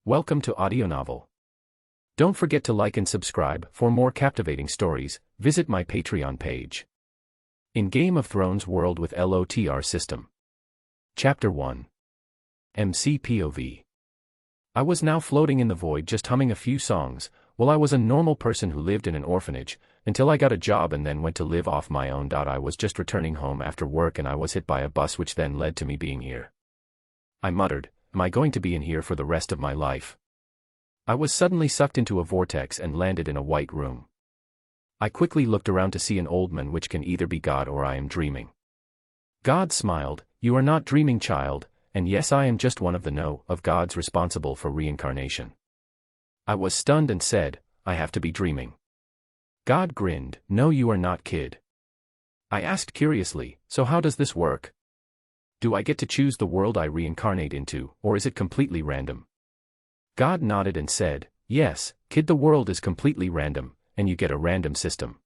Welcome to AudioNovel. Don't forget to like and subscribe. For more captivating stories, visit my Patreon page. In Game of Thrones World with LOTR System. Chapter 1. MC POV. I was now floating in the void, just humming a few songs. Well, I was a normal person who lived in an orphanage, until I got a job and then went to live off my own. I was just returning home after work and I was hit by a bus, which then led to me being here. I muttered, am I going to be in here for the rest of my life? I was suddenly sucked into a vortex and landed in a white room. I quickly looked around to see an old man, which can either be God or I am dreaming. God smiled, you are not dreaming, child, and yes, I am just one of the of gods responsible for reincarnation. I was stunned and said, I have to be dreaming. God grinned, no, you are not, kid. I asked curiously, so how does this work? Do I get to choose the world I reincarnate into, or is it completely random? God nodded and said, yes, kid, the world is completely random, and you get a random system.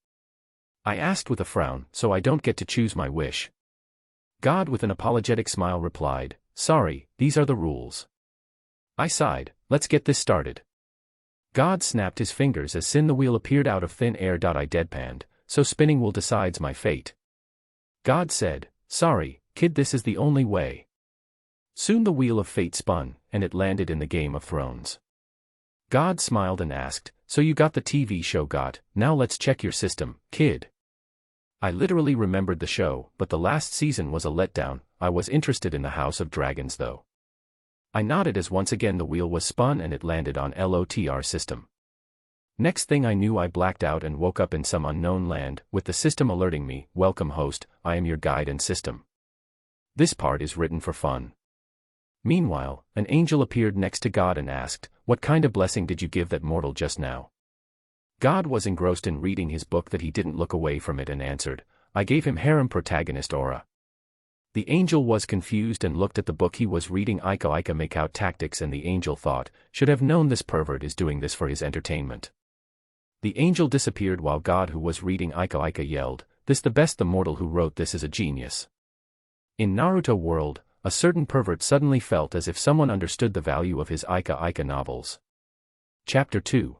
I asked with a frown, so I don't get to choose my wish? God with an apologetic smile replied, sorry, these are the rules. I sighed, let's get this started. God snapped his fingers as the wheel appeared out of thin air. I deadpanned, so spinning will decides my fate. God said, sorry, kid, this is the only way. Soon the wheel of fate spun, and it landed in the Game of Thrones. God smiled and asked, so you got the TV show, now let's check your system, kid. I literally remembered the show, but the last season was a letdown. I was interested in the House of Dragons though. I nodded as once again the wheel was spun and it landed on LOTR system. Next thing I knew, I blacked out and woke up in some unknown land, with the system alerting me, welcome host, I am your guide and system. This part is written for fun. Meanwhile, an angel appeared next to God and asked, what kind of blessing did you give that mortal just now? God was engrossed in reading his book that he didn't look away from it and answered, I gave him harem protagonist aura. The angel was confused and looked at the book he was reading. Ika make out tactics, and the angel thought, should have known this pervert is doing this for his entertainment. The angel disappeared while God, who was reading Ika yelled, this the best, the mortal who wrote this is a genius. In Naruto world, a certain pervert suddenly felt as if someone understood the value of his Ika novels. Chapter 2.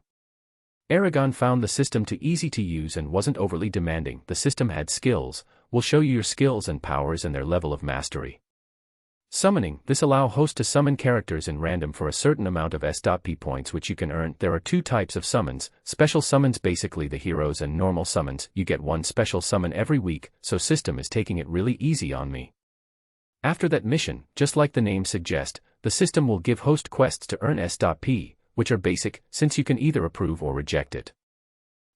Aragon found the system too easy to use and wasn't overly demanding. The system had skills, will show you your skills and powers and their level of mastery. Summoning, this allow host to summon characters in random for a certain amount of S.P points which you can earn. There are two types of summons, special summons, basically the heroes, and normal summons. You get one special summon every week, so system is taking it really easy on me. After that mission, just like the name suggests, the system will give host quests to earn S.P, which are basic, since you can either approve or reject it.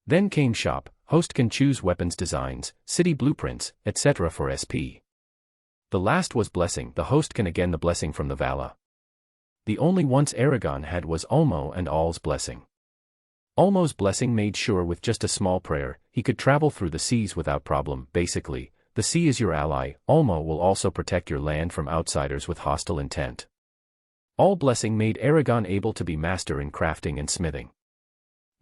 Then came shop, host can choose weapons designs, city blueprints, etc. for SP. The last was blessing, the host can again the blessing from the Vala. The only ones Aragon had was Ulmo and All's blessing. Ulmo's blessing made sure with just a small prayer, he could travel through the seas without problem. Basically, the sea is your ally. Ulmo will also protect your land from outsiders with hostile intent. All blessing made Aragon able to be master in crafting and smithing.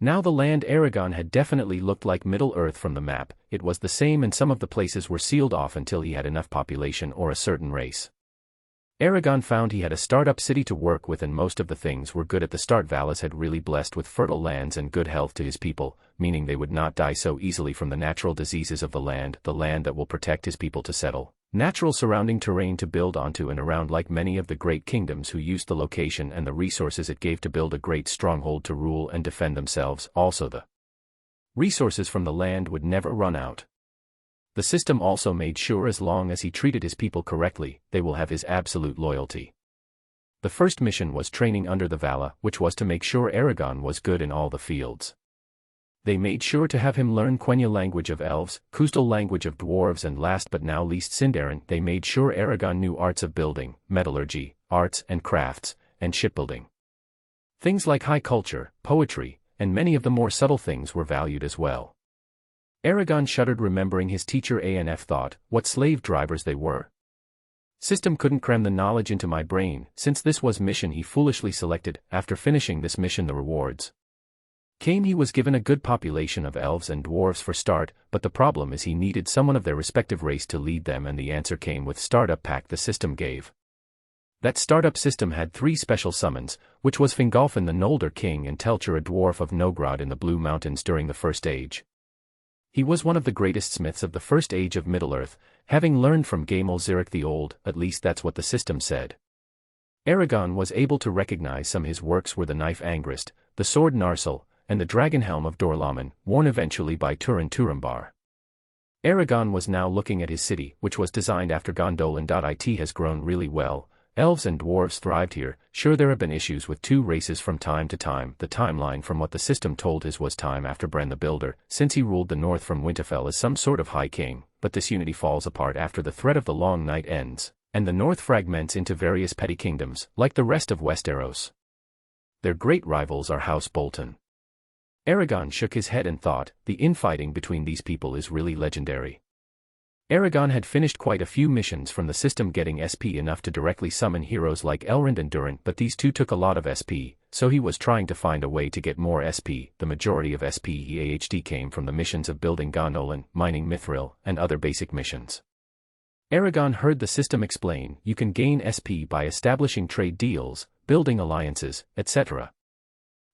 Now the land Aragon had definitely looked like Middle-earth from the map. It was the same, and some of the places were sealed off until he had enough population or a certain race. Aragon found he had a startup city to work with, and most of the things were good at the start. Valis had really blessed with fertile lands and good health to his people, meaning they would not die so easily from the natural diseases of the land that will protect his people to settle. Natural surrounding terrain to build onto and around, like many of the great kingdoms who used the location and the resources it gave to build a great stronghold to rule and defend themselves. Also, the resources from the land would never run out. The system also made sure as long as he treated his people correctly, they will have his absolute loyalty. The first mission was training under the Vala, which was to make sure Aragon was good in all the fields. They made sure to have him learn Quenya language of elves, Khuzdul language of dwarves, and last but not least Sindarin. They made sure Aragon knew arts of building, metallurgy, arts and crafts, and shipbuilding. Things like high culture, poetry, and many of the more subtle things were valued as well. Aragon shuddered remembering his teacher ANF thought, what slave drivers they were. System couldn't cram the knowledge into my brain, since this was mission he foolishly selected. After finishing this mission, the rewards came. He was given a good population of elves and dwarves for start, but the problem is he needed someone of their respective race to lead them, and the answer came with startup pack the system gave. That startup system had 3 special summons, which was Fingolfin the Noldor King and Telchar a dwarf of Nogrod in the Blue Mountains during the First Age. He was one of the greatest smiths of the First Age of Middle-earth, having learned from Gaemul Zirik the Old, at least that's what the system said. Aragon was able to recognize some his works were the knife Angrist, the sword Narsil, and the dragon helm of Dorlaman, worn eventually by Turin Turambar. Aragon was now looking at his city, which was designed after Gondolin. It has grown really well. Elves and dwarves thrived here. Sure, there have been issues with 2 races from time to time. The timeline from what the system told us was time after Bran the Builder, since he ruled the north from Winterfell as some sort of high king, but this unity falls apart after the threat of the Long Night ends, and the north fragments into various petty kingdoms, like the rest of Westeros. Their great rivals are House Bolton. Aragon shook his head and thought, the infighting between these people is really legendary. Aragon had finished quite a few missions from the system getting SP enough to directly summon heroes like Elrond and Durant, but these 2 took a lot of SP, so he was trying to find a way to get more SP. The majority of SP he came from the missions of building Gondolin, mining Mithril, and other basic missions. Aragon heard the system explain, you can gain SP by establishing trade deals, building alliances, etc.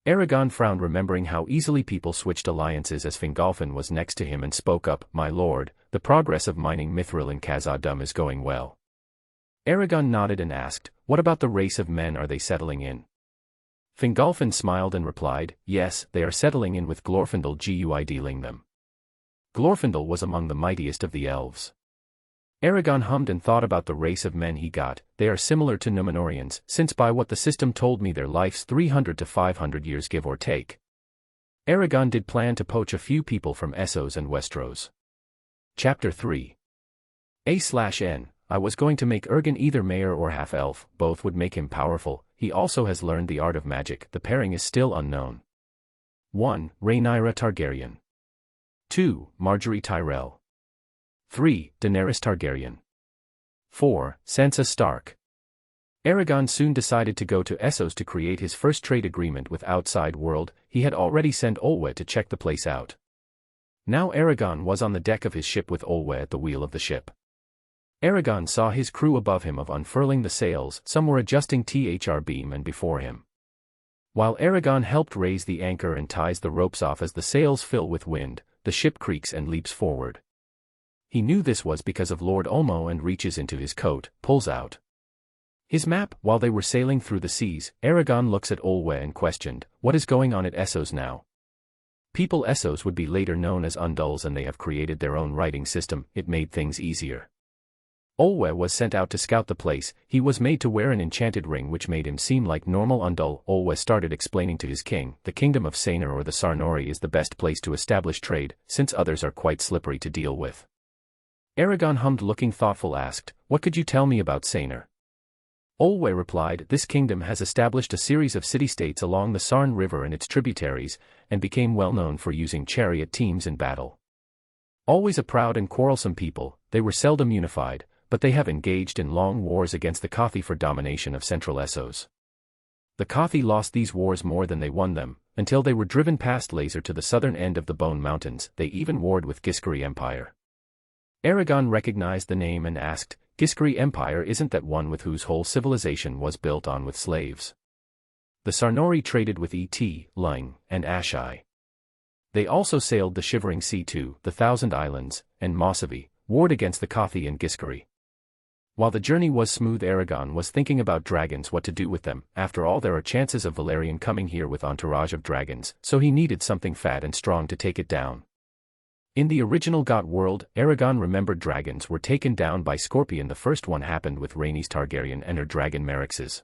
Aragon frowned, remembering how easily people switched alliances as Fingolfin was next to him and spoke up, my lord, the progress of mining Mithril in Khazad-dûm is going well. Aragon nodded and asked, what about the race of men, are they settling in? Fingolfin smiled and replied, yes, they are settling in with Glorfindel guiding them. Glorfindel was among the mightiest of the elves. Aragon hummed and thought about the race of men he got. They are similar to Númenóreans, since by what the system told me their life's 300 to 500 years give or take. Aragon did plan to poach a few people from Essos and Westeros. Chapter 3. A/N. I was going to make Ergen either mayor or half-elf, both would make him powerful. He also has learned the art of magic, the pairing is still unknown. 1. Rhaenyra Targaryen. 2. Marjorie Tyrell. 3. Daenerys Targaryen. 4. Sansa Stark. Aragon soon decided to go to Essos to create his first trade agreement with outside world. He had already sent Olwe to check the place out. Now Aragon was on the deck of his ship with Olwe at the wheel of the ship. Aragon saw his crew above him of unfurling the sails, some were adjusting THR beam and before him. While Aragon helped raise the anchor and ties the ropes off as the sails fill with wind, the ship creaks and leaps forward. He knew this was because of Lord Ulmo and reaches into his coat, pulls out his map. While they were sailing through the seas, Aragon looks at Olwe and questioned, what is going on at Essos now? People Essos would be later known as Undals and they have created their own writing system, it made things easier. Olwe was sent out to scout the place. He was made to wear an enchanted ring which made him seem like normal Undal. Olwe started explaining to his king, the kingdom of Saenor or the Sarnori is the best place to establish trade, since others are quite slippery to deal with. Aragon hummed, looking thoughtful, asked, what could you tell me about Saenor? Olwe replied, this kingdom has established a series of city-states along the Sarn River and its tributaries, and became well known for using chariot teams in battle. Always a proud and quarrelsome people, they were seldom unified, but they have engaged in long wars against the Kothi for domination of central Essos. The Kothi lost these wars more than they won them, until they were driven past Laser to the southern end of the Bone Mountains. They even warred with Ghis Empire. Aragon recognized the name and asked, Ghis Empire isn't that one with whose whole civilization was built on with slaves? The Sarnori traded with Lung, and Ashai. They also sailed the Shivering Sea to the Thousand Islands, and Mossavi, warred against the Kothi and Ghis. While the journey was smooth, Aragon was thinking about dragons, what to do with them. After all, there are chances of Valyrian coming here with entourage of dragons, so he needed something fat and strong to take it down. In the original GOT world, Aragon remembered dragons were taken down by Scorpion. The first one happened with Rhaenys Targaryen and her dragon Merryxes.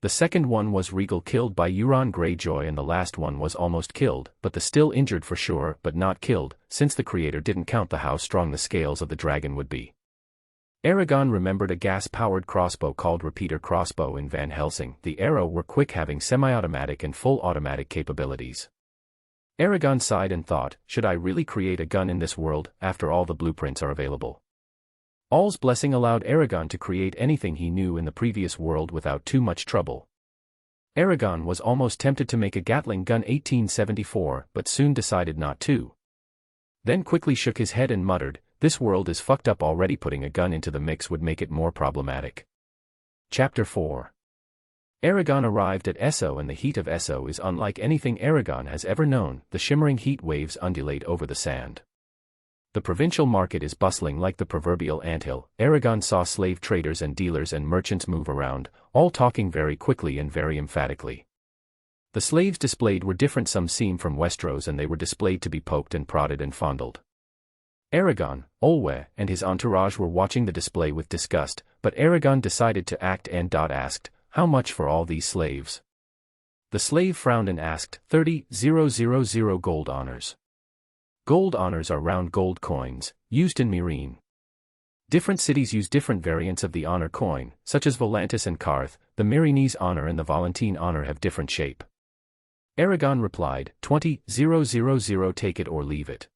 The second one was Rhaegal killed by Euron Greyjoy, and the last one was almost killed, but the still injured for sure, but not killed, since the creator didn't count how strong the scales of the dragon would be. Aragon remembered a gas-powered crossbow called Repeater Crossbow in Van Helsing. The arrow were quick, having semi-automatic and full automatic capabilities. Aragon sighed and thought, should I really create a gun in this world? After all, the blueprints are available. All's blessing allowed Aragon to create anything he knew in the previous world without too much trouble. Aragon was almost tempted to make a Gatling gun 1874, but soon decided not to. Then quickly shook his head and muttered, this world is fucked up already. Putting a gun into the mix would make it more problematic. Chapter 4. Aragon arrived at Essos, and the heat of Essos is unlike anything Aragon has ever known. The shimmering heat waves undulate over the sand. The provincial market is bustling like the proverbial anthill. Aragon saw slave traders and dealers and merchants move around, all talking very quickly and very emphatically. The slaves displayed were different. Some seemed from Westeros, and they were displayed to be poked and prodded and fondled. Aragon, Olwe, and his entourage were watching the display with disgust, but Aragon decided to act and asked, "How much for all these slaves?" The slave frowned and asked, 30,000 gold honors. Gold honors are round gold coins, used in Meereen. Different cities use different variants of the honor coin, such as Volantis and Karth. The Meereenese honor and the Volantine honor have different shape. Aragon replied, 20,000, take it or leave it.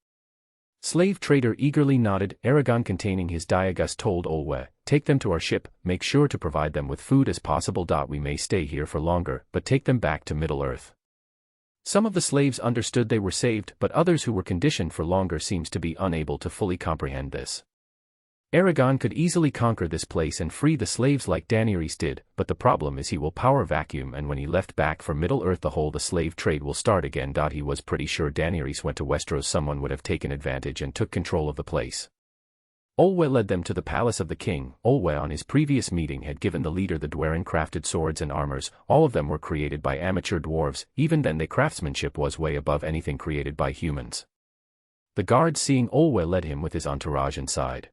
Slave trader eagerly nodded. Aragon, containing his Diagus, told Olwe, "Take them to our ship, make sure to provide them with food as possible. We may stay here for longer, but take them back to Middle-earth." Some of the slaves understood they were saved, but others who were conditioned for longer seems to be unable to fully comprehend this. Aragon could easily conquer this place and free the slaves like Jaehaerys did, but the problem is he will power vacuum, and when he left back for Middle-earth the slave trade will start again. He was pretty sure Jaehaerys went to Westeros, someone would have taken advantage and took control of the place. Olwe led them to the palace of the king. Olwe on his previous meeting had given the leader the Dwerin crafted swords and armors. All of them were created by amateur dwarves. Even then their craftsmanship was way above anything created by humans. The guards, seeing Olwe, led him with his entourage inside.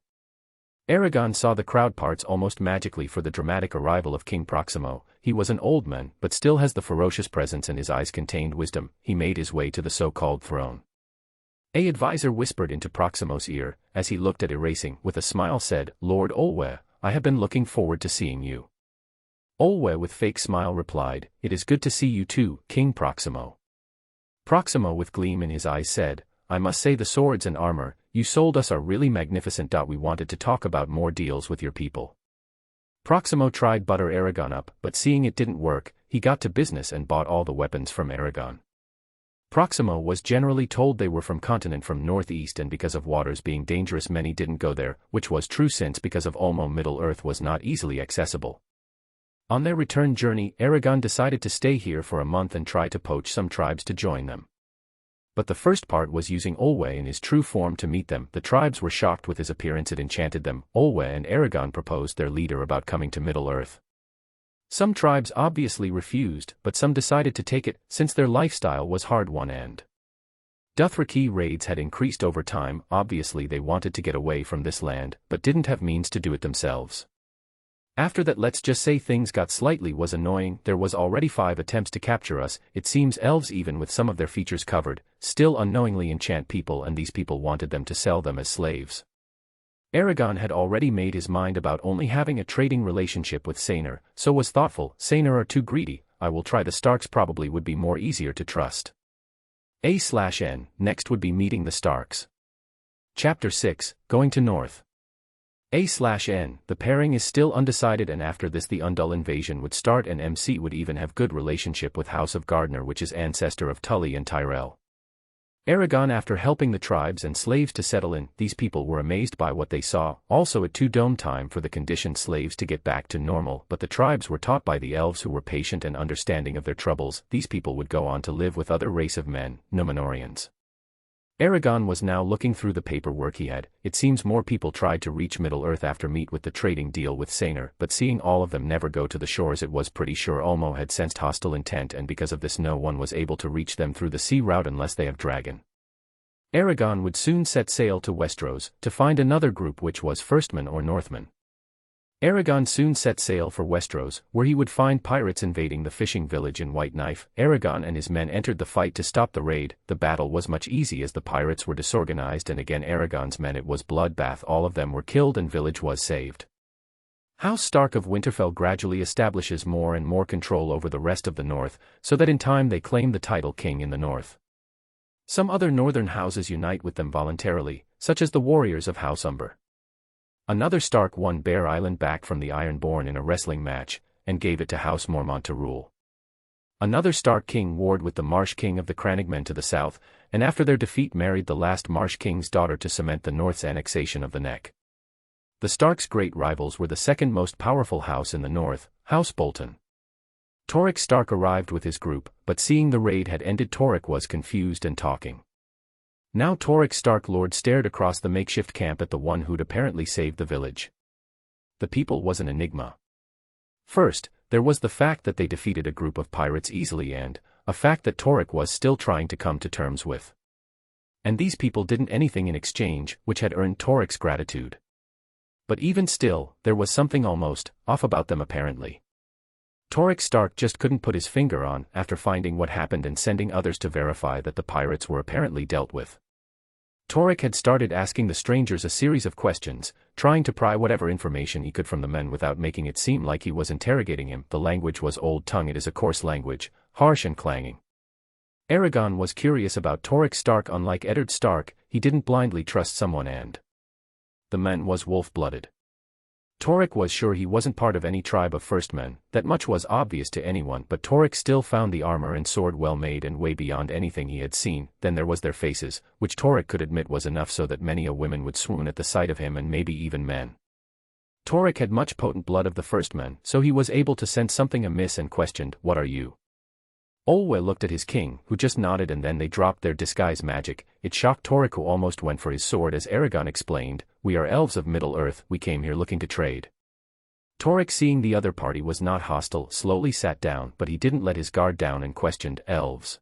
Aragon saw the crowd parts almost magically for the dramatic arrival of King Proximo. He was an old man, but still has the ferocious presence, and his eyes contained wisdom. He made his way to the so-called throne. A advisor whispered into Proximo's ear, as he looked at erasing, with a smile said, "Lord Olwe, I have been looking forward to seeing you." Olwe with fake smile replied, "It is good to see you too, King Proximo." Proximo with gleam in his eyes said, "I must say the swords and armor you sold us are really magnificent. We wanted to talk about more deals with your people." Proximo tried butter Aragon up, but seeing it didn't work, he got to business and bought all the weapons from Aragon. Proximo was generally told they were from continent from northeast, and because of waters being dangerous many didn't go there, which was true since because of Olmo Middle-earth was not easily accessible. On their return journey, Aragon decided to stay here for a month and try to poach some tribes to join them. But the first part was using Olwe in his true form to meet them. The tribes were shocked with his appearance, it enchanted them. Olwe and Aragon proposed their leader about coming to Middle-earth. Some tribes obviously refused, but some decided to take it, since their lifestyle was hard-won and Dothraki raids had increased over time. Obviously they wanted to get away from this land, but didn't have means to do it themselves. After that, let's just say things got slightly was annoying. There was already 5 attempts to capture us. It seems elves, even with some of their features covered, still unknowingly enchant people, and these people wanted them to sell them as slaves. Aragon had already made his mind about only having a trading relationship with Rhoynar, so was thoughtful. Rhoynar are too greedy. I will try the Starks, probably would be more easier to trust. A/N, next would be meeting the Starks. Chapter 6, Going to North. A/N, the pairing is still undecided, and after this the Andal invasion would start, and MC would even have good relationship with House of Gardner, which is ancestor of Tully and Tyrell. Aragon, after helping the tribes and slaves to settle in, these people were amazed by what they saw. Also at 2 dome time for the conditioned slaves to get back to normal, but the tribes were taught by the elves, who were patient and understanding of their troubles. These people would go on to live with other race of men, Númenóreans. Aragon was now looking through the paperwork he had. It seems more people tried to reach Middle-earth after meet with the trading deal with Rhoynar, but seeing all of them never go to the shores, it was pretty sure Olmo had sensed hostile intent, and because of this no one was able to reach them through the sea route unless they have dragon. Aragon would soon set sail to Westeros, to find another group, which was Firstmen or Northmen. Aragon soon set sail for Westeros, where he would find pirates invading the fishing village in White Knife. Aragon and his men entered the fight to stop the raid. The battle was much easy as the pirates were disorganized, and again Aragon's men, it was bloodbath. All of them were killed and village was saved. House Stark of Winterfell gradually establishes more and more control over the rest of the north, so that in time they claim the title king in the north. Some other northern houses unite with them voluntarily, such as the warriors of House Umber. Another Stark won Bear Island back from the Ironborn in a wrestling match, and gave it to House Mormont to rule. Another Stark king warred with the Marsh King of the Crannogmen to the south, and after their defeat married the last Marsh King's daughter to cement the North's annexation of the Neck. The Starks' great rivals were the second most powerful house in the north, House Bolton. Torrek Stark arrived with his group, but seeing the raid had ended, Torrek was confused and talking. Now Torrek Stark Lord stared across the makeshift camp at the one who'd apparently saved the village. The people was an enigma. First, there was the fact that they defeated a group of pirates easily and, a fact that Torrek was still trying to come to terms with. And these people didn't anything in exchange, which had earned Torrek's gratitude. But even still, there was something almost off about them apparently. Torrek Stark just couldn't put his finger on after finding what happened and sending others to verify that the pirates were apparently dealt with. Torrek had started asking the strangers a series of questions, trying to pry whatever information he could from the men without making it seem like he was interrogating him. The language was old tongue. It is a coarse language, harsh and clanging. Aragon was curious about Torrek Stark. Unlike Eddard Stark, he didn't blindly trust someone, and the man was wolf-blooded. Torrek was sure he wasn't part of any tribe of first men, that much was obvious to anyone, but Torrek still found the armor and sword well made and way beyond anything he had seen. Then there was their faces, which Torrek could admit was enough so that many a woman would swoon at the sight of him, and maybe even men. Torrek had much potent blood of the first men, so he was able to sense something amiss and questioned, "What are you?" Olwe looked at his king, who just nodded, and then they dropped their disguise magic. It shocked Torrek, who almost went for his sword as Aragon explained, "We are elves of Middle-earth, we came here looking to trade." Torrek, seeing the other party was not hostile, slowly sat down, but he didn't let his guard down and questioned, "Elves?"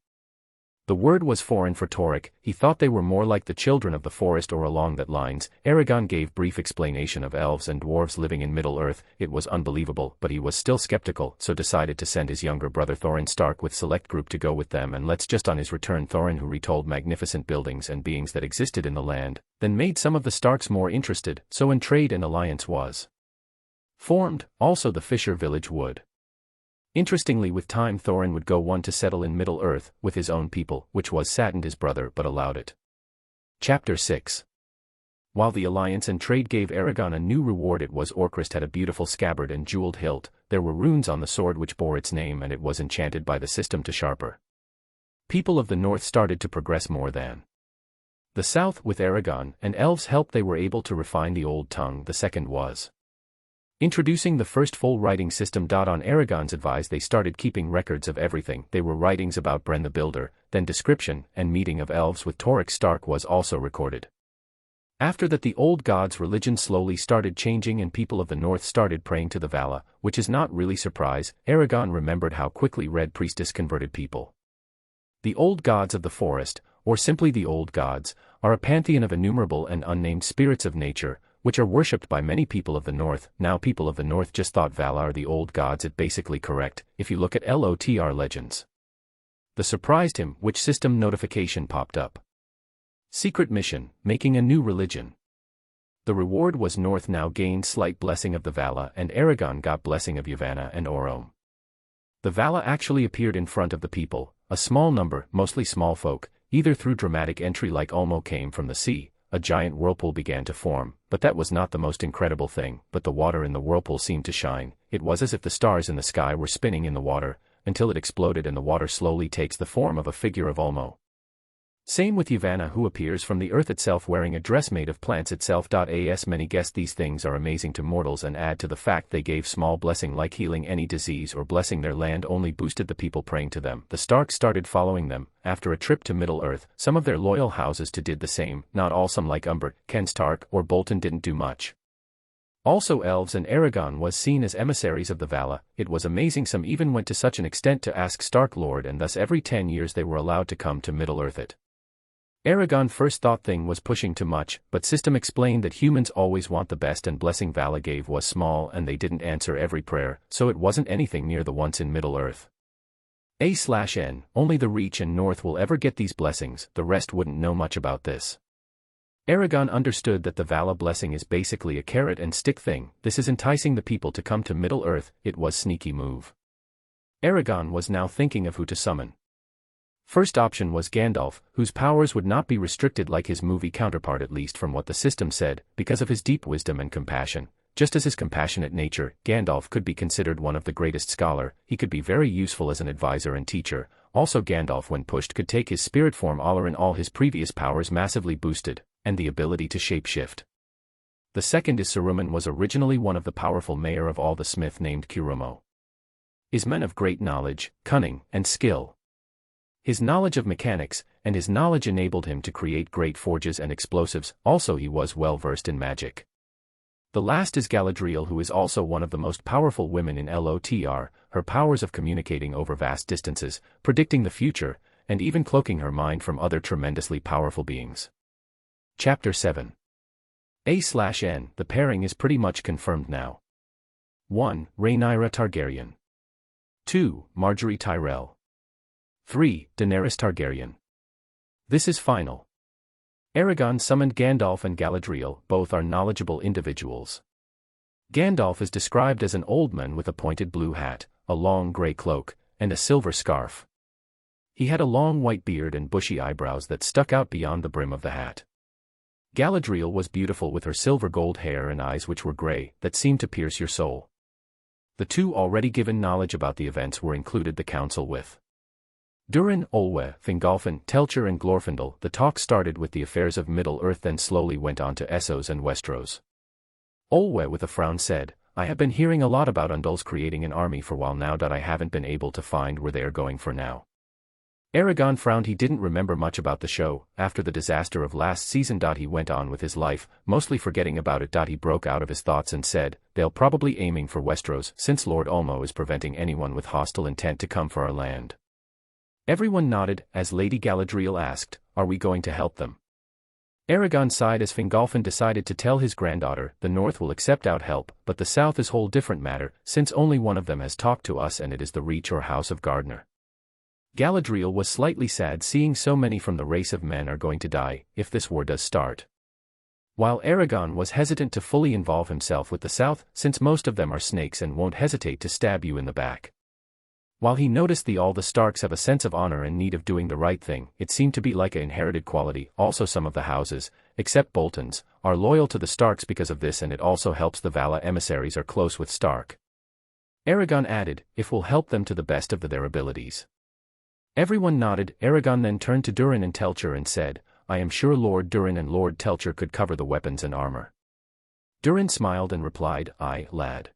The word was foreign for Torrek. He thought they were more like the children of the forest or along that lines. Aragon gave brief explanation of elves and dwarves living in Middle-earth. It was unbelievable, but he was still skeptical, so decided to send his younger brother Thorin Stark with select group to go with them. And let's just on his return, Thorin, who retold magnificent buildings and beings that existed in the land, then made some of the Starks more interested, so an trade and alliance was formed. Also the fisher village would. Interestingly, with time Thorin would go one to settle in Middle-earth with his own people, which was saddened his brother but allowed it. Chapter 6. While the alliance and trade gave Aragon a new reward, it was Orcrist had a beautiful scabbard and jeweled hilt. There were runes on the sword which bore its name, and it was enchanted by the system to sharper. People of the north started to progress more than the south. With Aragon and elves' help they were able to refine the old tongue. The second was introducing the first full writing system. On Aragon's advice they started keeping records of everything. They were writings about Bren the Builder, then description and meeting of elves with Torrek Stark was also recorded. After that the old gods' religion slowly started changing and people of the north started praying to the Vala, which is not really surprise. Aragon remembered how quickly Red Priestess converted people. The old gods of the forest, or simply the old gods, are a pantheon of innumerable and unnamed spirits of nature, which are worshipped by many people of the north. Now people of the north just thought Vala are the old gods. It basically correct, if you look at LOTR legends. The surprised him, which system notification popped up. Secret mission, making a new religion. The reward was North now gained slight blessing of the Vala, and Aragon got blessing of Yavanna and Orome. The Vala actually appeared in front of the people, a small number, mostly small folk, either through dramatic entry like Olmo came from the sea. A giant whirlpool began to form, but that was not the most incredible thing, but the water in the whirlpool seemed to shine. It was as if the stars in the sky were spinning in the water, until it exploded and the water slowly takes the form of a figure of Olmo. Same with Yavanna, who appears from the earth itself wearing a dress made of plants itself. As many guess these things are amazing to mortals and add to the fact they gave small blessing like healing any disease or blessing their land only boosted the people praying to them. The Starks started following them. After a trip to Middle-earth, some of their loyal houses did the same, not all. Some like Umber, Ken Stark or Bolton didn't do much. Also elves and Aragon was seen as emissaries of the Vala. It was amazing some even went to such an extent to ask Stark Lord, and thus every 10 years they were allowed to come to Middle-earth. Aragon first thought thing was pushing too much, but system explained that humans always want the best and blessing Vala gave was small and they didn't answer every prayer, so it wasn't anything near the once in Middle-earth. A/N, only the Reach and North will ever get these blessings, the rest wouldn't know much about this. Aragon understood that the Vala blessing is basically a carrot and stick thing. This is enticing the people to come to Middle-earth. It was sneaky move. Aragon was now thinking of who to summon. First option was Gandalf, whose powers would not be restricted like his movie counterpart, at least from what the system said, because of his deep wisdom and compassion. Just as his compassionate nature, Gandalf could be considered one of the greatest scholar. He could be very useful as an advisor and teacher. Also Gandalf when pushed could take his spirit form Olor and all his previous powers massively boosted, and the ability to shapeshift. The second is Saruman was originally one of the powerful mayor of all the smith named Kirumo. Is men of great knowledge, cunning, and skill. His knowledge of mechanics, and his knowledge enabled him to create great forges and explosives, also he was well versed in magic. The last is Galadriel, who is also one of the most powerful women in LOTR, her powers of communicating over vast distances, predicting the future, and even cloaking her mind from other tremendously powerful beings. Chapter 7. A/N, the pairing is pretty much confirmed now. 1. Rhaenyra Targaryen. 2. Margaery Tyrell. 3. Daenerys Targaryen. This is final. Aragon summoned Gandalf and Galadriel, both are knowledgeable individuals. Gandalf is described as an old man with a pointed blue hat, a long grey cloak, and a silver scarf. He had a long white beard and bushy eyebrows that stuck out beyond the brim of the hat. Galadriel was beautiful with her silver-gold hair and eyes which were grey, that seemed to pierce your soul. The two already given knowledge about the events were included the council with Durin, Olwe, Fingolfin, Telcher and Glorfindel. The talk started with the affairs of Middle-earth, then slowly went on to Essos and Westeros. Olwe with a frown said, I have been hearing a lot about Undals creating an army for a while now that I haven't been able to find where they are going for now. Aragon frowned. He didn't remember much about the show. After the disaster of last season, he went on with his life, mostly forgetting about it. He broke out of his thoughts and said, they'll probably aiming for Westeros, since Lord Ulmo is preventing anyone with hostile intent to come for our land. Everyone nodded, as Lady Galadriel asked, are we going to help them? Aragon sighed as Fingolfin decided to tell his granddaughter, the North will accept out help, but the South is whole different matter, since only one of them has talked to us, and it is the Reach or House of Gardner. Galadriel was slightly sad seeing so many from the race of men are going to die, if this war does start. While Aragon was hesitant to fully involve himself with the South, since most of them are snakes and won't hesitate to stab you in the back. While he noticed all the Starks have a sense of honor and need of doing the right thing, it seemed to be like an inherited quality. Also some of the houses, except Bolton's, are loyal to the Starks because of this, and it also helps the Vala emissaries are close with Stark. Aragon added, if will help them to the best of their abilities. Everyone nodded. Aragon then turned to Durin and Telcher and said, I am sure Lord Durin and Lord Telcher could cover the weapons and armor. Durin smiled and replied, aye, lad.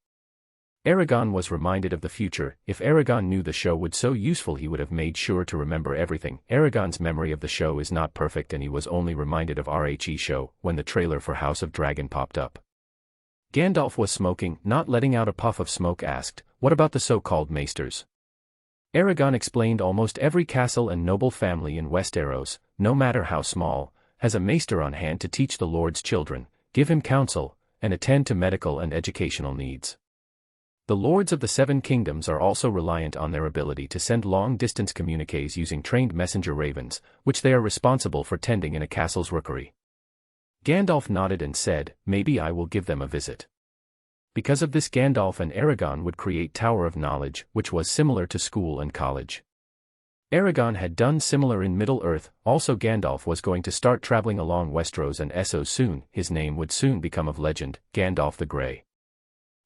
Aragon was reminded of the future. If Aragon knew the show would so useful, he would have made sure to remember everything. Aragon's memory of the show is not perfect, and he was only reminded of RHE show when the trailer for House of Dragon popped up. Gandalf was smoking, not letting out a puff of smoke, asked, what about the so-called maesters? Aragon explained almost every castle and noble family in Westeros, no matter how small, has a maester on hand to teach the Lord's children, give him counsel, and attend to medical and educational needs. The Lords of the Seven Kingdoms are also reliant on their ability to send long-distance communiques using trained messenger ravens, which they are responsible for tending in a castle's rookery. Gandalf nodded and said, maybe I will give them a visit. Because of this, Gandalf and Aragon would create Tower of Knowledge, which was similar to school and college. Aragon had done similar in Middle-earth. Also Gandalf was going to start traveling along Westeros and Essos soon. His name would soon become of legend, Gandalf the Grey.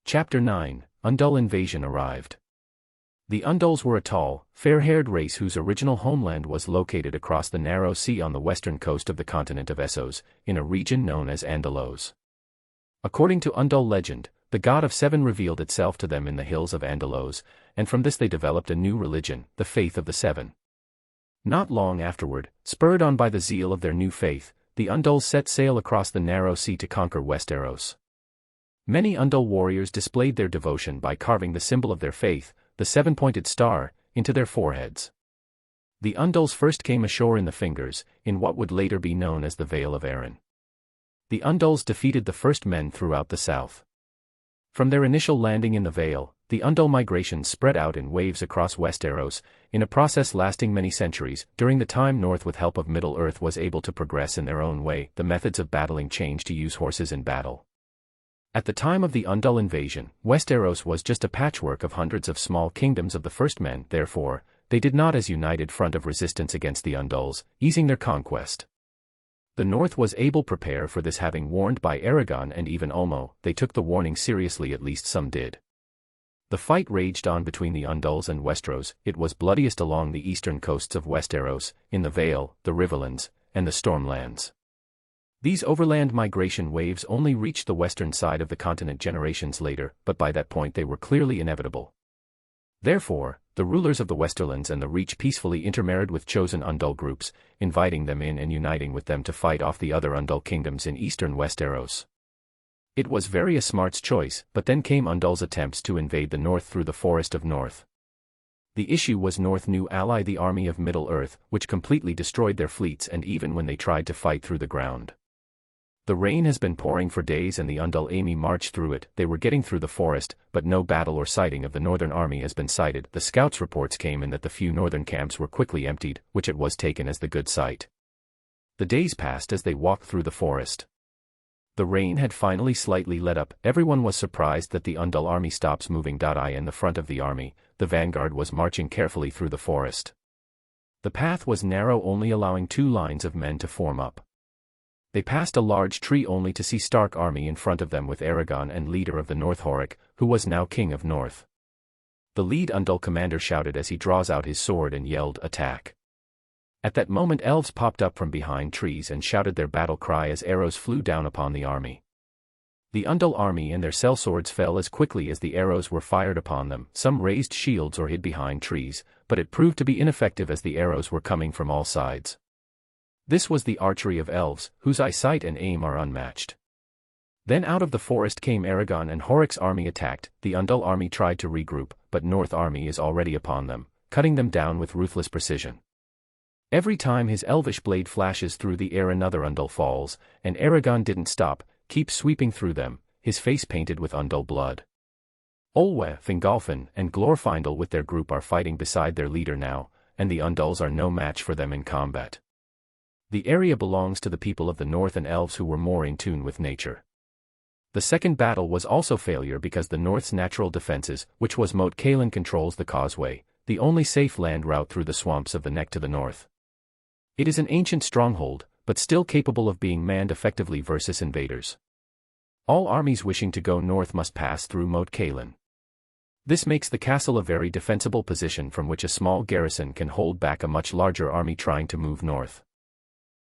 Chapter 9, Undal Invasion arrived. The Undals were a tall, fair-haired race whose original homeland was located across the narrow sea on the western coast of the continent of Essos, in a region known as Andalos. According to Undal legend, the God of Seven revealed itself to them in the hills of Andalos, and from this they developed a new religion, the Faith of the Seven. Not long afterward, spurred on by the zeal of their new faith, the Undals set sail across the narrow sea to conquer Westeros. Many Undal warriors displayed their devotion by carving the symbol of their faith, the seven-pointed star, into their foreheads. The Undals first came ashore in the Fingers, in what would later be known as the Vale of Arryn. The Undals defeated the first men throughout the south. From their initial landing in the Vale, the Undal migration spread out in waves across Westeros, in a process lasting many centuries. During the time North, with help of Middle-earth, was able to progress in their own way, the methods of battling changed to use horses in battle. At the time of the Undal invasion, Westeros was just a patchwork of hundreds of small kingdoms of the first men. Therefore, they did not as united front of resistance against the Undals, easing their conquest. The North was able to prepare for this, having warned by Aragon and even Ulmo. They took the warning seriously, at least some did. The fight raged on between the Undals and Westeros. It was bloodiest along the eastern coasts of Westeros, in the Vale, the Riverlands, and the Stormlands. These overland migration waves only reached the western side of the continent generations later, but by that point they were clearly inevitable. Therefore, the rulers of the Westerlands and the Reach peacefully intermarried with chosen Undal groups, inviting them in and uniting with them to fight off the other Undal kingdoms in eastern Westeros. It was very a smart choice, but then came Undal's attempts to invade the north through the Forest of North. The issue was North new ally the army of Middle-earth, which completely destroyed their fleets and even when they tried to fight through the ground. The rain has been pouring for days and the Undal army marched through it. They were getting through the forest, but no battle or sighting of the northern army has been sighted. The scouts' reports came in that the few northern camps were quickly emptied, which it was taken as the good sight. The days passed as they walked through the forest. The rain had finally slightly let up. Everyone was surprised that the Undal army stops moving. In the front of the army, the vanguard was marching carefully through the forest. The path was narrow, only allowing 2 lines of men to form up. They passed a large tree only to see Stark army in front of them with Aragon and leader of the North Horik, who was now king of North. The lead Undal commander shouted as he draws out his sword and yelled, "Attack!" At that moment elves popped up from behind trees and shouted their battle cry as arrows flew down upon the army. The Undal army and their sellswords fell as quickly as the arrows were fired upon them. Some raised shields or hid behind trees, but it proved to be ineffective as the arrows were coming from all sides. This was the archery of elves, whose eyesight and aim are unmatched. Then out of the forest came Aragon and Horik's army attacked. The Undal army tried to regroup, but North army is already upon them, cutting them down with ruthless precision. Every time his elvish blade flashes through the air another Undal falls, and Aragon didn't stop, keep sweeping through them, his face painted with Undal blood. Olwe, Fingolfin, and Glorfindel with their group are fighting beside their leader now, and the Undals are no match for them in combat. The area belongs to the people of the north and elves who were more in tune with nature. The second battle was also failure because the north's natural defenses, which was Moat Cailin, controls the causeway, the only safe land route through the swamps of the neck to the north. It is an ancient stronghold, but still capable of being manned effectively versus invaders. All armies wishing to go north must pass through Moat Cailin. This makes the castle a very defensible position from which a small garrison can hold back a much larger army trying to move north.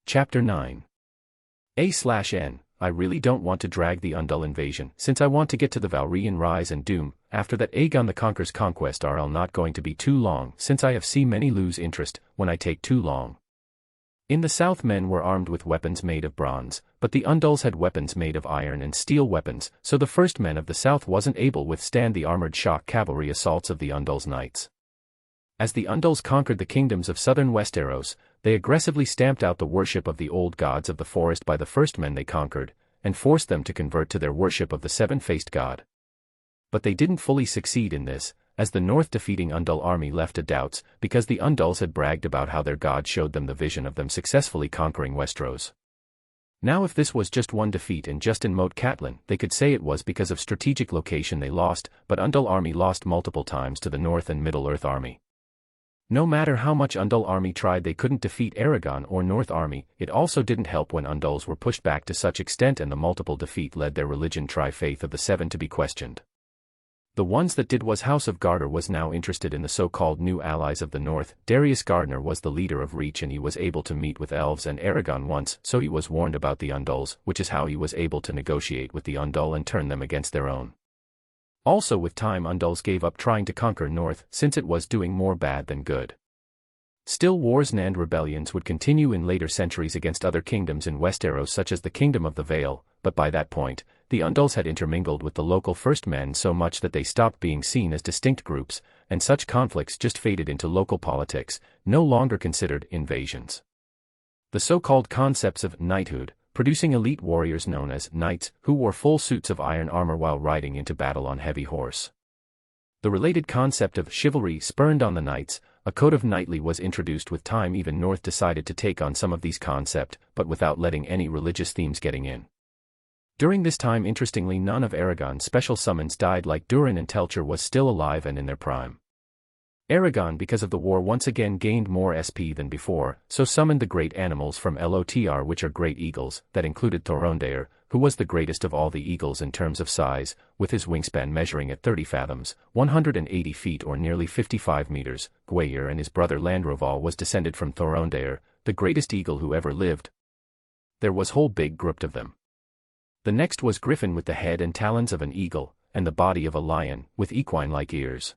Chapter 9. A/N. I really don't want to drag the Undal invasion, since I want to get to the Valyrian rise and doom. After that Aegon the Conqueror's conquest are not going to be too long, since I have seen many lose interest when I take too long. In the south men were armed with weapons made of bronze, but the Undals had weapons made of iron and steel weapons, so the first men of the south wasn't able to withstand the armored shock cavalry assaults of the Undals' knights. As the Undals conquered the kingdoms of southern Westeros, they aggressively stamped out the worship of the old gods of the forest by the first men they conquered, and forced them to convert to their worship of the seven-faced god. But they didn't fully succeed in this, as the north defeating Undal army left to doubts, because the Undals had bragged about how their god showed them the vision of them successfully conquering Westeros. Now if this was just one defeat and just in Moat Cailin, they could say it was because of strategic location they lost, but Undal army lost multiple times to the North and Middle-earth army. No matter how much Undal army tried, they couldn't defeat Aragon or North army. It also didn't help when Undals were pushed back to such extent and the multiple defeat led their religion tri-faith of the seven to be questioned. The ones that did was House of Garter was now interested in the so-called new allies of the north. Darius Gardner was the leader of Reach and he was able to meet with elves and Aragon once, so he was warned about the Undals, which is how he was able to negotiate with the Undal and turn them against their own. Also with time Undals gave up trying to conquer north, since it was doing more bad than good. Still wars and rebellions would continue in later centuries against other kingdoms in Westeros such as the Kingdom of the Vale, but by that point, the Undals had intermingled with the local First Men so much that they stopped being seen as distinct groups, and such conflicts just faded into local politics, no longer considered invasions. The so-called concepts of knighthood, producing elite warriors known as knights, who wore full suits of iron armor while riding into battle on heavy horse. The related concept of chivalry spurned on the knights. A code of knightly was introduced with time. Even North decided to take on some of these concepts, but without letting any religious themes getting in. During this time, interestingly, none of Aragon's special summons died, like Durin and Telcher was still alive and in their prime. Aragon, because of the war, once again gained more SP than before, so summoned the great animals from LOTR, which are great eagles, that included Thorondaer, who was the greatest of all the eagles in terms of size, with his wingspan measuring at 30 fathoms, 180 feet or nearly 55 meters. Gwaihir and his brother Landroval was descended from Thorondaer, the greatest eagle who ever lived. there was whole big group of them. The next was Griffin with the head and talons of an eagle, and the body of a lion, with equine-like ears.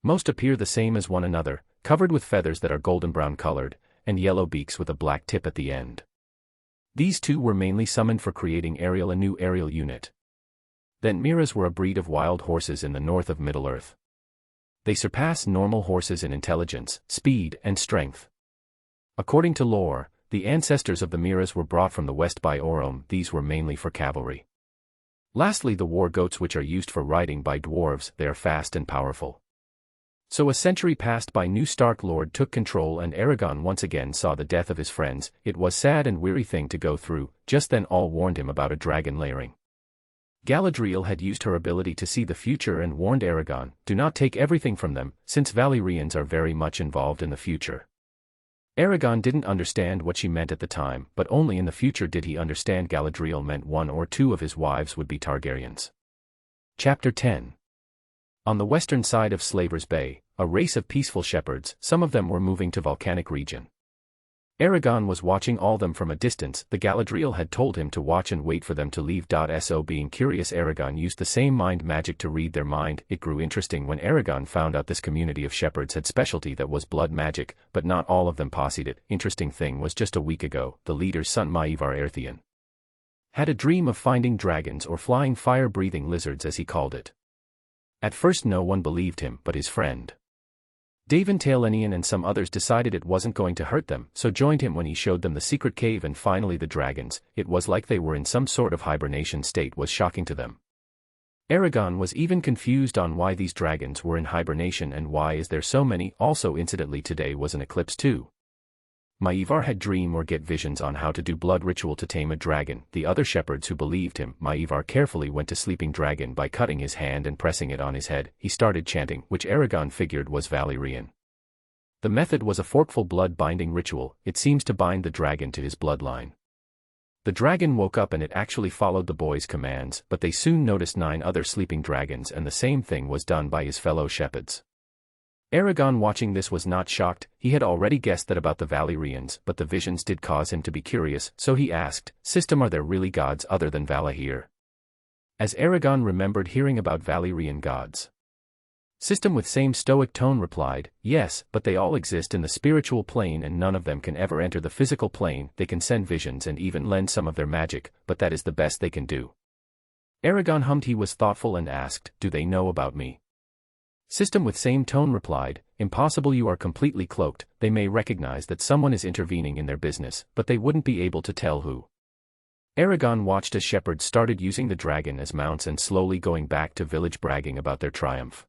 Most appear the same as one another, covered with feathers that are golden-brown colored, and yellow beaks with a black tip at the end. These two were mainly summoned for creating a new aerial unit. Then Miras were a breed of wild horses in the north of Middle-earth. They surpass normal horses in intelligence, speed, and strength. According to lore, the ancestors of the Miras were brought from the west by Orome. These were mainly for cavalry. Lastly, the war goats, which are used for riding by dwarves. They are fast and powerful. So a century passed by. New Stark Lord took control, and Aragon once again saw the death of his friends. It was sad and weary thing to go through. Just then all warned him about a dragon layering. Galadriel had used her ability to see the future and warned Aragon, do not take everything from them, since Valyrians are very much involved in the future. Aragon didn't understand what she meant at the time, but only in the future did he understand Galadriel meant 1 or 2 of his wives would be Targaryens. Chapter 10. On the western side of Slaver's Bay, a race of peaceful shepherds, some of them were moving to volcanic region. Aragon was watching all them from a distance. The Galadriel had told him to watch and wait for them to leave. So being curious, Aragon used the same mind magic to read their mind. It grew interesting when Aragon found out this community of shepherds had specialty that was blood magic, but not all of them possessed it. Interesting thing was, just a week ago, the leader's son Maegor Aerthian had a dream of finding dragons, or flying fire-breathing lizards as he called it. At first no one believed him, but his friend Davin Talenian and some others decided it wasn't going to hurt them, so joined him when he showed them the secret cave and finally the dragons. It was like they were in some sort of hibernation state. Was shocking to them. Aragon was even confused on why these dragons were in hibernation and why is there so many. Also incidentally, today was an eclipse too. Maegor had dream or get visions on how to do blood ritual to tame a dragon. The other shepherds who believed him, Maegor carefully went to sleeping dragon by cutting his hand and pressing it on his head. He started chanting, which Aragon figured was Valyrian. The method was a forkful blood binding ritual. It seems to bind the dragon to his bloodline. The dragon woke up and it actually followed the boys' commands, but they soon noticed 9 other sleeping dragons, and the same thing was done by his fellow shepherds. Aragon watching this was not shocked. He had already guessed that about the Valyrians, but the visions did cause him to be curious, so he asked, "System, are there really gods other than Vala here?" As Aragon remembered hearing about Valyrian gods. System with same stoic tone replied, "Yes, but they all exist in the spiritual plane and none of them can ever enter the physical plane. They can send visions and even lend some of their magic, but that is the best they can do." Aragon hummed. He was thoughtful and asked, "Do they know about me?" System with same tone replied, "Impossible, you are completely cloaked. They may recognize that someone is intervening in their business, but they wouldn't be able to tell who." Aragon watched as shepherds started using the dragon as mounts and slowly going back to village bragging about their triumph.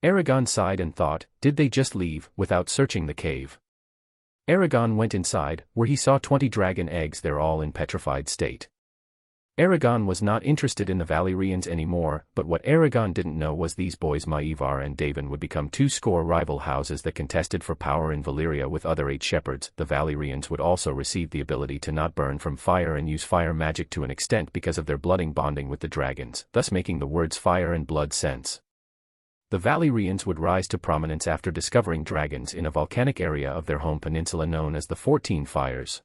Aragon sighed and thought, did they just leave, without searching the cave? Aragon went inside, where he saw 20 dragon eggs. They're all in petrified state. Aragon was not interested in the Valyrians anymore, but what Aragon didn't know was these boys Maegor and Davin would become 2 rival houses that contested for power in Valyria with other 8 shepherds. The Valyrians would also receive the ability to not burn from fire and use fire magic to an extent because of their blooding bonding with the dragons, thus making the words fire and blood sense. The Valyrians would rise to prominence after discovering dragons in a volcanic area of their home peninsula known as the 14 Fires.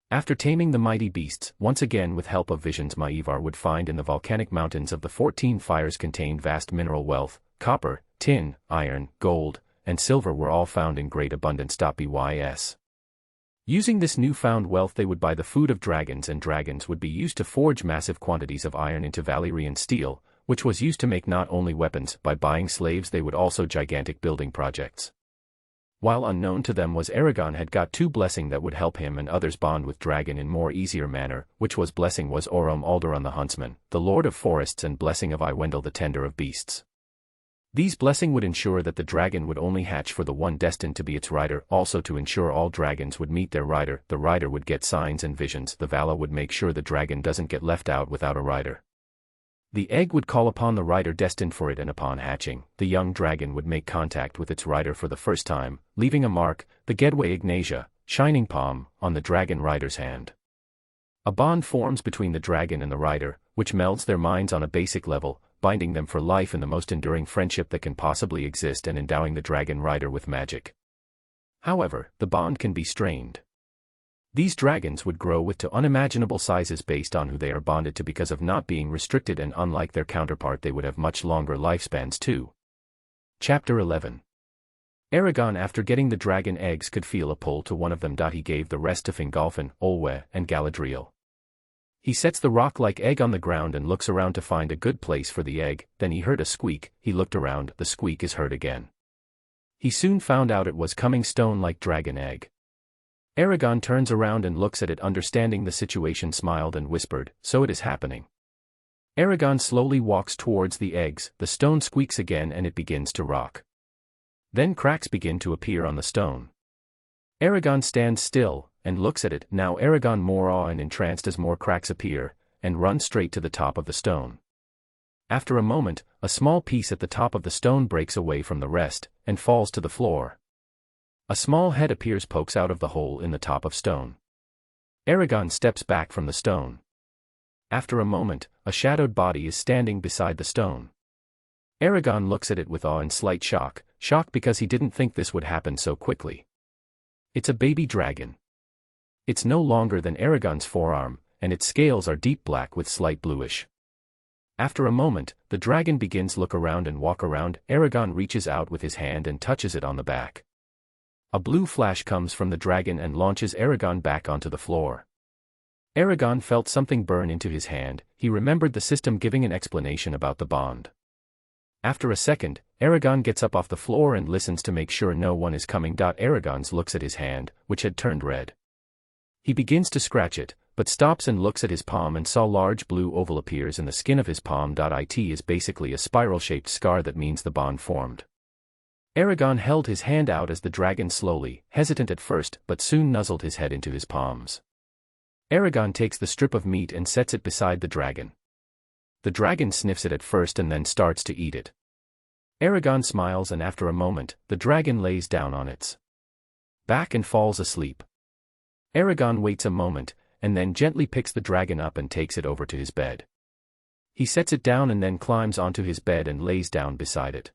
After taming the mighty beasts, once again with help of visions Maegor would find in the volcanic mountains of the 14 Fires contained vast mineral wealth. Copper, tin, iron, gold, and silver were all found in great abundance. Bys. Using this newfound wealth they would buy the food of dragons, and dragons would be used to forge massive quantities of iron into Valyrian steel, which was used to make not only weapons. By buying slaves they would also gigantic building projects. While unknown to them was Aragon had got 2 blessing that would help him and others bond with dragon in more easier manner, which was blessing was Orome Alderon the huntsman, the lord of forests, and blessing of Iwendell the tender of beasts. These blessing would ensure that the dragon would only hatch for the one destined to be its rider, also to ensure all dragons would meet their rider. The rider would get signs and visions. The Vala would make sure the dragon doesn't get left out without a rider. The egg would call upon the rider destined for it, and upon hatching, the young dragon would make contact with its rider for the first time, leaving a mark, the Gedway Ignatia, shining palm, on the dragon rider's hand. A bond forms between the dragon and the rider, which melds their minds on a basic level, binding them for life in the most enduring friendship that can possibly exist and endowing the dragon rider with magic. However, the bond can be strained. These dragons would grow with to unimaginable sizes based on who they are bonded to because of not being restricted, and unlike their counterpart they would have much longer lifespans too. Chapter 11. Aragon, after getting the dragon eggs, could feel a pull to one of them. He gave the rest to Fingolfin, Olwe, and Galadriel. He sets the rock-like egg on the ground and looks around to find a good place for the egg. Then he heard a squeak. He looked around, the squeak is heard again. He soon found out it was coming stone-like dragon egg. Aragon turns around and looks at it, understanding the situation, smiled and whispered, "So it is happening." Aragon slowly walks towards the eggs, the stone squeaks again and it begins to rock. Then cracks begin to appear on the stone. Aragon stands still and looks at it, now Aragon more awe and entranced as more cracks appear, and runs straight to the top of the stone. After a moment, a small piece at the top of the stone breaks away from the rest, and falls to the floor. A small head appears, pokes out of the hole in the top of stone. Aragon steps back from the stone. After a moment, a shadowed body is standing beside the stone. Aragon looks at it with awe and slight shock because he didn't think this would happen so quickly. It's a baby dragon. It's no longer than Aragon's forearm, and its scales are deep black with slight bluish. After a moment, the dragon begins look around and walk around. Aragon reaches out with his hand and touches it on the back. A blue flash comes from the dragon and launches Aragon back onto the floor. Aragon felt something burn into his hand. He remembered the system giving an explanation about the bond. After a second, Aragon gets up off the floor and listens to make sure no one is coming. Aragon looks at his hand, which had turned red. He begins to scratch it, but stops and looks at his palm and saw large blue oval appears in the skin of his palm. It is basically a spiral-shaped scar that means the bond formed. Aragon held his hand out as the dragon slowly, hesitant at first, but soon nuzzled his head into his palms. Aragon takes the strip of meat and sets it beside the dragon. The dragon sniffs it at first and then starts to eat it. Aragon smiles and after a moment, the dragon lays down on its back and falls asleep. Aragon waits a moment, and then gently picks the dragon up and takes it over to his bed. He sets it down and then climbs onto his bed and lays down beside it.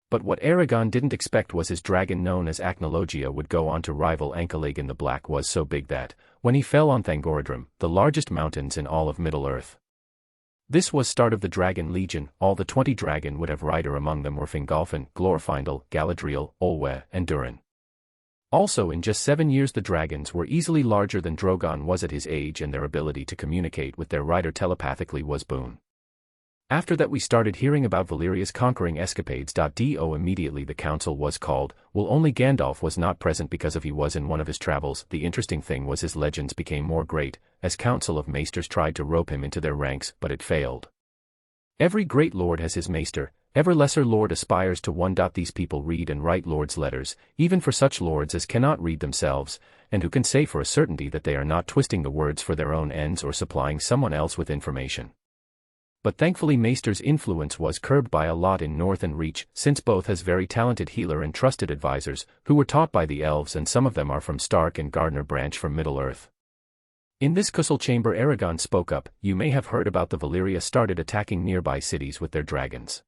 But what Aragon didn't expect was his dragon, known as Acnologia, would go on to rival Ankalagan the Black, was so big that, when he fell on Thangorodrim, the largest mountains in all of Middle-earth. This was start of the Dragon Legion. All the 20 dragon would have rider among them were Fingolfin, Glorfindel, Galadriel, Olwe, and Durin. Also in just 7 years the dragons were easily larger than Drogon was at his age, and their ability to communicate with their rider telepathically was boon. After that we started hearing about Valyria's conquering escapades. Immediately the council was called. Well, only Gandalf was not present because he was in one of his travels. The interesting thing was his legends became more great, as council of maesters tried to rope him into their ranks, but it failed. Every great lord has his maester, ever lesser lord aspires to one. These people read and write lords' letters, even for such lords as cannot read themselves, and who can say for a certainty that they are not twisting the words for their own ends or supplying someone else with information. But thankfully Maester's influence was curbed by a lot in North and Reach, since both has very talented healer and trusted advisors, who were taught by the elves, and some of them are from Stark and Gardner branch from Middle-earth. In this council chamber Aragon spoke up. You may have heard about the Valyria started attacking nearby cities with their dragons.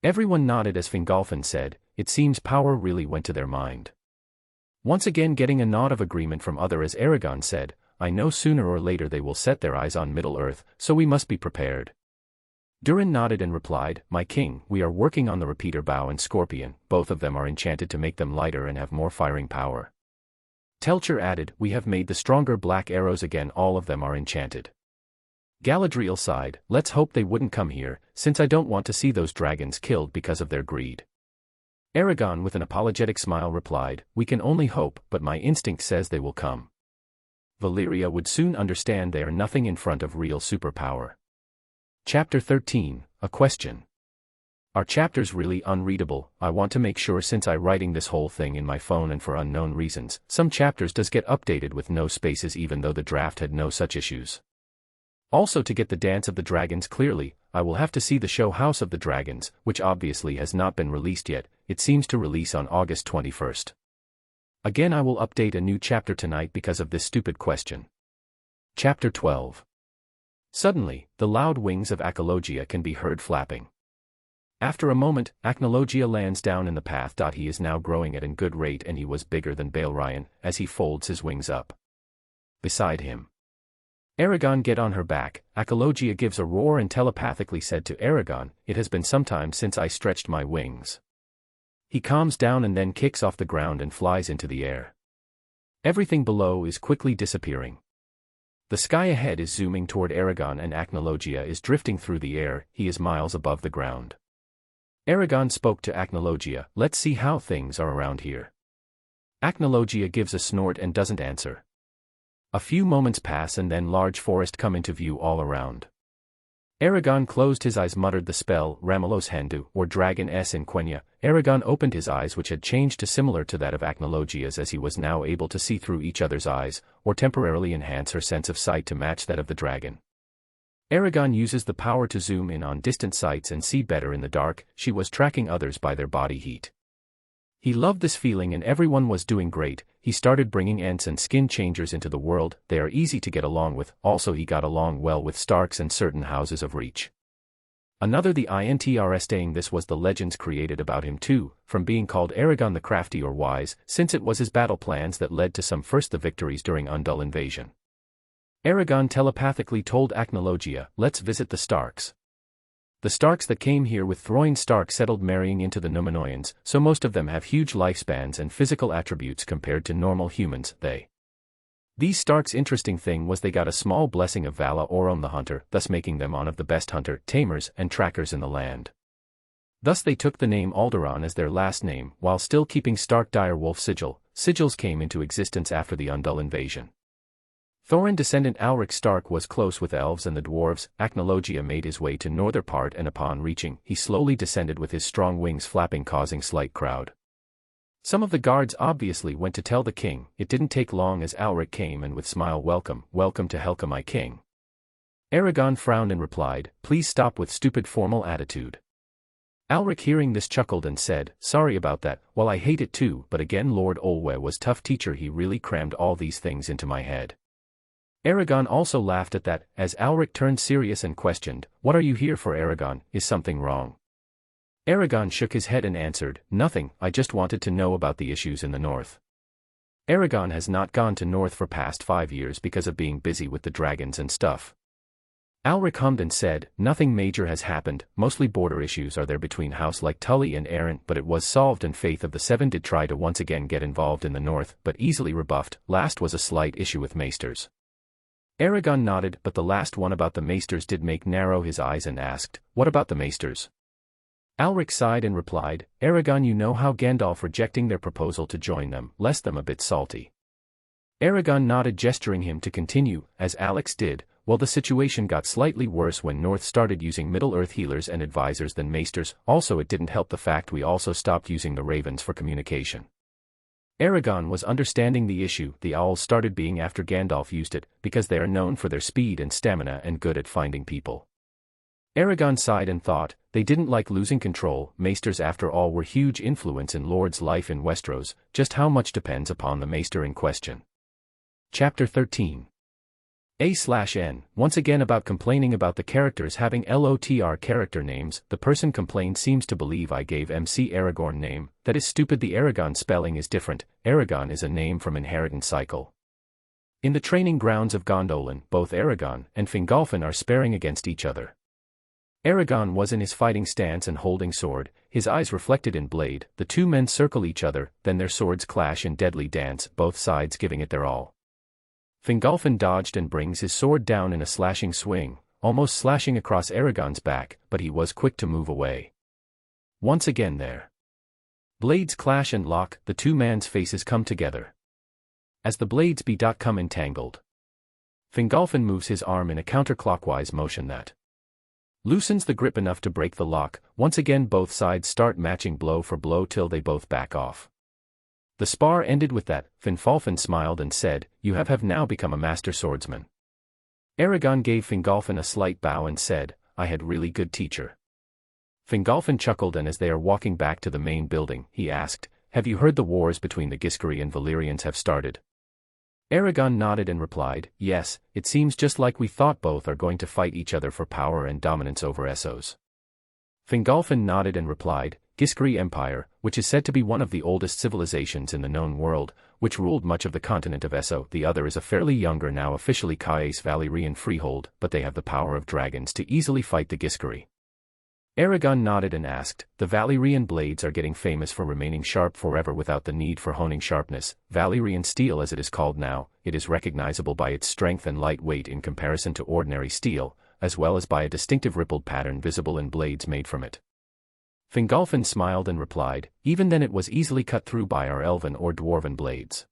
Everyone nodded as Fingolfin said, it seems power really went to their mind. Once again getting a nod of agreement from other as Aragon said, I know sooner or later they will set their eyes on Middle-earth, so we must be prepared. Durin nodded and replied, my king, we are working on the repeater bow and scorpion, both of them are enchanted to make them lighter and have more firing power. Telcher added, we have made the stronger black arrows again, all of them are enchanted. Galadriel sighed, let's hope they wouldn't come here, since I don't want to see those dragons killed because of their greed. Aragon with an apologetic smile replied, we can only hope, but my instinct says they will come. Valyria would soon understand they are nothing in front of real superpower. Chapter 13, A Question. Are chapters really unreadable? I want to make sure, since I'm writing this whole thing in my phone and for unknown reasons, some chapters does get updated with no spaces even though the draft had no such issues. Also, to get the Dance of the Dragons clearly, I will have to see the show House of the Dragons, which obviously has not been released yet. It seems to release on August 21st. Again, I will update a new chapter tonight because of this stupid question. Chapter 12. Suddenly, the loud wings of Acnologia can be heard flapping. After a moment, Acnologia lands down in the path. He is now growing at a good rate, and he was bigger than Balerion as he folds his wings up. beside him. Aragon, get on her back. Acologia gives a roar and telepathically said to Aragon, it has been some time since I stretched my wings. He calms down and then kicks off the ground and flies into the air. Everything below is quickly disappearing. The sky ahead is zooming toward Aragon and Acnologia is drifting through the air, he is miles above the ground. Aragon spoke to Acnologia, let's see how things are around here. Acnologia gives a snort and doesn't answer. A few moments pass and then large forest come into view all around. Aragon closed his eyes, muttered the spell, Ramelos Hendu, or Dragon S in Quenya. Aragon opened his eyes, which had changed to similar to that of Acnologia's, as he was now able to see through each other's eyes, or temporarily enhance her sense of sight to match that of the dragon. Aragon uses the power to zoom in on distant sights and see better in the dark. She was tracking others by their body heat. He loved this feeling and everyone was doing great. He started bringing Ents and skin changers into the world, they are easy to get along with, also he got along well with Starks and certain houses of reach. Another the interesting this was the legends created about him too, from being called Aragon the Crafty or Wise, since it was his battle plans that led to some first the victories during Andal invasion. Aragon telepathically told Acnologia, let's visit the Starks. The Starks that came here with Throin Stark settled marrying into the Numenoians, so most of them have huge lifespans and physical attributes compared to normal humans, These Starks' interesting thing was they got a small blessing of Vala Orom the Hunter, thus making them one of the best hunter, tamers, and trackers in the land. Thus they took the name Alderaan as their last name, while still keeping Stark dire wolf sigil. Sigils came into existence after the Andal invasion. Thorin descendant Alric Stark was close with elves and the dwarves. Acnologia made his way to northern part and upon reaching, he slowly descended with his strong wings flapping, causing slight crowd. Some of the guards obviously went to tell the king. It didn't take long as Alric came and with smile, welcome to Helka my king. Aragon frowned and replied, please stop with stupid formal attitude. Alric hearing this chuckled and said, sorry about that, well I hate it too, but again Lord Olwe was tough teacher, he really crammed all these things into my head. Aragon also laughed at that, as Alric turned serious and questioned, what are you here for Aragon, is something wrong? Aragon shook his head and answered, nothing, I just wanted to know about the issues in the north. Aragon has not gone to north for past 5 years because of being busy with the dragons and stuff. Alric hummed and said, nothing major has happened, mostly border issues are there between house like Tully and Arryn, but it was solved and Faith of the Seven did try to once again get involved in the north, but easily rebuffed. Last was a slight issue with maesters. Aragon nodded, but the last one about the maesters did make narrow his eyes and asked, what about the maesters? Alric sighed and replied, Aragon, you know how Gandalf rejecting their proposal to join them left them a bit salty. Aragon nodded, gesturing him to continue, as Alex did, well the situation got slightly worse when North started using Middle-earth healers and advisors than maesters, also it didn't help the fact we also stopped using the ravens for communication. Aragon was understanding the issue, the owls started being after Gandalf used it, because they are known for their speed and stamina and good at finding people. Aragon sighed and thought, they didn't like losing control, maesters after all were huge influence in Lord's life in Westeros, just how much depends upon the maester in question. Chapter 13. A/N, once again about complaining about the characters having LOTR character names. The person complained seems to believe I gave MC Aragorn name, that is stupid, the Aragon spelling is different, Aragon is a name from inheritance cycle. In the training grounds of Gondolin, both Aragon and Fingolfin are sparring against each other. Aragon was in his fighting stance and holding sword, his eyes reflected in blade, the two men circle each other, then their swords clash in deadly dance, both sides giving it their all. Fingolfin dodged and brings his sword down in a slashing swing, almost slashing across Aragon's back, but he was quick to move away. Once again their blades clash and lock, the two men's faces come together. As the blades become entangled, Fingolfin moves his arm in a counterclockwise motion that loosens the grip enough to break the lock. Once again both sides start matching blow for blow till they both back off. The spar ended with that. Fingolfin smiled and said, you have now become a master swordsman. Aragon gave Fingolfin a slight bow and said, I had really good teacher. Fingolfin chuckled, and as they are walking back to the main building, he asked, have you heard the wars between the Ghis and Valyrians have started? Aragon nodded and replied, yes, it seems just like we thought, both are going to fight each other for power and dominance over Essos. Fingolfin nodded and replied, Ghis Empire, which is said to be one of the oldest civilizations in the known world, which ruled much of the continent of Essos. The other is a fairly younger, now officially Ghis Valyrian freehold, but they have the power of dragons to easily fight the Ghis. Aragon nodded and asked, "The Valyrian blades are getting famous for remaining sharp forever without the need for honing sharpness. Valyrian steel, as it is called now, it is recognizable by its strength and light weight in comparison to ordinary steel, as well as by a distinctive rippled pattern visible in blades made from it." Fingolfin smiled and replied, "Even then it was easily cut through by our elven or dwarven blades."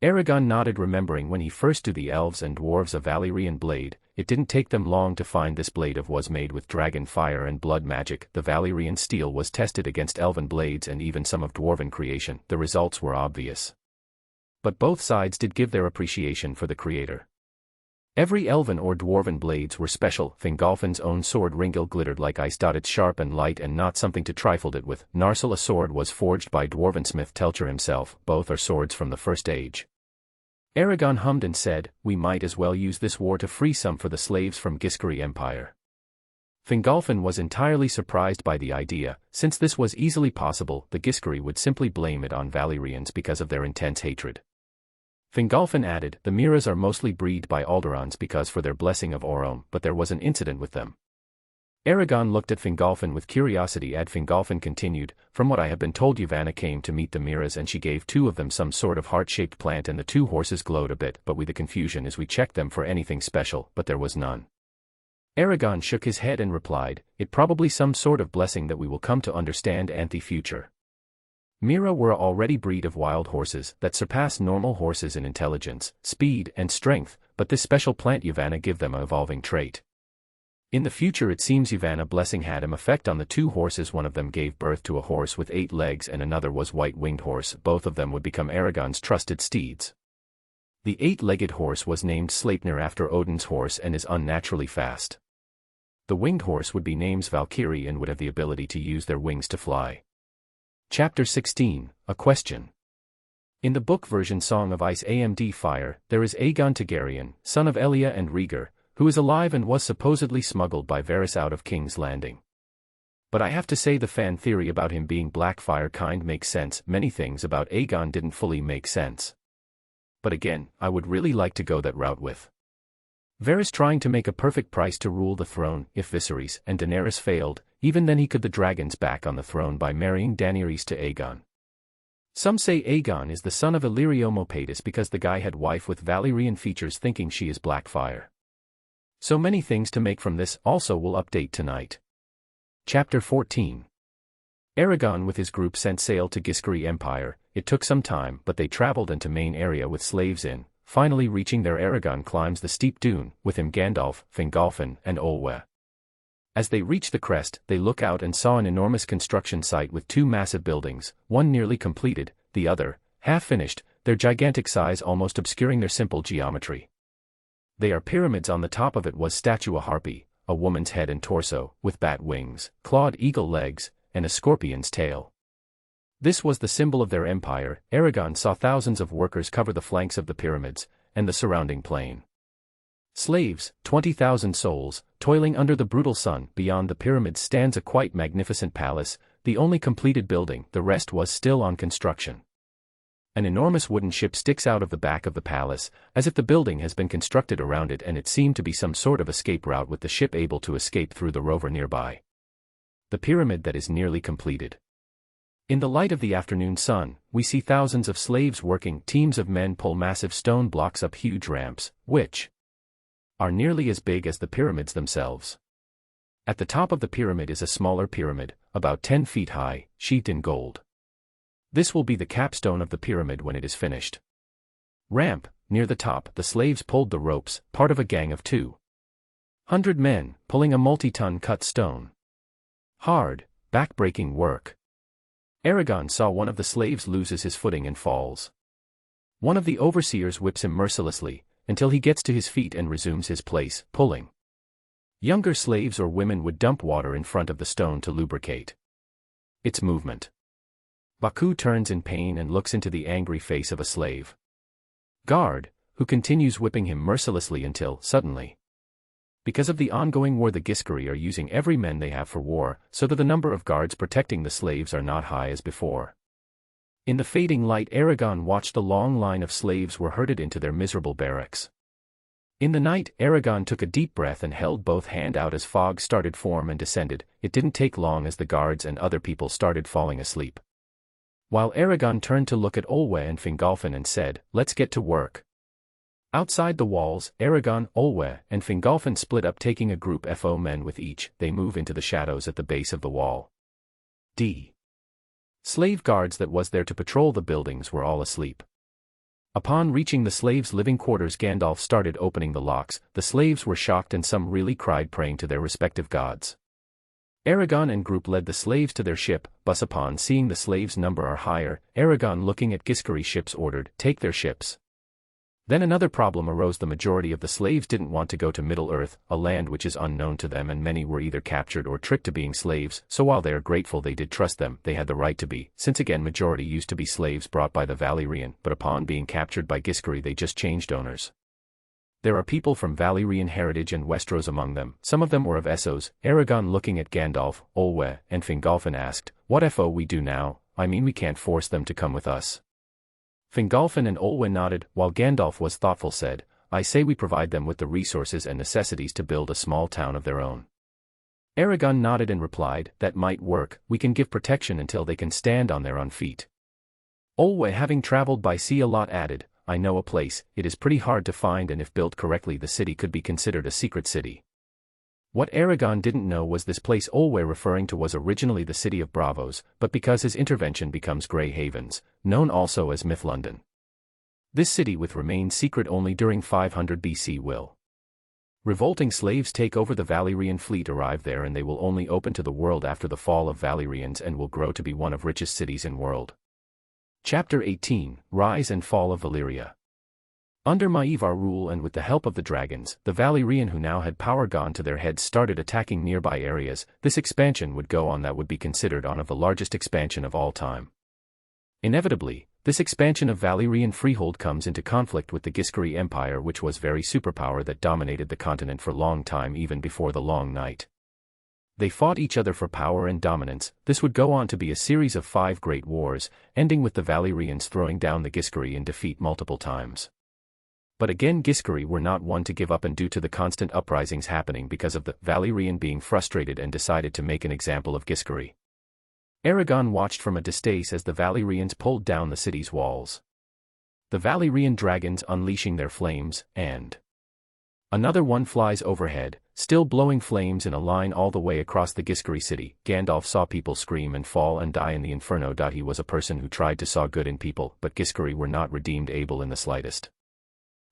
Aragon nodded, remembering when he first drew the elves and dwarves a Valyrian blade, it didn't take them long to find this blade was made with dragon fire and blood magic. The Valyrian steel was tested against elven blades and even some of dwarven creation. The results were obvious. But both sides did give their appreciation for the creator. Every elven or dwarven blades were special. Fingolfin's own sword Ringil glittered like ice. It's sharp and light and not something to trifle it with. Narsil, a sword was forged by dwarven smith Telcher himself. Both are swords from the First Age. Aragon hummed and said, "We might as well use this war to free some for the slaves from Ghis Empire." Fingolfin was entirely surprised by the idea. Since this was easily possible, the Ghis would simply blame it on Valyrians because of their intense hatred. Fingolfin added, "The Miras are mostly bred by Alderans because for their blessing of Orome, but there was an incident with them." Aragon looked at Fingolfin with curiosity. Fingolfin continued, "From what I have been told, Yavanna came to meet the Miras and she gave 2 of them some sort of heart-shaped plant and the 2 horses glowed a bit, but the confusion is we checked them for anything special, but there was none." Aragon shook his head and replied, "It probably some sort of blessing that we will come to understand in the future." Mira were already breed of wild horses that surpass normal horses in intelligence, speed, and strength, but this special plant Yavanna give them an evolving trait. In the future it seems Yavanna blessing had an effect on the 2 horses. One of them gave birth to a horse with 8 legs and another was white-winged horse. Both of them would become Aragon's trusted steeds. The 8-legged horse was named Sleipnir after Odin's horse and is unnaturally fast. The winged horse would be named Valkyrie and would have the ability to use their wings to fly. Chapter 16, A Question. In the book version Song of Ice and Fire, there is Aegon Targaryen, son of Elia and Rhaegar, who is alive and was supposedly smuggled by Varys out of King's Landing. But I have to say the fan theory about him being Blackfire kind makes sense. Many things about Aegon didn't fully make sense. But again, I would really like to go that route with Varys trying to make a perfect price to rule the throne. If Viserys and Daenerys failed, even then he could the dragons back on the throne by marrying Daenerys to Aegon. Some say Aegon is the son of Illyrio Mopatis because the guy had wife with Valyrian features, thinking she is Blackfire. So many things to make from this. Also will update tonight. Chapter 14. Aragon with his group sent sail to Ghis Empire. It took some time, but they traveled into main area with slaves in. Finally reaching there, Aragon climbs the steep dune, with him Gandalf, Fingolfin, and Olwe. As they reach the crest, they look out and saw an enormous construction site with 2 massive buildings, one nearly completed, the other half-finished, their gigantic size almost obscuring their simple geometry. They are pyramids. On the top of it was statue a harpy, a woman's head and torso, with bat wings, clawed eagle legs, and a scorpion's tail. This was the symbol of their empire. Aragon saw thousands of workers cover the flanks of the pyramids, and the surrounding plain. Slaves, 20,000 souls, toiling under the brutal sun. Beyond the pyramids stands a quite magnificent palace, the only completed building. The rest was still on construction. An enormous wooden ship sticks out of the back of the palace, as if the building has been constructed around it, and it seemed to be some sort of escape route with the ship able to escape through the rover nearby. The pyramid that is nearly completed. In the light of the afternoon sun, we see thousands of slaves working. Teams of men pull massive stone blocks up huge ramps, which are nearly as big as the pyramids themselves. At the top of the pyramid is a smaller pyramid, about 10 feet high, sheathed in gold. This will be the capstone of the pyramid when it is finished. Ramp, near the top, the slaves pulled the ropes, part of a gang of 200 men, pulling a multi-ton cut stone. Hard, back-breaking work. Aragon saw one of the slaves loses his footing and falls. One of the overseers whips him mercilessly, until he gets to his feet and resumes his place, pulling. Younger slaves or women would dump water in front of the stone to lubricate its movement. Baku turns in pain and looks into the angry face of a slave guard, who continues whipping him mercilessly until, suddenly, Because of the ongoing war, the Ghis are using every men they have for war, so that the number of guards protecting the slaves are not high as before. In the fading light, Aragon watched the long line of slaves were herded into their miserable barracks. In the night, Aragon took a deep breath and held both hands out as fog started form and descended. It didn't take long as the guards and other people started falling asleep. While Aragon turned to look at Olwe and Fingolfin and said, "Let's get to work." Outside the walls, Aragon, Olwe, and Fingolfin split up, taking a group of men with each. They move into the shadows at the base of the wall. Slave guards that was there to patrol the buildings were all asleep. Upon reaching the slaves' living quarters, Gandalf started opening the locks. The slaves were shocked and some really cried, praying to their respective gods. Aragon and group led the slaves to their ship, but upon seeing the slaves' number are higher, Aragon, looking at Ghis ships, ordered, "Take their ships." Then another problem arose. The majority of the slaves didn't want to go to Middle-earth, a land which is unknown to them, and many were either captured or tricked to being slaves, so while they are grateful they did trust them, they had the right to be, since again majority used to be slaves brought by the Valyrian, but upon being captured by Ghis they just changed owners. There are people from Valyrian heritage and Westeros among them. Some of them were of Essos. Aragon, looking at Gandalf, Olwe, and Fingolfin, asked, "What if we do now? I mean, we can't force them to come with us." Fingolfin and Olwe nodded, while Gandalf was thoughtful, said, "I say we provide them with the resources and necessities to build a small town of their own." Aragon nodded and replied, "That might work. We can give protection until they can stand on their own feet." Olwe, having traveled by sea a lot, added, "I know a place. It is pretty hard to find, and if built correctly the city could be considered a secret city." What Aragon didn't know was this place Olwe referring to was originally the city of Bravos, but because his intervention becomes Grey Havens, known also as Myth London. This city with remained secret only during 500 BC will. Revolting slaves take over the Valyrian fleet, arrive there, and they will only open to the world after the fall of Valyrians and will grow to be one of richest cities in world. Chapter 18, Rise and Fall of Valyria. Under Maegor rule and with the help of the dragons, the Valyrian, who now had power gone to their heads, started attacking nearby areas. This expansion would go on that would be considered one of the largest expansion of all time. Inevitably, this expansion of Valyrian freehold comes into conflict with the Ghis Empire, which was very superpower that dominated the continent for long time, even before the Long Night. They fought each other for power and dominance. This would go on to be a series of 5 great wars, ending with the Valyrians throwing down the Ghis in defeat multiple times. But again, Ghis were not one to give up, and due to the constant uprisings happening because of the Valyrian being frustrated and decided to make an example of Ghis. Aragon watched from a distance as the Valyrians pulled down the city's walls. The Valyrian dragons unleashing their flames, and another one flies overhead, still blowing flames in a line all the way across the Ghis city. Gandalf saw people scream and fall and die in the inferno. He was a person who tried to saw good in people, but Ghis were not redeemed able in the slightest.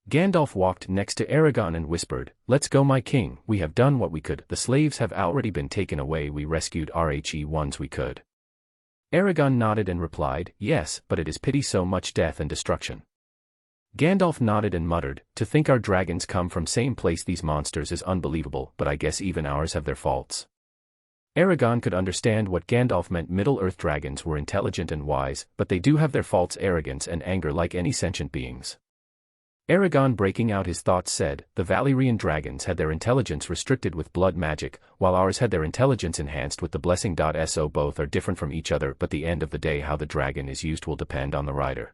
Gandalf walked next to Aragon and whispered, "Let's go, my king. We have done what we could. The slaves have already been taken away. We rescued the ones we could." Aragon nodded and replied, "Yes, but it is pity so much death and destruction." Gandalf nodded and muttered, "To think our dragons come from same place these monsters is unbelievable, but I guess even ours have their faults." Aragon could understand what Gandalf meant. Middle-earth dragons were intelligent and wise, but they do have their faults, arrogance and anger like any sentient beings. Aragon, breaking out his thoughts, said, "The Valyrian dragons had their intelligence restricted with blood magic, while ours had their intelligence enhanced with the blessing. So both are different from each other, but the end of the day how the dragon is used will depend on the rider."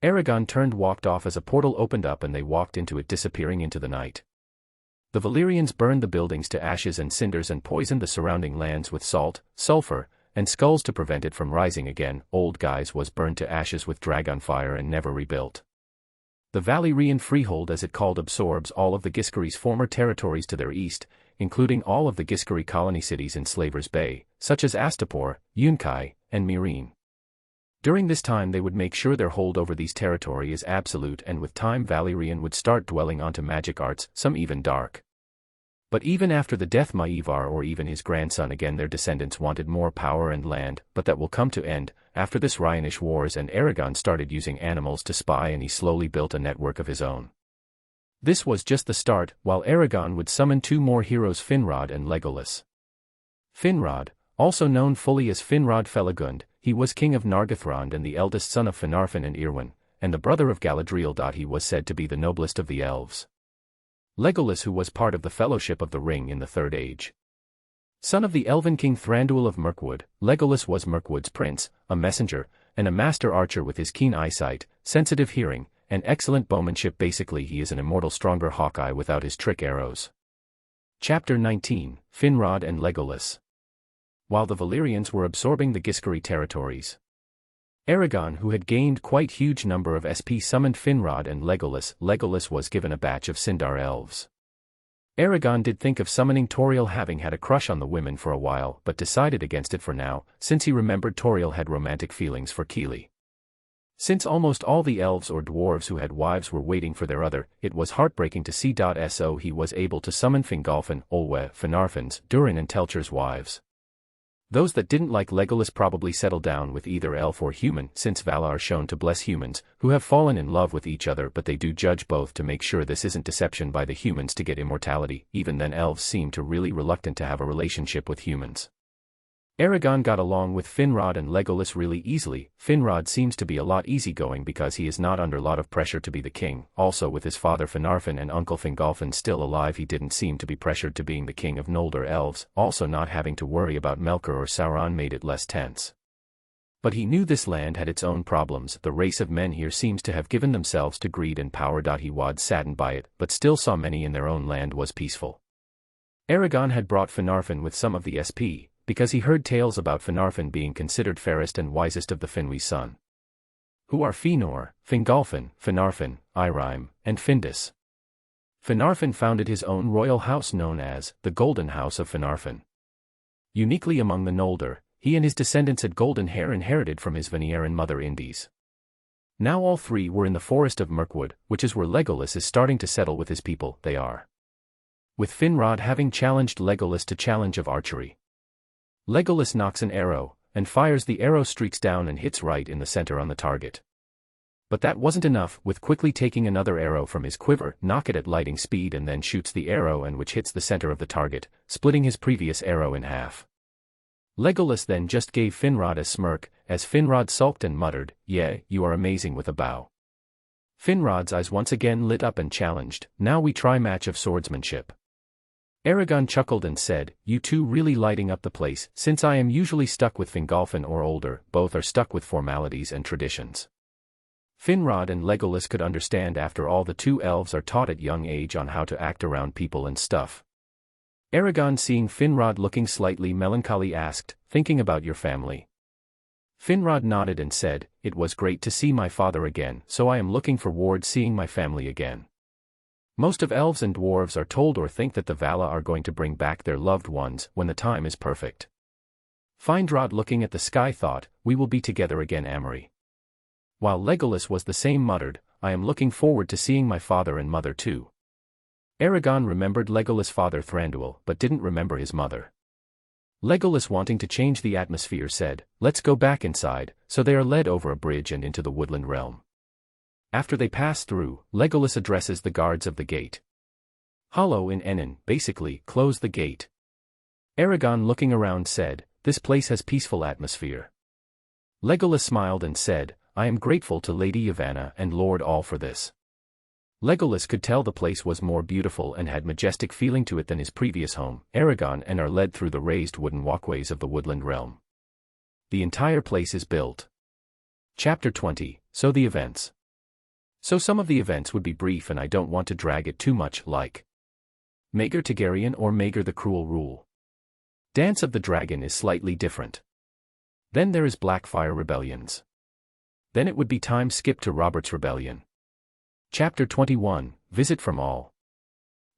Aragon turned, walked off as a portal opened up and they walked into it, disappearing into the night. The Valyrians burned the buildings to ashes and cinders and poisoned the surrounding lands with salt, sulfur, and skulls to prevent it from rising again. Old Ghis was burned to ashes with dragon fire and never rebuilt. The Valyrian freehold, as it called, absorbs all of the Ghis former territories to their east, including all of the Ghis colony cities in Slaver's Bay, such as Astapor, Yunkai, and Meereen. During this time they would make sure their hold over these territory is absolute, and with time Valyrian would start dwelling onto magic arts, some even dark. But even after the death Maegor or even his grandson again, their descendants wanted more power and land, but that will come to end after this Rhinish wars, and Aragon started using animals to spy, and he slowly built a network of his own. This was just the start, while Aragon would summon 2 more heroes, Finrod and Legolas. Finrod, also known fully as Finrod Felagund, he was king of Nargothrond and the eldest son of Finarfin and Irwin, and the brother of Galadriel. He was said to be the noblest of the elves. Legolas, who was part of the Fellowship of the Ring in the Third Age. Son of the Elven King Thranduil of Mirkwood, Legolas was Mirkwood's prince, a messenger, and a master archer with his keen eyesight, sensitive hearing, and excellent bowmanship. Basically, he is an immortal stronger Hawkeye without his trick arrows. Chapter 19, Finrod and Legolas. While the Valyrians were absorbing the Ghis territories, Aragon, who had gained quite huge number of SP, summoned Finrod and Legolas. Legolas was given a batch of Sindar elves. Aragon did think of summoning Tauriel, having had a crush on the women for a while, but decided against it for now, since he remembered Tauriel had romantic feelings for Keely. Since almost all the elves or dwarves who had wives were waiting for their other, it was heartbreaking to see. So he was able to summon Fingolfin, Olwe, Finarfin's, Durin and Telcher's wives. Those that didn't like Legolas probably settled down with either elf or human, since Valar are shown to bless humans, who have fallen in love with each other, but they do judge both to make sure this isn't deception by the humans to get immortality. Even then, elves seem to really reluctant to have a relationship with humans. Aragon got along with Finrod and Legolas really easily. Finrod seems to be a lot easygoing because he is not under a lot of pressure to be the king. Also, with his father Finarfin and uncle Fingolfin still alive, he didn't seem to be pressured to being the king of Noldor elves. Also, not having to worry about Melkor or Sauron made it less tense. But he knew this land had its own problems. The race of men here seems to have given themselves to greed and power. He was saddened by it, but still saw many in their own land was peaceful. Aragon had brought Finarfin with some of the SP, because he heard tales about Finarfin being considered fairest and wisest of the Finwë son, who are Fëanor, Fingolfin, Finarfin, Eirime, and Findus. Finarfin founded his own royal house known as the Golden House of Finarfin. Uniquely among the Noldor, he and his descendants had golden hair inherited from his Valyrian mother Indies. Now all three were in the forest of Mirkwood, which is where Legolas is starting to settle with his people. They are, with Finrod having challenged Legolas to challenge of archery. Legolas knocks an arrow, and fires. The arrow streaks down and hits right in the center on the target. But that wasn't enough, with quickly taking another arrow from his quiver, knock it at lightning speed, and then shoots the arrow, and which hits the center of the target, splitting his previous arrow in half. Legolas then just gave Finrod a smirk, as Finrod sulked and muttered, "Yeah, you are amazing," with a bow. Finrod's eyes once again lit up and challenged, "Now we try match of swordsmanship." Aragon chuckled and said, "You two really lighting up the place, since I am usually stuck with Fingolfin or older, both are stuck with formalities and traditions." Finrod and Legolas could understand. After all, the two elves are taught at young age on how to act around people and stuff. Aragon, seeing Finrod looking slightly melancholy, asked, "Thinking about your family?" Finrod nodded and said, "It was great to see my father again, so I am looking forward seeing my family again." Most of elves and dwarves are told or think that the Valar are going to bring back their loved ones when the time is perfect. Finrod, looking at the sky, thought, "We will be together again, Amory." While Legolas was the same, muttered, "I am looking forward to seeing my father and mother too." Aragon remembered Legolas' father Thranduil, but didn't remember his mother. Legolas, wanting to change the atmosphere, said, "Let's go back inside," so they are led over a bridge and into the woodland realm. After they pass through, Legolas addresses the guards of the gate. "Hollow in Enin, basically, close the gate." Aragon, looking around, said, "This place has peaceful atmosphere." Legolas smiled and said, "I am grateful to Lady Yavanna and Lord All for this." Legolas could tell the place was more beautiful and had majestic feeling to it than his previous home. Aragon and are led through the raised wooden walkways of the woodland realm. The entire place is built. Chapter 20, So the events. So some of the events would be brief and I don't want to drag it too much, like Maegor Targaryen or Maegor the Cruel Rule. Dance of the Dragon is slightly different. Then there is Blackfire Rebellions. Then it would be time skip to Robert's Rebellion. Chapter 21, Visit from All.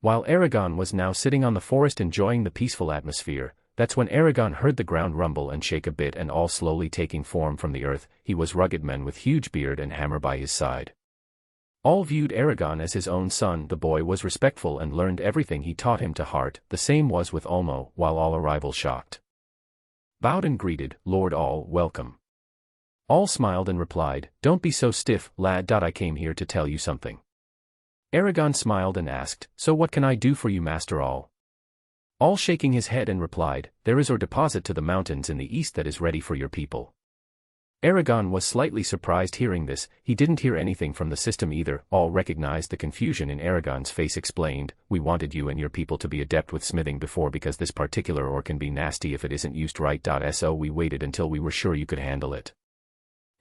While Aragon was now sitting on the forest enjoying the peaceful atmosphere, that's when Aragon heard the ground rumble and shake a bit, and all slowly taking form from the earth. He was rugged man with huge beard and hammer by his side. All viewed Aragon as his own son. The boy was respectful and learned everything he taught him to heart. The same was with Ulmo, while all arrival shocked. Bowed and greeted, "Lord All, welcome." All smiled and replied, "Don't be so stiff, lad. I came here to tell you something." Aragon smiled and asked, "So what can I do for you, Master All?" All shaking his head and replied, "There is a deposit to the mountains in the east that is ready for your people." Aragon was slightly surprised hearing this. He didn't hear anything from the system either. All recognized the confusion in Aragon's face. Explained, "We wanted you and your people to be adept with smithing before because this particular ore can be nasty if it isn't used right. So we waited until we were sure you could handle it."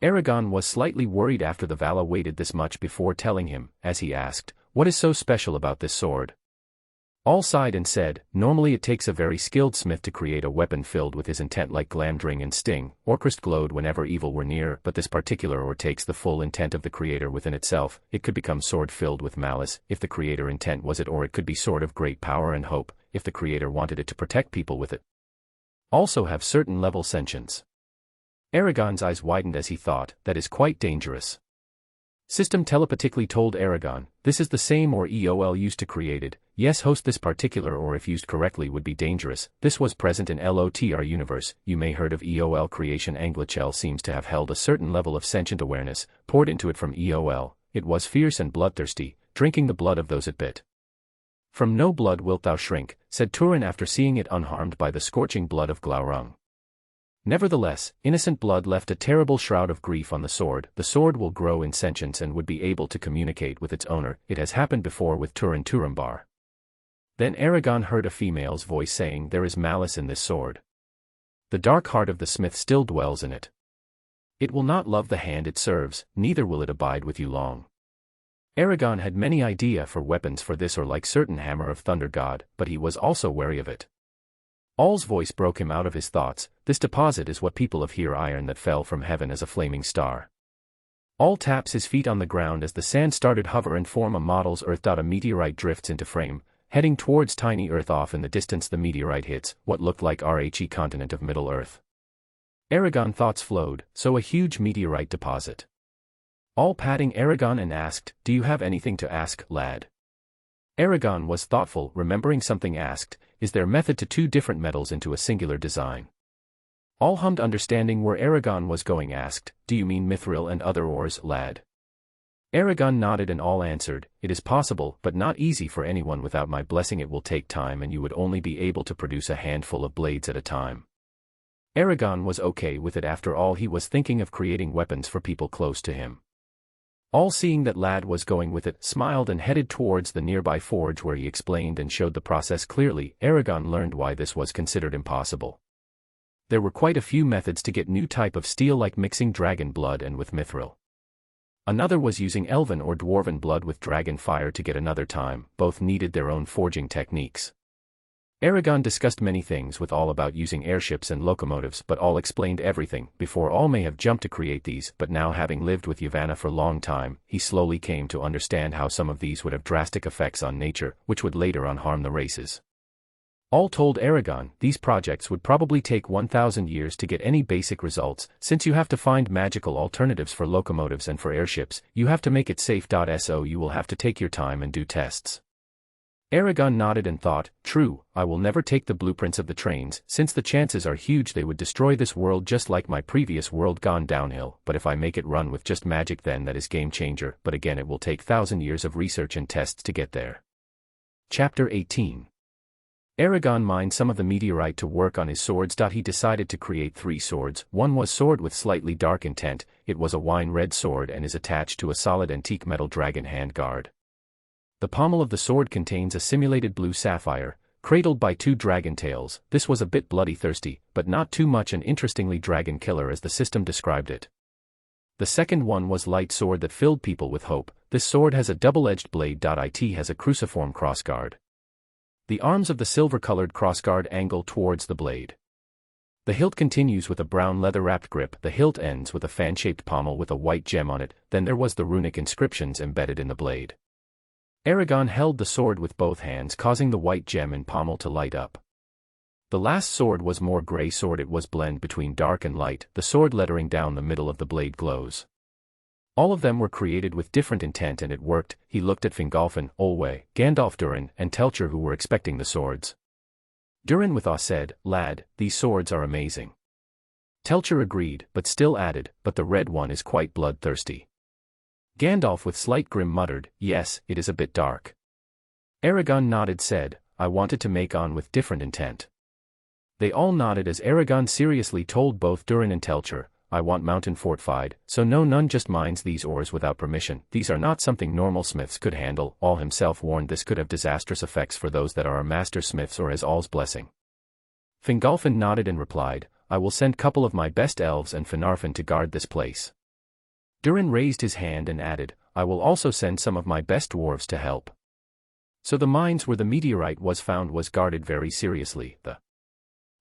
Aragon was slightly worried after the Vala waited this much before telling him, as he asked, "What is so special about this sword?" All sighed and said, "Normally it takes a very skilled smith to create a weapon filled with his intent like Glamdring and Sting, or Crest glowed whenever evil were near, but this particular ore takes the full intent of the creator within itself. It could become sword filled with malice, if the creator intent was it, or it could be sword of great power and hope, if the creator wanted it to protect people with it. Also have certain level sentience." Aragon's eyes widened as he thought, "That is quite dangerous." System telepathically told Aragon, "This is the same ore EOL used to create it. Yes, host, this particular ore if used correctly would be dangerous. This was present in LOTR universe. You may heard of EOL creation. Anglachel seems to have held a certain level of sentient awareness, poured into it from EOL. It was fierce and bloodthirsty, drinking the blood of those it bit. From no blood wilt thou shrink," said Turin after seeing it unharmed by the scorching blood of Glaurung. Nevertheless, innocent blood left a terrible shroud of grief on the sword. The sword will grow in sentience and would be able to communicate with its owner. It has happened before with Turin Turambar. Then Aragon heard a female's voice saying, "There is malice in this sword. The dark heart of the smith still dwells in it. It will not love the hand it serves, neither will it abide with you long." Aragon had many idea for weapons for this, or like certain hammer of thunder god, but he was also wary of it. All's voice broke him out of his thoughts. "This deposit is what people of here iron that fell from heaven as a flaming star." All taps his feet on the ground as the sand started hover and form a model's earth. A meteorite drifts into frame, heading towards tiny earth. Off in the distance the meteorite hits what looked like RHE continent of Middle Earth. Aragon thoughts flowed, so a huge meteorite deposit. All patting Aragon and asked, "Do you have anything to ask, lad?" Aragon was thoughtful, remembering something, asked, "Is there method to two different metals into a singular design?" All hummed, understanding where Aragon was going, asked, "Do you mean mithril and other ores, lad?" Aragon nodded and all answered, "It is possible, but not easy for anyone without my blessing. It will take time and you would only be able to produce a handful of blades at a time." Aragon was okay with it. After all, he was thinking of creating weapons for people close to him. All seeing that lad was going with it, smiled and headed towards the nearby forge where he explained and showed the process clearly. Aragon learned why this was considered impossible. There were quite a few methods to get new type of steel, like mixing dragon blood and with mithril. Another was using elven or dwarven blood with dragon fire to get another time. Both needed their own forging techniques. Aragon discussed many things with all about using airships and locomotives, but all explained everything. Before, all may have jumped to create these, but now, having lived with Yavanna for a long time, he slowly came to understand how some of these would have drastic effects on nature, which would later on harm the races. All told Aragon, these projects would probably take 1,000 years to get any basic results. Since you have to find magical alternatives for locomotives and for airships, you have to make it safe. So you will have to take your time and do tests. Aragon nodded and thought, "True, I will never take the blueprints of the trains, since the chances are huge they would destroy this world just like my previous world gone downhill, but if I make it run with just magic, then that is game changer, but again it will take 1,000 years of research and tests to get there." Chapter 18. Aragon mined some of the meteorite to work on his swords. He decided to create 3 swords. One was sword with slightly dark intent. It was a wine red sword and is attached to a solid antique metal dragon hand guard. The pommel of the sword contains a simulated blue sapphire, cradled by 2 dragon tails. This was a bit bloody thirsty, but not too much, and interestingly dragon killer as the system described it. The second one was light sword that filled people with hope. This sword has a double-edged blade. It has a cruciform crossguard. The arms of the silver-colored crossguard angle towards the blade. The hilt continues with a brown leather-wrapped grip. The hilt ends with a fan-shaped pommel with a white gem on it. Then there was the runic inscriptions embedded in the blade. Aragon held the sword with both hands, causing the white gem in pommel to light up. The last sword was more gray sword. It was blend between dark and light. The sword lettering down the middle of the blade glows. All of them were created with different intent and it worked. He looked at Fingolfin, Olwe, Gandalf, Durin, and Telcher, who were expecting the swords. Durin with awe said, "Lad, these swords are amazing." Telcher agreed, but still added, "But the red one is quite bloodthirsty." Gandalf with slight grim muttered, "Yes, it is a bit dark." Aragon nodded, said, "I wanted to make on with different intent." They all nodded as Aragon seriously told both Durin and Telcher, I want mountain fortified, so no none just mines these ores without permission. These are not something normal smiths could handle. All himself warned this could have disastrous effects for those that are master smiths or as all's blessing. Fingolfin nodded and replied, I will send couple of my best elves and Finarfin to guard this place. Durin raised his hand and added, I will also send some of my best dwarves to help. So the mines where the meteorite was found was guarded very seriously. The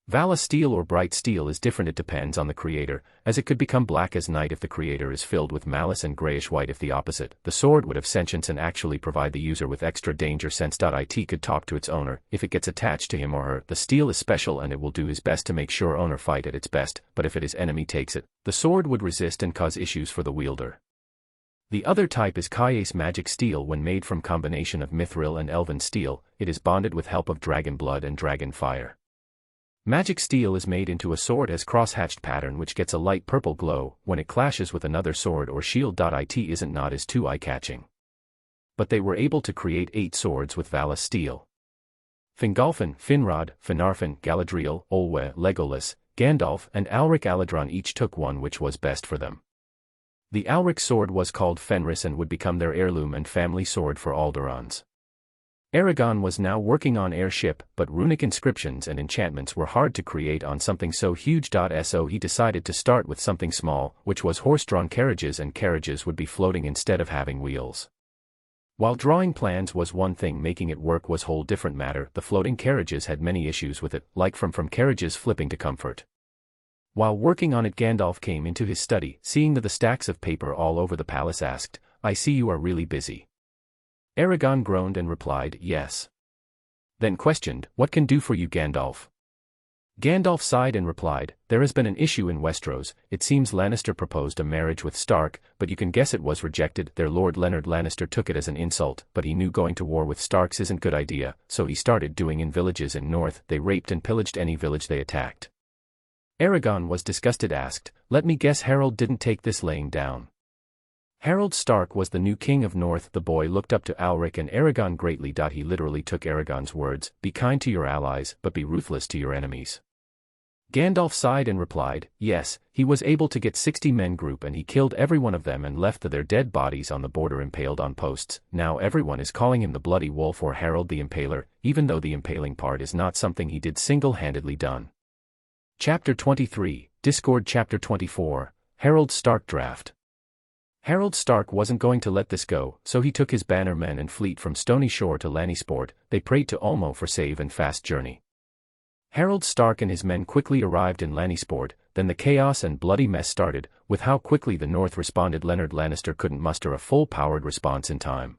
Vala steel or bright steel is different. It depends on the creator, as it could become black as night if the creator is filled with malice and grayish-white if the opposite. The sword would have sentience and actually provide the user with extra danger sense. It could talk to its owner. If it gets attached to him or her, the steel is special and it will do his best to make sure owner fight at its best, but if it is enemy takes it, the sword would resist and cause issues for the wielder. The other type is Kai's magic steel. When made from combination of mithril and elven steel, it is bonded with help of dragon blood and dragon fire. Magic steel is made into a sword as cross-hatched pattern which gets a light purple glow when it clashes with another sword or shield. It isn't not as too eye-catching. But they were able to create 8 swords with Vala steel. Fingolfin, Finrod, Finarfin, Galadriel, Olwe, Legolas, Gandalf, and Alric Aladron each took one which was best for them. The Alric sword was called Fenris and would become their heirloom and family sword for Alderaans. Aragon was now working on airship, but runic inscriptions and enchantments were hard to create on something so huge. So he decided to start with something small, which was horse-drawn carriages, and carriages would be floating instead of having wheels. While drawing plans was one thing, making it work was whole different matter. The floating carriages had many issues with it, like from carriages flipping to comfort. While working on it, Gandalf came into his study, seeing the stacks of paper all over the palace, asked, I see you are really busy. Aragon groaned and replied, yes. Then questioned, what can do for you, Gandalf? Gandalf sighed and replied, there has been an issue in Westeros. It seems Lannister proposed a marriage with Stark, but you can guess it was rejected. Their Lord Leonard Lannister took it as an insult, but he knew going to war with Starks isn't good idea, so he started doing in villages in North. They raped and pillaged any village they attacked. Aragon was disgusted, asked, let me guess Harold didn't take this laying down. Harold Stark was the new king of North. The boy looked up to Alric and Aragon greatly. He literally took Aragon's words, be kind to your allies, but be ruthless to your enemies. Gandalf sighed and replied, yes, he was able to get 60 men group and he killed every one of them and left their dead bodies on the border impaled on posts. Now everyone is calling him the Bloody Wolf or Harold the Impaler, even though the impaling part is not something he did single-handedly done. Chapter 23, Discord. Chapter 24, Harold Stark Draft. Harold Stark wasn't going to let this go, so he took his banner men and fleet from Stony Shore to Lannisport. They prayed to Ulmo for safe and fast journey. Harold Stark and his men quickly arrived in Lannisport. Then the chaos and bloody mess started. With how quickly the North responded, Leonard Lannister couldn't muster a full-powered response in time.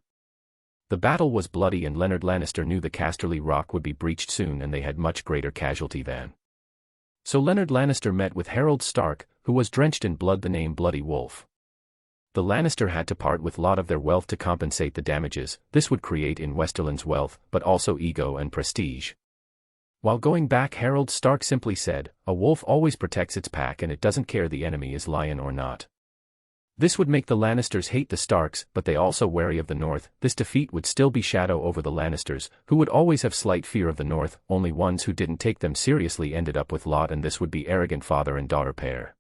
The battle was bloody and Leonard Lannister knew the Casterly Rock would be breached soon and they had much greater casualty than. So Leonard Lannister met with Harold Stark, who was drenched in blood. The name Bloody Wolf. The Lannister had to part with a lot of their wealth to compensate the damages. This would create in Westerland's wealth, but also ego and prestige. While going back, Harold Stark simply said, a wolf always protects its pack and it doesn't care the enemy is lion or not. This would make the Lannisters hate the Starks, but they also wary of the North. This defeat would still be shadow over the Lannisters, who would always have slight fear of the North. Only ones who didn't take them seriously ended up with Lot, and this would be arrogant father and daughter pair.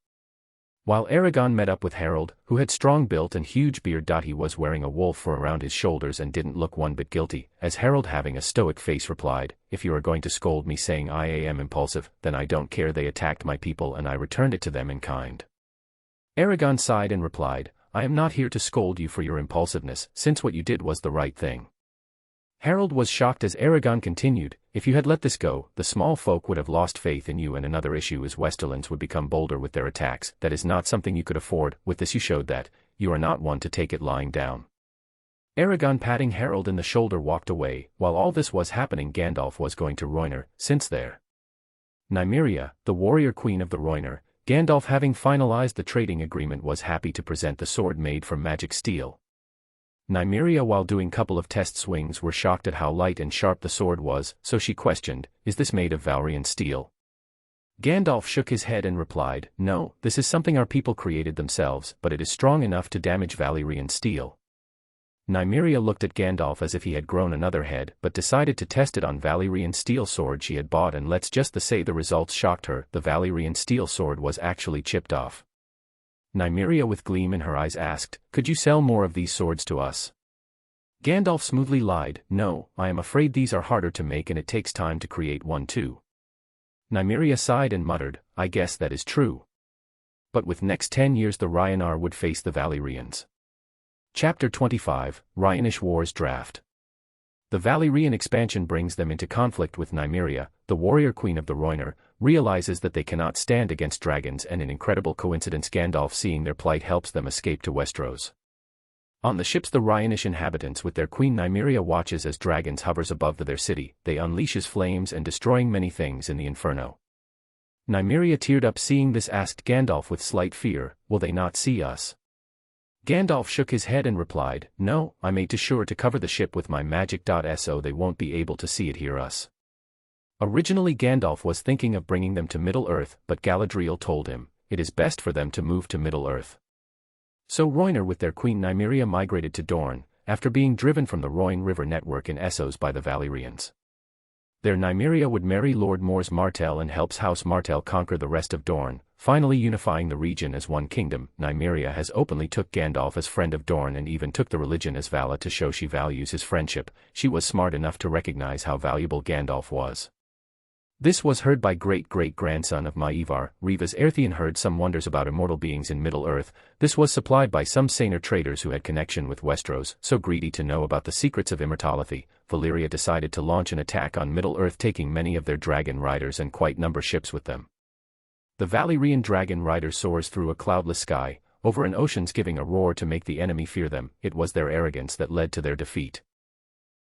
While Aragon met up with Harold, who had strong built and huge beard. He was wearing a wolf fur around his shoulders and didn't look one bit guilty, as Harold, having a stoic face, replied, if you are going to scold me saying I am impulsive, then I don't care. They attacked my people and I returned it to them in kind. Aragon sighed and replied, I am not here to scold you for your impulsiveness, since what you did was the right thing. Harold was shocked as Aragon continued, if you had let this go, the small folk would have lost faith in you, and another issue is Westerlands would become bolder with their attacks. That is not something you could afford. With this you showed that you are not one to take it lying down. Aragon, patting Harold in the shoulder, walked away. While all this was happening, Gandalf was going to Rhoynar, since there. Nymeria, the warrior queen of the Rhoynar, Gandalf, having finalized the trading agreement, was happy to present the sword made from magic steel. Nymeria, while doing couple of test swings, were shocked at how light and sharp the sword was, so she questioned, is this made of Valyrian steel? Gandalf shook his head and replied, no, this is something our people created themselves, but it is strong enough to damage Valyrian steel. Nymeria looked at Gandalf as if he had grown another head, but decided to test it on Valyrian steel sword she had bought, and let's just say the results shocked her. The Valyrian steel sword was actually chipped off. Nymeria with gleam in her eyes asked, "Could you sell more of these swords to us?" Gandalf smoothly lied, "No, I am afraid these are harder to make and it takes time to create one too." Nymeria sighed and muttered, "I guess that is true. But with next 10 years the Rhoynar would face the Valyrians." Chapter 25, Rhyanish Wars Draft. The Valyrian expansion brings them into conflict with Nymeria, the warrior queen of the Rhoynar, realizes that they cannot stand against dragons, and in incredible coincidence Gandalf seeing their plight helps them escape to Westeros. On the ships the Rhyanish inhabitants with their queen Nymeria watches as dragons hovers above their city, they unleashes flames and destroying many things in the inferno. Nymeria teared up seeing this, asked Gandalf with slight fear, "Will they not see us?" Gandalf shook his head and replied, "No, I made sure to cover the ship with my magic. So they won't be able to see it hear us." Originally Gandalf was thinking of bringing them to Middle-earth, but Galadriel told him, it is best for them to move to Middle-earth. So Rhoynar with their queen Nymeria migrated to Dorne, after being driven from the Rhoyne River network in Essos by the Valyrians. There Nymeria would marry Lord Mors Martell and helps House Martell conquer the rest of Dorne, finally unifying the region as one kingdom. Nymeria has openly took Gandalf as friend of Dorne and even took the religion as Vala to show she values his friendship. She was smart enough to recognize how valuable Gandalf was. This was heard by great-great-grandson of Maegor, Rivas Aerthian heard some wonders about immortal beings in Middle-earth. This was supplied by some saner traders who had connection with Westeros, so greedy to know about the secrets of immortality. Valyria decided to launch an attack on Middle-earth, taking many of their dragon riders and quite number ships with them. The Valyrian dragon rider soars through a cloudless sky, over an oceans, giving a roar to make the enemy fear them. It was their arrogance that led to their defeat.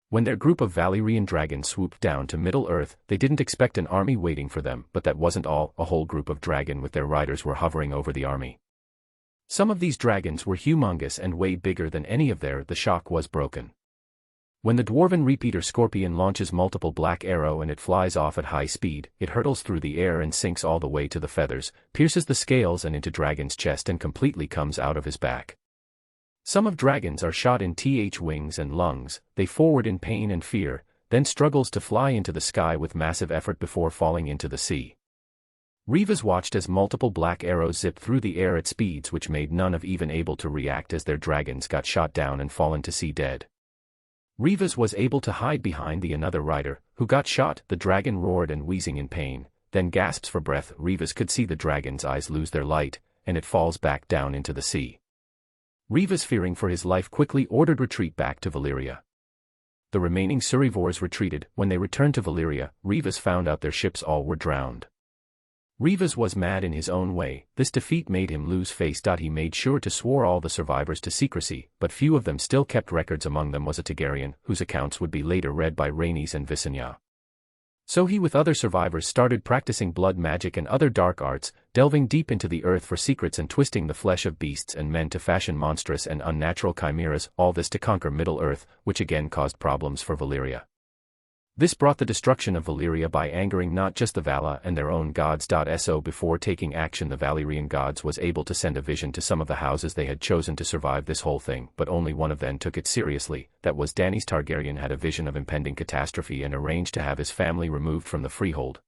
When their group of Valyrian dragons swooped down to Middle-earth, they didn't expect an army waiting for them, but that wasn't all. A whole group of dragon with their riders were hovering over the army. Some of these dragons were humongous and way bigger than any of their. The shock was broken. When the dwarven repeater scorpion launches multiple black arrow and it flies off at high speed, it hurtles through the air and sinks all the way to the feathers, pierces the scales and into dragon's chest and completely comes out of his back. Some of dragons are shot in wings and lungs, they forward in pain and fear, then struggles to fly into the sky with massive effort before falling into the sea. Rivas watched as multiple black arrows zipped through the air at speeds which made none of even able to react as their dragons got shot down and fallen to sea dead. Rivas was able to hide behind another rider, who got shot. The dragon roared and wheezing in pain, then gasps for breath. Rivas could see the dragon's eyes lose their light, and it falls back down into the sea. Rivas, fearing for his life, quickly ordered retreat back to Valyria. The remaining Survivors retreated. When they returned to Valyria, Rivas found out their ships all were drowned. Rivas was mad in his own way. This defeat made him lose face. He made sure to swear all the survivors to secrecy, but few of them still kept records. Among them was a Targaryen, whose accounts would be later read by Rhaenys and Visenya. So he with other survivors started practicing blood magic and other dark arts, delving deep into the earth for secrets and twisting the flesh of beasts and men to fashion monstrous and unnatural chimeras, all this to conquer Middle-earth, which again caused problems for Valyria. This brought the destruction of Valyria by angering not just the Vala and their own gods. So before taking action, the Valyrian gods was able to send a vision to some of the houses they had chosen to survive this whole thing, but only one of them took it seriously. That was Daenerys Targaryen. Had a vision of impending catastrophe and arranged to have his family removed from the freehold.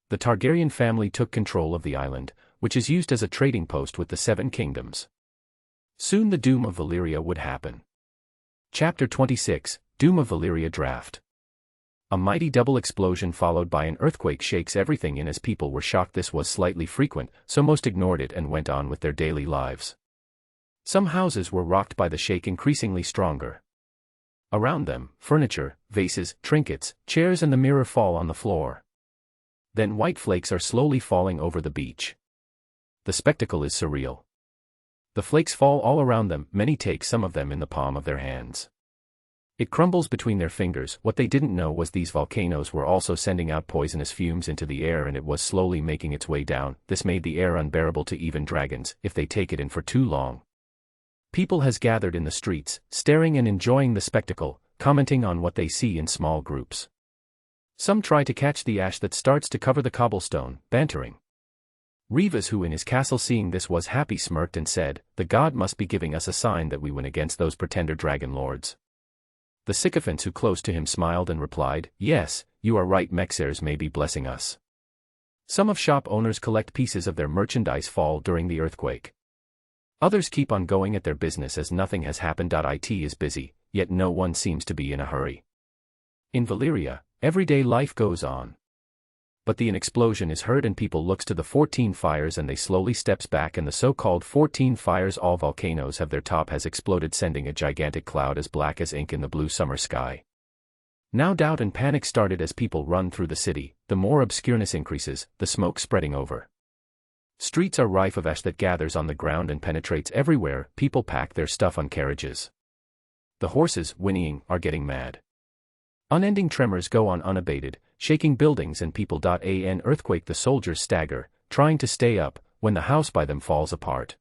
The Targaryen family took control of the island, which is used as a trading post with the Seven Kingdoms. Soon the doom of Valyria would happen. Chapter 26, Doom of Valyria Draft. A mighty double explosion followed by an earthquake shakes everything in as people were shocked. This was slightly frequent, so most ignored it and went on with their daily lives. Some houses were rocked by the shake increasingly stronger. Around them, furniture, vases, trinkets, chairs and the mirror fall on the floor. Then white flakes are slowly falling over the beach. The spectacle is surreal. The flakes fall all around them, many take some of them in the palm of their hands. It crumbles between their fingers. What they didn't know was these volcanoes were also sending out poisonous fumes into the air, and it was slowly making its way down. This made the air unbearable to even dragons, if they take it in for too long. People has gathered in the streets, staring and enjoying the spectacle, commenting on what they see in small groups. Some try to catch the ash that starts to cover the cobblestone, bantering. Rivas, who in his castle seeing this was happy, smirked and said, "The god must be giving us a sign that we win against those pretender dragon lords." The sycophants who close to him smiled and replied, "Yes, you are right, Mexers may be blessing us." Some of shop owners collect pieces of their merchandise fall during the earthquake. Others keep on going at their business as nothing has happened. It is busy, yet no one seems to be in a hurry. In Valyria, everyday life goes on. But an explosion is heard and people looks to the 14 fires and they slowly steps back and the so-called 14 fires, all volcanoes have their top has exploded, sending a gigantic cloud as black as ink in the blue summer sky. Now doubt and panic started as people run through the city, the more obscureness increases, the smoke spreading over. Streets are rife of ash that gathers on the ground and penetrates everywhere, people pack their stuff on carriages. The horses, whinnying, are getting mad. Unending tremors go on unabated, shaking buildings and people. An earthquake, the soldiers stagger, trying to stay up, when the house by them falls apart.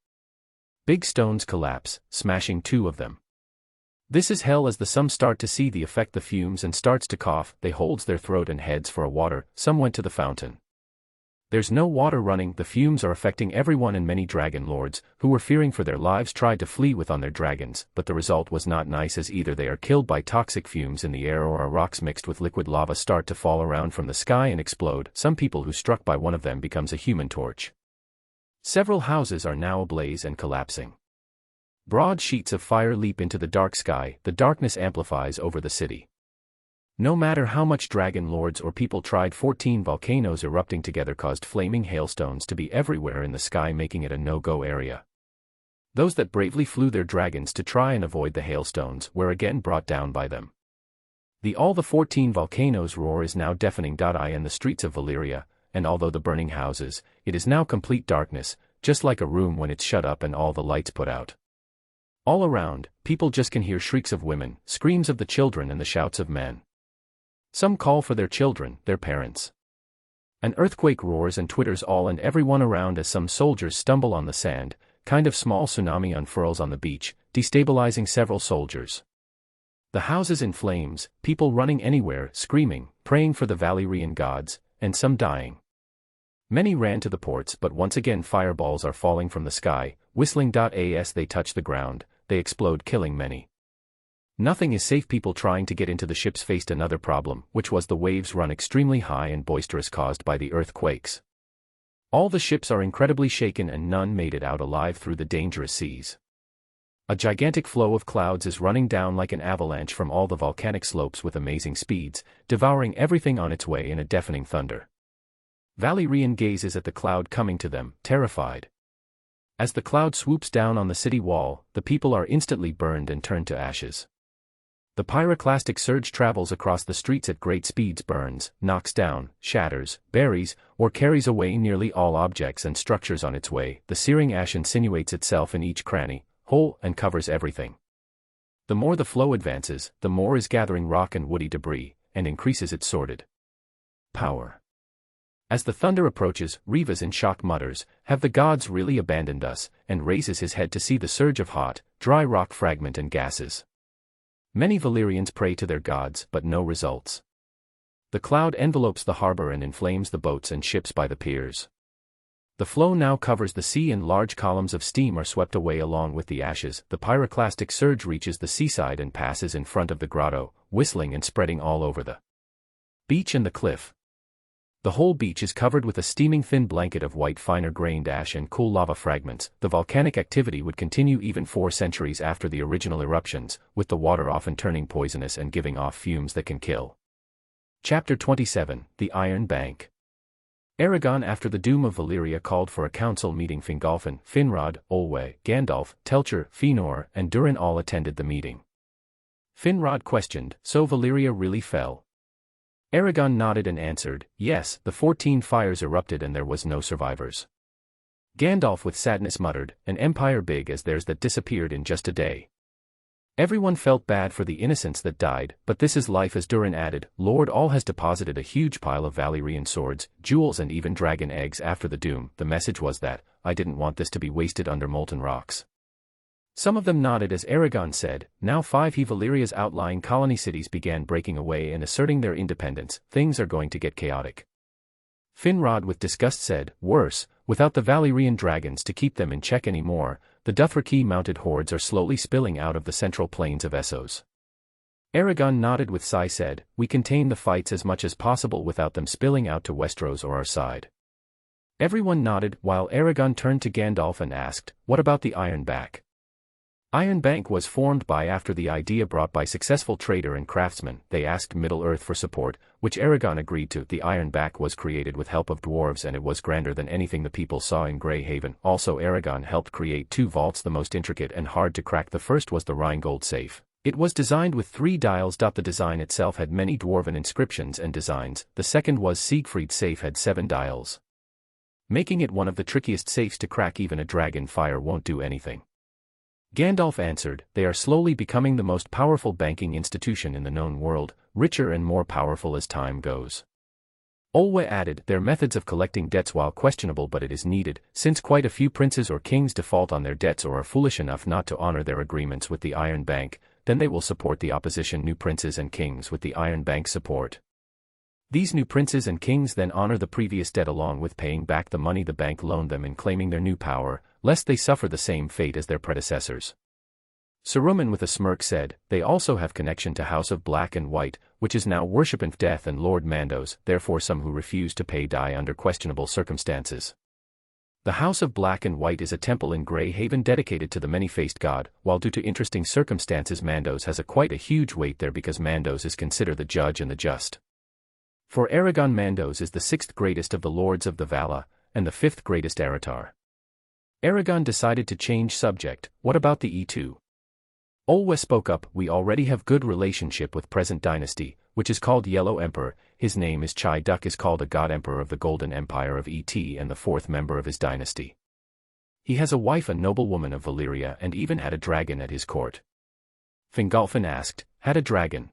Big stones collapse, smashing 2 of them. This is hell as some start to see the effect, the fumes, and starts to cough, they holds their throat and heads for a water, some went to the fountain. There's no water running, the fumes are affecting everyone and many dragon lords, who were fearing for their lives, tried to flee with on their dragons, but the result was not nice as either they are killed by toxic fumes in the air or rocks mixed with liquid lava start to fall around from the sky and explode. Some people who struck by one of them becomes a human torch. Several houses are now ablaze and collapsing. Broad sheets of fire leap into the dark sky, the darkness amplifies over the city. No matter how much dragon lords or people tried, 14 volcanoes erupting together caused flaming hailstones to be everywhere in the sky, making it a no-go area. Those that bravely flew their dragons to try and avoid the hailstones were again brought down by them. All the 14 volcanoes roar is now deafening. In the streets of Valyria, and although the burning houses, it is now complete darkness, just like a room when it's shut up and all the lights put out. All around, people just can hear shrieks of women, screams of the children and the shouts of men. Some call for their children, their parents. An earthquake roars and twitters all and everyone around as some soldiers stumble on the sand, kind of small tsunami unfurls on the beach, destabilizing several soldiers. The houses in flames, people running anywhere, screaming, praying for the Valyrian gods, and some dying. Many ran to the ports, but once again fireballs are falling from the sky, whistling. As they touch the ground, they explode, killing many. Nothing is safe. People trying to get into the ships faced another problem, which was the waves run extremely high and boisterous caused by the earthquakes. All the ships are incredibly shaken and none made it out alive through the dangerous seas. A gigantic flow of clouds is running down like an avalanche from all the volcanic slopes with amazing speeds, devouring everything on its way in a deafening thunder. Valyrian gazes at the cloud coming to them, terrified. As the cloud swoops down on the city wall, the people are instantly burned and turned to ashes. The pyroclastic surge travels across the streets at great speeds, burns, knocks down, shatters, buries, or carries away nearly all objects and structures on its way. The searing ash insinuates itself in each cranny, hole, and covers everything. The more the flow advances, the more is gathering rock and woody debris, and increases its sordid power. As the thunder approaches, Rivas in shock mutters, "Have the gods really abandoned us?" and raises his head to see the surge of hot, dry rock fragment and gases. Many Valyrians pray to their gods, but no results. The cloud envelopes the harbor and inflames the boats and ships by the piers. The flow now covers the sea and large columns of steam are swept away along with the ashes. The pyroclastic surge reaches the seaside and passes in front of the grotto, whistling and spreading all over the beach and the cliff. The whole beach is covered with a steaming thin blanket of white finer-grained ash and cool lava fragments. The volcanic activity would continue even 4 centuries after the original eruptions, with the water often turning poisonous and giving off fumes that can kill. Chapter 27, The Iron Bank. Aragon, after the doom of Valyria, called for a council meeting. Fingolfin, Finrod, Olwe, Gandalf, Telcher, Fëanor, and Durin all attended the meeting. Finrod questioned, "So Valyria really fell?" Aragon nodded and answered, "Yes, the 14 fires erupted and there was no survivors." Gandalf with sadness muttered, "An empire big as theirs that disappeared in just a day." Everyone felt bad for the innocents that died, but this is life. As Durin added, "Lord All has deposited a huge pile of Valyrian swords, jewels and even dragon eggs after the doom. The message was that, I didn't want this to be wasted under molten rocks." Some of them nodded as Aragon said, "Now 5 Valyria's outlying colony cities began breaking away and asserting their independence. Things are going to get chaotic." Finrod with disgust said, "Worse, without the Valyrian dragons to keep them in check anymore, the Dothraki-mounted hordes are slowly spilling out of the central plains of Essos." Aragon nodded with sigh said, "We contain the fights as much as possible without them spilling out to Westeros or our side." Everyone nodded, while Aragon turned to Gandalf and asked, "What about the Iron Back?" Iron Bank was formed after the idea brought by successful trader and craftsman. They asked Middle-earth for support, which Aragon agreed to. The Iron Back was created with help of dwarves, and it was grander than anything the people saw in Grey Haven. Also, Aragon helped create 2 vaults, the most intricate and hard to crack. The first was the Rheingold safe. It was designed with 3 dials. The design itself had many dwarven inscriptions and designs. The second was Siegfried's safe, had 7 dials, making it one of the trickiest safes to crack. Even a dragon fire won't do anything. Gandalf answered, "They are slowly becoming the most powerful banking institution in the known world, richer and more powerful as time goes." Olwe added, "Their methods of collecting debts, while questionable, but it is needed, since quite a few princes or kings default on their debts or are foolish enough not to honor their agreements with the Iron Bank, then they will support the opposition. New princes and kings with the Iron Bank support. These new princes and kings then honor the previous debt along with paying back the money the bank loaned them in claiming their new power, lest they suffer the same fate as their predecessors." Saruman with a smirk said, "They also have connection to House of Black and White, which is now worshipping death and Lord Mandos, therefore some who refuse to pay die under questionable circumstances. The House of Black and White is a temple in Grey Haven dedicated to the many-faced god, while due to interesting circumstances Mandos has quite a huge weight there because Mandos is considered the judge and the just. For Aragon, Mandos is the 6th greatest of the Lords of the Vala, and the 5th greatest Aratar." Aragon decided to change subject. "What about the E2? Olwe spoke up, "We already have good relationship with present dynasty, which is called Yellow Emperor. His name is Chai Duk, is called a god emperor of the Golden Empire of ET and the 4th member of his dynasty. He has a wife, a noblewoman of Valyria, and even had a dragon at his court." Fingolfin asked, "Had a dragon?"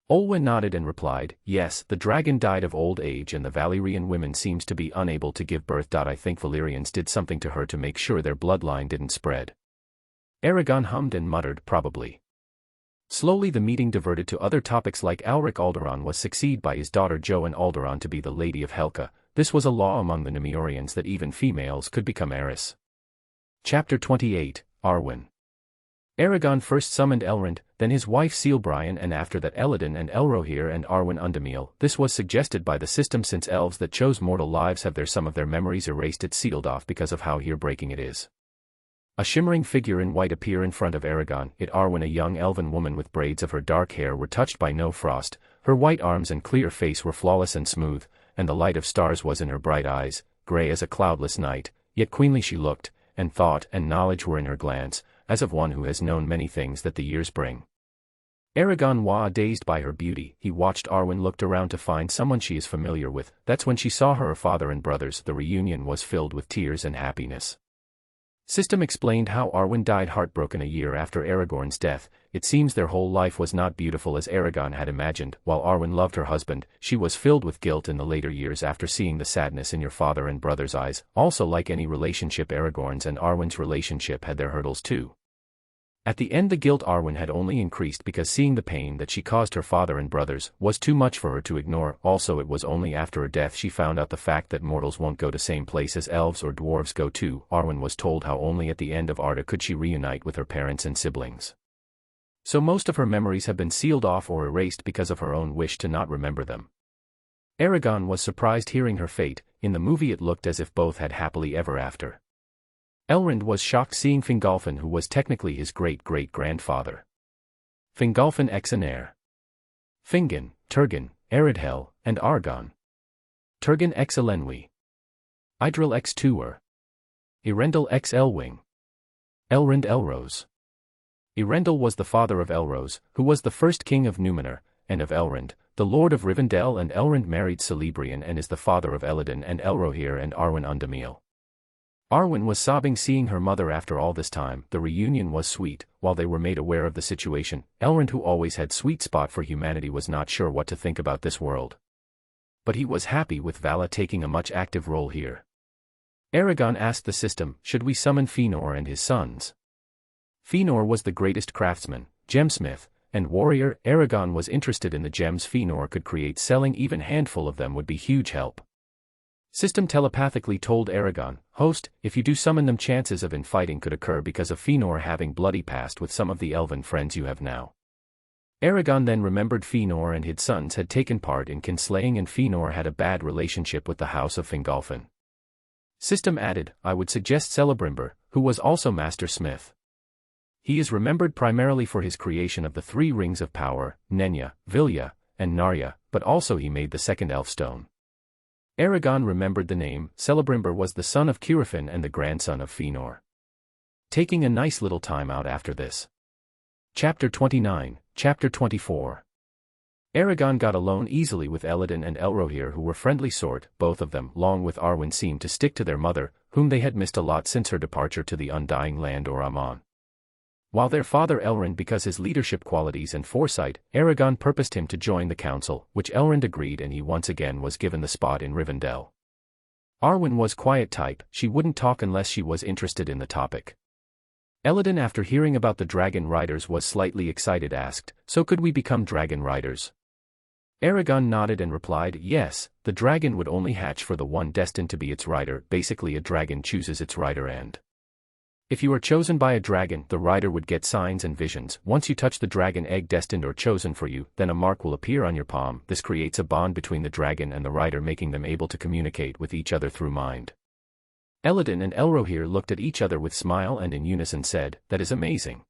Olwe nodded and replied, "Yes, the dragon died of old age and the Valyrian women seems to be unable to give birth. I think Valyrians did something to her to make sure their bloodline didn't spread." Aragon hummed and muttered, "Probably." Slowly the meeting diverted to other topics like Alric Alderaan was succeeded by his daughter Joan Alderaan to be the Lady of Helka. This was a law among the Numerians that even females could become heiress. Chapter 28, Arwen. Aragon first summoned Elrond, then his wife Ceolbrian, and after that Elladan and Elrohir and Arwen Undamil. This was suggested by the system, since elves that chose mortal lives have some of their memories erased. It sealed off because of how heartbreaking it is. A shimmering figure in white appeared in front of Aragon. Arwen, a young elven woman with braids of her dark hair were touched by no frost. Her white arms and clear face were flawless and smooth, and the light of stars was in her bright eyes, grey as a cloudless night, yet queenly she looked, and thought and knowledge were in her glance, as of one who has known many things that the years bring. Aragon was dazed by her beauty. He watched Arwen, looked around to find someone she is familiar with. That's when she saw her father and brothers. The reunion was filled with tears and happiness. System explained how Arwen died heartbroken a year after Aragorn's death. It seems their whole life was not beautiful as Aragon had imagined. While Arwen loved her husband, she was filled with guilt in the later years after seeing the sadness in your father and brother's eyes. Also, like any relationship, Aragorn's and Arwen's relationship had their hurdles too. At the end, the guilt Arwen had only increased because seeing the pain that she caused her father and brothers was too much for her to ignore. Also, it was only after her death she found out the fact that mortals won't go to same place as elves or dwarves go to. Arwen was told how only at the end of Arda could she reunite with her parents and siblings. So most of her memories have been sealed off or erased because of her own wish to not remember them. Aragon was surprised hearing her fate. In the movie it looked as if both had happily ever after. Elrond was shocked seeing Fingolfin, who was technically his great-great-grandfather. Fingolfin ex Aner. Fingon, Turgon, Eredhel, and Argon. Turgon ex Elenwi. Idril ex Tuor. Erendil ex Elwing. Elrond Elrose. Erendil was the father of Elrose, who was the first king of Numenor, and of Elrond, the lord of Rivendell, and Elrond married Celebrian and is the father of Elladan and Elrohir and Arwen Undamil. Arwen was sobbing seeing her mother after all this time. The reunion was sweet. While they were made aware of the situation, Elrond, who always had sweet spot for humanity, was not sure what to think about this world. But he was happy with Vala taking a much active role here. Aragon asked the system, should we summon Fëanor and his sons? Fëanor was the greatest craftsman, gemsmith, and warrior. Aragon was interested in the gems Fëanor could create. Selling even handful of them would be huge help. System telepathically told Aragon, host, if you do summon them, chances of infighting could occur because of Fëanor having bloody past with some of the elven friends you have now. Aragon then remembered Fëanor and his sons had taken part in kinslaying, and Fëanor had a bad relationship with the house of Fingolfin. System added, I would suggest Celebrimbor, who was also Master Smith. He is remembered primarily for his creation of the 3 Rings of Power, Nenya, Vilya, and Narya, but also he made the second Elf Stone. Aragon remembered the name. Celebrimbor was the son of Curufin and the grandson of Fëanor. Taking a nice little time out after this. Chapter 29, Chapter 24. Aragon got along easily with Elladan and Elrohir, who were friendly sort. Both of them, along with Arwen, seemed to stick to their mother, whom they had missed a lot since her departure to the Undying Land or Aman. While their father Elrond, because his leadership qualities and foresight, Aragon purposed him to join the council, which Elrond agreed, and he once again was given the spot in Rivendell. Arwen was quiet type, she wouldn't talk unless she was interested in the topic. Elladan, after hearing about the dragon riders, was slightly excited, asked, so could we become dragon riders? Aragon nodded and replied, yes, the dragon would only hatch for the one destined to be its rider. Basically, a dragon chooses its rider, and if you are chosen by a dragon, the rider would get signs and visions. Once you touch the dragon egg destined or chosen for you, then a mark will appear on your palm. This creates a bond between the dragon and the rider, making them able to communicate with each other through mind. Elladan and Elrohir looked at each other with smile and in unison said, that is amazing.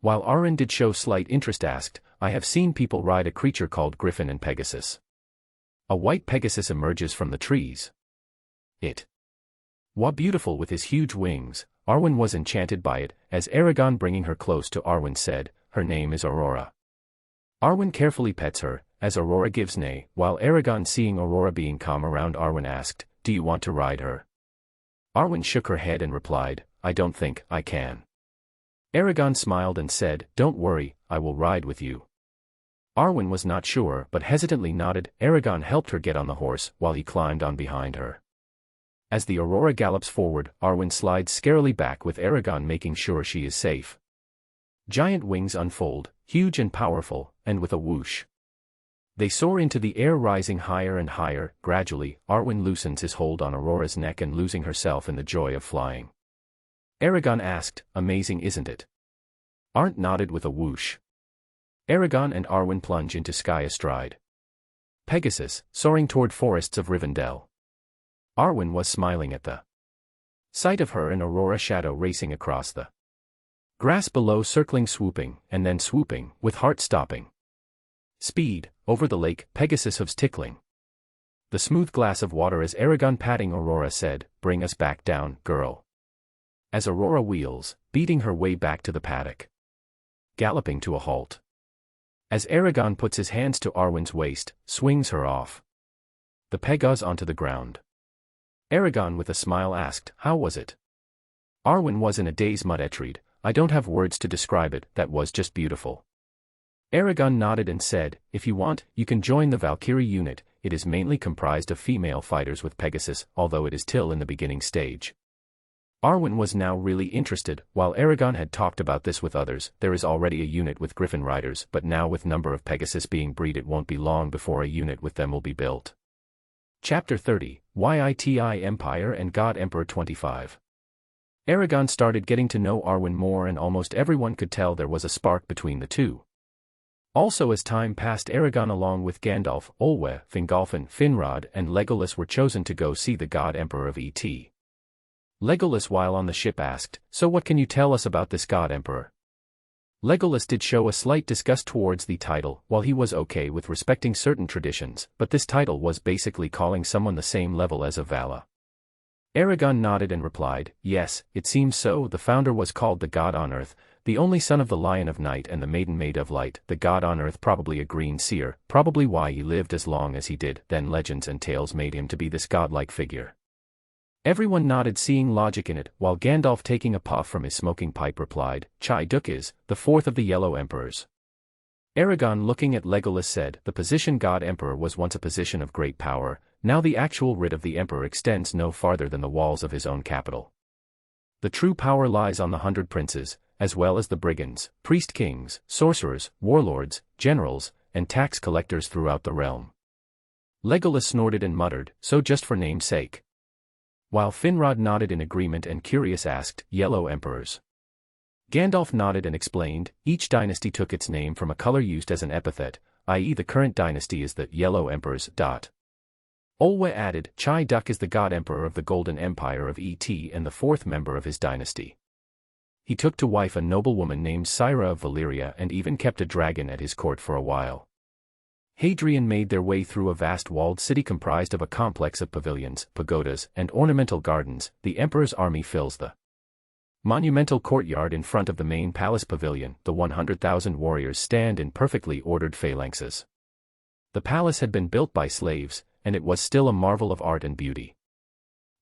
While Arwen did show slight interest, asked, I have seen people ride a creature called Griffin and Pegasus. A white Pegasus emerges from the trees. It was beautiful with his huge wings. Arwen was enchanted by it, as Aragon, bringing her close to Arwen, said, her name is Aurora. Arwen carefully pets her, as Aurora gives neigh, while Aragon, seeing Aurora being calm around Arwen, asked, do you want to ride her? Arwen shook her head and replied, I don't think I can. Aragon smiled and said, don't worry, I will ride with you. Arwen was not sure but hesitantly nodded. Aragon helped her get on the horse while he climbed on behind her. As the Aurora gallops forward, Arwen slides scarily back, with Aragon making sure she is safe. Giant wings unfold, huge and powerful, and with a whoosh, they soar into the air, rising higher and higher. Gradually, Arwen loosens his hold on Aurora's neck and losing herself in the joy of flying. Aragon asked, amazing, isn't it? Arwen nodded with a whoosh. Aragon and Arwen plunge into sky astride Pegasus, soaring toward forests of Rivendell. Arwen was smiling at the sight of her and Aurora shadow racing across the grass below, circling, swooping, and then swooping, with heart-stopping speed, over the lake, Pegasus hooves tickling the smooth glass of water as Aragon, patting Aurora, said, bring us back down, girl. As Aurora wheels, beating her way back to the paddock, galloping to a halt. As Aragon puts his hands to Arwen's waist, swings her off the Pegasus onto the ground. Aragon, with a smile, asked, how was it? Arwen was in a daze. Mudetreed, I don't have words to describe it, that was just beautiful. Aragon nodded and said, if you want, you can join the Valkyrie unit. It is mainly comprised of female fighters with Pegasus, although it is still in the beginning stage. Arwen was now really interested. While Aragon had talked about this with others, there is already a unit with Griffin riders, but now with number of Pegasus being bred, it won't be long before a unit with them will be built. Chapter 30, YITI Empire and God Emperor 25. Aragon started getting to know Arwen more, and almost everyone could tell there was a spark between the two. Also, as time passed, Aragon, along with Gandalf, Olwe, Fingolfin, Finrod, and Legolas, were chosen to go see the God Emperor of ET. Legolas, while on the ship, asked, so what can you tell us about this God Emperor? Legolas did show a slight disgust towards the title. While he was okay with respecting certain traditions, but this title was basically calling someone the same level as a Vala. Aragon nodded and replied, yes, it seems so. The founder was called the God on Earth, the only son of the Lion of Night and the Maiden Maid of Light. The God on Earth, probably a green seer, probably why he lived as long as he did. Then legends and tales made him to be this godlike figure. Everyone nodded, seeing logic in it, while Gandalf, taking a puff from his smoking pipe, replied, Chai Duk is the fourth of the Yellow Emperors. Aragon, looking at Legolas, said, the position God Emperor was once a position of great power. Now the actual writ of the Emperor extends no farther than the walls of his own capital. The true power lies on the 100 princes, as well as the brigands, priest-kings, sorcerers, warlords, generals, and tax collectors throughout the realm. Legolas snorted and muttered, so just for name's sake. While Finrod nodded in agreement and Curious asked, Yellow Emperors. Gandalf nodded and explained, each dynasty took its name from a color used as an epithet, i.e. the current dynasty is the Yellow Emperors. Olwe added, Chai Duk is the god emperor of the Golden Empire of Et and the fourth member of his dynasty. He took to wife a noblewoman named Syra of Valyria and even kept a dragon at his court for a while. Hadrian made their way through a vast walled city comprised of a complex of pavilions, pagodas, and ornamental gardens. The emperor's army fills the monumental courtyard in front of the main palace pavilion. The 100,000 warriors stand in perfectly ordered phalanxes. The palace had been built by slaves, and it was still a marvel of art and beauty.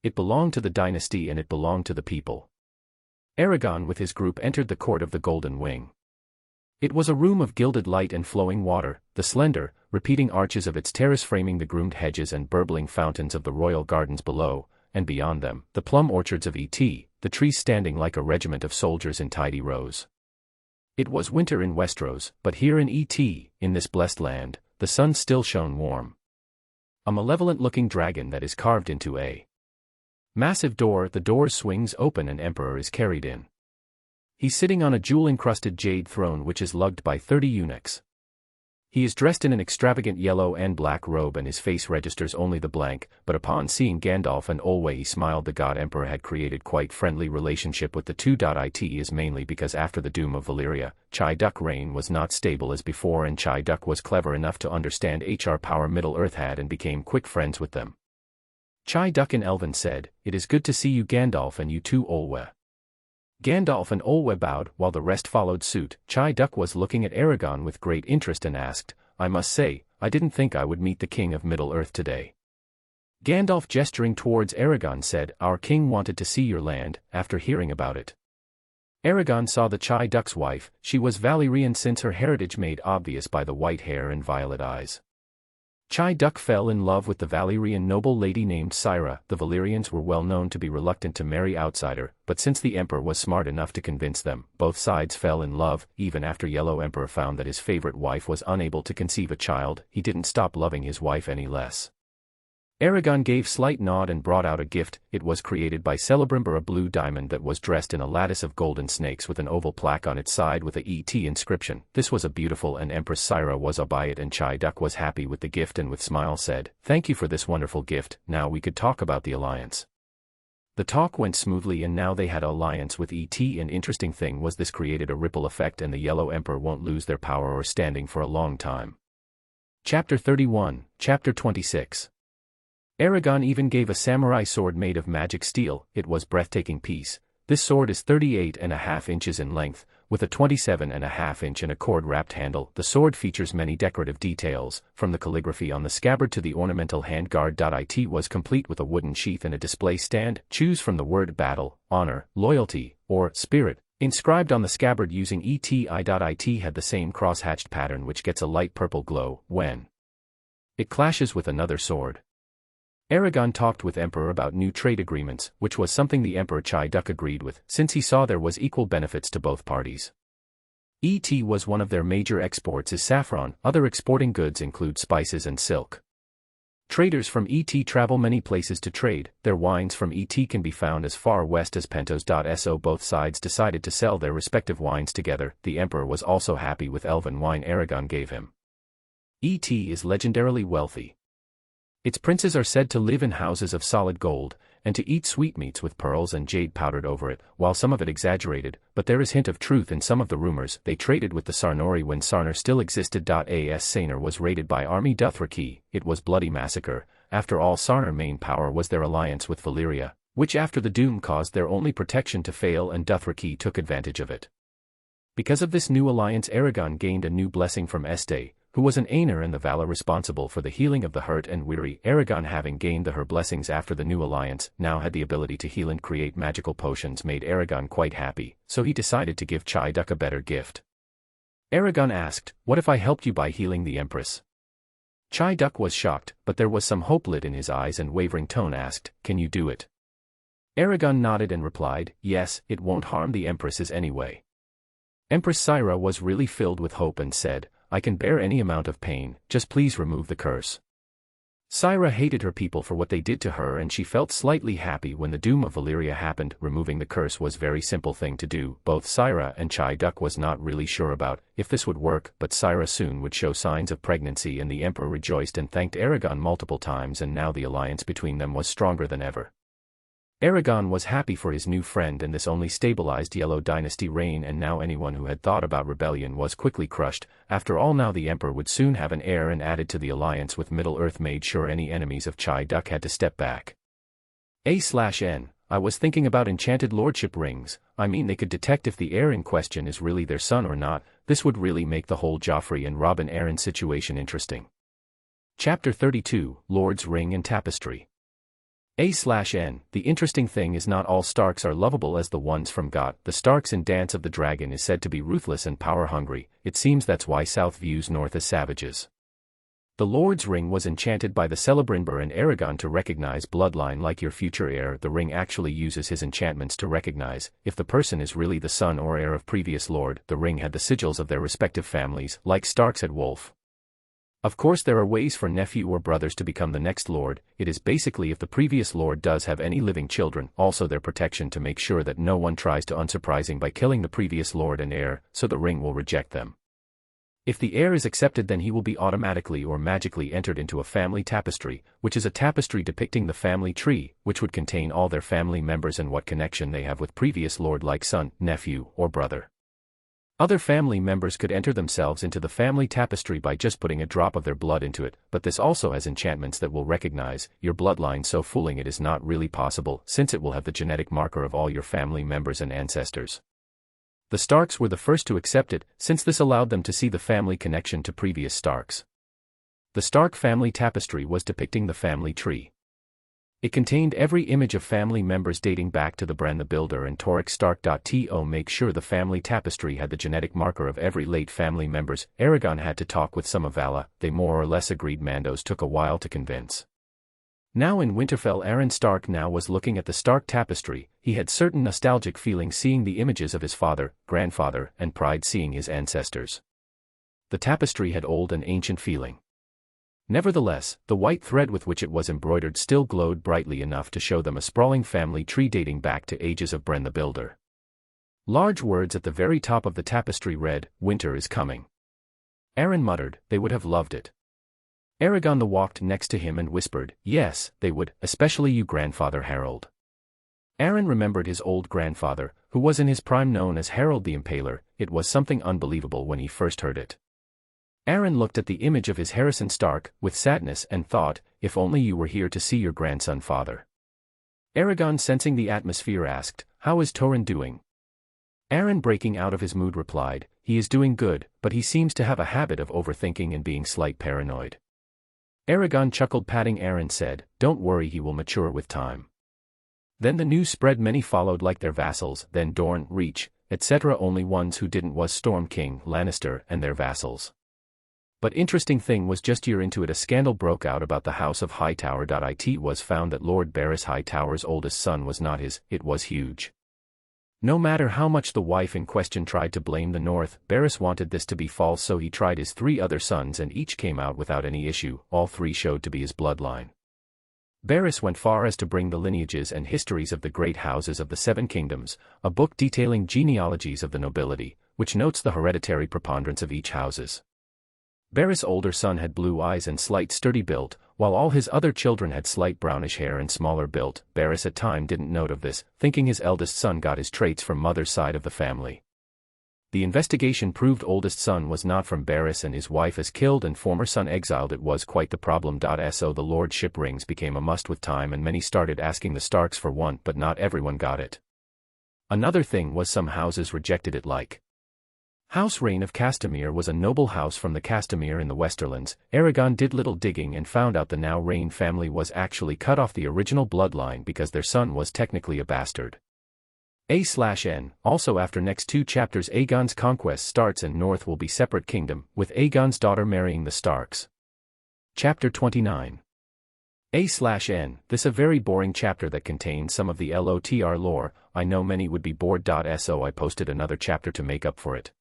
It belonged to the dynasty and it belonged to the people. Aragon with his group entered the court of the Golden Wing. It was a room of gilded light and flowing water, the slender, repeating arches of its terrace framing the groomed hedges and burbling fountains of the royal gardens below, and beyond them, the plum orchards of Et, the trees standing like a regiment of soldiers in tidy rows. It was winter in Westeros, but here in Et, in this blessed land, the sun still shone warm. A malevolent-looking dragon that is carved into a massive door. The door swings open and Emperor is carried in. He's sitting on a jewel-encrusted jade throne which is lugged by 30 eunuchs. He is dressed in an extravagant yellow and black robe and his face registers only the blank, but upon seeing Gandalf and Olwe he smiled. The god emperor had created quite friendly relationship with the two. It is mainly because after the doom of Valyria, Chai Duk reign was not stable as before and Chai Duk was clever enough to understand HR power Middle-earth had and became quick friends with them. Chai Duk in Elven said, "It is good to see you Gandalf and you too Olwe." Gandalf and Olwe bowed, while the rest followed suit. Chai Duk was looking at Aragon with great interest and asked, "I must say, I didn't think I would meet the king of Middle-earth today." Gandalf gesturing towards Aragon said, "Our king wanted to see your land, after hearing about it." Aragon saw the Chai Duk's wife. She was Valyrian since her heritage made obvious by the white hair and violet eyes. Chai Duk fell in love with the Valyrian noble lady named Syra. The Valyrians were well known to be reluctant to marry outsider, but since the emperor was smart enough to convince them, both sides fell in love. Even after Yellow Emperor found that his favorite wife was unable to conceive a child, he didn't stop loving his wife any less. Aragon gave slight nod and brought out a gift. It was created by Celebrimbor, a blue diamond that was dressed in a lattice of golden snakes with an oval plaque on its side with a ET inscription. This was a beautiful and Empress Syra was by it and Chai Duk was happy with the gift and with smile said, "Thank you for this wonderful gift. Now we could talk about the alliance." The talk went smoothly and now they had an alliance with ET. An interesting thing was this created a ripple effect and the Yellow Emperor won't lose their power or standing for a long time. Chapter 31, Chapter 26. Aragon even gave a samurai sword made of magic steel. It was breathtaking piece. This sword is 38.5 inches in length, with a 27.5 inch and a cord-wrapped handle. The sword features many decorative details, from the calligraphy on the scabbard to the ornamental handguard. It was complete with a wooden sheath and a display stand. Choose from the word battle, honor, loyalty, or spirit, inscribed on the scabbard using ETI. It had the same cross-hatched pattern which gets a light purple glow when it clashes with another sword. Aragon talked with Emperor about new trade agreements, which was something the Emperor Chai Duk agreed with, since he saw there was equal benefits to both parties. ET was one of their major exports is saffron. Other exporting goods include spices and silk. Traders from ET travel many places to trade. Their wines from ET can be found as far west as Pentos. Both sides decided to sell their respective wines together. The Emperor was also happy with elven wine Aragon gave him. ET is legendarily wealthy. Its princes are said to live in houses of solid gold, and to eat sweetmeats with pearls and jade powdered over it, while some of it exaggerated, but there is hint of truth in some of the rumors. They traded with the Sarnori when Sarnor still existed. As Saenor was raided by army Dothraki, it was bloody massacre. After all, Sarnor main power was their alliance with Valyria, which after the doom caused their only protection to fail and Dothraki took advantage of it. Because of this new alliance Aragon gained a new blessing from Este, who was an Aenor and the valor responsible for the healing of the hurt and weary. Aragon, having gained her blessings after the new alliance, now had the ability to heal and create magical potions made Aragon quite happy, so he decided to give Chai Duk a better gift. Aragon asked, "What if I helped you by healing the Empress?" Chai Duk was shocked, but there was some hope lit in his eyes and wavering tone asked, "Can you do it?" Aragon nodded and replied, "Yes, it won't harm the Empresses anyway." Empress Syra was really filled with hope and said, "I can bear any amount of pain, just please remove the curse." Syra hated her people for what they did to her, and she felt slightly happy when the doom of Valyria happened. Removing the curse was a very simple thing to do. Both Syra and Chai-Duck was not really sure about if this would work, but Syra soon would show signs of pregnancy, and the Emperor rejoiced and thanked Aragon multiple times, and now the alliance between them was stronger than ever. Aragon was happy for his new friend, and this only stabilized Yellow Dynasty reign, and now anyone who had thought about rebellion was quickly crushed. After all, now the Emperor would soon have an heir, and added to the alliance with Middle-earth made sure any enemies of Chai-Duck had to step back. A/N. I was thinking about enchanted Lordship Rings. I mean, they could detect if the heir in question is really their son or not. This would really make the whole Joffrey and Robin Arryn situation interesting. Chapter 32, Lord's Ring and Tapestry. A/N. The interesting thing is not all Starks are lovable as the ones from GOT. The Starks in Dance of the Dragon is said to be ruthless and power-hungry. It seems that's why South views North as savages. The Lord's Ring was enchanted by the Celebrimbor and Aragon to recognize bloodline like your future heir. The ring actually uses his enchantments to recognize if the person is really the son or heir of previous lord. The ring had the sigils of their respective families, like Starks had Wolf. Of course, there are ways for nephew or brothers to become the next lord. It is basically if the previous lord does have any living children, also their protection to make sure that no one tries to unsurprising by killing the previous lord and heir, so the ring will reject them. If the heir is accepted, then he will be automatically or magically entered into a family tapestry, which is a tapestry depicting the family tree, which would contain all their family members and what connection they have with previous lord, like son, nephew, or brother. Other family members could enter themselves into the family tapestry by just putting a drop of their blood into it, but this also has enchantments that will recognize your bloodline, so fooling it is not really possible, since it will have the genetic marker of all your family members and ancestors. The Starks were the first to accept it, since this allowed them to see the family connection to previous Starks. The Stark family tapestry was depicting the family tree. It contained every image of family members dating back to the Bran the Builder and Torrek Stark. To make sure the family tapestry had the genetic marker of every late family members, Aragon had to talk with some of Vala. They more or less agreed. Mandos took a while to convince. Now in Winterfell, Arryn Stark now was looking at the Stark tapestry. He had certain nostalgic feelings seeing the images of his father, grandfather, and pride seeing his ancestors. The tapestry had old and ancient feeling. Nevertheless, the white thread with which it was embroidered still glowed brightly enough to show them a sprawling family tree dating back to ages of Bran the Builder. Large words at the very top of the tapestry read, "Winter is coming." Arryn muttered, "They would have loved it." Aragon walked next to him and whispered, "Yes, they would, especially you, Grandfather Harold." Arryn remembered his old grandfather, who was in his prime, known as Harold the Impaler. It was something unbelievable when he first heard it. Arryn looked at the image of his Harrison Stark, with sadness, and thought, if only you were here to see your grandson, father. Aragon, sensing the atmosphere, asked, "How is Torrhen doing?" Arryn, breaking out of his mood, replied, "He is doing good, but he seems to have a habit of overthinking and being slight paranoid." Aragon chuckled, patting Arryn, said, "Don't worry, he will mature with time." Then the news spread. Many followed like their vassals, then Dorne, Reach, etc. Only ones who didn't was Storm King, Lannister, and their vassals. But interesting thing was, just year into it, a scandal broke out about the House of Hightower. It was found that Lord Varys Hightower's oldest son was not his. It was huge. No matter how much the wife in question tried to blame the North, Varys wanted this to be false, so he tried his 3 other sons and each came out without any issue. All 3 showed to be his bloodline. Varys went far as to bring the lineages and histories of the great houses of the 7 kingdoms, a book detailing genealogies of the nobility, which notes the hereditary preponderance of each houses. Varys' older son had blue eyes and slight sturdy build, while all his other children had slight brownish hair and smaller build. Varys at time didn't note of this, thinking his eldest son got his traits from mother's side of the family. The investigation proved oldest son was not from Varys, and his wife is killed and former son exiled. It was quite the problem. So the Lordship Rings became a must with time, and many started asking the Starks for one, but not everyone got it. Another thing was some houses rejected it, like House Reign of Castamere was a noble house from the Castamere in the Westerlands. Aragon did little digging and found out the now Reign family was actually cut off the original bloodline because their son was technically a bastard. A/N. Also, after next 2 chapters, Aegon's conquest starts and North will be separate kingdom, with Aegon's daughter marrying the Starks. Chapter 29. A/N. This a very boring chapter that contains some of the LOTR lore. I know many would be bored. So I posted another chapter to make up for it.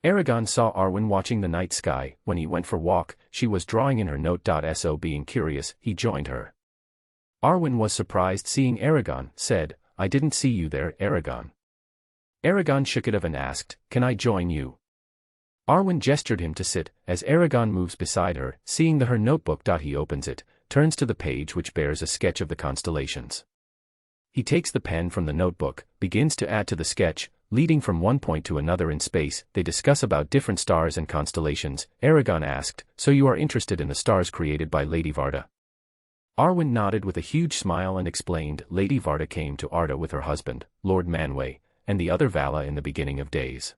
Aragon saw Arwen watching the night sky. When he went for walk, she was drawing in her note.so. Being curious, he joined her. Arwen was surprised seeing Aragon, said, "I didn't see you there, Aragon." Aragon shook it off and asked, "Can I join you?" Arwen gestured him to sit. As Aragon moves beside her, seeing her notebook. He opens it, turns to the page which bears a sketch of the constellations. He takes the pen from the notebook, begins to add to the sketch, leading from one point to another in space. They discuss about different stars and constellations. Aragon asked, "So you are interested in the stars created by Lady Varda?" Arwen nodded with a huge smile and explained, "Lady Varda came to Arda with her husband, Lord Manwë, and the other Vala in the beginning of days.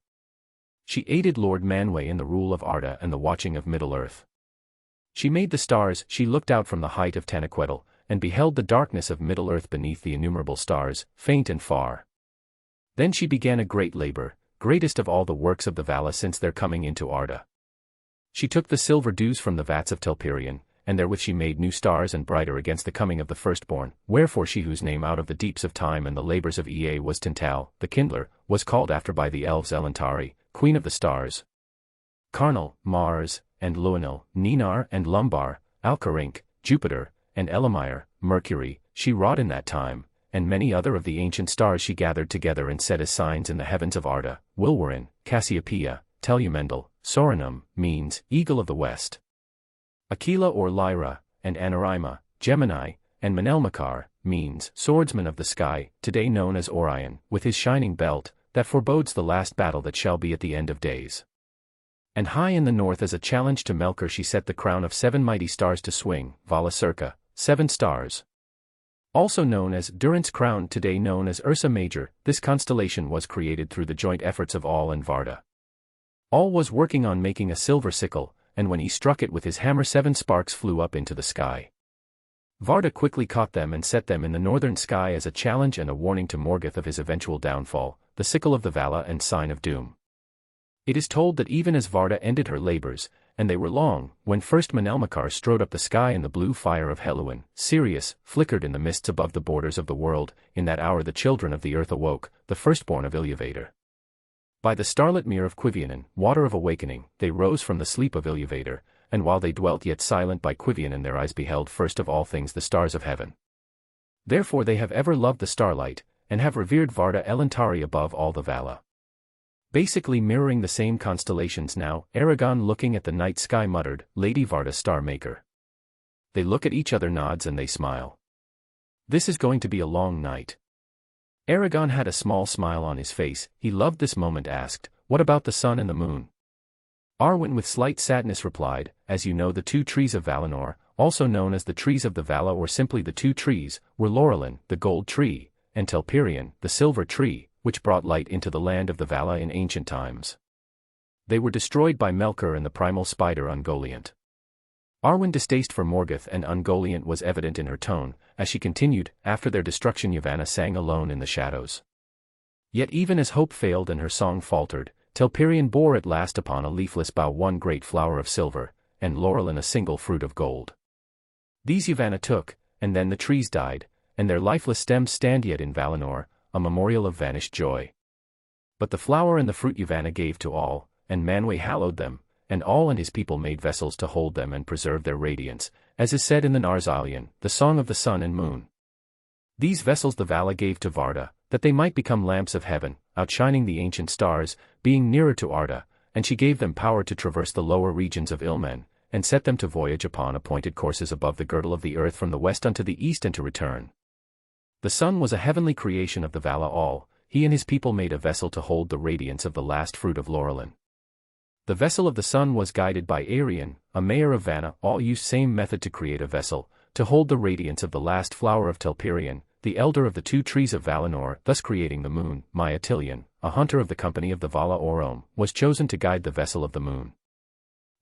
She aided Lord Manwë in the rule of Arda and the watching of Middle-earth. She made the stars. She looked out from the height of Tanaquetil, and beheld the darkness of Middle-earth beneath the innumerable stars, faint and far. Then she began a great labor, greatest of all the works of the Vala since their coming into Arda. She took the silver dews from the vats of Telperion, and therewith she made new stars and brighter against the coming of the firstborn. Wherefore she whose name out of the deeps of time and the labors of Ea was Tintal, the kindler, was called after by the elves Elantari, queen of the stars. Carnal, Mars, and Luanil, Ninar and Lumbar, Alcarink, Jupiter, and Elamire, Mercury, she wrought in that time, and many other of the ancient stars she gathered together and set as signs in the heavens of Arda, Wilwarin, Cassiopeia, Telumendal, Soranum, means, Eagle of the West. Aquila or Lyra, and Anarima, Gemini, and Menelmacar, means, Swordsman of the Sky, today known as Orion, with his shining belt, that forebodes the last battle that shall be at the end of days. And high in the north as a challenge to Melkor she set the crown of 7 mighty stars to swing, Vala Circa, 7 stars. Also known as Durance Crown, today known as Ursa Major. This constellation was created through the joint efforts of All and Varda. All was working on making a silver sickle, and when he struck it with his hammer 7 sparks flew up into the sky. Varda quickly caught them and set them in the northern sky as a challenge and a warning to Morgoth of his eventual downfall, the sickle of the Vala and sign of doom. It is told that even as Varda ended her labors, and they were long, when first Menelmacar strode up the sky in the blue fire of Helluin, Sirius flickered in the mists above the borders of the world. In that hour the children of the earth awoke, the firstborn of Iluvatar. By the starlit mere of Quivionin, water of awakening, they rose from the sleep of Iluvatar, and while they dwelt yet silent by Quivionin their eyes beheld first of all things the stars of heaven. Therefore they have ever loved the starlight, and have revered Varda Elantari above all the Vala. Basically mirroring the same constellations now, Aragon looking at the night sky muttered, "Lady Varda Star Maker." They look at each other, nods and they smile. This is going to be a long night. Aragon had a small smile on his face. He loved this moment. Asked, "What about the sun and the moon?" Arwen with slight sadness replied, "As you know, the 2 trees of Valinor, also known as the trees of the Vala or simply the 2 trees, were Laurelin, the gold tree, and Telperion, the silver tree, which brought light into the land of the Vala in ancient times. They were destroyed by Melkor and the primal spider Ungoliant." Arwen's distaste for Morgoth and Ungoliant was evident in her tone, as she continued, "After their destruction Yavanna sang alone in the shadows. Yet even as hope failed and her song faltered, Telperion bore at last upon a leafless bough 1 great flower of silver, and Laurelin a single fruit of gold. These Yavanna took, and then the trees died, and their lifeless stems stand yet in Valinor, a memorial of vanished joy. But the flower and the fruit Yavanna gave to all, and Manwë hallowed them, and all and his people made vessels to hold them and preserve their radiance, as is said in the Narzalion, the Song of the Sun and Moon. These vessels the Vala gave to Varda, that they might become lamps of heaven, outshining the ancient stars, being nearer to Arda, and she gave them power to traverse the lower regions of Ilmen, and set them to voyage upon appointed courses above the girdle of the earth from the west unto the east and to return. The sun was a heavenly creation of the Vala all. He and his people made a vessel to hold the radiance of the last fruit of Laurelin. The vessel of the sun was guided by Arion, a mayor of Vanna. All used same method to create a vessel, to hold the radiance of the last flower of Telperion, the elder of the 2 trees of Valinor, thus creating the moon. Maetilion, a hunter of the company of the Vala Orom, was chosen to guide the vessel of the moon.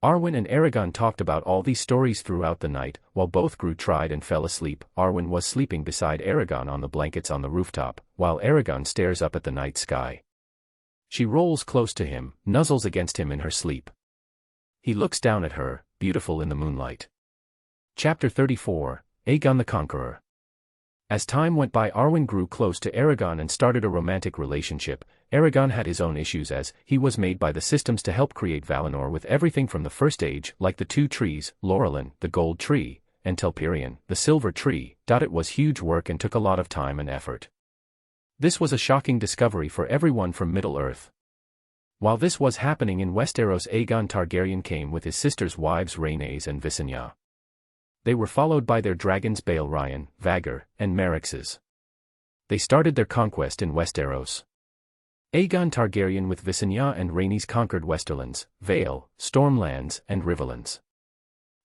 Arwen and Aragon talked about all these stories throughout the night, while both grew tired and fell asleep. Arwen was sleeping beside Aragon on the blankets on the rooftop, while Aragon stares up at the night sky. She rolls close to him, nuzzles against him in her sleep. He looks down at her, beautiful in the moonlight. Chapter 34, Aegon the Conqueror. As time went by, Arwen grew close to Aragon and started a romantic relationship. Aragon had his own issues as he was made by the systems to help create Valinor with everything from the First Age, like the two trees, Laurelin, the gold tree, and Telperion, the silver tree. It was huge work and took a lot of time and effort. This was a shocking discovery for everyone from Middle-earth. While this was happening in Westeros, Aegon Targaryen came with his sisters' wives Rhaenys and Visenya. They were followed by their dragons Balerion, Vhagar, and Meryxes. They started their conquest in Westeros. Aegon Targaryen with Visenya and Rhaenys conquered Westerlands, Vale, Stormlands, and Riverlands.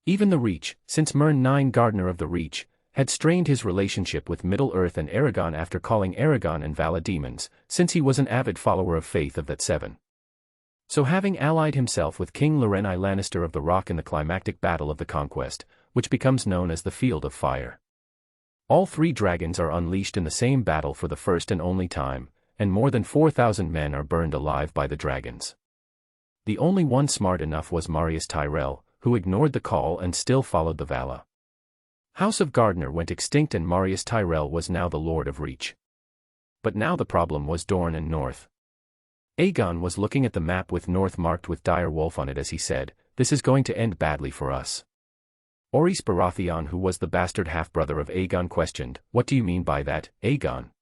Even the Reach, since Mern 9 Gardener of the Reach, had strained his relationship with Middle-earth and Aragon after calling Aragon and Vala demons, since he was an avid follower of Faith of that Seven. So having allied himself with King Larenai Lannister of the Rock in the climactic battle of the Conquest, which becomes known as the Field of Fire. All three dragons are unleashed in the same battle for the first and only time, and more than 4,000 men are burned alive by the dragons. The only one smart enough was Marius Tyrell, who ignored the call and still followed the Vala. House of Gardener went extinct and Marius Tyrell was now the Lord of Reach. But now the problem was Dorne and North. Aegon was looking at the map with North marked with dire wolf on it as he said, "This is going to end badly for us." Orys Baratheon, who was the bastard half-brother of Aegon, questioned, "What do you mean by that, Aegon?"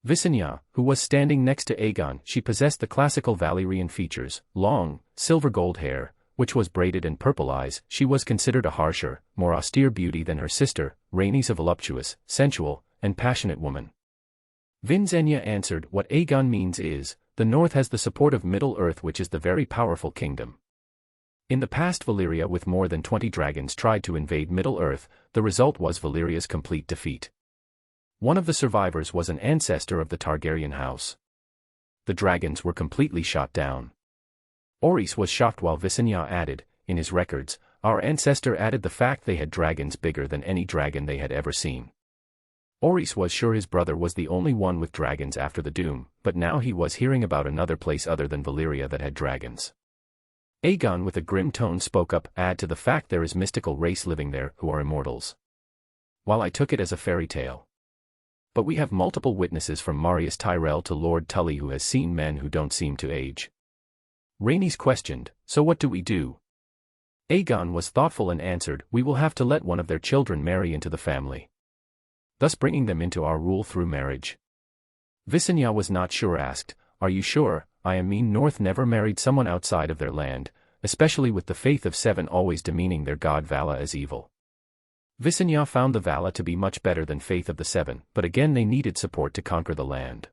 Visenya, who was standing next to Aegon, she possessed the classical Valyrian features, long, silver-gold hair, which was braided, and purple eyes. She was considered a harsher, more austere beauty than her sister, Rhaenys, a voluptuous, sensual, and passionate woman. Visenya answered, "What Aegon means is, the North has the support of Middle-earth, which is the very powerful kingdom." In the past, Valyria with more than 20 dragons tried to invade Middle-earth. The result was Valyria's complete defeat. One of the survivors was an ancestor of the Targaryen house. The dragons were completely shot down. Orys was shocked while Visenya added, in his records, "Our ancestor added the fact they had dragons bigger than any dragon they had ever seen." Orys was sure his brother was the only one with dragons after the Doom, but now he was hearing about another place other than Valyria that had dragons. Aegon with a grim tone spoke up, "Add to the fact there is mystical race living there who are immortals. While I took it as a fairy tale. But we have multiple witnesses from Marius Tyrell to Lord Tully who has seen men who don't seem to age." Rhaenys questioned, "So what do we do?" Aegon was thoughtful and answered, "We will have to let one of their children marry into the family, thus bringing them into our rule through marriage." Visenya was not sure, asked, "Are you sure? I mean, North never married someone outside of their land, especially with the Faith of Seven always demeaning their god Vala as evil." Visenya found the Vala to be much better than Faith of the Seven, but again they needed support to conquer the land.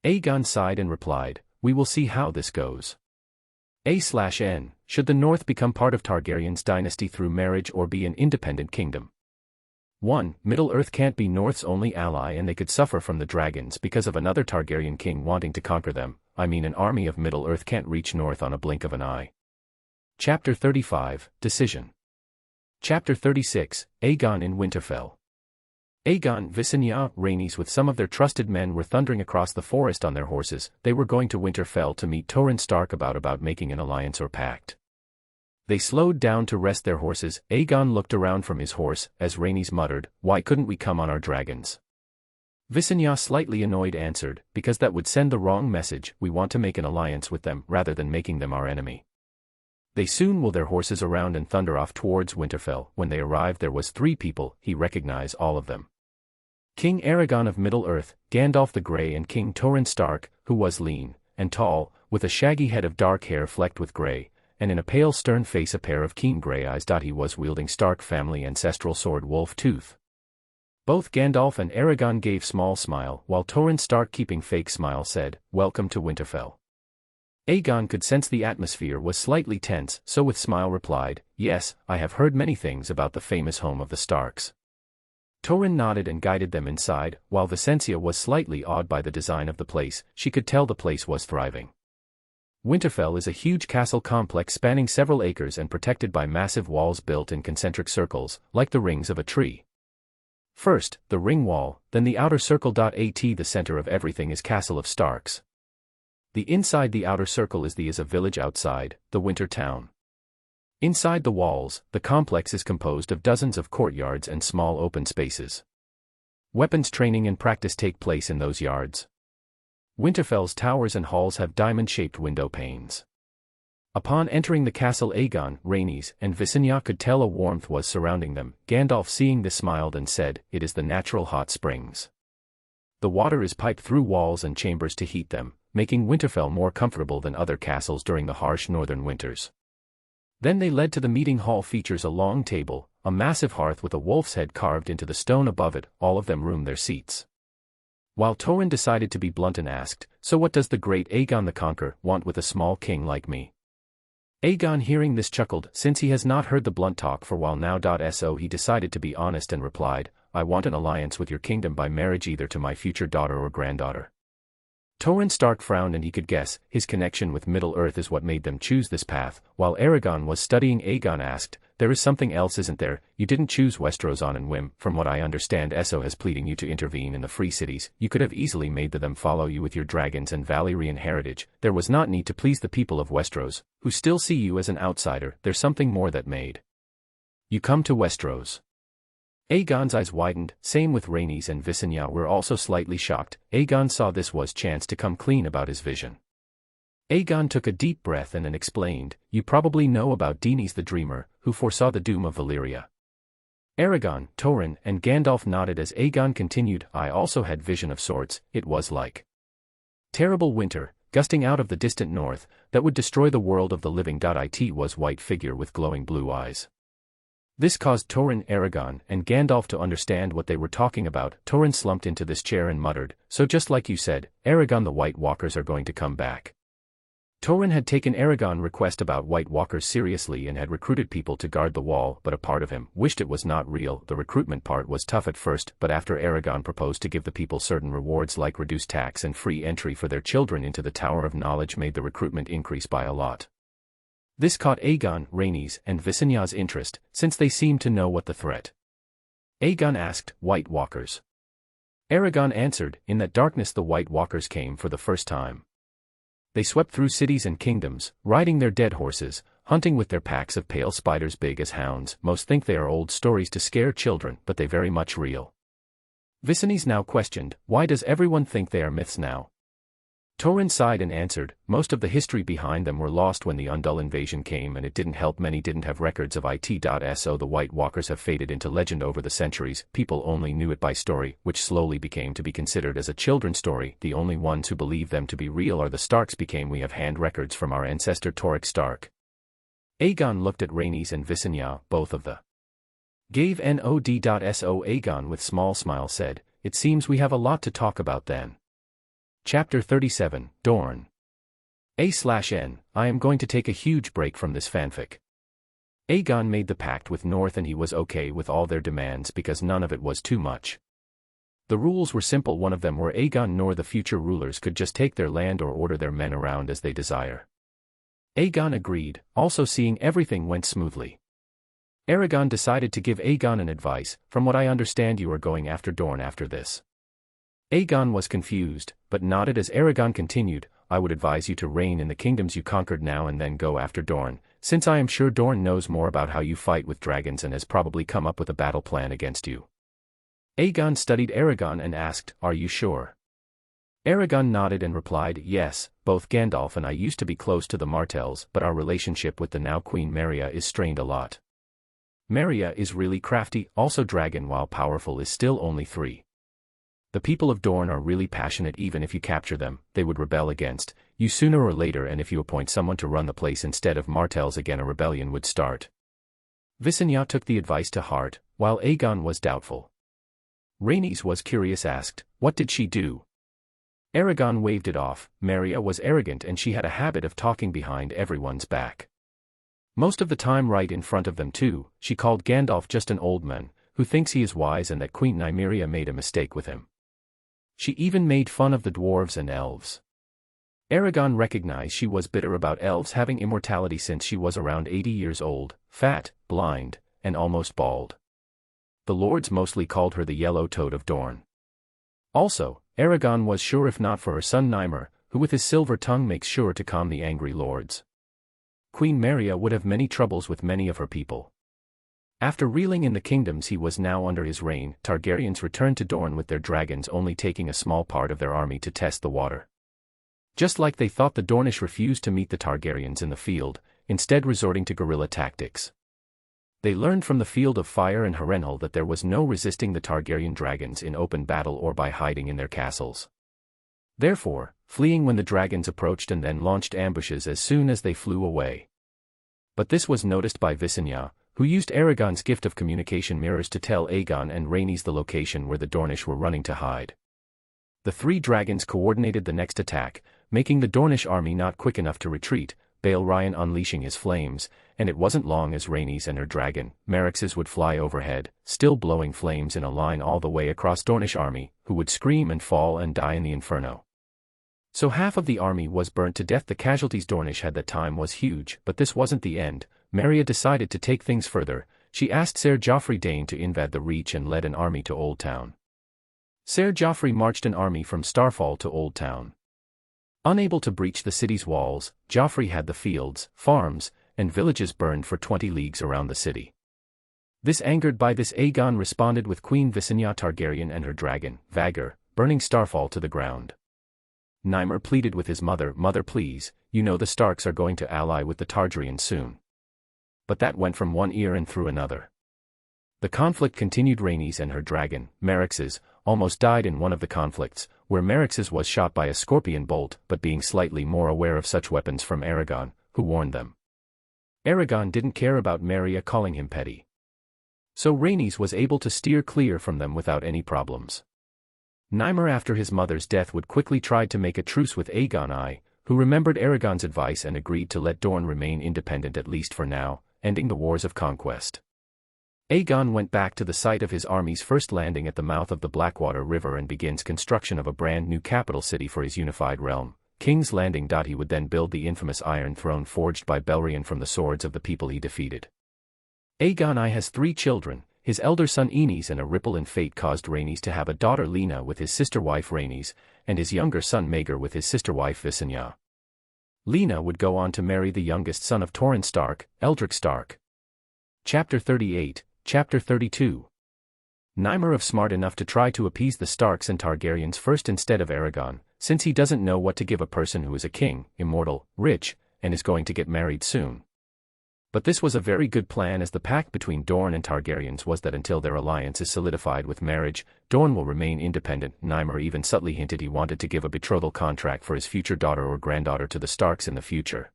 Aegon sighed and replied, "We will see how this goes. A/N, should the North become part of Targaryen's dynasty through marriage or be an independent kingdom? 1. Middle-earth can't be North's only ally and they could suffer from the dragons because of another Targaryen king wanting to conquer them. An army of Middle-earth can't reach North on a blink of an eye. Chapter 35, Decision. Chapter 36, Aegon in Winterfell. Aegon, Visenya, Rhaenys with some of their trusted men were thundering across the forest on their horses. They were going to Winterfell to meet Torrhen Stark about making an alliance or pact. They slowed down to rest their horses. Aegon looked around from his horse, as Rhaenys muttered, "Why couldn't we come on our dragons?" Visenya, slightly annoyed, answered, "Because that would send the wrong message. We want to make an alliance with them rather than making them our enemy." They soon wheeled their horses around and thunder off towards Winterfell. When they arrived there was 3 people, he recognized all of them. King Aragon of Middle-earth, Gandalf the Grey, and King Torrhen Stark, who was lean and tall, with a shaggy head of dark hair flecked with grey, and in a pale stern face a pair of keen grey eyes. He was wielding Stark family ancestral sword Wolf Tooth. Both Gandalf and Aragon gave small smile, while Torrhen Stark, keeping fake smile, said, "Welcome to Winterfell." Aegon could sense the atmosphere was slightly tense, so with smile replied, "Yes, I have heard many things about the famous home of the Starks." Torrhen nodded and guided them inside. While Visenya was slightly awed by the design of the place, she could tell the place was thriving. Winterfell is a huge castle complex spanning several acres and protected by massive walls built in concentric circles, like the rings of a tree. First, the ring wall, then the outer circle. The center of everything is Castle of Starks. The inside the outer circle is a village outside, the Winter Town. Inside the walls, the complex is composed of dozens of courtyards and small open spaces. Weapons training and practice take place in those yards. Winterfell's towers and halls have diamond-shaped window panes. Upon entering the castle, Aegon, Rhaenys, and Visenya could tell a warmth was surrounding them. Gandalf, seeing this, smiled and said, "It is the natural hot springs. The water is piped through walls and chambers to heat them, making Winterfell more comfortable than other castles during the harsh northern winters." Then they led to the meeting hall. Features a long table, a massive hearth with a wolf's head carved into the stone above it. All of them room their seats. While Torrhen decided to be blunt and asked, "So what does the great Aegon the Conqueror want with a small king like me?" Aegon, hearing this, chuckled, since he has not heard the blunt talk for a while now. So he decided to be honest and replied, "I want an alliance with your kingdom by marriage, either to my future daughter or granddaughter." Torrhen Stark frowned, and he could guess his connection with Middle-earth is what made them choose this path. While Aragon was studying, Aegon asked, "There is something else, isn't there? You didn't choose Westeros on a whim. From what I understand, Essos has pleading you to intervene in the Free Cities. You could have easily made them follow you with your dragons and Valyrian heritage. There was not need to please the people of Westeros, who still see you as an outsider. There's something more that made you come to Westeros." Aegon's eyes widened. Same with Rhaenys and Visenya were also slightly shocked. Aegon saw this was chance to come clean about his vision. Aegon took a deep breath and then explained, "You probably know about Daenerys the Dreamer, who foresaw the doom of Valyria." Aragon, Torrhen, and Gandalf nodded as Aegon continued, "I also had vision of sorts. It was like terrible winter, gusting out of the distant north, that would destroy the world of the living. It was white figure with glowing blue eyes." This caused Torrhen, Aragon, and Gandalf to understand what they were talking about. Torrhen slumped into this chair and muttered, "So just like you said, Aragon, the White Walkers are going to come back." Torrhen had taken Aragon's request about White Walkers seriously and had recruited people to guard the wall, but a part of him wished it was not real. The recruitment part was tough at first, but after Aragon proposed to give the people certain rewards like reduced tax and free entry for their children into the Tower of Knowledge, made the recruitment increase by a lot. This caught Aegon, Rhaenys, and Visenya's interest, since they seemed to know what the threat. Aegon asked, "White Walkers?" Aragon answered, "In that darkness the White Walkers came for the first time. They swept through cities and kingdoms, riding their dead horses, hunting with their packs of pale spiders big as hounds. Most think they are old stories to scare children, but they very much real." Viserys now questioned, "Why does everyone think they are myths now?" Torrhen sighed and answered, "Most of the history behind them were lost when the Andal invasion came, and it didn't help. Many didn't have records of it. So the White Walkers have faded into legend over the centuries. People only knew it by story, which slowly became to be considered as a children's story. The only ones who believe them to be real are the Starks. We have hand records from our ancestor Torrik Stark." Aegon looked at Rhaenys and Visenya, both of the gave nod. Aegon with small smile said, "It seems we have a lot to talk about then." Chapter 37, Dorne. A/N, I am going to take a huge break from this fanfic. Aegon made the pact with North and he was okay with all their demands because none of it was too much. The rules were simple. One of them were Aegon nor the future rulers could just take their land or order their men around as they desire. Aegon agreed, also seeing everything went smoothly. Aragon decided to give Aegon an advice, "From what I understand you are going after Dorne after this." Aegon was confused, but nodded as Aragon continued, "I would advise you to reign in the kingdoms you conquered now and then go after Dorne, since I am sure Dorne knows more about how you fight with dragons and has probably come up with a battle plan against you." Aegon studied Aragon and asked, "Are you sure?" Aragon nodded and replied, "Yes, both Gandalf and I used to be close to the Martells, but our relationship with the now Queen Meria is strained a lot. Meria is really crafty, also dragon while powerful is still only 3. The people of Dorne are really passionate. Even if you capture them, they would rebel against you sooner or later, and if you appoint someone to run the place instead of Martells again, a rebellion would start." Visenya took the advice to heart, while Aegon was doubtful. Rhaenys was curious, asked, "What did she do?" Aragon waved it off. Meria was arrogant and she had a habit of talking behind everyone's back. Most of the time right in front of them too. She called Gandalf just an old man, who thinks he is wise and that Queen Nymeria made a mistake with him. She even made fun of the dwarves and elves. Aragon recognized she was bitter about elves having immortality since she was around 80 years old, fat, blind, and almost bald. The lords mostly called her the Yellow Toad of Dorne. Also, Aragon was sure if not for her son Nymer, who with his silver tongue makes sure to calm the angry lords, Queen Meria would have many troubles with many of her people. After reeling in the kingdoms he was now under his reign, Targaryens returned to Dorne with their dragons, only taking a small part of their army to test the water. Just like they thought, the Dornish refused to meet the Targaryens in the field, instead resorting to guerrilla tactics. They learned from the Field of Fire and Harrenhal that there was no resisting the Targaryen dragons in open battle or by hiding in their castles. Therefore, fleeing when the dragons approached and then launched ambushes as soon as they flew away. But this was noticed by Viserys, who used Aragon's gift of communication mirrors to tell Aegon and Rhaenys the location where the Dornish were running to hide. The three dragons coordinated the next attack, making the Dornish army not quick enough to retreat, Balerion unleashing his flames, and it wasn't long as Rhaenys and her dragon, Meraxes, would fly overhead, still blowing flames in a line all the way across Dornish army, who would scream and fall and die in the inferno. So half of the army was burnt to death. The casualties Dornish had that time was huge, but this wasn't the end. Meria decided to take things further. She asked Ser Joffrey Dane to invade the Reach and led an army to Old Town. Ser Joffrey marched an army from Starfall to Old Town. Unable to breach the city's walls, Joffrey had the fields, farms, and villages burned for 20 leagues around the city. Angered by this, Aegon responded with Queen Visenya Targaryen and her dragon, Vagar, burning Starfall to the ground. Nymer pleaded with his mother, "Mother, please, you know the Starks are going to ally with the Targaryens soon." But that went from one ear and through another. The conflict continued. Rhaenys and her dragon, Meraxes, almost died in one of the conflicts, where Meraxes was shot by a scorpion bolt, but being slightly more aware of such weapons from Aragon, who warned them. Aragon didn't care about Meria calling him petty. So Rhaenys was able to steer clear from them without any problems. Nymer, after his mother's death, would quickly try to make a truce with Aegon I, who remembered Aragon's advice and agreed to let Dorne remain independent at least for now, ending the wars of conquest. Aegon went back to the site of his army's first landing at the mouth of the Blackwater River and begins construction of a brand new capital city for his unified realm, King's Landing. He would then build the infamous Iron Throne forged by Balerion from the swords of the people he defeated. Aegon I has 3 children. His elder son Aenys, and a ripple in fate caused Rhaenys to have a daughter, Lena, with his sister wife Rhaenys, and his younger son Maegor with his sister wife Visenya. Lena would go on to marry the youngest son of Torrhen Stark, Eldrick Stark. Chapter 38, Chapter 32. Nymer of smart enough to try to appease the Starks and Targaryens first instead of Aragon, since he doesn't know what to give a person who is a king, immortal, rich, and is going to get married soon. But this was a very good plan, as the pact between Dorne and Targaryens was that until their alliance is solidified with marriage, Dorne will remain independent. Nymer even subtly hinted he wanted to give a betrothal contract for his future daughter or granddaughter to the Starks in the future.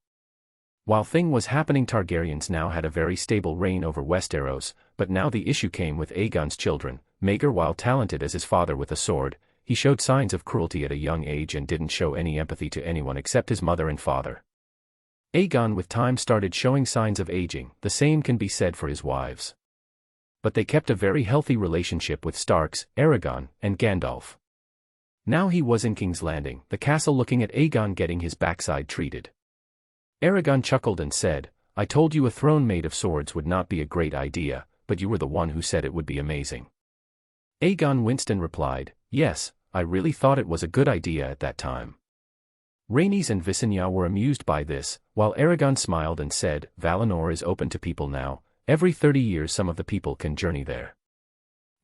While thing was happening, Targaryens now had a very stable reign over Westeros, but now the issue came with Aegon's children. Maegor, while talented as his father with a sword, he showed signs of cruelty at a young age and didn't show any empathy to anyone except his mother and father. Aegon with time started showing signs of aging. The same can be said for his wives. But they kept a very healthy relationship with Starks, Aragon, and Gandalf. Now he was in King's Landing, the castle, looking at Aegon getting his backside treated. Aragon chuckled and said, "I told you a throne made of swords would not be a great idea, but you were the one who said it would be amazing." Aegon winced and replied, "Yes, I really thought it was a good idea at that time." Rhaenys and Visenya were amused by this, while Aragon smiled and said, "Valinor is open to people now. Every 30 years some of the people can journey there."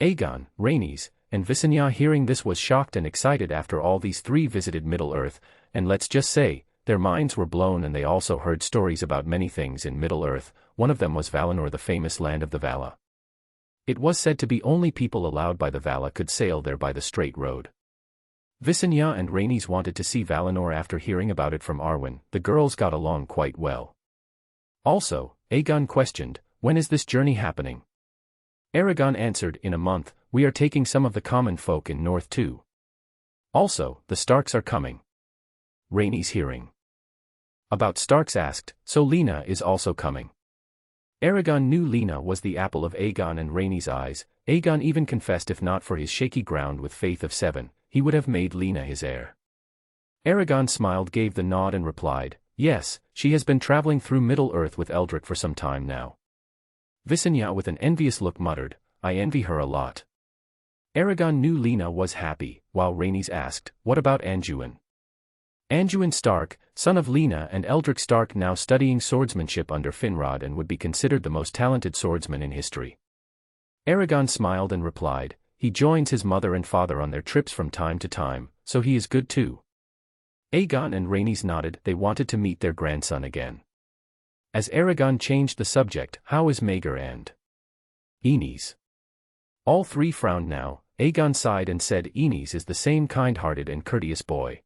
Aegon, Rhaenys, and Visenya, hearing this, was shocked and excited. After all, these 3 visited Middle-earth, and let's just say, their minds were blown, and they also heard stories about many things in Middle-earth. One of them was Valinor, the famous land of the Vala. It was said to be only people allowed by the Vala could sail there by the straight road. Visenya and Rhaenys wanted to see Valinor after hearing about it from Arwen. The girls got along quite well. Also, Aegon questioned, "When is this journey happening?" Aragon answered, "In a month. We are taking some of the common folk in North too. Also, the Starks are coming." Rhaenys, hearing about Starks, asked, "So Lena is also coming?" Aragon knew Lena was the apple of Aegon and Rhaenys' eyes. Aegon even confessed if not for his shaky ground with Faith of 7, he would have made Lena his heir. Aragon smiled, gave the nod and replied, "Yes, she has been traveling through Middle-earth with Eldrick for some time now." Visenya with an envious look muttered, "I envy her a lot." Aragon knew Lena was happy, while Rhaenys asked, "What about Anduin?" Anduin Stark, son of Lena and Eldrick Stark, now studying swordsmanship under Finrod and would be considered the most talented swordsman in history. Aragon smiled and replied, he joins his mother and father on their trips from time to time, so he is good too. Aegon and Rhaenys nodded, they wanted to meet their grandson again. As Aragon changed the subject, how is Maegor and Aenys? All three frowned now. Aegon sighed and said Aenys is the same kind-hearted and courteous boy.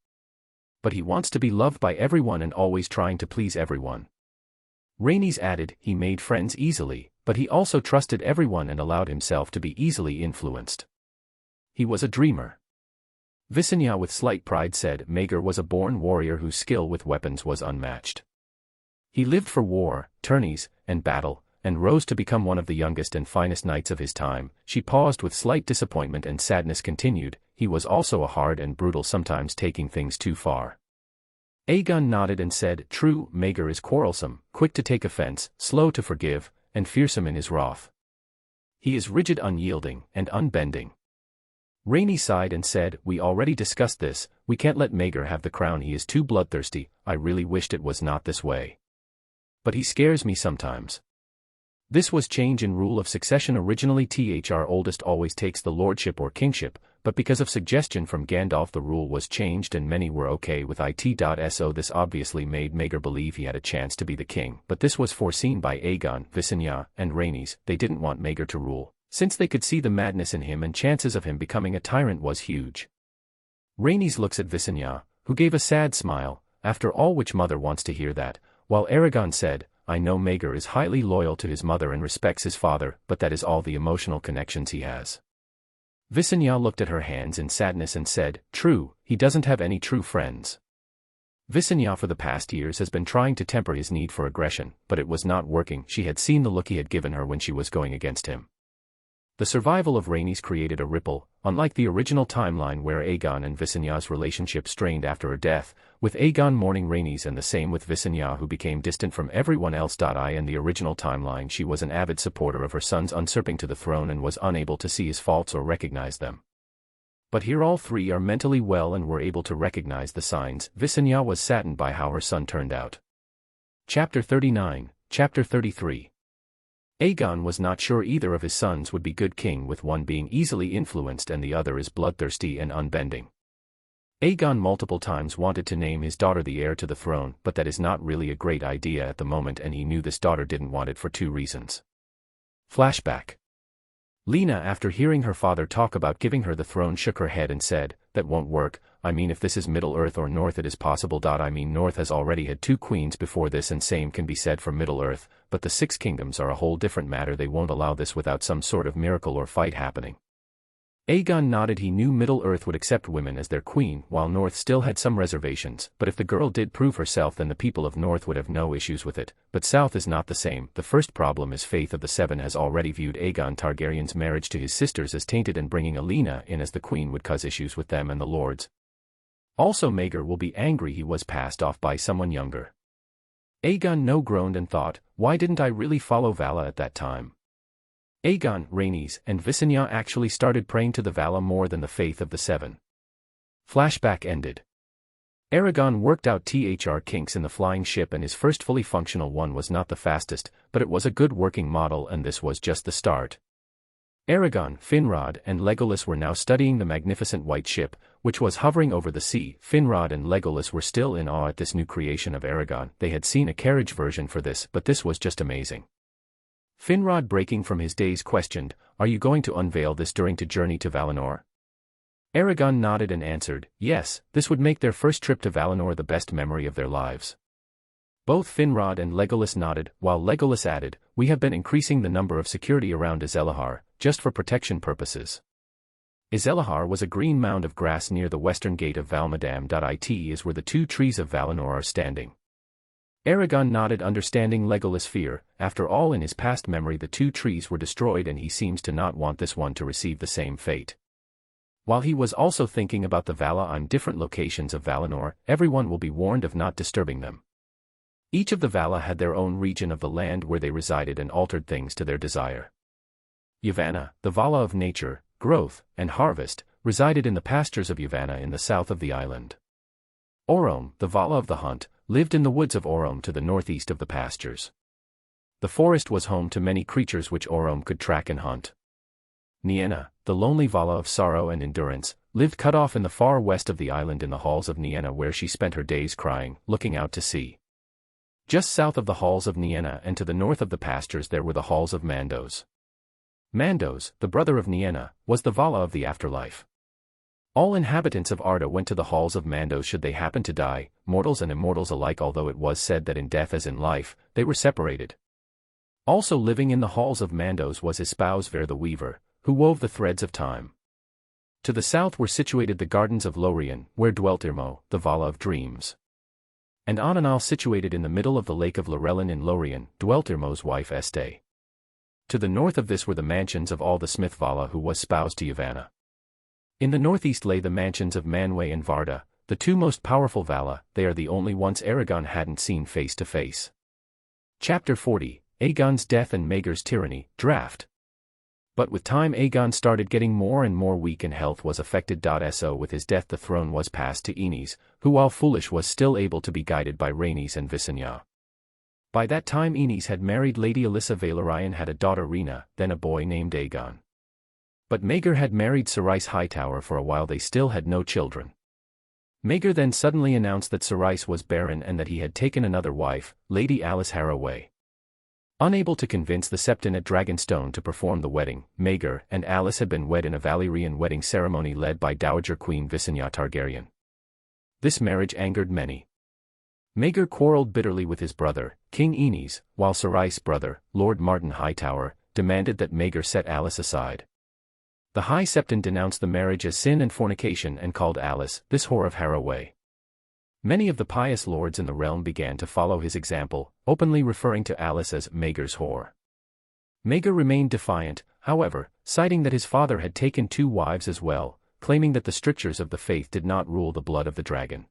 But he wants to be loved by everyone and always trying to please everyone. Rhaenys added, he made friends easily, but he also trusted everyone and allowed himself to be easily influenced. He was a dreamer. Visenya with slight pride said Maegor was a born warrior whose skill with weapons was unmatched. He lived for war, tourneys, and battle, and rose to become one of the youngest and finest knights of his time. She paused with slight disappointment and sadness continued, he was also a hard and brutal, sometimes taking things too far. Aegon nodded and said, true, Maegor is quarrelsome, quick to take offense, slow to forgive, and fearsome in his wrath. He is rigid, unyielding, and unbending. Rhaenys sighed and said, we already discussed this, we can't let Maegor have the crown, he is too bloodthirsty, I really wished it was not this way. But he scares me sometimes. This was change in rule of succession. Originally Thr oldest always takes the lordship or kingship, but because of suggestion from Gandalf the rule was changed and many were okay with it. This obviously made Maegor believe he had a chance to be the king, but this was foreseen by Aegon, Visenya, and Rhaenys. They didn't want Maegor to rule, since they could see the madness in him and chances of him becoming a tyrant was huge. Rhaenys looks at Visenya, who gave a sad smile, after all which mother wants to hear that, while Aragon said, I know Maegor is highly loyal to his mother and respects his father, but that is all the emotional connections he has. Visenya looked at her hands in sadness and said, true, he doesn't have any true friends. Visenya for the past years has been trying to temper his need for aggression, but it was not working. She had seen the look he had given her when she was going against him. The survival of Rhaenys created a ripple, unlike the original timeline where Aegon and Visenya's relationship strained after her death, with Aegon mourning Rhaenys and the same with Visenya who became distant from everyone else. In the original timeline she was an avid supporter of her son's usurping to the throne and was unable to see his faults or recognize them. But here all three are mentally well and were able to recognize the signs. Visenya was saddened by how her son turned out. Chapter 39, Chapter 33. Aegon was not sure either of his sons would be good king, with one being easily influenced and the other is bloodthirsty and unbending. Aegon multiple times wanted to name his daughter the heir to the throne, but that is not really a great idea at the moment and he knew this daughter didn't want it for two reasons. Flashback. Lena, after hearing her father talk about giving her the throne, shook her head and said, that won't work. I mean, if this is Middle-earth or North it is possible. I mean, North has already had 2 queens before this and same can be said for Middle-earth, but the 6 kingdoms are a whole different matter. They won't allow this without some sort of miracle or fight happening. Aegon nodded. He knew Middle-earth would accept women as their queen, while North still had some reservations, but if the girl did prove herself then the people of North would have no issues with it, but South is not the same. The first problem is Faith of the Seven has already viewed Aegon Targaryen's marriage to his sisters as tainted, and bringing Alina in as the queen would cause issues with them and the lords. Also Maegor will be angry he was passed off by someone younger. Aegon groaned and thought, why didn't I really follow Vala at that time? Aegon, Rhaenys, and Visenya actually started praying to the Vala more than the Faith of the Seven. Flashback ended. Aragon worked out THR kinks in the flying ship and his first fully functional one was not the fastest, but it was a good working model and this was just the start. Aragon, Finrod, and Legolas were now studying the magnificent white ship, which was hovering over the sea. Finrod and Legolas were still in awe at this new creation of Aragon. They had seen a carriage version for this, but this was just amazing. Finrod, breaking from his daze, questioned, are you going to unveil this during the journey to Valinor? Aragon nodded and answered, yes, this would make their first trip to Valinor the best memory of their lives. Both Finrod and Legolas nodded, while Legolas added, we have been increasing the number of security around Izelihar, just for protection purposes. Izelihar was a green mound of grass near the western gate of Valmadam. It is where the 2 trees of Valinor are standing. Aragon nodded, understanding Legolas' fear. After all, in his past memory the 2 trees were destroyed and he seems to not want this one to receive the same fate. While he was also thinking about the Vala on different locations of Valinor, everyone will be warned of not disturbing them. Each of the Vala had their own region of the land where they resided and altered things to their desire. Yavanna, the Vala of nature, growth, and harvest, resided in the pastures of Yavanna in the south of the island. Orome, the Vala of the Hunt, lived in the woods of Orome to the northeast of the pastures. The forest was home to many creatures which Orome could track and hunt. Nienna, the lonely Vala of sorrow and endurance, lived cut off in the far west of the island in the halls of Nienna, where she spent her days crying, looking out to sea. Just south of the halls of Nienna and to the north of the pastures there were the halls of Mandos. Mandos, the brother of Nienna, was the Vala of the afterlife. All inhabitants of Arda went to the halls of Mandos should they happen to die, mortals and immortals alike, although it was said that in death as in life, they were separated. Also living in the halls of Mandos was his spouse Ver the Weaver, who wove the threads of time. To the south were situated the gardens of Lorien, where dwelt Irmo, the Vala of dreams. And on an isle situated in the middle of the lake of Lorelin in Lorien, dwelt Irmo's wife Este. To the north of this were the mansions of all the smith Vala who was spoused to Yavanna. In the northeast lay the mansions of Manwë and Varda, the two most powerful Vala. They are the only ones Aragon hadn't seen face to face. Chapter 40, Aegon's Death and Maegor's Tyranny, Draft. But with time Aegon started getting more and more weak and health was affected. So with his death the throne was passed to Aenys, who while foolish was still able to be guided by Rhaenys and Visenya. By that time Aenys had married Lady Alyssa Valyrian, had a daughter Rina, then a boy named Aegon. But Maegor had married Cerys Hightower. For a while they still had no children. Maegor then suddenly announced that Cerys was barren and that he had taken another wife, Lady Alice Harroway. Unable to convince the Septon at Dragonstone to perform the wedding, Maegor and Alice had been wed in a Valyrian wedding ceremony led by Dowager Queen Visenya Targaryen. This marriage angered many. Maegor quarreled bitterly with his brother, King Aenys, while Cerys' brother, Lord Martin Hightower, demanded that Maegor set Alice aside. The High Septon denounced the marriage as sin and fornication and called Alice, this whore of Harroway. Many of the pious lords in the realm began to follow his example, openly referring to Alice as Maegor's whore. Maegor remained defiant, however, citing that his father had taken 2 wives as well, claiming that the strictures of the faith did not rule the blood of the dragon.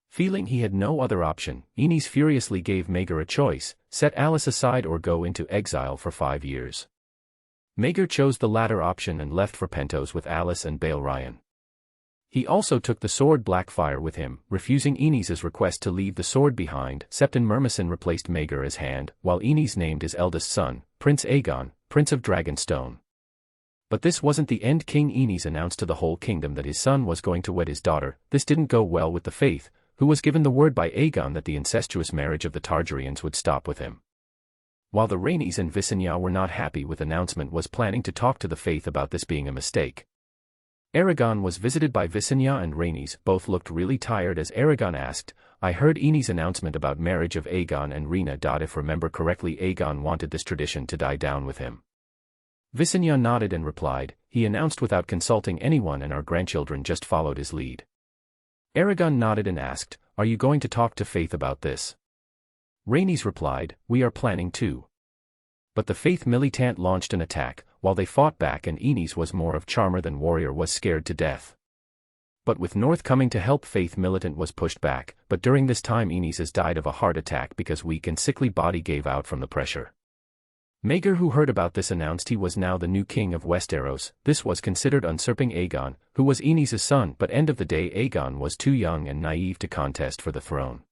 Feeling he had no other option, Aenys furiously gave Maegor a choice: set Alice aside or go into exile for 5 years. Maegor chose the latter option and left for Pentos with Alice and Balerion. He also took the sword Blackfire with him, refusing Aenys' request to leave the sword behind. Septon Myrmison replaced Maegor as hand, while Aenys named his eldest son, Prince Aegon, Prince of Dragonstone. But this wasn't the end. King Aenys announced to the whole kingdom that his son was going to wed his daughter. This didn't go well with the faith, who was given the word by Aegon that the incestuous marriage of the Targaryens would stop with him. While the Rhaenys and Visenya were not happy with the announcement, was planning to talk to the faith about this being a mistake. Aragon was visited by Visenya and Rhaenys. Both looked really tired as Aragon asked, "I heard Aenys' announcement about marriage of Aegon and Rina. If remember correctly, Aegon wanted this tradition to die down with him." Visenya nodded and replied, "He announced without consulting anyone and our grandchildren just followed his lead." Aragon nodded and asked, "Are you going to talk to Faith about this?" Rhaenys replied, "We are planning to." But the Faith militant launched an attack, while they fought back, and Aenys was more of charmer than warrior, was scared to death. But with North coming to help, Faith militant was pushed back, but during this time Aenys died of a heart attack because weak and sickly body gave out from the pressure. Maegor, who heard about this, announced he was now the new king of Westeros. This was considered usurping Aegon, who was Aenys' son, but end of the day Aegon was too young and naive to contest for the throne.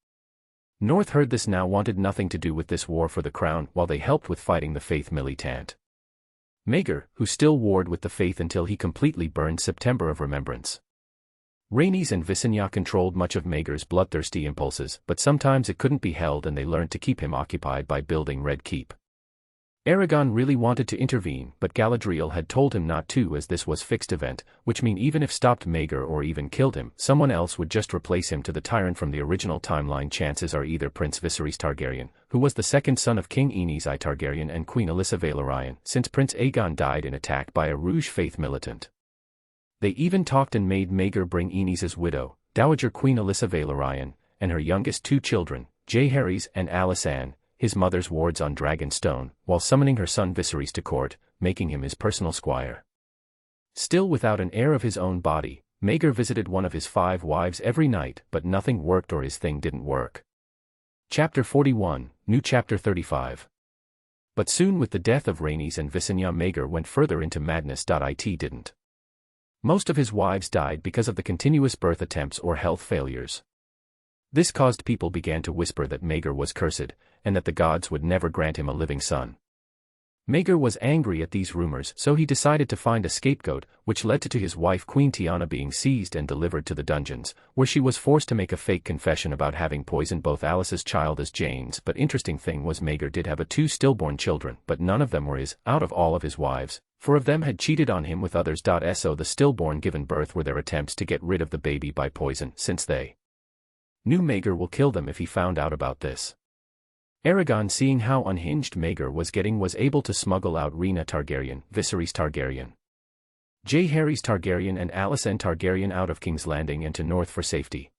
North heard this, now wanted nothing to do with this war for the crown, while they helped with fighting the Faith militant. Maegor, who still warred with the Faith until he completely burned September of Remembrance. Rhaenys and Visenya controlled much of Maegor's bloodthirsty impulses, but sometimes it couldn't be held and they learned to keep him occupied by building Red Keep. Aragon really wanted to intervene, but Galadriel had told him not to, as this was fixed event, which mean even if stopped Maegor or even killed him, someone else would just replace him to the tyrant from the original timeline. Chances are either Prince Viserys Targaryen, who was the second son of King Aenys I Targaryen, and Queen Alyssa Valyrian, since Prince Aegon died in attack by a Rouge Faith militant. They even talked and made Maegor bring Aenys' widow, Dowager Queen Alyssa Valyrian, and her youngest 2 children, Jaehaerys and Alysanne, his mother's wards on Dragonstone, while summoning her son Viserys to court, making him his personal squire. Still without an heir of his own body, Maegor visited one of his 5 wives every night, but nothing worked, or his thing didn't work. Chapter 41, New Chapter 35. But soon with the death of Rhaenys and Visenya, Maegor went further into madness. It didn't. Most of his wives died because of the continuous birth attempts or health failures. This caused people began to whisper that Maegor was cursed, and that the gods would never grant him a living son. Maegor was angry at these rumors, so he decided to find a scapegoat, which led to his wife Queen Tiana being seized and delivered to the dungeons, where she was forced to make a fake confession about having poisoned both Alice's child as Jane's. But interesting thing was Maegor did have two stillborn children, but none of them were his, out of all of his wives. 4 of them had cheated on him with others. So the stillborn given birth were their attempts to get rid of the baby by poison, since they knew Maegor will kill them if he found out about this. Aragon, seeing how unhinged Maegor was getting, was able to smuggle out Rhaena Targaryen, Viserys Targaryen, Jaehaerys Targaryen and Alicent Targaryen out of King's Landing and to North for safety.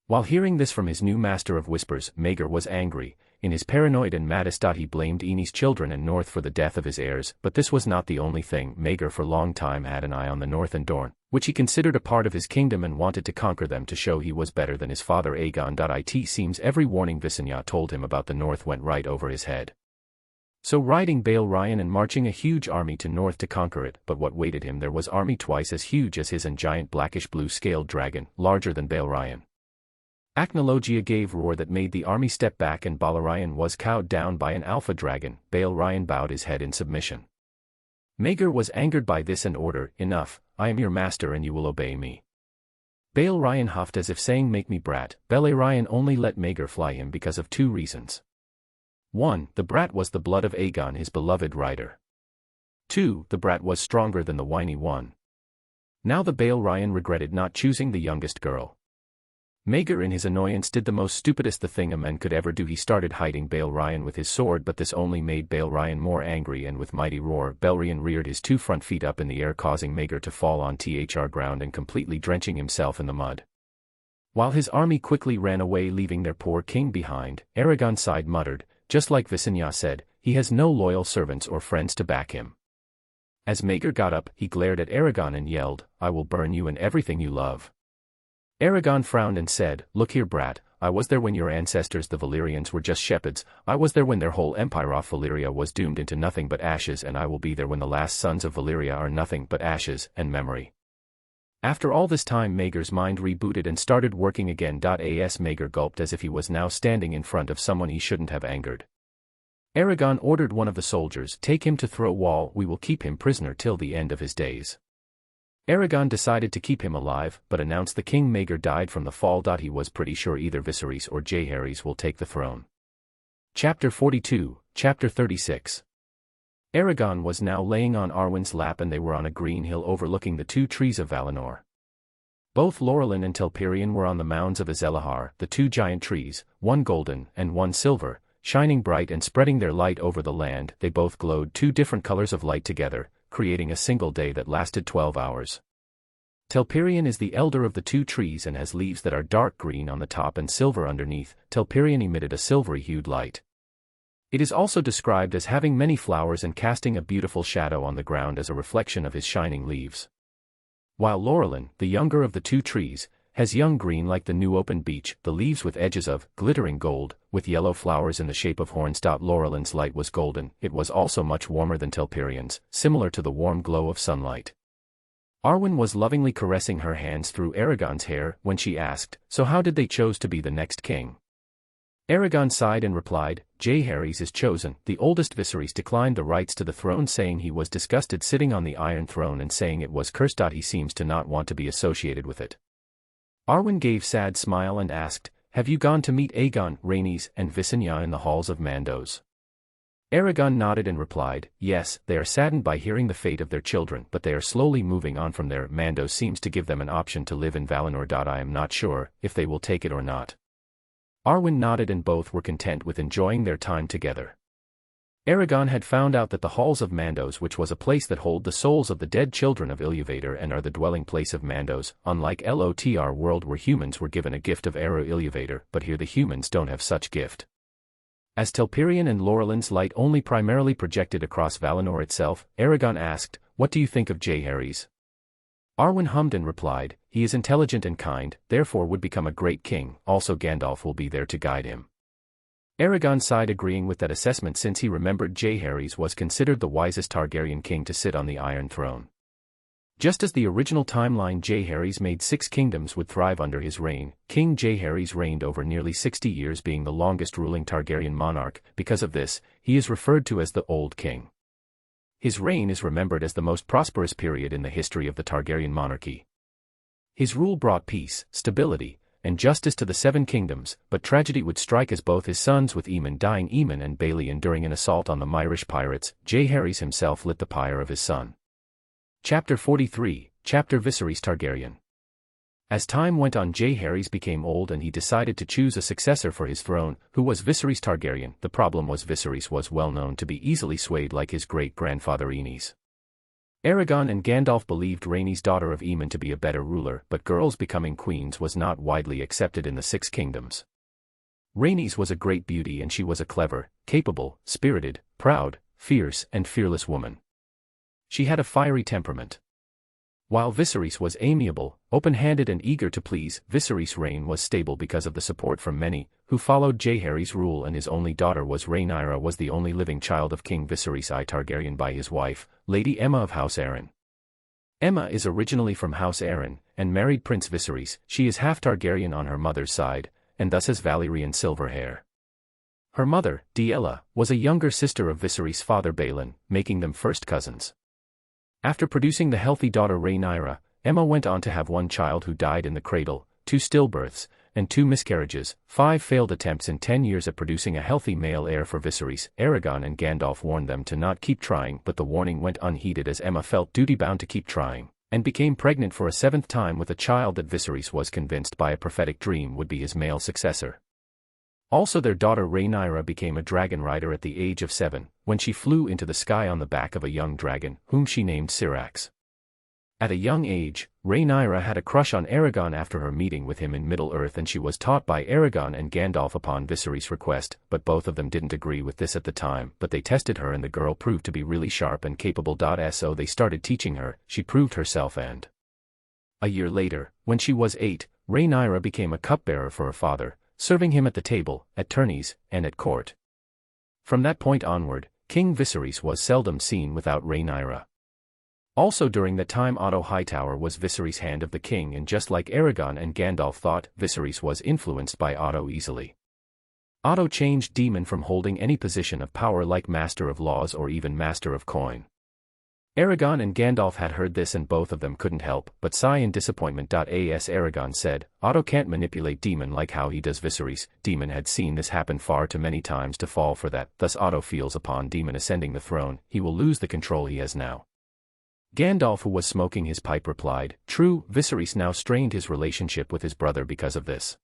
While hearing this from his new master of whispers, Maegor was angry. In his paranoid and madness, he blamed Aenys' children and North for the death of his heirs, but this was not the only thing. Maegor for a long time had an eye on the North and Dorne, which he considered a part of his kingdom and wanted to conquer them to show he was better than his father Aegon. It seems every warning Visenya told him about the North went right over his head. So riding Balerion and marching a huge army to North to conquer it, but what waited him there was army twice as huge as his and giant blackish blue scaled dragon, larger than Balerion. Acnologia gave roar that made the army step back and Balerion was cowed down by an alpha dragon. Balerion bowed his head in submission. Maegor was angered by this and ordered, "Enough, I am your master and you will obey me." Balerion huffed as if saying, "Make me brat." Balerion only let Maegor fly him because of 2 reasons. 1. The brat was the blood of Aegon, his beloved rider. 2. The brat was stronger than the whiny one. Now the Balerion regretted not choosing the youngest girl. Maegor in his annoyance did the most stupidest thing a man could ever do. He started hiding Balerion with his sword, but this only made Balerion more angry, and with mighty roar Balerion reared his 2 front feet up in the air, causing Maegor to fall on the ground and completely drenching himself in the mud. While his army quickly ran away leaving their poor king behind, Aragon sighed, muttered, "Just like Visenya said, he has no loyal servants or friends to back him." As Maegor got up, he glared at Aragon and yelled, "I will burn you and everything you love." Aragon frowned and said, "Look here, brat, I was there when your ancestors the Valyrians were just shepherds. I was there when their whole empire of Valyria was doomed into nothing but ashes, and I will be there when the last sons of Valyria are nothing but ashes and memory." After all this time Maegor's mind rebooted and started working again. As Maegor gulped as if he was now standing in front of someone he shouldn't have angered. Aragon ordered one of the soldiers, "Take him to throw wall, we will keep him prisoner till the end of his days." Aragon decided to keep him alive, but announced the king Maegor died from the fall. He was pretty sure either Viserys or Jaehaerys will take the throne. Chapter 42, Chapter 36. Aragon was now laying on Arwen's lap and they were on a green hill overlooking the 2 trees of Valinor. Both Laurelin and Telperion were on the mounds of Azelahar, the 2 giant trees, one golden and one silver, shining bright and spreading their light over the land. They both glowed 2 different colors of light together, creating a single day that lasted 12 hours. Telperion is the elder of the 2 trees and has leaves that are dark green on the top and silver underneath. Telperion emitted a silvery-hued light. It is also described as having many flowers and casting a beautiful shadow on the ground as a reflection of his shining leaves. While Laurelin, the younger of the 2 trees, has young green like the new open beech, the leaves with edges of glittering gold, with yellow flowers in the shape of horns. Laurelin's light was golden. It was also much warmer than Telperion's, similar to the warm glow of sunlight. Arwen was lovingly caressing her hands through Aragon's hair when she asked, "So how did they choose to be the next king?" Aragon sighed and replied, "Jaehaerys is chosen." The oldest Viserys declined the rights to the throne, saying he was disgusted sitting on the Iron Throne and saying it was cursed. He seems to not want to be associated with it. Arwen gave sad smile and asked, "Have you gone to meet Aegon, Rhaenys, and Visenya in the halls of Mandos?" Aragon nodded and replied, "Yes, they are saddened by hearing the fate of their children, but they are slowly moving on from there. Mandos seems to give them an option to live in Valinor. I am not sure if they will take it or not." Arwen nodded and both were content with enjoying their time together. Aragon had found out that the halls of Mandos, which was a place that hold the souls of the dead children of Iluvatar and are the dwelling place of Mandos, unlike LOTR world where humans were given a gift of Eru Iluvatar, but here the humans don't have such gift. As Telperion and Laurelin's light only primarily projected across Valinor itself, Aragon asked, "What do you think of Jaehaerys?" Arwen hummed and replied, "He is intelligent and kind, therefore would become a great king. Also Gandalf will be there to guide him." Aragon sighed, agreeing with that assessment since he remembered Jaehaerys was considered the wisest Targaryen king to sit on the Iron Throne. Just as the original timeline Jaehaerys made 6 kingdoms would thrive under his reign, King Jaehaerys reigned over nearly 60 years, being the longest ruling Targaryen monarch. Because of this, he is referred to as the Old King. His reign is remembered as the most prosperous period in the history of the Targaryen monarchy. His rule brought peace, stability, and justice to the 7 kingdoms, but tragedy would strike as both his sons, with Aemon dying, Aemon and Balon during an assault on the Myrish pirates. Jaehaerys himself lit the pyre of his son. Chapter 43, Chapter Viserys Targaryen. As time went on, Jaehaerys became old and he decided to choose a successor for his throne, who was Viserys Targaryen. The problem was Viserys was well known to be easily swayed like his great-grandfather Aenys. Aragon and Gandalf believed Rhaenys, daughter of Aemon, to be a better ruler, but girls becoming queens was not widely accepted in the 6 kingdoms. Rhaenys was a great beauty, and she was a clever, capable, spirited, proud, fierce, and fearless woman. She had a fiery temperament. While Viserys was amiable, open-handed and eager to please, Viserys' reign was stable because of the support from many, who followed Jaehaerys' rule, and his only daughter was Rhaenyra, was the only living child of King Viserys I Targaryen by his wife, Lady Aemma of House Arryn. Aemma is originally from House Arryn, and married Prince Viserys. She is half Targaryen on her mother's side, and thus has Valyrian silver hair. Her mother, Diella, was a younger sister of Viserys' father Balon, making them first cousins. After producing the healthy daughter Rhaenyra, Aemma went on to have 1 child who died in the cradle, 2 stillbirths, and 2 miscarriages, 5 failed attempts in 10 years at producing a healthy male heir for Viserys. Aragon and Gandalf warned them to not keep trying, but the warning went unheeded as Aemma felt duty-bound to keep trying, and became pregnant for a 7th time with a child that Viserys was convinced by a prophetic dream would be his male successor. Also, their daughter Rhaenyra became a dragon rider at the age of 7, when she flew into the sky on the back of a young dragon, whom she named Syrax. At a young age, Rhaenyra had a crush on Aragon after her meeting with him in Middle-earth, and she was taught by Aragon and Gandalf upon Viserys' request, but both of them didn't agree with this at the time, but they tested her and the girl proved to be really sharp and capable. So they started teaching her, she proved herself, and a year later, when she was 8, Rhaenyra became a cupbearer for her father, serving him at the table, at tourneys, and at court. From that point onward, King Viserys was seldom seen without Rhaenyra. Also during that time, Otto Hightower was Viserys' hand of the king, and just like Aragon and Gandalf thought, Viserys was influenced by Otto easily. Otto changed Daemon from holding any position of power like Master of Laws or even Master of Coin. Aragon and Gandalf had heard this and both of them couldn't help but sigh in disappointment. As Aragon said, Otto can't manipulate Daemon like how he does Viserys. Daemon had seen this happen far too many times to fall for that, thus Otto feels upon Daemon ascending the throne, he will lose the control he has now. Gandalf, who was smoking his pipe, replied, "True, Viserys now strained his relationship with his brother because of this."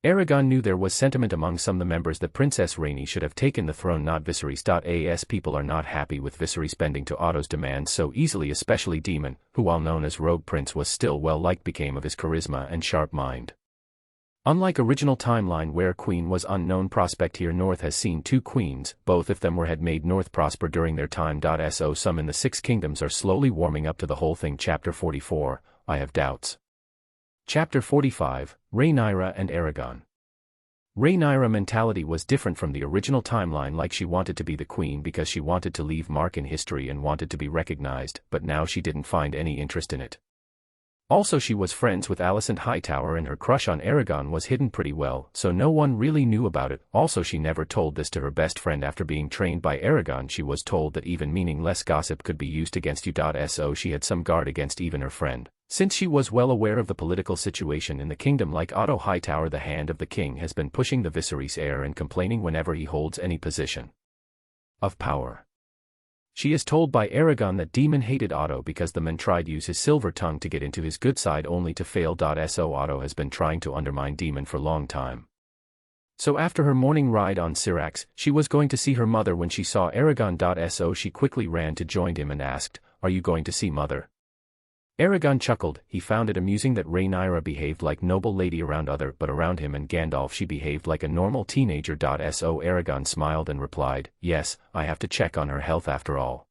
Aragon knew there was sentiment among some of the members that Princess Rhaenys should have taken the throne, not Viserys. As people are not happy with Viserys bending to Otto's demands so easily, especially Daemon, who while known as Rogue Prince was still well liked became of his charisma and sharp mind. Unlike original timeline where queen was unknown prospect, here North has seen 2 queens, both of them had made North prosper during their time. So some in the 6 kingdoms are slowly warming up to the whole thing. Chapter 44, I have doubts. Chapter 45, Rhaenyra and Aragon. Rhaenyra mentality was different from the original timeline, like she wanted to be the queen because she wanted to leave mark in history and wanted to be recognized, but now she didn't find any interest in it. Also, she was friends with Alicent Hightower and her crush on Aragon was hidden pretty well, so no one really knew about it. Also, she never told this to her best friend. After being trained by Aragon, she was told that even meaningless gossip could be used against you. So she had some guard against even her friend, since she was well aware of the political situation in the kingdom. Like Otto Hightower, the hand of the king has been pushing the Viserys heir and complaining whenever he holds any position of power. She is told by Aragon that Daemon hated Otto because the man tried to use his silver tongue to get into his good side only to fail. So Otto has been trying to undermine Daemon for a long time. So after her morning ride on Syrax, she was going to see her mother when she saw Aragon. So she quickly ran to join him and asked, "Are you going to see mother?" Aragon chuckled. He found it amusing that Rhaenyra behaved like noble lady around but around him and Gandalf she behaved like a normal teenager. So Aragon smiled and replied, "Yes, I have to check on her health after all."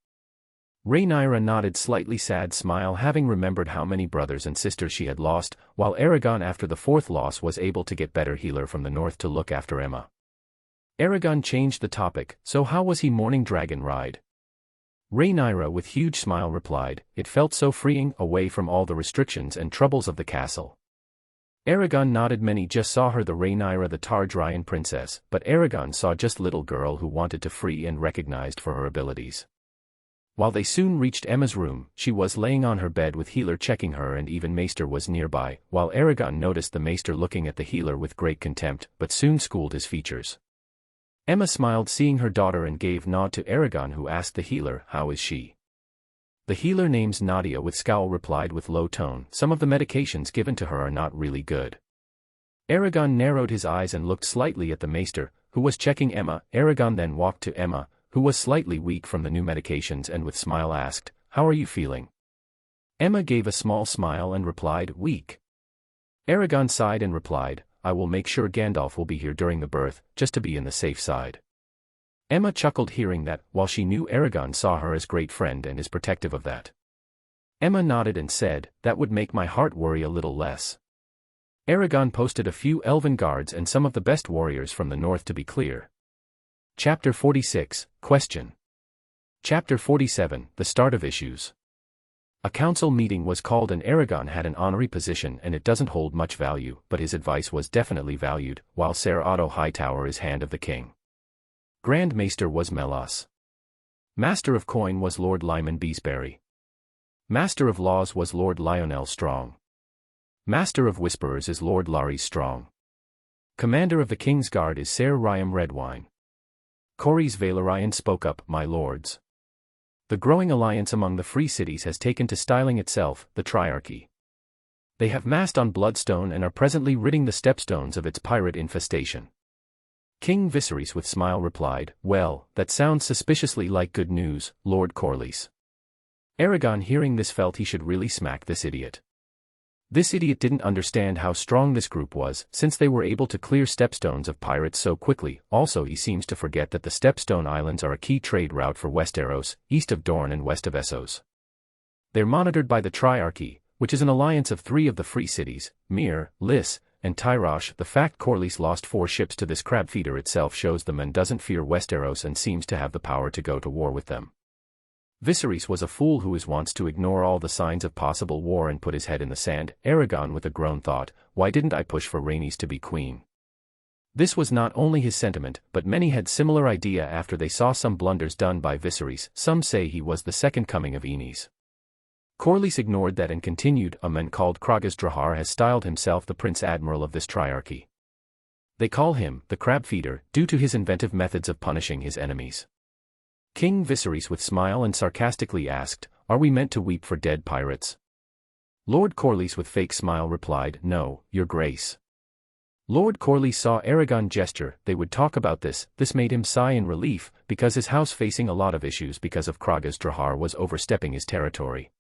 Rhaenyra nodded, slightly sad smile, having remembered how many brothers and sisters she had lost, while Aragon after the 4th loss was able to get better healer from the north to look after Aemma. Aragon changed the topic, "So how was he morning dragon ride?" Rhaenyra with huge smile replied, it felt so freeing, away from all the restrictions and troubles of the castle. Aragon nodded. Many just saw her, the Rhaenyra, the Targaryen princess, but Aragon saw just little girl who wanted to free and recognized for her abilities. While they soon reached Emma's room, she was laying on her bed with Healer checking her, and even Maester was nearby, while Aragon noticed the Maester looking at the Healer with great contempt, but soon schooled his features. Emma smiled seeing her daughter and gave nod to Aragon, who asked the Healer, how is she? The Healer, name's Nadia, with scowl replied with low tone, some of the medications given to her are not really good. Aragon narrowed his eyes and looked slightly at the Maester, who was checking Emma. Aragon then walked to Emma, who was slightly weak from the new medications, and with smile asked, how are you feeling? Emma gave a small smile and replied, weak. Aragon sighed and replied, I will make sure Gandalf will be here during the birth, just to be in the safe side. Emma chuckled hearing that, while she knew Aragon saw her as great friend and is protective of that. Emma nodded and said, that would make my heart worry a little less. Aragon posted a few elven guards and some of the best warriors from the north, to be clear. Chapter 46, Question. Chapter 47, The Start of Issues. A council meeting was called, and Aragon had an honorary position and it doesn't hold much value, but his advice was definitely valued, while Ser Otto Hightower is Hand of the King. Grand Maester was Melas. Master of Coin was Lord Lyman Beesbury. Master of Laws was Lord Lionel Strong. Master of Whisperers is Lord Larry Strong. Commander of the King's Guard is Ser Ryam Redwine. Corys Valyrian spoke up, my lords. The growing alliance among the free cities has taken to styling itself the Triarchy. They have massed on Bloodstone and are presently ridding the Stepstones of its pirate infestation. King Viserys with smile replied, well, that sounds suspiciously like good news, Lord Corlys. Aragon hearing this felt he should really smack this idiot. This idiot didn't understand how strong this group was, since they were able to clear Stepstones of pirates so quickly. Also, he seems to forget that the Stepstone Islands are a key trade route for Westeros, east of Dorne and west of Essos. They're monitored by the Triarchy, which is an alliance of 3 of the free cities, Myr, Lys, and Tyrosh. The fact Corlys lost 4 ships to this crab feeder itself shows the man doesn't fear Westeros and seems to have the power to go to war with them. Viserys was a fool who wants to ignore all the signs of possible war and put his head in the sand. Aragon with a groan thought, why didn't I push for Rhaenys to be queen? This was not only his sentiment, but many had similar idea after they saw some blunders done by Viserys. Some say he was the second coming of Aenys. Corlys ignored that and continued, a man called Kragas Drahar has styled himself the Prince Admiral of this Triarchy. They call him the Crab Feeder due to his inventive methods of punishing his enemies. King Viserys with smile and sarcastically asked, are we meant to weep for dead pirates? Lord Corlys with fake smile replied, no, your grace. Lord Corlys saw Aragon gesture, they would talk about this. This made him sigh in relief, because his house facing a lot of issues because of Kragas Drahar was overstepping his territory.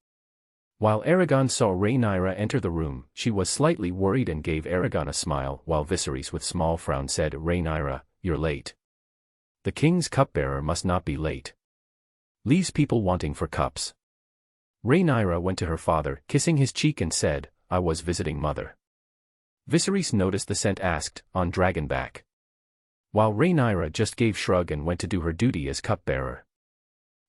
While Aragon saw Rhaenyra enter the room, she was slightly worried and gave Aragon a smile, while Viserys with small frown said, Rhaenyra, you're late. The king's cupbearer must not be late. Leaves people wanting for cups. Rhaenyra went to her father, kissing his cheek and said, I was visiting mother. Viserys noticed the scent asked, on Dragonback. While Rhaenyra just gave shrug and went to do her duty as cupbearer.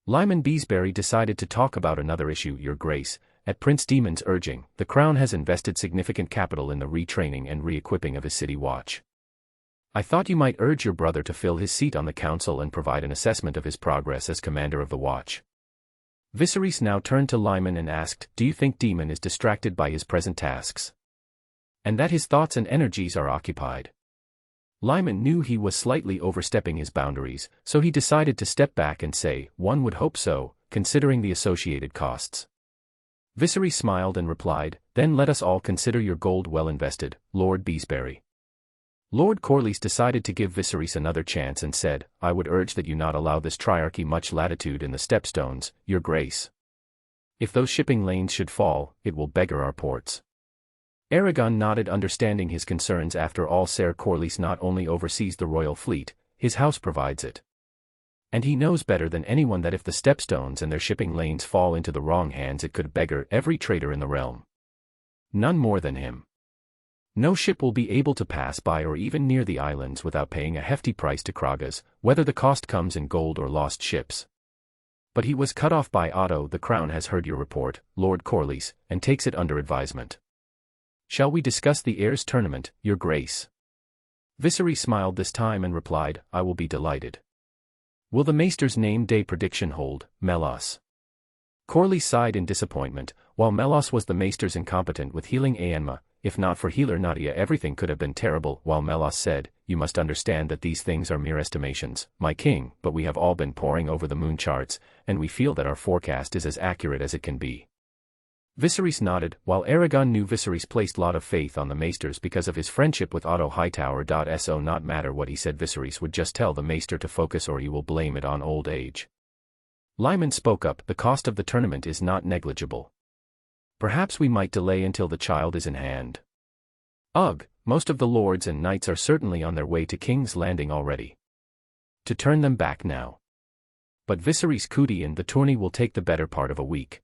Lyman Beesbury decided to talk about another issue, your grace. At Prince Daemon's urging, the crown has invested significant capital in the retraining and re-equipping of his city watch. I thought you might urge your brother to fill his seat on the council and provide an assessment of his progress as commander of the watch. Viserys now turned to Lyman and asked, do you think Daemon is distracted by his present tasks? And that his thoughts and energies are occupied? Lyman knew he was slightly overstepping his boundaries, so he decided to step back and say, one would hope so, considering the associated costs. Viserys smiled and replied, then let us all consider your gold well invested, Lord Beesbury. Lord Corlys decided to give Viserys another chance and said, I would urge that you not allow this Triarchy much latitude in the Stepstones, your grace. If those shipping lanes should fall, it will beggar our ports. Aragon nodded, understanding his concerns. After all, Ser Corlys not only oversees the royal fleet, his house provides it. And he knows better than anyone that if the Stepstones and their shipping lanes fall into the wrong hands, it could beggar every trader in the realm. None more than him. No ship will be able to pass by or even near the islands without paying a hefty price to Kragas, whether the cost comes in gold or lost ships. But he was cut off by Otto. The crown has heard your report, Lord Corlys, and takes it under advisement. Shall we discuss the heirs tournament, your grace? Viserys smiled this time and replied, I will be delighted. Will the maester's name day prediction hold, Melos? Corlys sighed in disappointment. While Melos was the maester's incompetent with healing Aenma, if not for healer Nadia everything could have been terrible. While Melos said, you must understand that these things are mere estimations, my king, but we have all been poring over the moon charts, and we feel that our forecast is as accurate as it can be. Viserys nodded, while Aragon knew Viserys placed lot of faith on the maesters because of his friendship with Otto Hightower. So not matter what he said, Viserys would just tell the maester to focus or he will blame it on old age. Lyman spoke up, the cost of the tournament is not negligible. Perhaps we might delay until the child is in hand. Ugh, most of the lords and knights are certainly on their way to King's Landing already. To turn them back now. But Viserys Cudian, the tourney will take the better part of a week.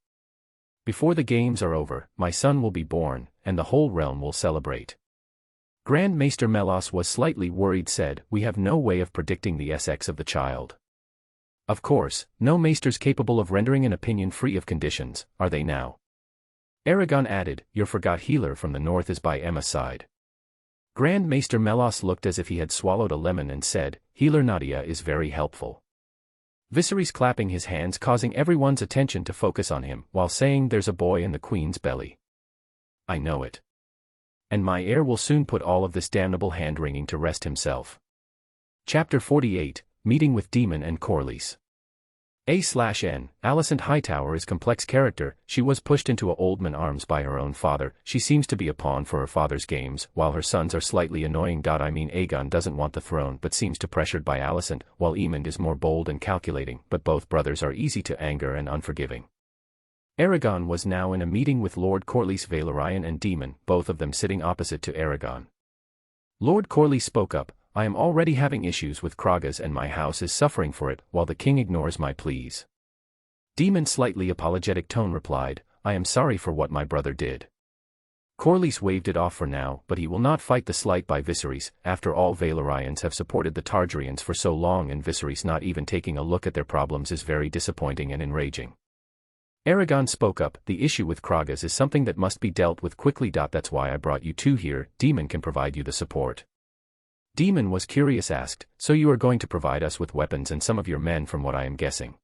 Before the games are over, my son will be born, and the whole realm will celebrate. Grand Maester Melos was slightly worried, said, we have no way of predicting the sex of the child. Of course, no maesters capable of rendering an opinion free of conditions, are they now? Aragon added, your forgot healer from the north is by Emma's side. Grand Maester Melos looked as if he had swallowed a lemon and said, healer Nadia is very helpful. Viserys clapping his hands causing everyone's attention to focus on him, while saying there's a boy in the queen's belly. I know it. And my heir will soon put all of this damnable hand-wringing to rest himself. Chapter 48, Meeting with Daemon and Corlys. A/N, Alicent Hightower is complex character. She was pushed into a old man arms by her own father. She seems to be a pawn for her father's games, while her sons are slightly annoying. Aegon doesn't want the throne but seems to pressured by Alicent, while Aemond is more bold and calculating, but both brothers are easy to anger and unforgiving. Aragon was now in a meeting with Lord Corlys Valyrian and Daemon, both of them sitting opposite to Aragon. Lord Corlys spoke up, I am already having issues with Kragas and my house is suffering for it, while the king ignores my pleas. Daemon slightly apologetic tone replied, I am sorry for what my brother did. Corlys waved it off for now, but he will not fight the slight by Viserys. After all, Valyrians have supported the Targaryens for so long, and Viserys not even taking a look at their problems is very disappointing and enraging. Aragon spoke up, the issue with Kragas is something that must be dealt with quickly. That's why I brought you two here. Daemon can provide you the support. Daemon was curious, asked, so you are going to provide us with weapons and some of your men from what I am guessing?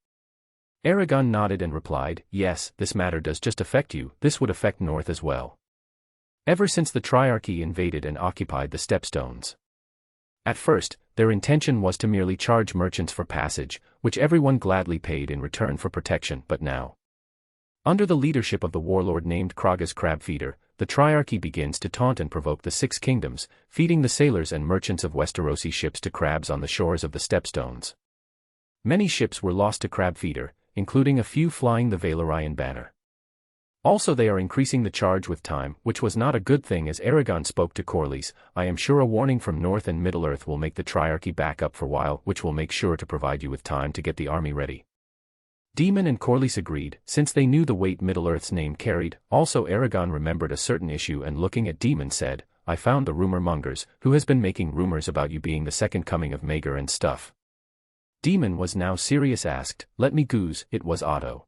Aragon nodded and replied, yes, this matter does just affect you, this would affect North as well. Ever since the Triarchy invaded and occupied the Stepstones. At first, their intention was to merely charge merchants for passage, which everyone gladly paid in return for protection, but now, under the leadership of the warlord named Kragas Crabfeeder, the Triarchy begins to taunt and provoke the Six Kingdoms, feeding the sailors and merchants of Westerosi ships to crabs on the shores of the Stepstones. Many ships were lost to Crabfeeder, including a few flying the Valyrian banner. Also, they are increasing the charge with time, which was not a good thing. As Aragon spoke to Corlys, I am sure a warning from North and Middle-earth will make the Triarchy back up for a while, which will make sure to provide you with time to get the army ready. Daemon and Corlys agreed, since they knew the weight Middle-earth's name carried. Also, Aragon remembered a certain issue and looking at Daemon said, I found the rumor mongers, who has been making rumors about you being the second coming of Maegor and stuff. Daemon was now serious, asked, let me goose, it was Otto.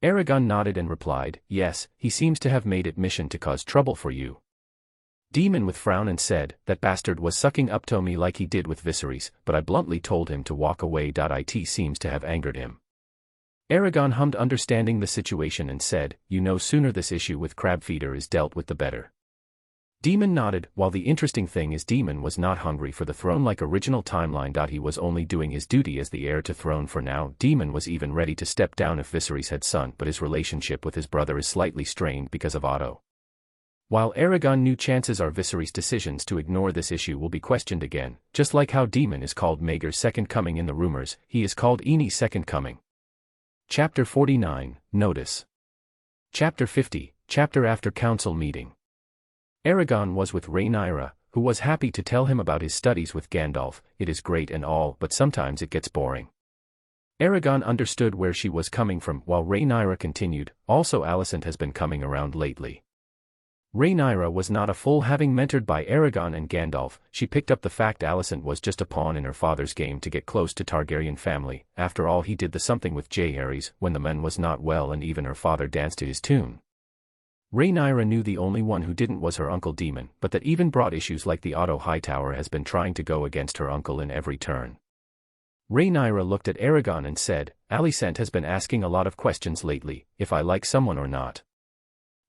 Aragon nodded and replied, yes, he seems to have made it mission to cause trouble for you. Daemon with frown and said, that bastard was sucking up to me like he did with Viserys, but I bluntly told him to walk away. It seems to have angered him. Aragon hummed, understanding the situation, and said, you know, sooner this issue with Crabfeeder is dealt with the better. Daemon nodded, while the interesting thing is Daemon was not hungry for the throne like original timeline. He was only doing his duty as the heir to throne for now. Daemon was even ready to step down if Viserys had son, but his relationship with his brother is slightly strained because of Otto. While Aragon knew chances are Viserys' decisions to ignore this issue will be questioned again, just like how Daemon is called Maegor's second coming in the rumors, he is called Aenys' second coming. Chapter 49, Notice. Chapter 50, Chapter After Council Meeting. Aragon was with Rhaenyra, who was happy to tell him about his studies with Gandalf. It is great and all, but sometimes it gets boring. Aragon understood where she was coming from, while Rhaenyra continued, also Alicent has been coming around lately. Rhaenyra was not a fool. Having mentored by Aragon and Gandalf, she picked up the fact Alicent was just a pawn in her father's game to get close to Targaryen family. After all, he did the something with Jaehaerys when the man was not well, and even her father danced to his tune. Rhaenyra knew the only one who didn't was her uncle Daemon, but that even brought issues like the Otto Hightower has been trying to go against her uncle in every turn. Rhaenyra looked at Aragon and said, Alicent has been asking a lot of questions lately, if I like someone or not.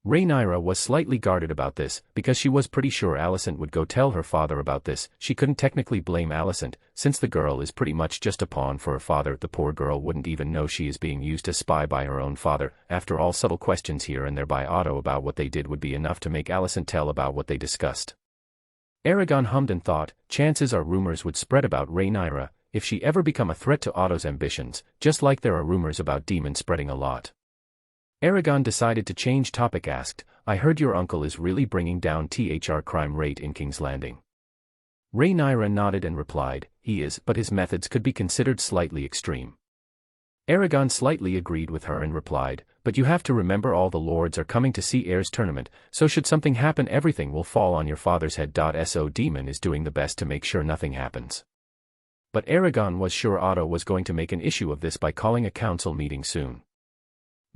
Rhaenyra was slightly guarded about this, because she was pretty sure Alicent would go tell her father about this. She couldn't technically blame Alicent, since the girl is pretty much just a pawn for her father. The poor girl wouldn't even know she is being used as spy by her own father. After all, subtle questions here and there by Otto about what they did would be enough to make Alicent tell about what they discussed. Aragon hummed and thought, chances are rumors would spread about Rhaenyra, if she ever become a threat to Otto's ambitions, just like there are rumors about Daemon spreading a lot. Aragon decided to change topic. Asked, I heard your uncle is really bringing down the crime rate in King's Landing. Rhaenyra nodded and replied, he is, but his methods could be considered slightly extreme. Aragon slightly agreed with her and replied, but you have to remember all the lords are coming to see Heirs Tournament, so should something happen everything will fall on your father's head. So Daemon is doing the best to make sure nothing happens. But Aragon was sure Otto was going to make an issue of this by calling a council meeting soon.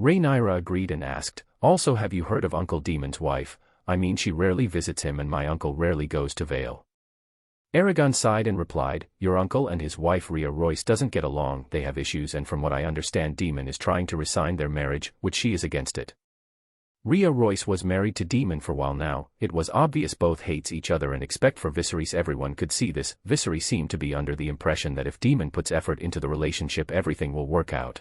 Rhaenyra agreed and asked, also have you heard of Uncle Daemon's wife? I mean, she rarely visits him and my uncle rarely goes to Vale. Aragon sighed and replied, your uncle and his wife Rhea Royce doesn't get along, they have issues, and from what I understand Daemon is trying to rescind their marriage, which she is against it. Rhea Royce was married to Daemon for a while now. It was obvious both hates each other and expect for Viserys. Everyone could see this. Viserys seemed to be under the impression that if Daemon puts effort into the relationship everything will work out.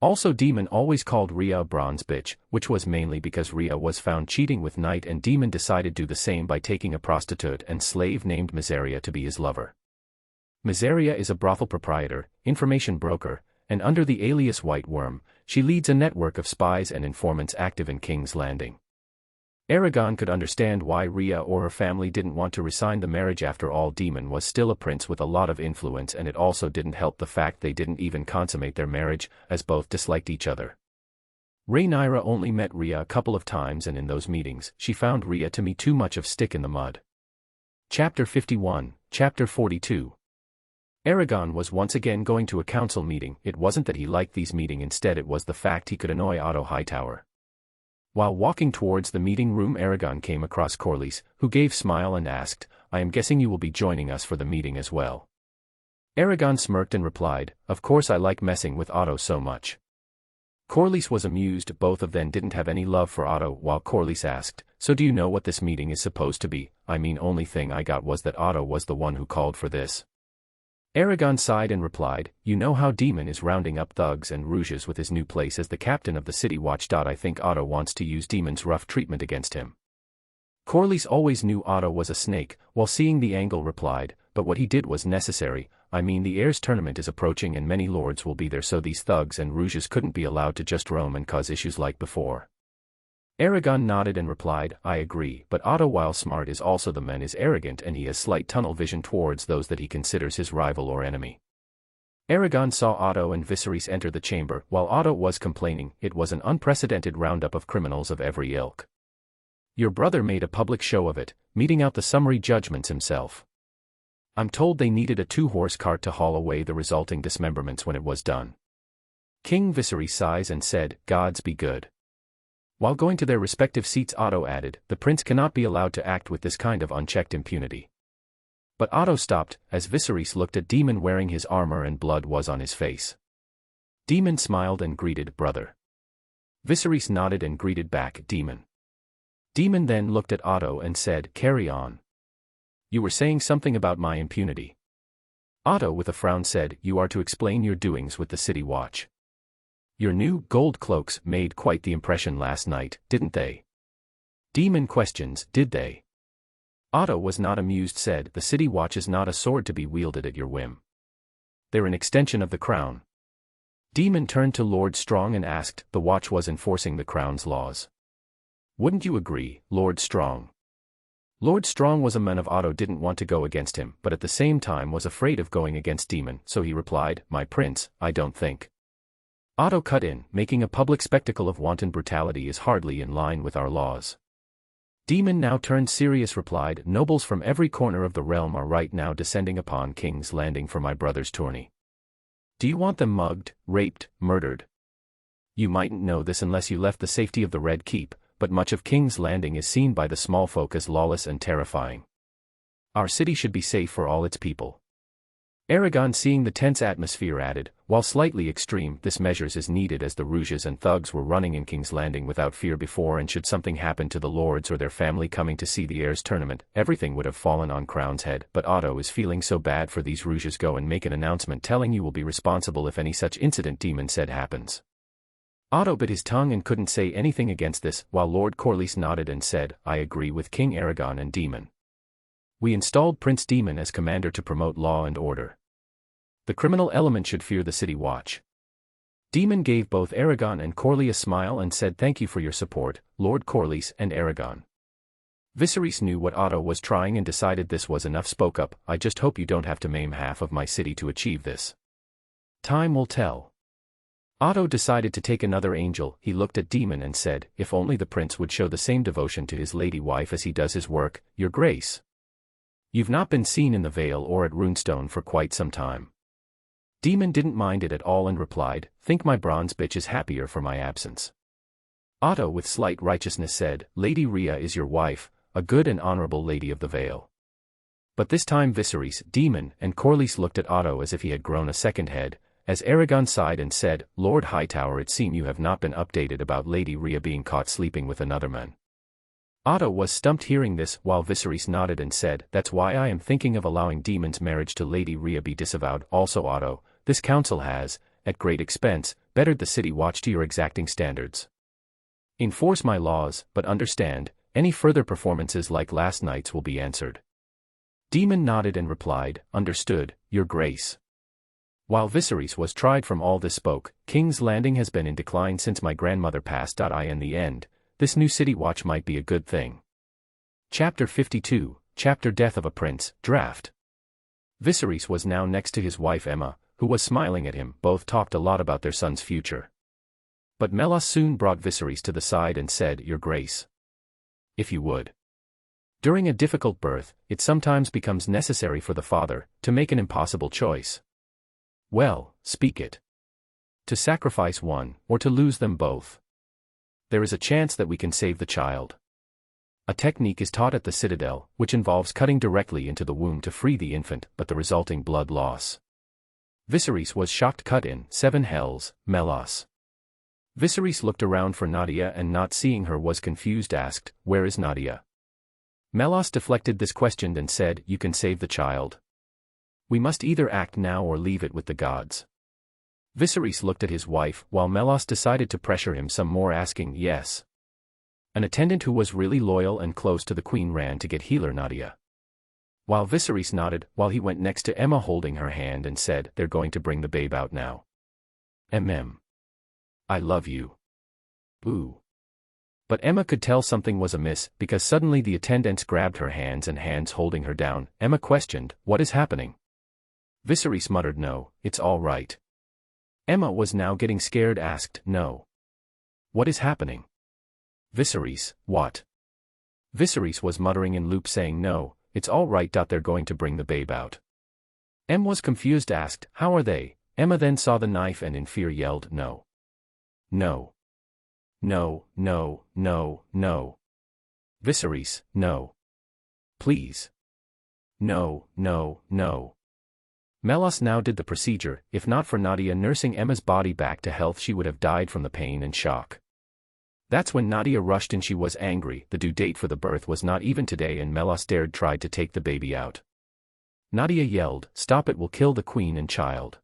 Also, Daemon always called Rhea a bronze bitch, which was mainly because Rhea was found cheating with Knight, and Daemon decided to do the same by taking a prostitute and slave named Miseria to be his lover. Miseria is a brothel proprietor, information broker, and under the alias White Worm, she leads a network of spies and informants active in King's Landing. Aragon could understand why Rhea or her family didn't want to rescind the marriage. After all, Daemon was still a prince with a lot of influence, and it also didn't help the fact they didn't even consummate their marriage, as both disliked each other. Rhaenyra only met Rhea a couple of times, and in those meetings, she found Rhea to be too much of stick in the mud. Chapter 51, Chapter 42. Aragon was once again going to a council meeting. It wasn't that he liked these meetings, instead it was the fact he could annoy Otto Hightower. While walking towards the meeting room, Aragon came across Corlys, who gave smile and asked, I am guessing you will be joining us for the meeting as well. Aragon smirked and replied, of course, I like messing with Otto so much. Corlys was amused. Both of them didn't have any love for Otto. While Corlys asked, so do you know what this meeting is supposed to be? I mean, only thing I got was that Otto was the one who called for this. Aragon sighed and replied, you know how Daemon is rounding up thugs and rouges with his new place as the captain of the city watch. I think Otto wants to use Daemon's rough treatment against him. Corlys always knew Otto was a snake, while seeing the angle replied, but what he did was necessary. I mean, the Heirs Tournament is approaching and many lords will be there, so these thugs and rouges couldn't be allowed to just roam and cause issues like before. Aragon nodded and replied, I agree, but Otto, while smart, is also the man is arrogant, and he has slight tunnel vision towards those that he considers his rival or enemy. Aragon saw Otto and Viserys enter the chamber. While Otto was complaining, it was an unprecedented roundup of criminals of every ilk. Your brother made a public show of it, meting out the summary judgments himself. I'm told they needed a 2-horse cart to haul away the resulting dismemberments when it was done. King Viserys sighs and said, gods be good. While going to their respective seats, Otto added, the prince cannot be allowed to act with this kind of unchecked impunity. But Otto stopped, as Viserys looked at Daemon wearing his armor and blood was on his face. Daemon smiled and greeted, brother. Viserys nodded and greeted back, Daemon. Daemon then looked at Otto and said, carry on. You were saying something about my impunity. Otto with a frown said, you are to explain your doings with the city watch. Your new gold cloaks made quite the impression last night, didn't they? Daemon questions, did they? Otto was not amused, said, the city watch is not a sword to be wielded at your whim. They're an extension of the crown. Daemon turned to Lord Strong and asked, the watch was enforcing the crown's laws. Wouldn't you agree, Lord Strong? Lord Strong was a man of Otto didn't want to go against him, but at the same time was afraid of going against Daemon, so he replied, my prince, I don't think. Otto cut in, making a public spectacle of wanton brutality is hardly in line with our laws. Daemon now turned serious replied, nobles from every corner of the realm are right now descending upon King's Landing for my brother's tourney. Do you want them mugged, raped, murdered? You mightn't know this unless you left the safety of the Red Keep, but much of King's Landing is seen by the small folk as lawless and terrifying. Our city should be safe for all its people. Aragon, seeing the tense atmosphere, added, while slightly extreme, this measures is needed as the Rouges and thugs were running in King's Landing without fear before, and should something happen to the lords or their family coming to see the heirs tournament, everything would have fallen on Crown's head. But Otto is feeling so bad for these Rouges, go and make an announcement telling you will be responsible if any such incident, Daemon said, happens. Otto bit his tongue and couldn't say anything against this, while Lord Corlys nodded and said, I agree with King Aragon and Daemon. We installed Prince Daemon as commander to promote law and order. The criminal element should fear the city watch. Daemon gave both Aragon and Corlys a smile and said, thank you for your support, Lord Corlys and Aragon. Viserys knew what Otto was trying and decided this was enough. Spoke up, I just hope you don't have to maim half of my city to achieve this. Time will tell. Otto decided to take another angel. He looked at Daemon and said, if only the prince would show the same devotion to his lady wife as he does his work, your grace. You've not been seen in the Vale or at Runestone for quite some time. Daemon didn't mind it at all and replied, think my bronze bitch is happier for my absence. Otto with slight righteousness said, Lady Rhea is your wife, a good and honorable lady of the Vale. But this time Viserys, Daemon, and Corlys looked at Otto as if he had grown a second head, as Aragon sighed and said, Lord Hightower, it seems you have not been updated about Lady Rhea being caught sleeping with another man. Otto was stumped hearing this, while Viserys nodded and said, that's why I am thinking of allowing Daemon's marriage to Lady Rhea be disavowed. Also Otto, this council has, at great expense, bettered the city watch to your exacting standards. Enforce my laws, but understand, any further performances like last night's will be answered. Daemon nodded and replied, understood, your grace. While Viserys was tried from all this spoke, King's Landing has been in decline since my grandmother passed. In the end, this new city watch might be a good thing. Chapter 52, Chapter Death of a Prince, Draft. Viserys was now next to his wife Aemma, who was smiling at him. Both talked a lot about their son's future. But Melas soon brought Viserys to the side and said, your grace. If you would. During a difficult birth, it sometimes becomes necessary for the father to make an impossible choice. Well, speak it. To sacrifice one, or to lose them both. There is a chance that we can save the child. A technique is taught at the Citadel, which involves cutting directly into the womb to free the infant, but the resulting blood loss. Viserys was shocked. Cut in 7 hells, Melas. Viserys looked around for Nadia and not seeing her was confused, asked, where is Nadia? Melas deflected this question and said, you can save the child. We must either act now or leave it with the gods. Viserys looked at his wife, while Melas decided to pressure him some more, asking, yes. An attendant who was really loyal and close to the queen ran to get healer Nadia. While Viserys nodded, while he went next to Aemma holding her hand and said, they're going to bring the babe out now. I love you. Ooh. But Aemma could tell something was amiss, because suddenly the attendants grabbed her hands and hands holding her down. Aemma questioned, what is happening? Viserys muttered, no, it's all right. Aemma was now getting scared, asked, no. What is happening? Viserys, what? Viserys was muttering in loop saying, no, it's all right. They're going to bring the babe out. Aemma was confused, asked, how are they? Aemma then saw the knife and in fear yelled, no. No. No, no, no, no. Viserys, no. Please. No, no, no. Melas now did the procedure. If not for Nadia nursing Aemma's body back to health, she would have died from the pain and shock. That's when Nadia rushed in. She was angry. The due date for the birth was not even today, and Melas tried to take the baby out. Nadia yelled, stop, it will kill the queen and child.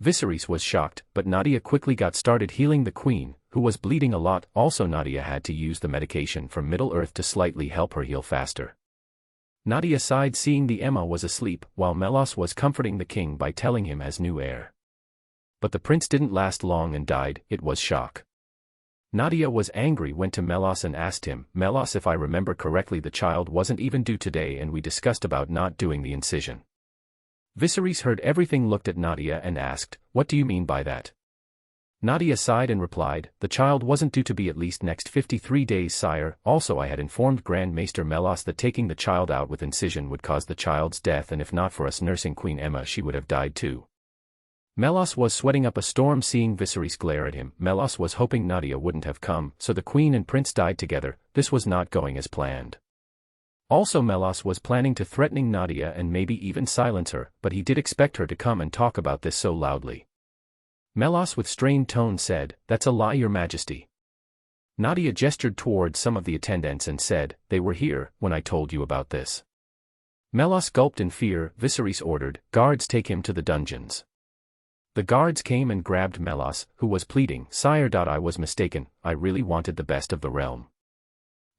Viserys was shocked, but Nadia quickly got started healing the queen, who was bleeding a lot. Also Nadia had to use the medication from Middle-earth to slightly help her heal faster. Nadia sighed seeing the Aemma was asleep, while Melas was comforting the king by telling him as new heir. But the prince didn't last long and died. It was shock. Nadia was angry, went to Melas and asked him, Melas, if I remember correctly, the child wasn't even due today and we discussed about not doing the incision. Viserys heard everything, looked at Nadia and asked, what do you mean by that? Nadia sighed and replied, "The child wasn't due to be at least next 53 days, sire. Also I had informed Grand Maester Melos that taking the child out with incision would cause the child's death, and if not for us nursing Queen Emma she would have died too." Melos was sweating up a storm seeing Viserys glare at him. Melos was hoping Nadia wouldn't have come, so the queen and prince died together. This was not going as planned. Also Melos was planning to threatening Nadia and maybe even silence her, but he did expect her to come and talk about this so loudly. Melos with strained tone said, "That's a lie, your majesty." Nadia gestured towards some of the attendants and said, "They were here when I told you about this." Melos gulped in fear. Viserys ordered, "Guards, take him to the dungeons." The guards came and grabbed Melos, who was pleading, "Sire, I was mistaken, I really wanted the best of the realm."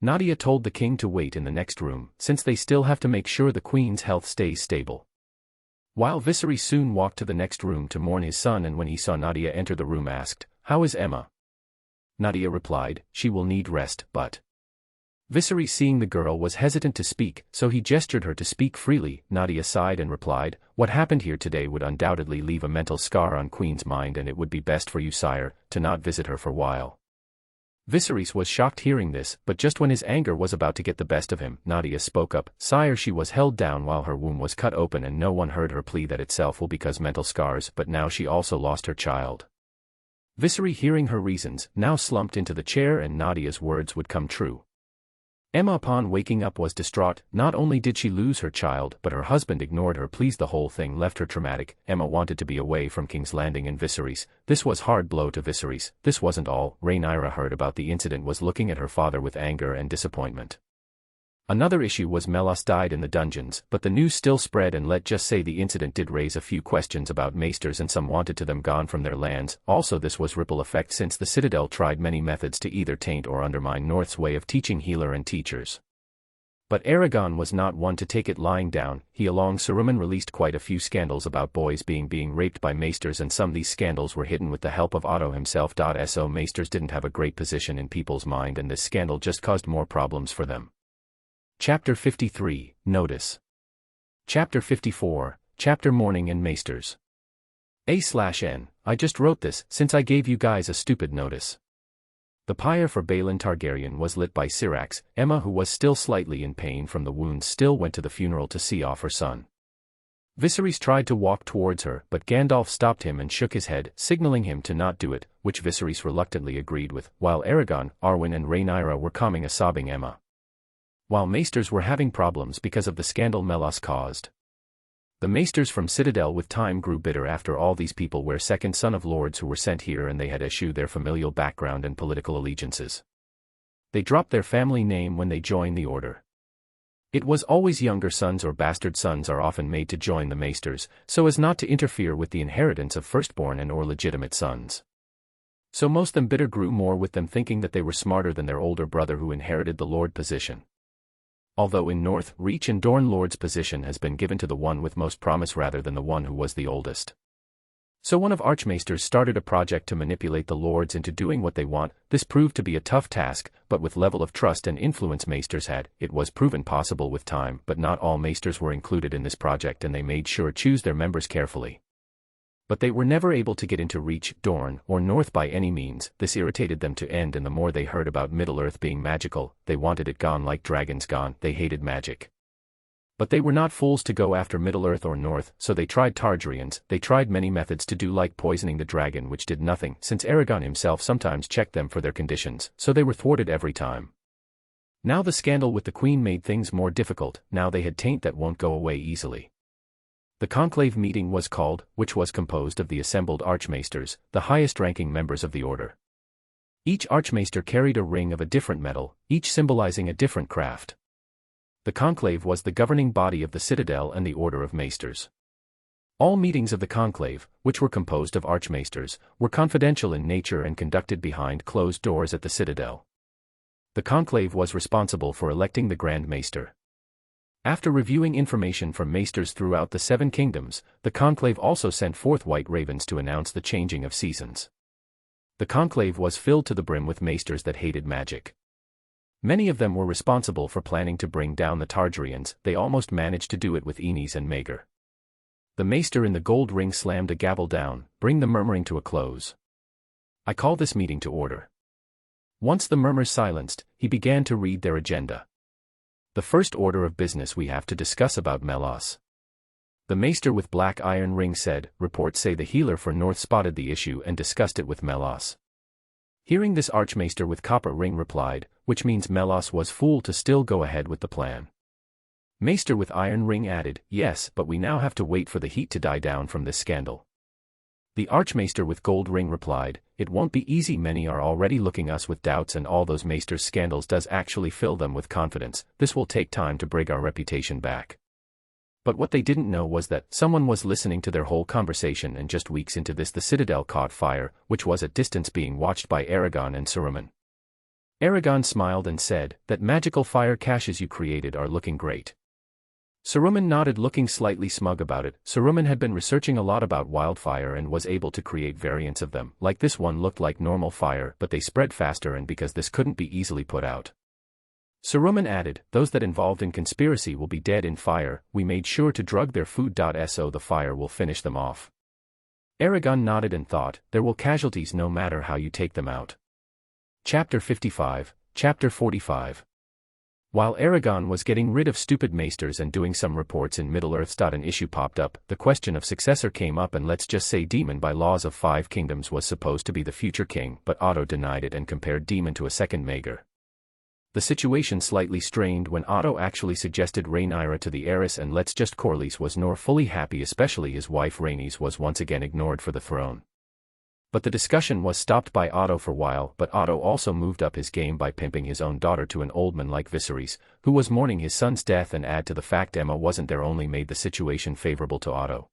Nadia told the king to wait in the next room, since they still have to make sure the queen's health stays stable. While Viserys soon walked to the next room to mourn his son, and when he saw Nadia enter the room asked, "How is Emma?" Nadia replied, "She will need rest, but..." Viserys, seeing the girl was hesitant to speak, so he gestured her to speak freely. Nadia sighed and replied, "What happened here today would undoubtedly leave a mental scar on Queen's mind, and it would be best for you, sire, to not visit her for a while." Viserys was shocked hearing this, but just when his anger was about to get the best of him, Nadia spoke up, "Sire, she was held down while her womb was cut open and no one heard her plea that itself will because mental scars, but now she also lost her child." Viserys, hearing her reasons, now slumped into the chair and Nadia's words would come true. Emma, upon waking up, was distraught. Not only did she lose her child, but her husband ignored her pleas. The whole thing left her traumatic. Emma wanted to be away from King's Landing and Viserys. This was hard blow to Viserys. This wasn't all. Rhaenyra heard about the incident, was looking at her father with anger and disappointment. Another issue was Melos died in the dungeons, but the news still spread, and let's just say the incident did raise a few questions about maesters, and some wanted to them gone from their lands. Also this was ripple effect, since the Citadel tried many methods to either taint or undermine North's way of teaching healer and teachers. But Aragon was not one to take it lying down. He along Saruman released quite a few scandals about boys being raped by maesters, and some of these scandals were hidden with the help of Otto himself. So maesters didn't have a great position in people's mind, and this scandal just caused more problems for them. Chapter 53, Notice. Chapter 54, Chapter Mourning and Maesters. A/N, I just wrote this, since I gave you guys a stupid notice. The pyre for Balon Targaryen was lit by Syrax. Emma, who was still slightly in pain from the wounds, still went to the funeral to see off her son. Viserys tried to walk towards her, but Gandalf stopped him and shook his head, signaling him to not do it, which Viserys reluctantly agreed with, while Aragon, Arwen and Rhaenyra were calming a sobbing Emma. While maesters were having problems because of the scandal Melos caused. The maesters from Citadel with time grew bitter. After all, these people were second son of lords who were sent here, and they had eschewed their familial background and political allegiances. They dropped their family name when they joined the order. It was always younger sons or bastard sons are often made to join the maesters, so as not to interfere with the inheritance of firstborn and or legitimate sons. So most them bitter grew more with them, thinking that they were smarter than their older brother who inherited the lord position. Although in North Reach and Dorne, Lord's position has been given to the one with most promise rather than the one who was the oldest. So one of Archmaesters started a project to manipulate the lords into doing what they want. This proved to be a tough task, but with level of trust and influence maesters had, it was proven possible with time. But not all maesters were included in this project, and they made sure to choose their members carefully. But they were never able to get into Reach, Dorne, or North by any means. This irritated them to end, and the more they heard about Middle-earth being magical, they wanted it gone like dragons gone. They hated magic. But they were not fools to go after Middle-earth or North, so they tried Targaryens. They tried many methods to do, like poisoning the dragon, which did nothing, since Aragon himself sometimes checked them for their conditions, so they were thwarted every time. Now the scandal with the queen made things more difficult. Now they had taint that won't go away easily. The conclave meeting was called, which was composed of the assembled archmaesters, the highest-ranking members of the order. Each archmaester carried a ring of a different metal, each symbolizing a different craft. The conclave was the governing body of the Citadel and the Order of Maesters. All meetings of the conclave, which were composed of archmaesters, were confidential in nature and conducted behind closed doors at the Citadel. The conclave was responsible for electing the Grand Maester. After reviewing information from maesters throughout the Seven Kingdoms, the conclave also sent forth white ravens to announce the changing of seasons. The conclave was filled to the brim with maesters that hated magic. Many of them were responsible for planning to bring down the Targaryens. They almost managed to do it with Aenys and Maegor. The maester in the gold ring slammed a gavel down, bring the murmuring to a close. I call this meeting to order." Once the murmurs silenced, he began to read their agenda. "The first order of business we have to discuss about Melos." The maester with black iron ring said, "Reports say the healer for North spotted the issue and discussed it with Melos." Hearing this, archmaester with copper ring replied, "Which means Melos was fool to still go ahead with the plan." Maester with iron ring added, "Yes, but we now have to wait for the heat to die down from this scandal." The archmaester with gold ring replied, "It won't be easy. Many are already looking us with doubts, and all those maesters' scandals does actually fill them with confidence. This will take time to bring our reputation back." But what they didn't know was that someone was listening to their whole conversation, and just weeks into this the citadel caught fire, which was at distance being watched by Aragon and Saruman. Aragon smiled and said, "That magical fire caches you created are looking great." Saruman nodded, looking slightly smug about it. Saruman had been researching a lot about wildfire and was able to create variants of them. Like this one looked like normal fire, but they spread faster, and because this couldn't be easily put out. Saruman added, "Those that involved in conspiracy will be dead in fire. We made sure to drug their food. So the fire will finish them off." Aragon nodded and thought, "There will casualties no matter how you take them out." Chapter 55, Chapter 45. While Aragon was getting rid of stupid maesters and doing some reports in Middle-earth, an issue popped up. The question of successor came up, and let's just say Daemon by laws of 5 kingdoms was supposed to be the future king, but Otto denied it and compared Daemon to a second Maegor. The situation slightly strained when Otto actually suggested Rhaenyra to the heiress, and let's just Corlys was nor fully happy, especially his wife Rhaenys was once again ignored for the throne. But the discussion was stopped by Otto for a while. But Otto also moved up his game by pimping his own daughter to an old man like Viserys, who was mourning his son's death, and add to the fact Emma wasn't there only made the situation favorable to Otto.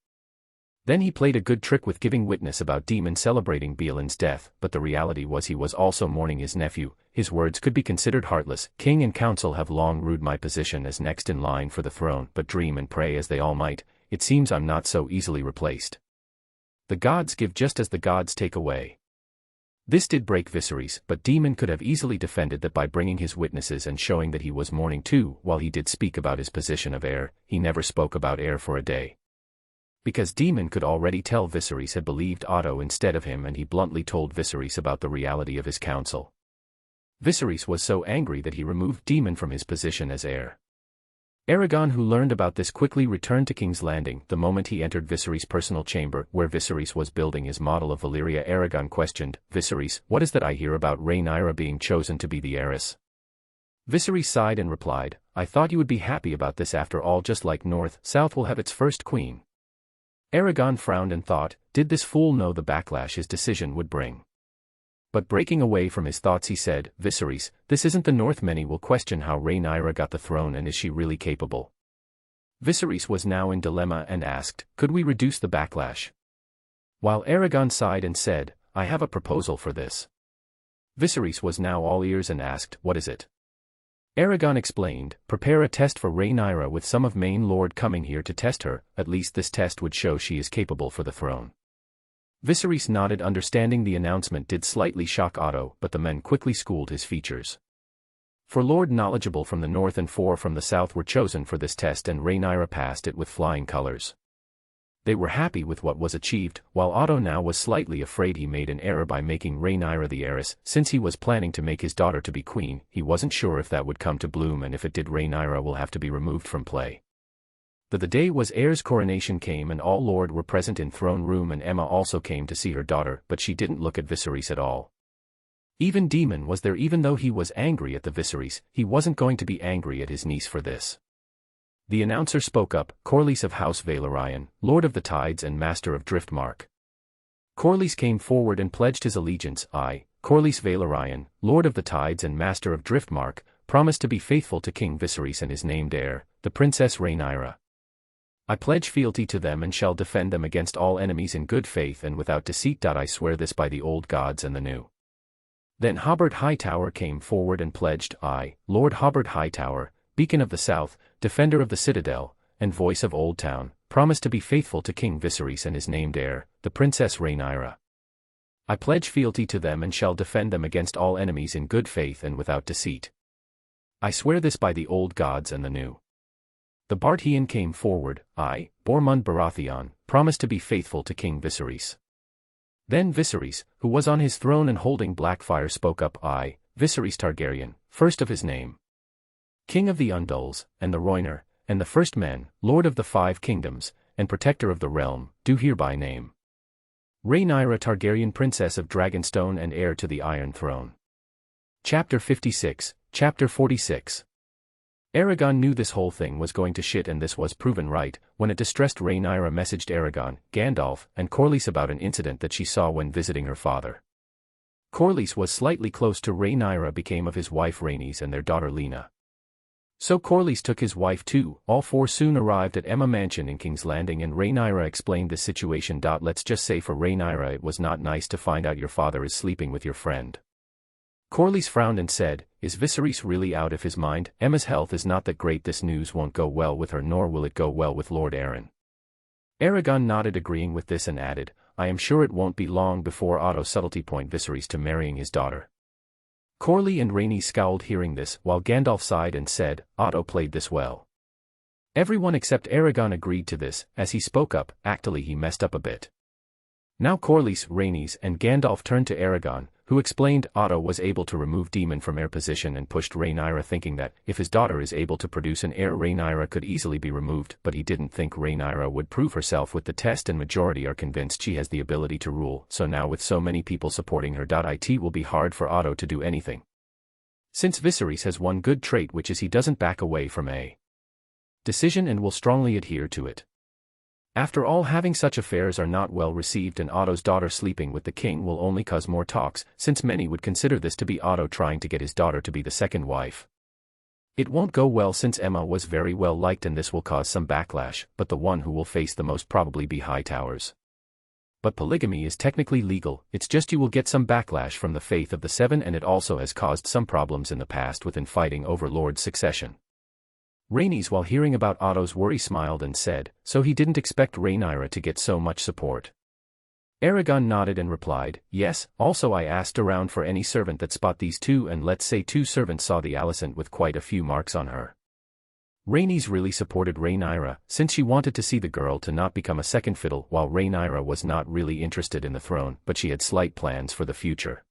Then he played a good trick with giving witness about Daemon celebrating Beelin's death, but the reality was he was also mourning his nephew. His words could be considered heartless. "King and council have long rued my position as next in line for the throne, but dream and pray as they all might, it seems I'm not so easily replaced. The gods give just as the gods take away." This did break Viserys, but Daemon could have easily defended that by bringing his witnesses and showing that he was mourning too. While he did speak about his position of heir, he never spoke about heir for a day. Because Daemon could already tell Viserys had believed Otto instead of him, and he bluntly told Viserys about the reality of his counsel. Viserys was so angry that he removed Daemon from his position as heir. Aragon, who learned about this, quickly returned to King's Landing. The moment he entered Viserys' personal chamber, where Viserys was building his model of Valyria, Aragon questioned, "Viserys, what is that I hear about Rhaenyra being chosen to be the heiress?" Viserys sighed and replied, "I thought you would be happy about this. After all, just like North, South will have its first queen." Aragon frowned and thought, did this fool know the backlash his decision would bring? But breaking away from his thoughts, he said, "Viserys, this isn't the North. Many will question how Rhaenyra got the throne, and is she really capable?" Viserys was now in dilemma and asked, "Could we reduce the backlash?" While Aragon sighed and said, "I have a proposal for this." Viserys was now all ears and asked, "What is it?" Aragon explained, "Prepare a test for Rhaenyra with some of Main Lord coming here to test her. At least this test would show she is capable for the throne." Viserys nodded, understanding the announcement did slightly shock Otto, but the men quickly schooled his features. 4 Lord knowledgeable from the north and 4 from the south were chosen for this test, and Rhaenyra passed it with flying colors. They were happy with what was achieved, while Otto now was slightly afraid he made an error by making Rhaenyra the heiress. Since he was planning to make his daughter to be queen, he wasn't sure if that would come to bloom, and if it did, Rhaenyra will have to be removed from play. The day was heir's coronation came, and all Lord were present in throne room, and Emma also came to see her daughter, but she didn't look at Viserys at all. Even Daemon was there. Even though he was angry at the Viserys, he wasn't going to be angry at his niece for this. The announcer spoke up, "Corlys of House Valyrian, Lord of the Tides and Master of Driftmark." Corlys came forward and pledged his allegiance. "I, Corlys Valyrian, Lord of the Tides and Master of Driftmark, promise to be faithful to King Viserys and his named heir, the Princess Rhaenyra. I pledge fealty to them and shall defend them against all enemies in good faith and without deceit. I swear this by the old gods and the new." Then Hobart Hightower came forward and pledged, "I, Lord Hobart Hightower, Beacon of the South, Defender of the Citadel, and Voice of Old Town, promise to be faithful to King Viserys and his named heir, the Princess Rhaenyra. I pledge fealty to them and shall defend them against all enemies in good faith and without deceit. I swear this by the old gods and the new." The Bartian came forward, "I, Bormund Baratheon, promise to be faithful to King Viserys." Then Viserys, who was on his throne and holding black fire, spoke up. I, Viserys Targaryen, first of his name, King of the Andals, and the Rhoynar, and the first men, Lord of the 5 kingdoms, and Protector of the realm, do hereby name Rhaenyra Targaryen, Princess of Dragonstone and heir to the Iron Throne. Chapter 56, Chapter 46. Aragon knew this whole thing was going to shit, and this was proven right, when a distressed Rhaenyra messaged Aragon, Gandalf, and Corlys about an incident that she saw when visiting her father. Corlys was slightly close to Rhaenyra, became of his wife Rhaenys and their daughter Lena. So Corlys took his wife too. All 4 soon arrived at Emma Mansion in King's Landing, and Rhaenyra explained this situation. Let's just say for Rhaenyra it was not nice to find out your father is sleeping with your friend. Corlys frowned and said, is Viserys really out of his mind? Emma's health is not that great. This news won't go well with her, nor will it go well with Lord Arryn. Aragon nodded, agreeing with this, and added, I am sure it won't be long before Otto subtlety point Viserys to marrying his daughter. Corlys and Rhaenys scowled hearing this, while Gandalf sighed and said, Otto played this well. Everyone except Aragon agreed to this. As he spoke up, actually he messed up a bit. Now Corlys, Rhaenys, and Gandalf turned to Aragon, who explained Otto was able to remove Daemon from heir position and pushed Rhaenyra, thinking that, if his daughter is able to produce an heir, Rhaenyra could easily be removed, but he didn't think Rhaenyra would prove herself with the test, and majority are convinced she has the ability to rule, so now with so many people supporting her, it will be hard for Otto to do anything. Since Viserys has one good trait, which is he doesn't back away from a decision and will strongly adhere to it. After all, having such affairs are not well received, and Otto's daughter sleeping with the king will only cause more talks, since many would consider this to be Otto trying to get his daughter to be the second wife. It won't go well since Emma was very well liked, and this will cause some backlash, but the one who will face the most probably be Hightowers. But polygamy is technically legal, it's just you will get some backlash from the Faith of the Seven, and it also has caused some problems in the past with infighting over Lord Succession. Rhaenys, while hearing about Otto's worry, smiled and said, so he didn't expect Rhaenyra to get so much support. Aragon nodded and replied, yes, also I asked around for any servant that spot these 2, and let's say 2 servants saw the Alicent with quite a few marks on her. Rhaenys really supported Rhaenyra, since she wanted to see the girl to not become a second fiddle, while Rhaenyra was not really interested in the throne, but she had slight plans for the future.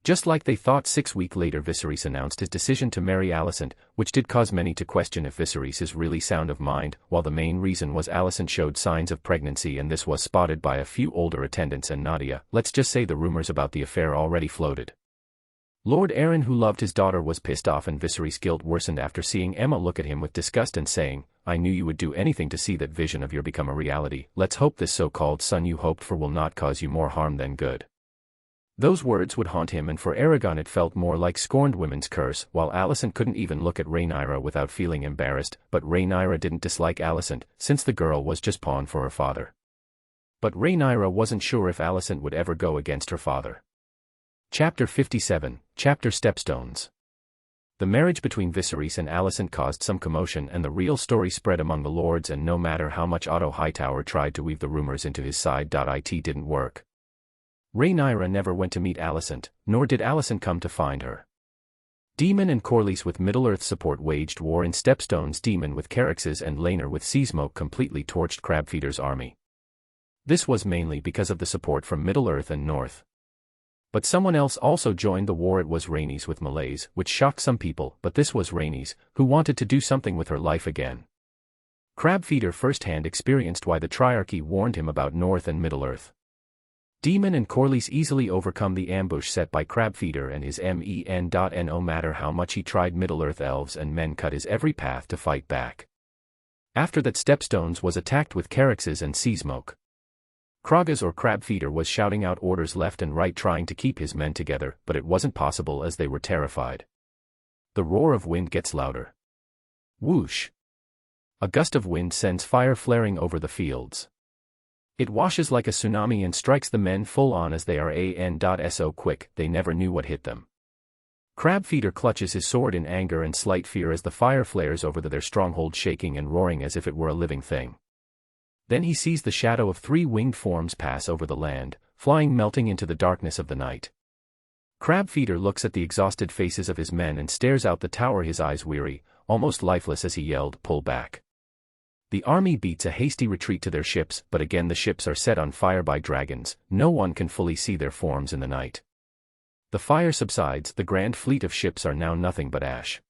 Just like they thought, 6 weeks later Viserys announced his decision to marry Alicent, which did cause many to question if Viserys is really sound of mind, while the main reason was Alicent showed signs of pregnancy, and this was spotted by a few older attendants and Nadia. Let's just say the rumors about the affair already floated. Lord Arryn, who loved his daughter, was pissed off, and Viserys' guilt worsened after seeing Emma look at him with disgust and saying, I knew you would do anything to see that vision of yours become a reality. Let's hope this so-called son you hoped for will not cause you more harm than good. Those words would haunt him, and for Aragon it felt more like scorned women's curse, while Alicent couldn't even look at Rhaenyra without feeling embarrassed, but Rhaenyra didn't dislike Alicent, since the girl was just pawn for her father. But Rhaenyra wasn't sure if Alicent would ever go against her father. Chapter 57, Chapter Stepstones. The marriage between Viserys and Alicent caused some commotion, and the real story spread among the lords, and no matter how much Otto Hightower tried to weave the rumors into his side, it didn't work. Rhaenyra never went to meet Alicent, nor did Alicent come to find her. Daemon and Corlys with Middle-earth support waged war in Stepstones. Daemon with Caraxes and Laenor with Seasmoke completely torched Crabfeeder's army. This was mainly because of the support from Middle-earth and North. But someone else also joined the war. It was Rhaenys with Malaise, which shocked some people, but this was Rhaenys, who wanted to do something with her life again. Crabfeeder firsthand experienced why the Triarchy warned him about North and Middle-earth. Daemon and Corlys easily overcome the ambush set by Crabfeeder and his men. No matter how much he tried, Middle-earth elves and men cut his every path to fight back. After that, Stepstones was attacked with Caraxes and Seasmoke. Kragas or Crabfeeder was shouting out orders left and right, trying to keep his men together, but it wasn't possible as they were terrified. The roar of wind gets louder. Whoosh! A gust of wind sends fire flaring over the fields. It washes like a tsunami and strikes the men full on as they are so quick they never knew what hit them. Crabfeeder clutches his sword in anger and slight fear as the fire flares over their stronghold, shaking and roaring as if it were a living thing. Then he sees the shadow of 3 winged forms pass over the land, flying, melting into the darkness of the night. Crabfeeder looks at the exhausted faces of his men and stares out the tower, his eyes weary, almost lifeless, as he yelled, "Pull back! The army beats a hasty retreat to their ships, but again the ships are set on fire by dragons. No one can fully see their forms in the night. The fire subsides, the grand fleet of ships are now nothing but ash.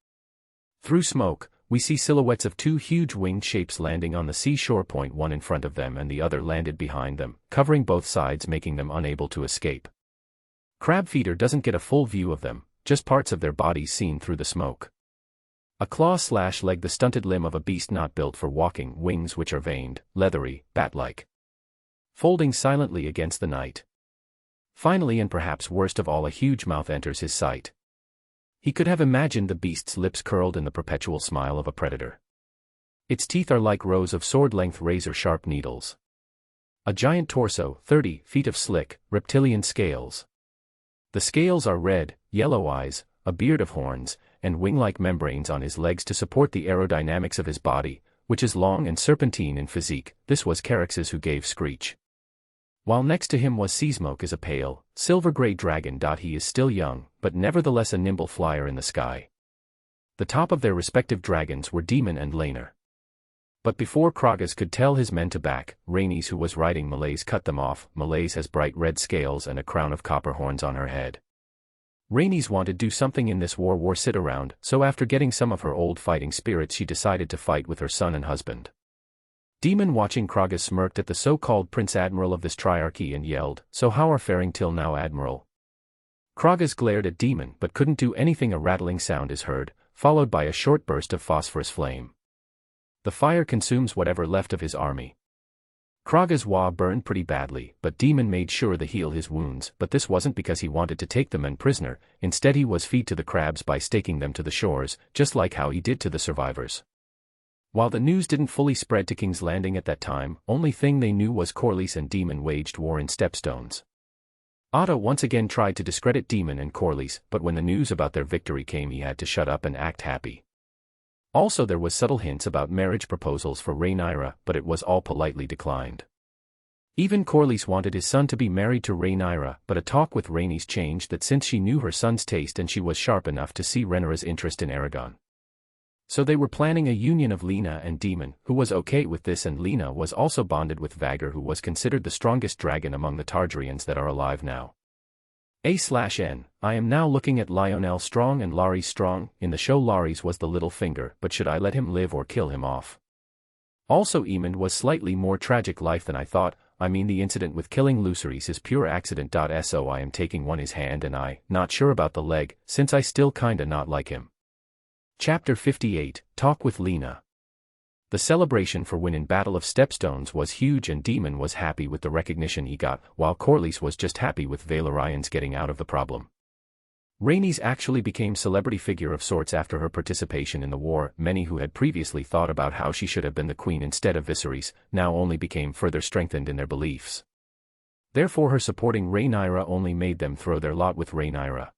Through smoke, we see silhouettes of two huge winged shapes landing on the seashore, one in front of them and the other landed behind them, covering both sides, making them unable to escape. Crabfeeder doesn't get a full view of them, just parts of their bodies seen through the smoke. A claw/leg, the stunted limb of a beast not built for walking, wings which are veined, leathery, bat-like, folding silently against the night. Finally, and perhaps worst of all, a huge mouth enters his sight. He could have imagined the beast's lips curled in the perpetual smile of a predator. Its teeth are like rows of sword-length razor-sharp needles. A giant torso, 30 feet of slick, reptilian scales. The scales are red, yellow eyes, a beard of horns, and wing-like membranes on his legs to support the aerodynamics of his body, which is long and serpentine in physique. This was Carax's who gave Screech. While next to him was Seasmoke, is a pale, silver-gray dragon. He is still young, but nevertheless a nimble flyer in the sky. The top of their respective dragons were Demon and Rhoynar. But before Craghas could tell his men to back, Rhaenys, who was riding Meleys, cut them off. Meleys has bright red scales and a crown of copper horns on her head. Rhaenys wanted to do something in this war sit around, so after getting some of her old fighting spirits she decided to fight with her son and husband. Demon, watching Craghas, smirked at the so-called Prince Admiral of this triarchy and yelled, "So how are faring till now, Admiral?" Craghas glared at Demon but couldn't do anything. A rattling sound is heard, followed by a short burst of phosphorus flame. The fire consumes whatever left of his army. Craghas' wa burned pretty badly, but Demon made sure to heal his wounds, but this wasn't because he wanted to take the men prisoner. Instead he was feed to the crabs by staking them to the shores, just like how he did to the survivors. While the news didn't fully spread to King's Landing at that time, only thing they knew was Corlys and Demon waged war in Stepstones. Otto once again tried to discredit Demon and Corlys, but when the news about their victory came he had to shut up and act happy. Also there was subtle hints about marriage proposals for Rhaenyra, but it was all politely declined. Even Corlys wanted his son to be married to Rhaenyra, but a talk with Rhaenys changed that since she knew her son's taste and she was sharp enough to see Rhaenyra's interest in Aragon. So they were planning a union of Lena and Demon, who was okay with this, and Lena was also bonded with Vagar, who was considered the strongest dragon among the Targaryens that are alive now. A/N, I am now looking at Lionel strong and Larys strong. In the show Larys was the little finger, but should I let him live or kill him off? Also Aemond was slightly more tragic life than I thought. I mean, the incident with killing Lucerys is pure accident. So I am taking one his hand and I, not sure about the leg, since I still kinda not like him. Chapter 58, Talk with Lena. The celebration for win in Battle of Stepstones was huge and Demon was happy with the recognition he got, while Corlys was just happy with Valyrians getting out of the problem. Rhaenys actually became celebrity figure of sorts after her participation in the war. Many who had previously thought about how she should have been the queen instead of Viserys, now only became further strengthened in their beliefs. Therefore her supporting Rhaenyra only made them throw their lot with Rhaenyra.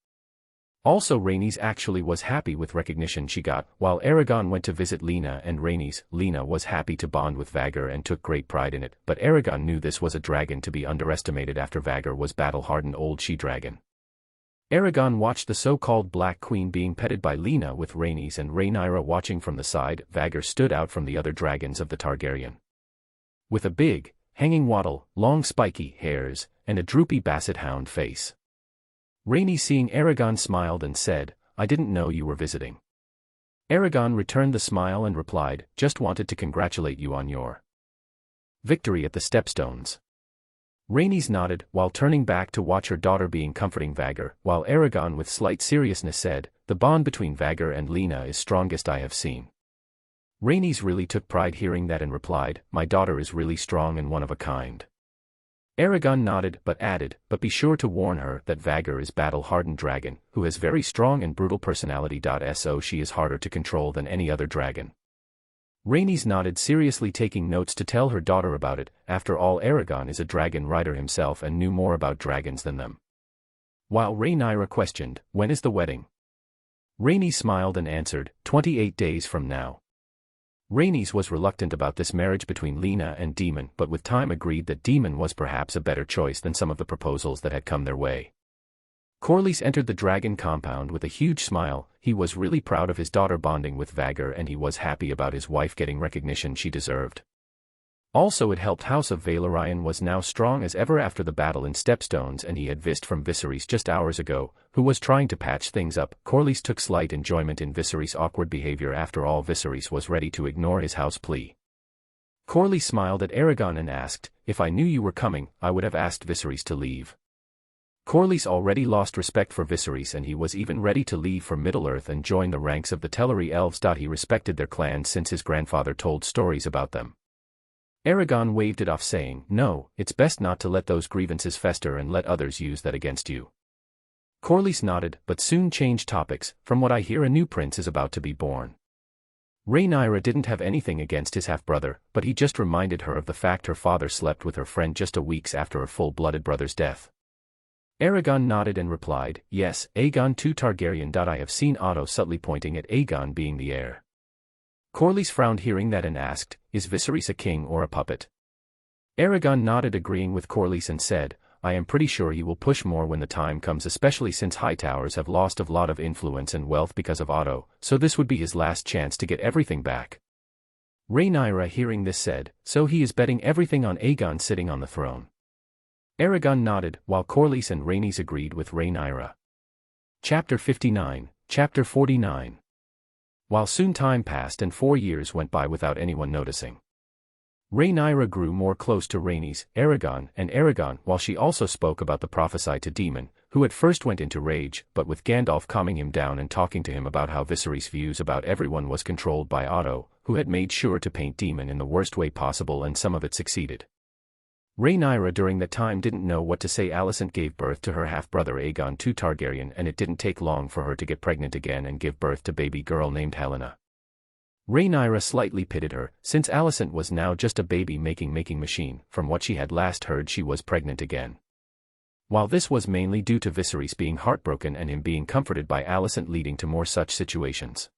Also Rhaenys actually was happy with recognition she got. While Aragon went to visit Lena and Rhaenys, Lena was happy to bond with Vagar and took great pride in it, but Aragon knew this was a dragon to be underestimated after Vagar was battle-hardened old she-dragon. Aragon watched the so-called Black Queen being petted by Lena with Rhaenys and Rhaenyra watching from the side. Vagar stood out from the other dragons of the Targaryen. With a big, hanging wattle, long spiky hairs, and a droopy basset hound face. Rhaenys, seeing Aragon, smiled and said, "I didn't know you were visiting." Aragon returned the smile and replied, "Just wanted to congratulate you on your victory at the Stepstones." Rhaenys nodded, while turning back to watch her daughter being comforting Vagar, while Aragon with slight seriousness said, "The bond between Vagar and Lena is strongest I have seen." Rhaenys really took pride hearing that and replied, "My daughter is really strong and one of a kind." Aragon nodded but added, "But be sure to warn her that Vagar is battle-hardened dragon, who has very strong and brutal personality. So she is harder to control than any other dragon." Rhaenys nodded, seriously taking notes to tell her daughter about it. After all, Aragon is a dragon rider himself and knew more about dragons than them. While Rhaenyra questioned, "When is the wedding?" Rhaenys smiled and answered, 28 days from now." Rhaenys was reluctant about this marriage between Lena and Demon, but with time agreed that Demon was perhaps a better choice than some of the proposals that had come their way. Corlys entered the dragon compound with a huge smile. He was really proud of his daughter bonding with Vagar, and he was happy about his wife getting recognition she deserved. Also, it helped House of Valyrian was now strong as ever after the battle in Stepstones, and he had vised from Viserys just hours ago, who was trying to patch things up. Corlys took slight enjoyment in Viserys' awkward behavior. After all, Viserys was ready to ignore his house plea. Corlys smiled at Aragon and asked, "If I knew you were coming, I would have asked Viserys to leave." Corlys already lost respect for Viserys, and he was even ready to leave for Middle-earth and join the ranks of the Teleri elves. He respected their clans since his grandfather told stories about them. Aragon waved it off, saying, "No, it's best not to let those grievances fester and let others use that against you." Corlys nodded, but soon changed topics. "From what I hear, a new prince is about to be born." Rhaenyra didn't have anything against his half-brother, but he just reminded her of the fact her father slept with her friend just a week after her full-blooded brother's death. Aragon nodded and replied, "Yes, Aegon II Targaryen. I have seen Otto," subtly pointing at Aegon being the heir. Corlys frowned hearing that and asked, "Is Viserys a king or a puppet?" Aragon nodded, agreeing with Corlys, and said, "I am pretty sure he will push more when the time comes, especially since Hightowers have lost a lot of influence and wealth because of Otto, so this would be his last chance to get everything back." Rhaenyra hearing this said, "So he is betting everything on Aegon sitting on the throne." Aragon nodded, while Corlys and Rhaenys agreed with Rhaenyra. Chapter 59, Chapter 49. While soon time passed and 4 years went by without anyone noticing. Rhaenyra grew more close to Rhaenys, Aragon, while she also spoke about the prophesied to demon, who at first went into rage, but with Gandalf calming him down and talking to him about how Viserys' views about everyone was controlled by Otto, who had made sure to paint demon in the worst way possible, and some of it succeeded. Rhaenyra during that time didn't know what to say. Alicent gave birth to her half-brother Aegon II Targaryen, and it didn't take long for her to get pregnant again and give birth to baby girl named Helena. Rhaenyra slightly pitied her, since Alicent was now just a baby-making machine. From what she had last heard, she was pregnant again. While this was mainly due to Viserys being heartbroken and him being comforted by Alicent, leading to more such situations.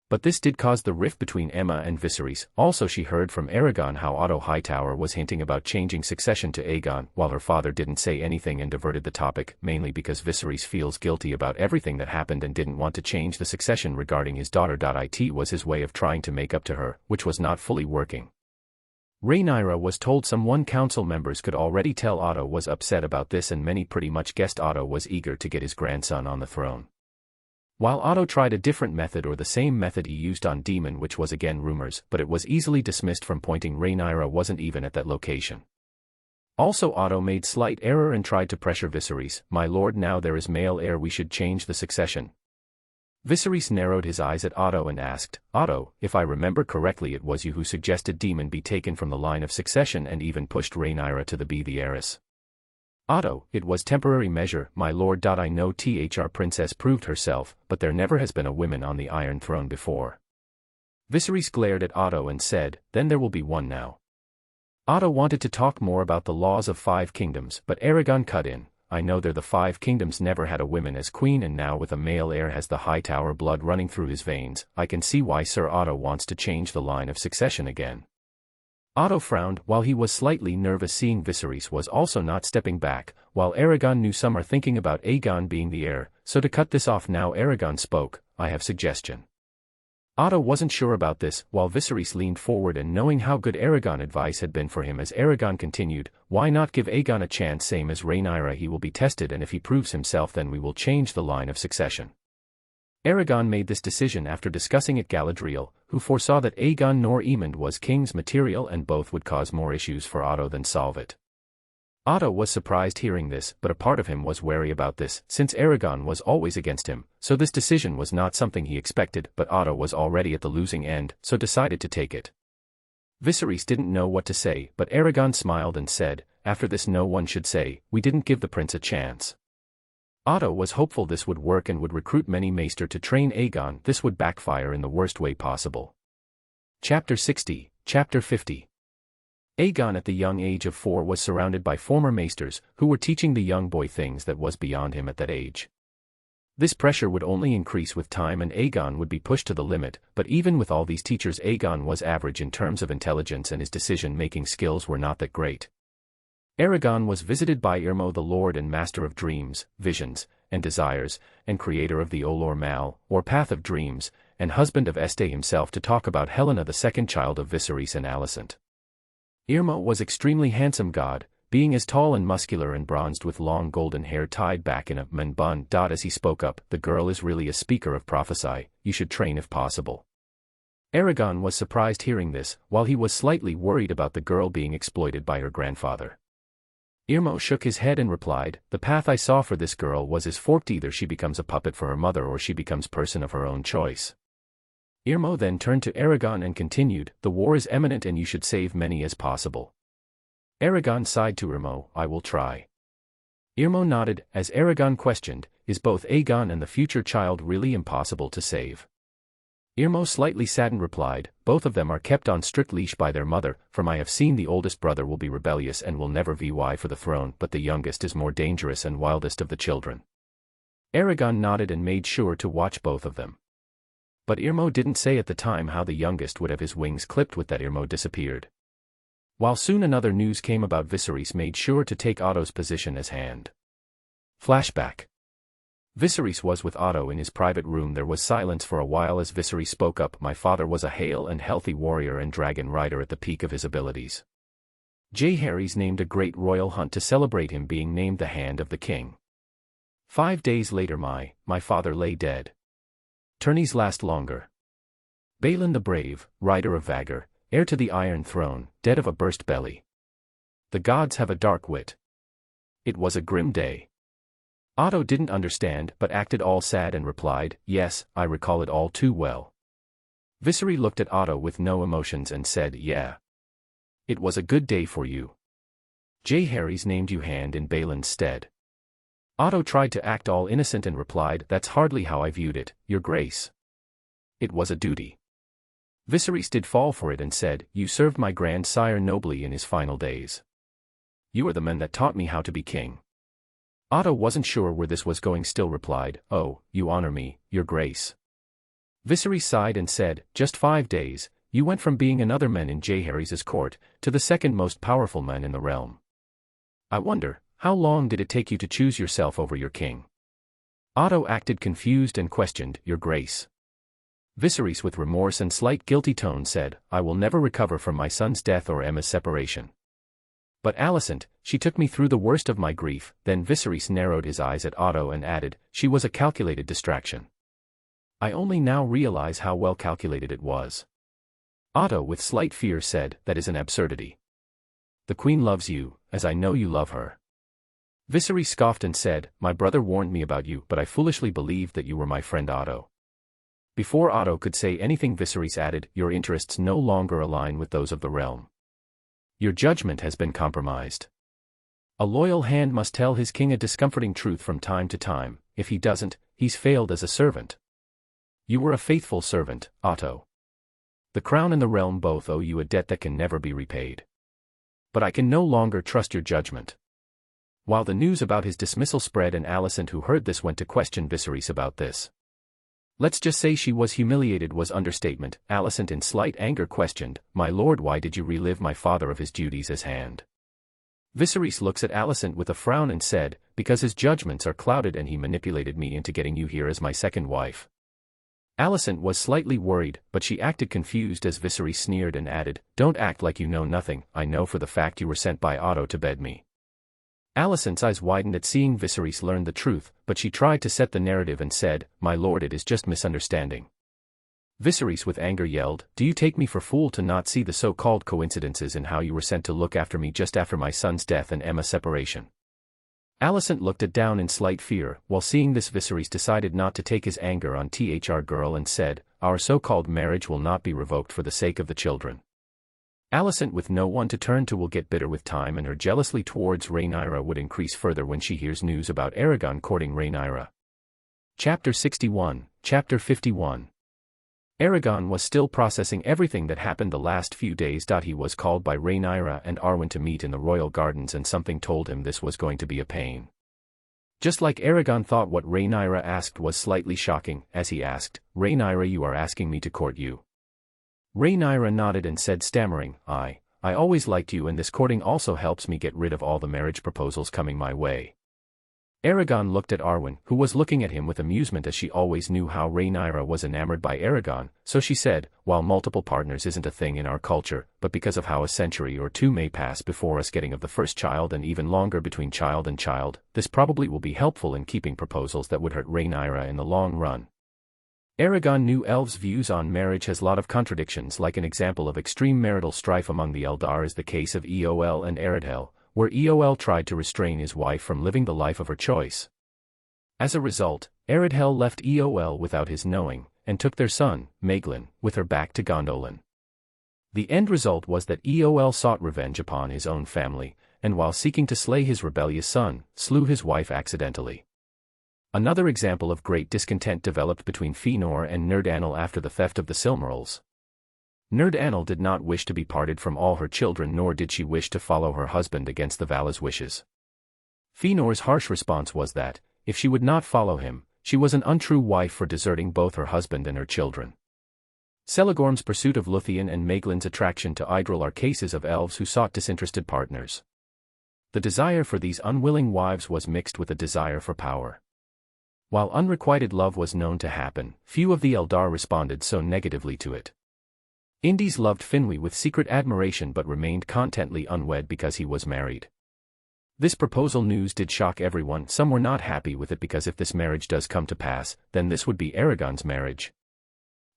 But this did cause the rift between Aemma and Viserys. Also, she heard from Aragon how Otto Hightower was hinting about changing succession to Aegon, while her father didn't say anything and diverted the topic, mainly because Viserys feels guilty about everything that happened and didn't want to change the succession regarding his daughter. It was his way of trying to make up to her, which was not fully working. Rhaenyra was told some council members could already tell Otto was upset about this, and many pretty much guessed Otto was eager to get his grandson on the throne. While Otto tried a different method, or the same method he used on Demon, which was again rumors, but it was easily dismissed from pointing Rhaenyra wasn't even at that location. Also, Otto made slight error and tried to pressure Viserys, "My lord, now there is male heir, we should change the succession." Viserys narrowed his eyes at Otto and asked, "Otto, if I remember correctly, it was you who suggested Demon be taken from the line of succession and even pushed Rhaenyra to be the heiress." Otto, "It was temporary measure, my lord. I know our princess proved herself, but there never has been a woman on the Iron Throne before." Viserys glared at Otto and said, "Then there will be one now." Otto wanted to talk more about the laws of 5 kingdoms, but Aragon cut in, "I know the 5 kingdoms never had a woman as queen, and now with a male heir has the Hightower blood running through his veins, I can see why Sir Otto wants to change the line of succession again." Otto frowned, while he was slightly nervous seeing Viserys was also not stepping back, while Aragon knew some are thinking about Aegon being the heir, so to cut this off now Aragon spoke, "I have suggestion." Otto wasn't sure about this, while Viserys leaned forward, and knowing how good Aragon advice had been for him, as Aragon continued, "Why not give Aegon a chance, same as Rhaenyra? He will be tested, and if he proves himself, then we will change the line of succession." Aragon made this decision after discussing it Galadriel, who foresaw that Aegon nor Aemond was king's material, and both would cause more issues for Otto than solve it. Otto was surprised hearing this, but a part of him was wary about this, since Aragon was always against him, so this decision was not something he expected, but Otto was already at the losing end, so decided to take it. Viserys didn't know what to say, but Aragon smiled and said, "After this no one should say, we didn't give the prince a chance." Otto was hopeful this would work and would recruit many maester to train Aegon. This would backfire in the worst way possible. Chapter 60, Chapter 50. Aegon at the young age of 4 was surrounded by former maesters, who were teaching the young boy things that was beyond him at that age. This pressure would only increase with time, and Aegon would be pushed to the limit, but even with all these teachers Aegon was average in terms of intelligence, and his decision-making skills were not that great. Aragon was visited by Irmo, the Lord and Master of Dreams, Visions, and desires, and creator of the Olor Mal, or Path of Dreams, and husband of Este himself, to talk about Helena, the second child of Viserys and Alicent. Irmo was extremely handsome god, being as tall and muscular and bronzed with long golden hair tied back in a man bun. As he spoke up, the girl is really a speaker of prophesy, you should train if possible. Aragon was surprised hearing this, while he was slightly worried about the girl being exploited by her grandfather. Irmo shook his head and replied, the path I saw for this girl was as forked: either she becomes a puppet for her mother or she becomes person of her own choice. Irmo then turned to Aragon and continued, the war is imminent and you should save many as possible. Aragon sighed to Irmo, I will try. Irmo nodded, as Aragon questioned, is both Aegon and the future child really impossible to save? Irmo slightly saddened replied, both of them are kept on strict leash by their mother. From I have seen, the oldest brother will be rebellious and will never vie for the throne, but the youngest is more dangerous and wildest of the children. Aragon nodded and made sure to watch both of them. But Irmo didn't say at the time how the youngest would have his wings clipped. With that, Irmo disappeared. While soon another news came about, Viserys made sure to take Otto's position as hand. Flashback. Viserys was with Otto in his private room. There was silence for a while as Viserys spoke up, my father was a hale and healthy warrior and dragon rider at the peak of his abilities. Jaehaerys named a great royal hunt to celebrate him being named the Hand of the King. 5 days later my father lay dead. Tourneys last longer. Balin the Brave, rider of Vagor, heir to the Iron Throne, dead of a burst belly. The gods have a dark wit. It was a grim day. Otto didn't understand but acted all sad and replied, yes, I recall it all too well. Viserys looked at Otto with no emotions and said, yeah. It was a good day for you. Jaehaerys named you Hand in Balin's stead. Otto tried to act all innocent and replied, that's hardly how I viewed it, your grace. It was a duty. Viserys did fall for it and said, you served my grandsire nobly in his final days. You are the man that taught me how to be king. Otto wasn't sure where this was going, still replied, oh, you honor me, your grace. Viserys sighed and said, just 5 days, you went from being another man in Jaehaerys' court, to the second most powerful man in the realm. I wonder, how long did it take you to choose yourself over your king? Otto acted confused and questioned, your grace. Viserys with remorse and slight guilty tone said, I will never recover from my son's death or Emma's separation. But Alicent, she took me through the worst of my grief. Then Viserys narrowed his eyes at Otto and added, she was a calculated distraction. I only now realize how well calculated it was. Otto with slight fear said, that is an absurdity. The queen loves you, as I know you love her. Viserys scoffed and said, my brother warned me about you, but I foolishly believed that you were my friend Otto. Before Otto could say anything, Viserys added, your interests no longer align with those of the realm. Your judgment has been compromised. A loyal hand must tell his king a discomforting truth from time to time. If he doesn't, he's failed as a servant. You were a faithful servant, Otto. The crown and the realm both owe you a debt that can never be repaid. But I can no longer trust your judgment. While the news about his dismissal spread and Alicent, who heard this, went to question Viserys about this. Let's just say she was humiliated was understatement. Alicent in slight anger questioned, my lord, why did you relieve my father of his duties as hand? Viserys looks at Alicent with a frown and said, because his judgments are clouded and he manipulated me into getting you here as my second wife. Alicent was slightly worried, but she acted confused as Viserys sneered and added, don't act like you know nothing, I know for the fact you were sent by Otto to bed me. Alicent's eyes widened at seeing Viserys learn the truth, but she tried to set the narrative and said, my lord, it is just misunderstanding. Viserys with anger yelled, do you take me for fool to not see the so-called coincidences in how you were sent to look after me just after my son's death and Emma's separation? Alicent looked at down in slight fear. While seeing this, Viserys decided not to take his anger on THR girl and said, our so-called marriage will not be revoked for the sake of the children. Alicent with no one to turn to will get bitter with time, and her jealousy towards Rhaenyra would increase further when she hears news about Aragon courting Rhaenyra. Chapter 61, Chapter 51. Aragon was still processing everything that happened the last few days. He was called by Rhaenyra and Arwen to meet in the royal gardens, and something told him this was going to be a pain. Just like Aragon thought, what Rhaenyra asked was slightly shocking, as he asked, Rhaenyra, you are asking me to court you? Rhaenyra nodded and said, stammering, I always liked you, and this courting also helps me get rid of all the marriage proposals coming my way. Aragon looked at Arwen, who was looking at him with amusement as she always knew how Rhaenyra was enamored by Aragon, so she said, while multiple partners isn't a thing in our culture, but because of how a century or two may pass before us getting of the first child and even longer between child and child, this probably will be helpful in keeping proposals that would hurt Rhaenyra in the long run. Aragon knew elves' views on marriage has lot of contradictions, like an example of extreme marital strife among the Eldar is the case of Eol and Eredhel, where Eol tried to restrain his wife from living the life of her choice. As a result, Eredhel left Eol without his knowing, and took their son, Maeglin, with her back to Gondolin. The end result was that Eol sought revenge upon his own family, and while seeking to slay his rebellious son, slew his wife accidentally. Another example of great discontent developed between Fëanor and Nyrd after the theft of the Silmarils. Nyrd did not wish to be parted from all her children, nor did she wish to follow her husband against the Vala's wishes. Fëanor's harsh response was that, if she would not follow him, she was an untrue wife for deserting both her husband and her children. Celegorm's pursuit of Luthien and Maeglin's attraction to Idril are cases of elves who sought disinterested partners. The desire for these unwilling wives was mixed with a desire for power. While unrequited love was known to happen, few of the Eldar responded so negatively to it. Indies loved Finwë with secret admiration but remained contently unwed because he was married. This proposal news did shock everyone. Some were not happy with it because if this marriage does come to pass, then this would be Aragon's marriage.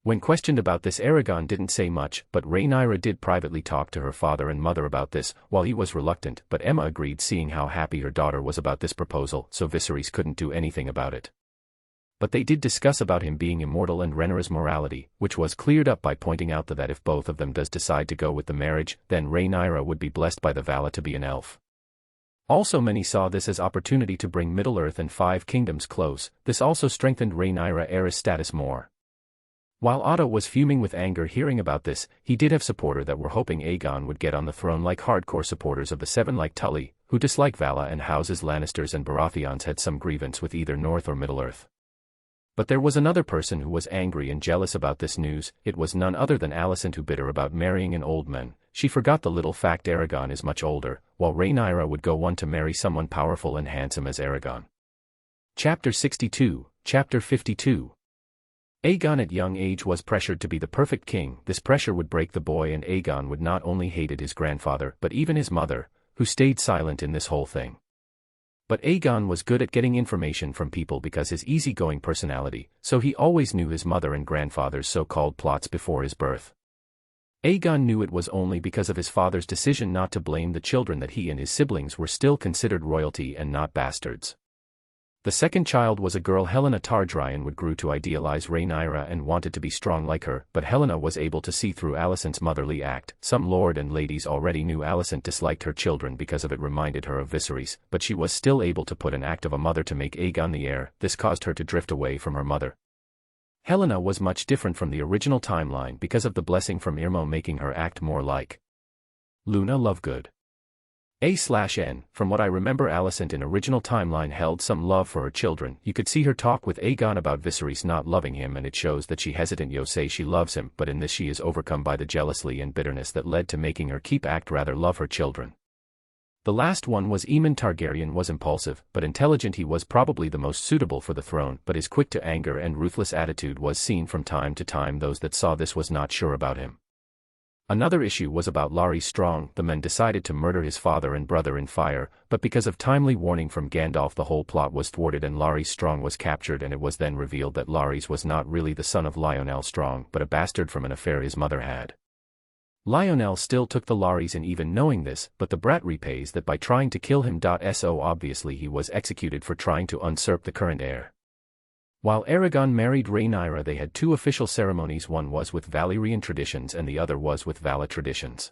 When questioned about this, Aragon didn't say much, but Rhaenyra did privately talk to her father and mother about this, while he was reluctant, but Aemma agreed seeing how happy her daughter was about this proposal, so Viserys couldn't do anything about it. But they did discuss about him being immortal and Rhaenyra's morality, which was cleared up by pointing out that if both of them does decide to go with the marriage, then Rhaenyra would be blessed by the Vala to be an elf. Also many saw this as opportunity to bring Middle-earth and Five Kingdoms close. This also strengthened Rhaenyra heiress status more. While Otto was fuming with anger hearing about this, he did have supporters that were hoping Aegon would get on the throne, like hardcore supporters of the Seven like Tully, who dislike Vala, and houses Lannisters and Baratheons had some grievance with either North or Middle-earth. But there was another person who was angry and jealous about this news. It was none other than Alicent, who bitter about marrying an old man. She forgot the little fact Aragon is much older, while Rhaenyra would go on to marry someone powerful and handsome as Aragon. Chapter 62, Chapter 52. Aegon at young age was pressured to be the perfect king. This pressure would break the boy, and Aegon would not only hated his grandfather but even his mother, who stayed silent in this whole thing. But Aegon was good at getting information from people because his easygoing personality, so he always knew his mother and grandfather's so-called plots before his birth. Aegon knew it was only because of his father's decision not to blame the children that he and his siblings were still considered royalty and not bastards. The second child was a girl. Helena Targaryen would grew to idealize Rhaenyra and wanted to be strong like her, but Helena was able to see through Alicent's motherly act. Some lord and ladies already knew Alicent disliked her children because of it reminded her of Viserys, but she was still able to put an act of a mother to make Aegon the heir. This caused her to drift away from her mother. Helena was much different from the original timeline because of the blessing from Irmo making her act more like Luna Lovegood. A/N, from what I remember, Alicent in original timeline held some love for her children. You could see her talk with Aegon about Viserys not loving him, and it shows that she hesitant say she loves him, but in this she is overcome by the jealousy and bitterness that led to making her keep act rather love her children. The last one was Aemon Targaryen. Was impulsive, but intelligent. He was probably the most suitable for the throne, but his quick to anger and ruthless attitude was seen from time to time. Those that saw this was not sure about him. Another issue was about Larys Strong. The men decided to murder his father and brother in fire, but because of timely warning from Gandalf the whole plot was thwarted and Larys Strong was captured, and it was then revealed that Larys was not really the son of Lionel Strong but a bastard from an affair his mother had. Lionel still took the Larys, and even knowing this, but the brat repays that by trying to kill him. So obviously he was executed for trying to usurp the current heir. While Aragon married Rhaenyra, they had two official ceremonies. One was with Valyrian traditions and the other was with Vala traditions.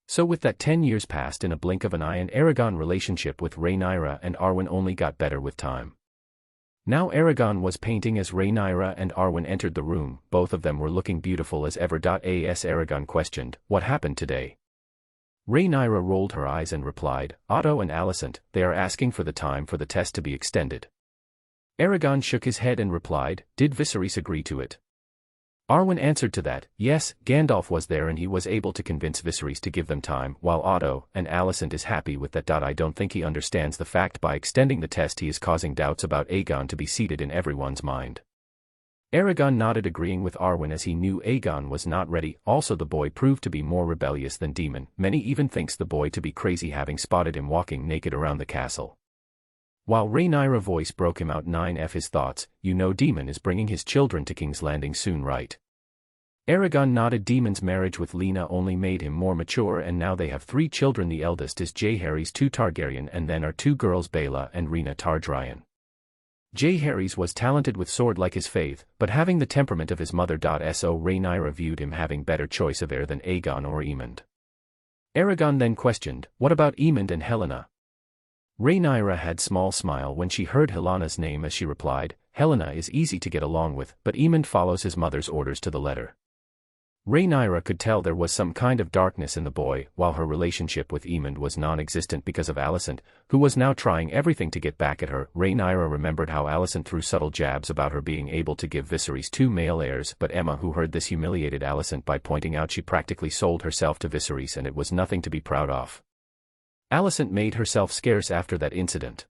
So with that 10 years passed in a blink of an eye, and Aragon relationship with Rhaenyra and Arwen only got better with time. Now Aragon was painting as Rhaenyra and Arwen entered the room. Both of them were looking beautiful as ever. As Aragon questioned, "What happened today?" Rhaenyra rolled her eyes and replied, "Otto and Alicent, they are asking for the time for the test to be extended." Aragon shook his head and replied, "Did Viserys agree to it?" Arwen answered to that, yes, Gandalf was there and he was able to convince Viserys to give them time, while Otto and Alicent is happy with that. I don't think he understands the fact by extending the test he is causing doubts about Aegon to be seated in everyone's mind. Aragon nodded, agreeing with Arwen, as he knew Aegon was not ready. Also, the boy proved to be more rebellious than Daemon. Many even thinks the boy to be crazy, having spotted him walking naked around the castle. While Rhaenyra's voice broke him out 9f his thoughts, you know Daemon is bringing his children to King's Landing soon, right? Aragon nodded. Daemon's marriage with Lena only made him more mature, and now they have 3 children. The eldest is Jaehaerys II Targaryen, and then are 2 girls, Baela and Rhaena Targaryen. Jaehaerys was talented with sword like his faith, but having the temperament of his mother. So Rhaenyra viewed him having better choice of heir than Aegon or Aemond. Aragon then questioned, what about Aemond and Helena? Rhaenyra had small smile when she heard Helena's name, as she replied, Helena is easy to get along with, but Aemond follows his mother's orders to the letter. Rhaenyra could tell there was some kind of darkness in the boy, while her relationship with Aemond was non-existent because of Alicent, who was now trying everything to get back at her. Rhaenyra remembered how Alicent threw subtle jabs about her being able to give Viserys 2 male heirs, but Aemma, who heard this, humiliated Alicent by pointing out she practically sold herself to Viserys and it was nothing to be proud of. Alicent made herself scarce after that incident.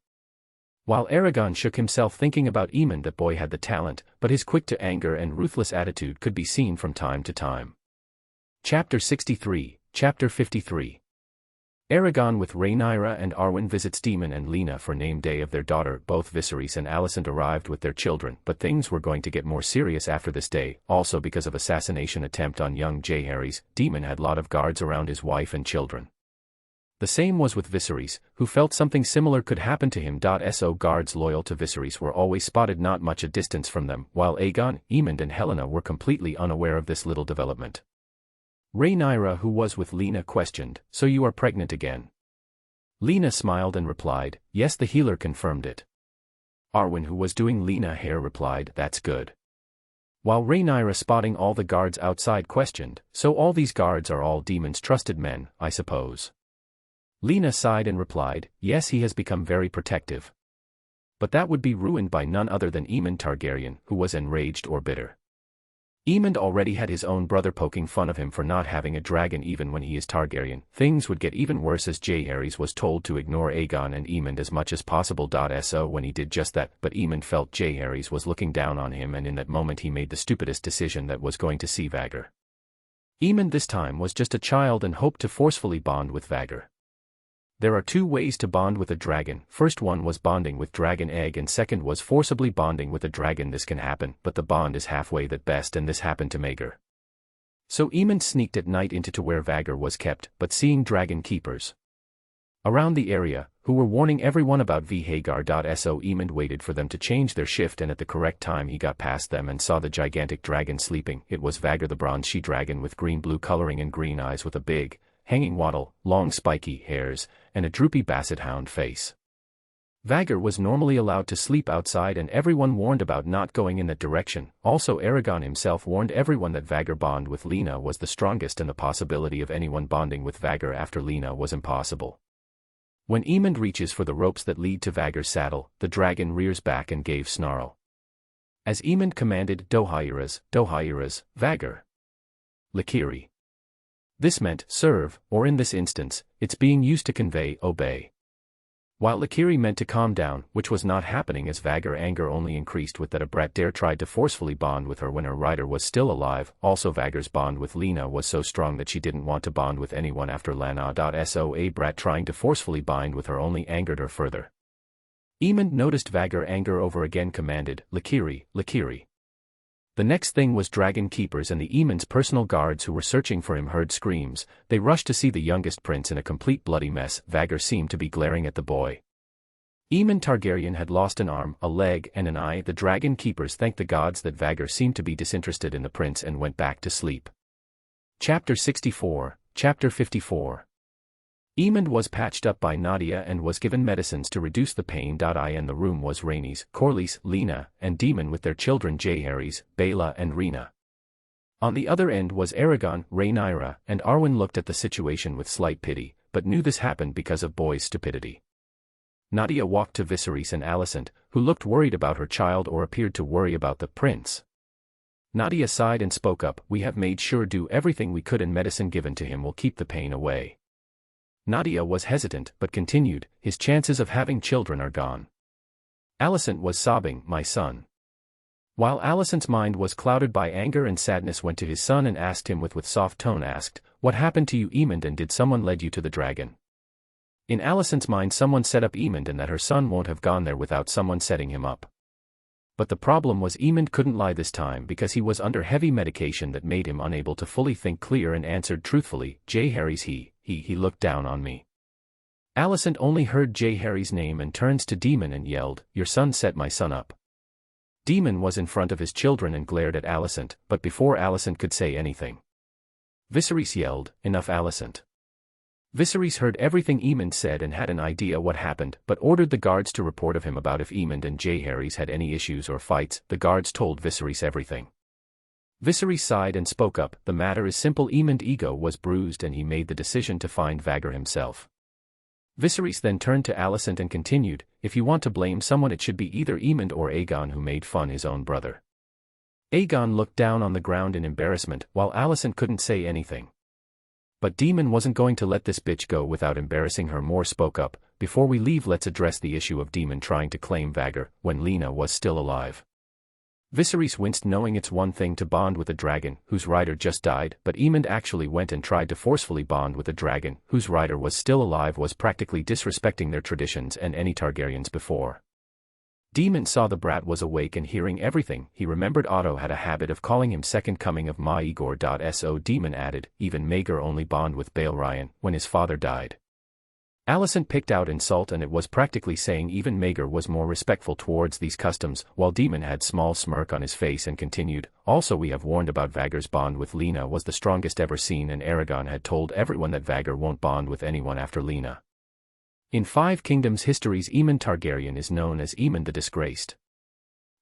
While Aragon shook himself thinking about Aemond, that boy had the talent, but his quick-to-anger and ruthless attitude could be seen from time to time. Chapter 63, Chapter 53. Aragon with Rhaenyra and Arwen visits Daemon and Lena for name day of their daughter. Both Viserys and Alicent arrived with their children, but things were going to get more serious after this day, also because of assassination attempt on young Jaehaerys. Daemon had lot of guards around his wife and children. The same was with Viserys, who felt something similar could happen to him. So guards loyal to Viserys were always spotted not much a distance from them, while Aegon, Aemond and Helena were completely unaware of this little development. Rhaenyra, who was with Lena, questioned, so you are pregnant again? Lena smiled and replied, yes, the healer confirmed it. Arwen, who was doing Lena hair, replied, that's good. While Rhaenyra, spotting all the guards outside, questioned, so all these guards are all Daemon's trusted men, I suppose? Lena sighed and replied, yes, he has become very protective. But that would be ruined by none other than Aemond Targaryen, who was enraged or bitter. Aemond already had his own brother poking fun of him for not having a dragon even when he is Targaryen. Things would get even worse as Jaehaerys was told to ignore Aegon and Aemond as much as possible. So when he did just that, but Aemond felt Jaehaerys was looking down on him, and in that moment he made the stupidest decision that was going to see Vagar. Aemond this time was just a child and hoped to forcefully bond with Vagar. There are 2 ways to bond with a dragon. First one was bonding with dragon egg, and second was forcibly bonding with a dragon. This can happen, but the bond is halfway at best, and this happened to Maegor. So Aemond sneaked at night into to where Vagar was kept, but seeing dragon keepers around the area, who were warning everyone about Vagar. So Aemond waited for them to change their shift, and at the correct time he got past them and saw the gigantic dragon sleeping. It was Vagar, the bronze she-dragon with green-blue coloring and green eyes, with a big, hanging wattle, long spiky hairs, and a droopy basset hound face. Vagar was normally allowed to sleep outside, and everyone warned about not going in that direction. Also, Aragon himself warned everyone that Vagar bond with Lena was the strongest, and the possibility of anyone bonding with Vagar after Lena was impossible. When Aemond reaches for the ropes that lead to Vagar's saddle, the dragon rears back and gave snarl. As Aemond commanded, Jaehaerys, Vagar. Lakiri. This meant, serve, or in this instance, it's being used to convey, obey. While Lakiri meant to calm down, which was not happening, as Vagar's anger only increased with that a brat dare tried to forcefully bond with her when her rider was still alive. Also, Vagar's bond with Lena was so strong that she didn't want to bond with anyone after Lana. So a brat trying to forcefully bind with her only angered her further. Aemond noticed Vagar's anger over again, commanded, Lakiri. The next thing was dragon keepers, and the Aemond's personal guards who were searching for him heard screams. They rushed to see the youngest prince in a complete bloody mess. Vagar seemed to be glaring at the boy. Aemond Targaryen had lost an arm, a leg, and an eye. The dragon keepers thanked the gods that Vagar seemed to be disinterested in the prince and went back to sleep. Chapter 64, Chapter 54. Aemond was patched up by Nadia and was given medicines to reduce the pain. In the room was Rhaenys, Corlys, Lena, and Daemon with their children Jaehaerys, Baela and Rhaena. On the other end was Aragon, Rhaenyra, and Arwen looked at the situation with slight pity, but knew this happened because of boy's stupidity. Nadia walked to Viserys and Alicent, who looked worried about her child or appeared to worry about the prince. Nadia sighed and spoke up, we have made sure do everything we could and medicine given to him will keep the pain away. Nadia was hesitant, but continued, his chances of having children are gone. Alicent was sobbing, my son. While Alicent's mind was clouded by anger and sadness, went to his son and asked him with soft tone, asked, what happened to you, Aemond, and did someone lead you to the dragon? In Alicent's mind, someone set up Aemond and that her son won't have gone there without someone setting him up. But the problem was Aemond couldn't lie this time because he was under heavy medication that made him unable to fully think clear, and answered truthfully, Jaehaerys he looked down on me. Alicent only heard Jaehaerys' name and turns to Daemon and yelled, your son set my son up. Daemon was in front of his children and glared at Alicent, but before Alicent could say anything, Viserys yelled, enough, Alicent. Viserys heard everything Aemond said and had an idea what happened, but ordered the guards to report of him about if Aemond and Jaehaerys had any issues or fights. The guards told Viserys everything. Viserys sighed and spoke up, the matter is simple. Aemond's ego was bruised and he made the decision to find Vagar himself. Viserys then turned to Alicent and continued, if you want to blame someone it should be either Aemond or Aegon, who made fun his own brother. Aegon looked down on the ground in embarrassment, while Alicent couldn't say anything. But Daemon wasn't going to let this bitch go without embarrassing her more. Spoke up, before we leave let's address the issue of Daemon trying to claim Vagar when Lena was still alive. Viserys winced, knowing it's one thing to bond with a dragon whose rider just died, but Aemond actually went and tried to forcefully bond with a dragon whose rider was still alive, was practically disrespecting their traditions and any Targaryens before. Daemon saw the brat was awake and hearing everything. He remembered Otto had a habit of calling him second coming of Maegor. So Daemon added, even Maegor only bond with Balerion when his father died. Alicent picked out insult, and it was practically saying even Maegor was more respectful towards these customs, while Daemon had small smirk on his face and continued, also we have warned about Vagar's bond with Lena was the strongest ever seen, and Aragon had told everyone that Vagar won't bond with anyone after Lena. In Five Kingdoms histories, Aemond Targaryen is known as Aemond the Disgraced.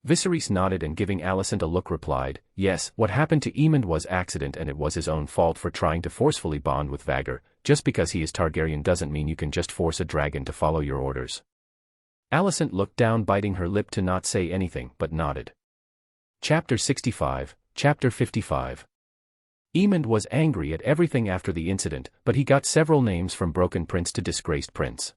Viserys nodded and giving Alicent a look replied, yes, what happened to Aemond was accident and it was his own fault for trying to forcefully bond with Vagar. Just because he is Targaryen doesn't mean you can just force a dragon to follow your orders. Alicent looked down, biting her lip to not say anything, but nodded. Chapter 65, Chapter 55. Aemond was angry at everything after the incident, but he got several names from Broken Prince to Disgraced Prince.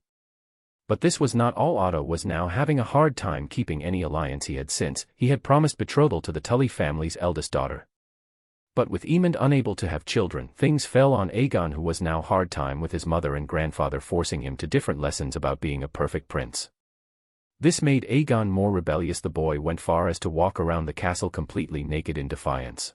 But this was not all. Otto was now having a hard time keeping any alliance he had since he had promised betrothal to the Tully family's eldest daughter. But with Aemond unable to have children, things fell on Aegon, who was now hard time with his mother and grandfather forcing him to different lessons about being a perfect prince. This made Aegon more rebellious. The boy went far as to walk around the castle completely naked in defiance.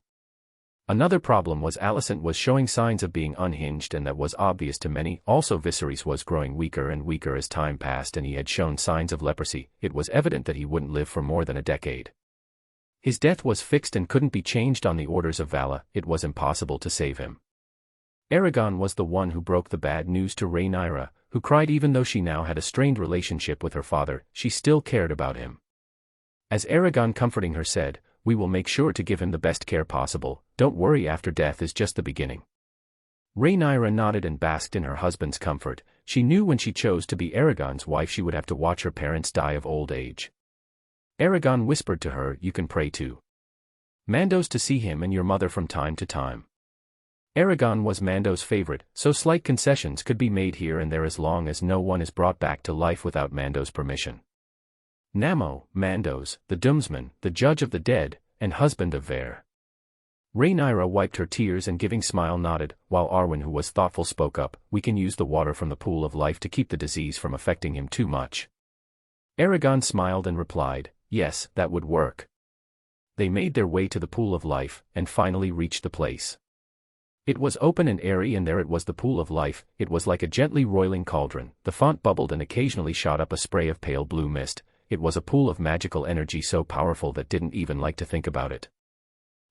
Another problem was Alicent was showing signs of being unhinged, and that was obvious to many. Also Viserys was growing weaker and weaker as time passed, and he had shown signs of leprosy. It was evident that he wouldn't live for more than a decade. His death was fixed and couldn't be changed on the orders of Vala. It was impossible to save him. Aragon was the one who broke the bad news to Rhaenyra, who cried. Even though she now had a strained relationship with her father, she still cared about him. As Aragon comforting her said, we will make sure to give him the best care possible, don't worry, after death is just the beginning. Rhaenyra nodded and basked in her husband's comfort. She knew when she chose to be Aragon's wife she would have to watch her parents die of old age. Aragon whispered to her, you can pray to Mandos to see him and your mother from time to time. Aragon was Mando's favorite, so slight concessions could be made here and there as long as no one is brought back to life without Mando's permission. Namo, Mandos, the doomsman, the judge of the dead, and husband of Vare. Rhaenyra wiped her tears and giving smile nodded, while Arwen, who was thoughtful, spoke up, we can use the water from the pool of life to keep the disease from affecting him too much. Aragon smiled and replied, yes, that would work. They made their way to the pool of life, and finally reached the place. It was open and airy, and there it was, the pool of life. It was like a gently roiling cauldron. The font bubbled and occasionally shot up a spray of pale blue mist. It was a pool of magical energy so powerful that didn't even like to think about it.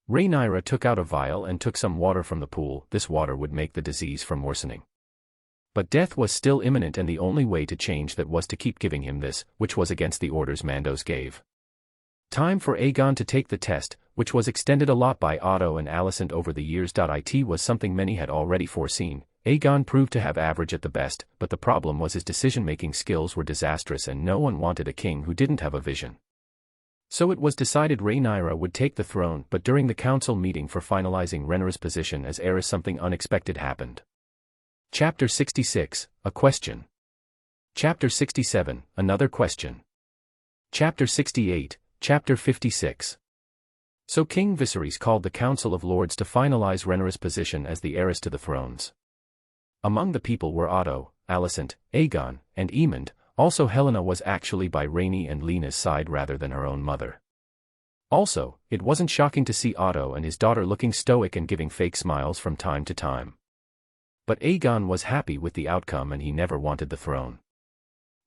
Rhaenyra took out a vial and took some water from the pool. This water would make the disease from worsening. But death was still imminent, and the only way to change that was to keep giving him this, which was against the orders Mandos gave. Time for Aegon to take the test, which was extended a lot by Otto and Alicent over the years. It was something many had already foreseen. Aegon proved to have average at the best, but the problem was his decision-making skills were disastrous, and no one wanted a king who didn't have a vision. So it was decided Rhaenyra would take the throne, but during the council meeting for finalizing Rhaenyra's position as heiress something unexpected happened. Chapter 66, A Question. Chapter 67, Another Question. Chapter 68, Chapter 56. So King Viserys called the Council of Lords to finalize Rhaenyra's position as the heiress to the thrones. Among the people were Otto, Alicent, Aegon, and Aemond. Also Helena was actually by Rhaenys and Lena's side rather than her own mother. Also, it wasn't shocking to see Otto and his daughter looking stoic and giving fake smiles from time to time. But Aegon was happy with the outcome and he never wanted the throne.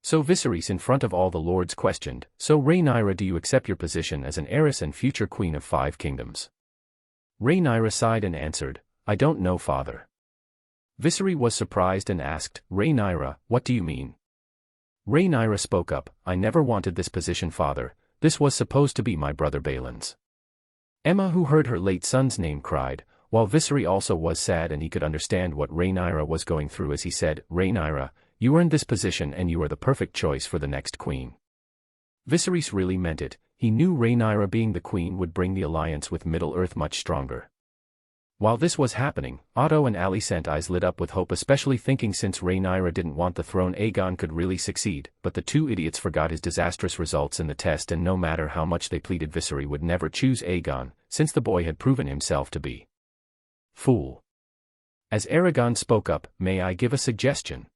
So Viserys in front of all the lords questioned, "So Rhaenyra, do you accept your position as an heiress and future queen of 5 kingdoms?" Rhaenyra sighed and answered, "I don't know, father." Viserys was surprised and asked, "Rhaenyra, what do you mean?" Rhaenyra spoke up, "I never wanted this position, father. This was supposed to be my brother Balon's." Aemma, who heard her late son's name, cried, while Viserys also was sad and he could understand what Rhaenyra was going through as he said, "Rhaenyra, you earned this position and you are the perfect choice for the next queen." Viserys really meant it. He knew Rhaenyra being the queen would bring the alliance with Middle-earth much stronger. While this was happening, Otto and Alicent's eyes lit up with hope, especially thinking since Rhaenyra didn't want the throne, Aegon could really succeed, but the two idiots forgot his disastrous results in the test, and no matter how much they pleaded, Viserys would never choose Aegon, since the boy had proven himself to be fool. As Aragon spoke up, "May I give a suggestion?"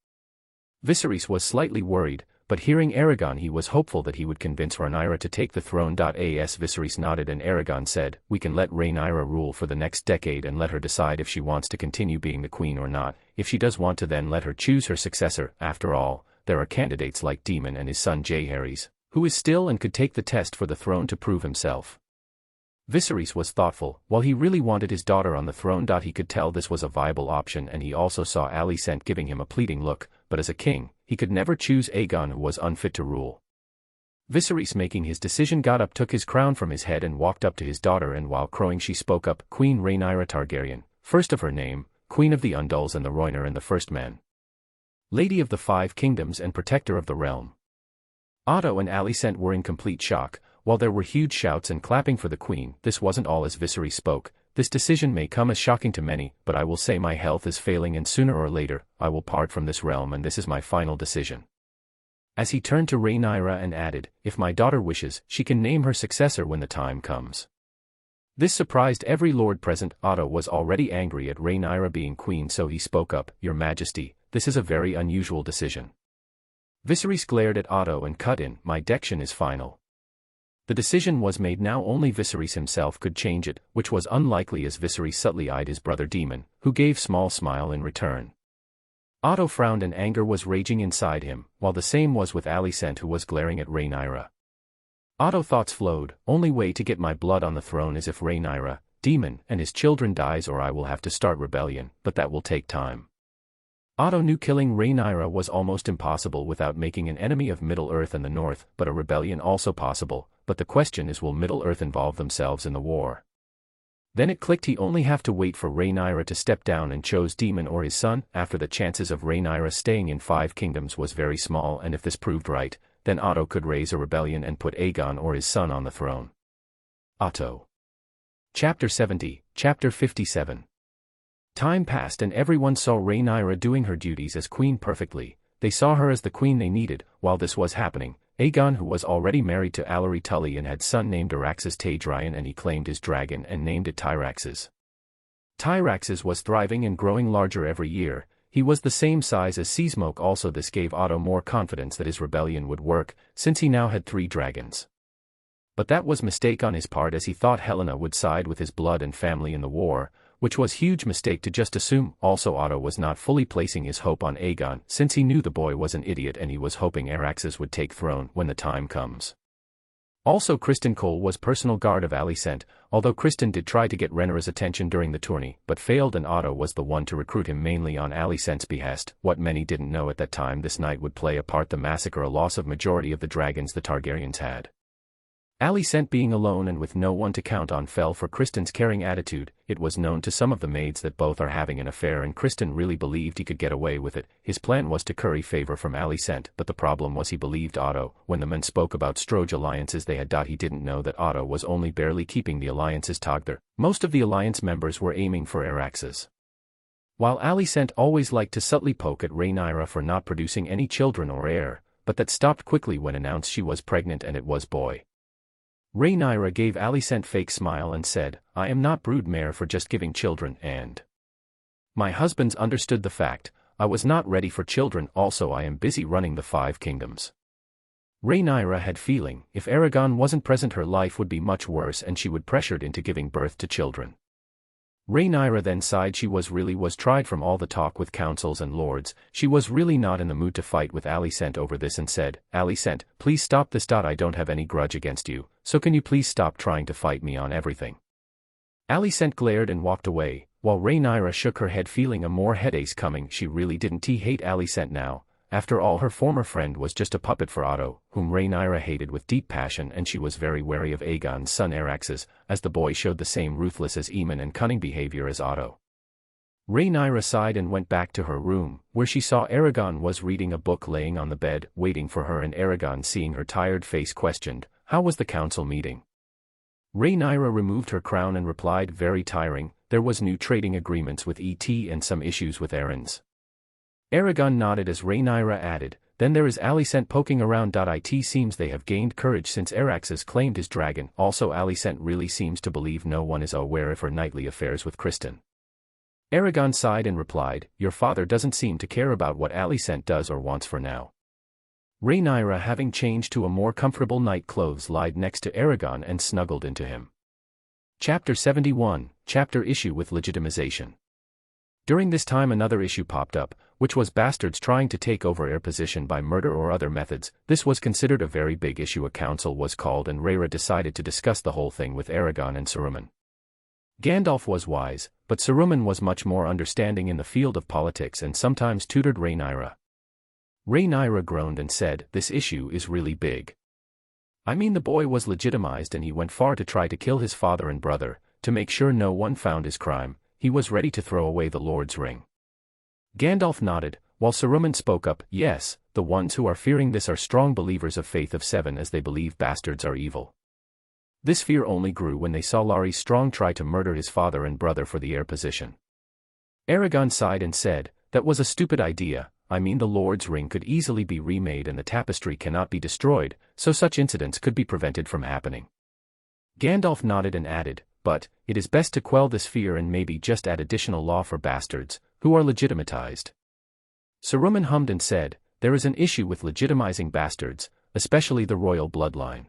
Viserys was slightly worried, but hearing Aragon he was hopeful that he would convince Rhaenyra to take the throne. As Viserys nodded and Aragon said, "We can let Rhaenyra rule for the next decade and let her decide if she wants to continue being the queen or not. If she does want to, then let her choose her successor. After all, there are candidates like Daemon and his son Jaehaerys, who is still and could take the test for the throne to prove himself." Viserys was thoughtful. While he really wanted his daughter on the throne, he could tell this was a viable option, and he also saw Alicent giving him a pleading look, but as a king, he could never choose Aegon, who was unfit to rule. Viserys, making his decision, got up, took his crown from his head and walked up to his daughter, and while crowing she spoke up, "Queen Rhaenyra Targaryen, first of her name, Queen of the Andals and the Rhoynar and the First Men, Lady of the 5 Kingdoms and Protector of the Realm." Otto and Alicent were in complete shock. While there were huge shouts and clapping for the queen, this wasn't all as Viserys spoke. "This decision may come as shocking to many, but I will say my health is failing and sooner or later, I will part from this realm, and this is my final decision." As he turned to Rhaenyra and added, "If my daughter wishes, she can name her successor when the time comes." This surprised every lord present. Otto was already angry at Rhaenyra being queen, so he spoke up, "Your Majesty, this is a very unusual decision." Viserys glared at Otto and cut in, "My decision is final." The decision was made now. Only Viserys himself could change it, which was unlikely as Viserys subtly eyed his brother Daemon, who gave small smile in return. Otto frowned and anger was raging inside him, while the same was with Alicent, who was glaring at Rhaenyra. Otto's thoughts flowed, "Only way to get my blood on the throne is if Rhaenyra, Daemon, and his children dies, or I will have to start rebellion, but that will take time." Otto knew killing Rhaenyra was almost impossible without making an enemy of Middle-earth and the North, but a rebellion also possible. But the question is, will Middle-earth involve themselves in the war? Then it clicked, he only have to wait for Rhaenyra to step down and chose Daemon or his son. After the chances of Rhaenyra staying in 5 kingdoms was very small, and if this proved right, then Otto could raise a rebellion and put Aegon or his son on the throne. Otto. Chapter 70, Chapter 57. Time passed and everyone saw Rhaenyra doing her duties as queen perfectly. They saw her as the queen they needed. While this was happening, Aegon, who was already married to Aelary Tully and had son named Araxes Tadrian, and he claimed his dragon and named it Tyraxes. Tyraxes was thriving and growing larger every year. He was the same size as Seasmoke. Also, this gave Otto more confidence that his rebellion would work, since he now had 3 dragons. But that was a mistake on his part, as he thought Helena would side with his blood and family in the war, which was a huge mistake to just assume. Also, Otto was not fully placing his hope on Aegon, since he knew the boy was an idiot and he was hoping Araxes would take throne when the time comes. Also, Criston Cole was personal guard of Alicent, although Criston did try to get Rhaenyra's attention during the tourney, but failed, and Otto was the one to recruit him mainly on Alicent's behest. What many didn't know at that time, this night would play a part the massacre, a loss of majority of the dragons the Targaryens had. Alicent, being alone and with no one to count on, fell for Criston's caring attitude. it was known to some of the maids that both are having an affair and Criston really believed he could get away with it. His plan was to curry favor from Alicent, but the problem was he believed Otto. When the men spoke about Stroge alliances he didn't know that Otto was only barely keeping the alliances together. Most of the alliance members were aiming for Araxes. While Alicent always liked to subtly poke at Rhaenyra for not producing any children or heir, but that stopped quickly when announced she was pregnant and it was boy. Rhaenyra gave Alicent fake smile and said, "I am not broodmare for just giving children, and my husband's understood the fact, I was not ready for children, also I am busy running the 5 kingdoms." Rhaenyra had feeling, if Aragon wasn't present her life would be much worse and she would pressured into giving birth to children. Rhaenyra then sighed. She was tried from all the talk with councils and lords, she was really not in the mood to fight with Alicent over this and said, "Alicent, please stop this. I don't have any grudge against you, so can you please stop trying to fight me on everything?" Alicent glared and walked away, while Rhaenyra shook her head feeling a more headache coming. She really didn't hate Alicent now. After all, her former friend was just a puppet for Otto, whom Rhaenyra hated with deep passion, and she was very wary of Aegon's son Araxes, as the boy showed the same ruthless as Aemon and cunning behavior as Otto. Rhaenyra sighed and went back to her room, where she saw Aragon was reading a book laying on the bed, waiting for her, and Aragon, seeing her tired face, questioned, "How was the council meeting?" Rhaenyra removed her crown and replied, "Very tiring, there was new trading agreements with ET and some issues with errands." Aragon nodded as Rhaenyra added, "Then there is Alicent poking around. It seems they have gained courage since Araxes claimed his dragon. Also Alicent really seems to believe no one is aware of her nightly affairs with Criston." Aragon sighed and replied, "Your father doesn't seem to care about what Alicent does or wants for now." Rhaenyra, having changed to a more comfortable night clothes, lied next to Aragon and snuggled into him. Chapter 71, Chapter Issue with Legitimization. During this time another issue popped up, which was bastards trying to take over heir position by murder or other methods. This was considered a very big issue. A council was called and Rhaenyra decided to discuss the whole thing with Aragon and Saruman. Gandalf was wise, but Saruman was much more understanding in the field of politics and sometimes tutored Rhaenyra. Rhaenyra groaned and said, "This issue is really big. I mean, the boy was legitimized and he went far to try to kill his father and brother, to make sure no one found his crime. He was ready to throw away the Lord's ring." Gandalf nodded, while Saruman spoke up, "Yes, the ones who are fearing this are strong believers of Faith of Seven, as they believe bastards are evil." This fear only grew when they saw Larry Strong try to murder his father and brother for the heir position. Aragon sighed and said, "That was a stupid idea. I mean, the Lord's ring could easily be remade and the tapestry cannot be destroyed, so such incidents could be prevented from happening." Gandalf nodded and added, "But it is best to quell this fear and maybe just add additional law for bastards, who are legitimatized." Saruman hummed and said, "There is an issue with legitimizing bastards, especially the royal bloodline."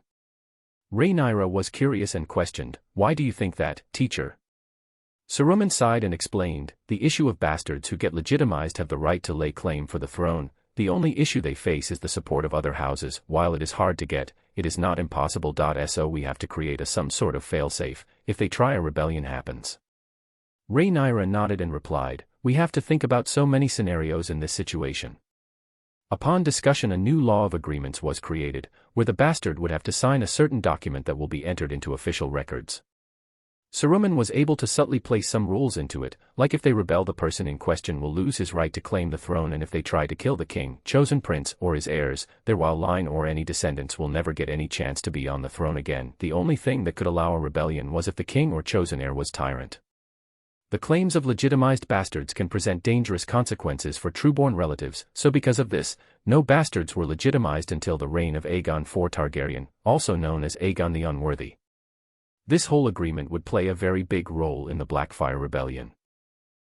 Rhaenyra was curious and questioned, "Why do you think that, teacher?" Saruman sighed and explained, "The issue of bastards who get legitimized have the right to lay claim for the throne. The only issue they face is the support of other houses. While it is hard to get, it is not impossible. So we have to create some sort of failsafe, if they try a rebellion happens." Rhaenyra nodded and replied, "We have to think about so many scenarios in this situation." Upon discussion, a new law of agreements was created, where the bastard would have to sign a certain document that will be entered into official records. Saruman was able to subtly place some rules into it, like if they rebel, the person in question will lose his right to claim the throne, and if they try to kill the king, chosen prince, or his heirs, their line or any descendants will never get any chance to be on the throne again. The only thing that could allow a rebellion was if the king or chosen heir was tyrant. The claims of legitimized bastards can present dangerous consequences for trueborn relatives, so because of this, no bastards were legitimized until the reign of Aegon IV Targaryen, also known as Aegon the Unworthy. This whole agreement would play a very big role in the Blackfyre Rebellion.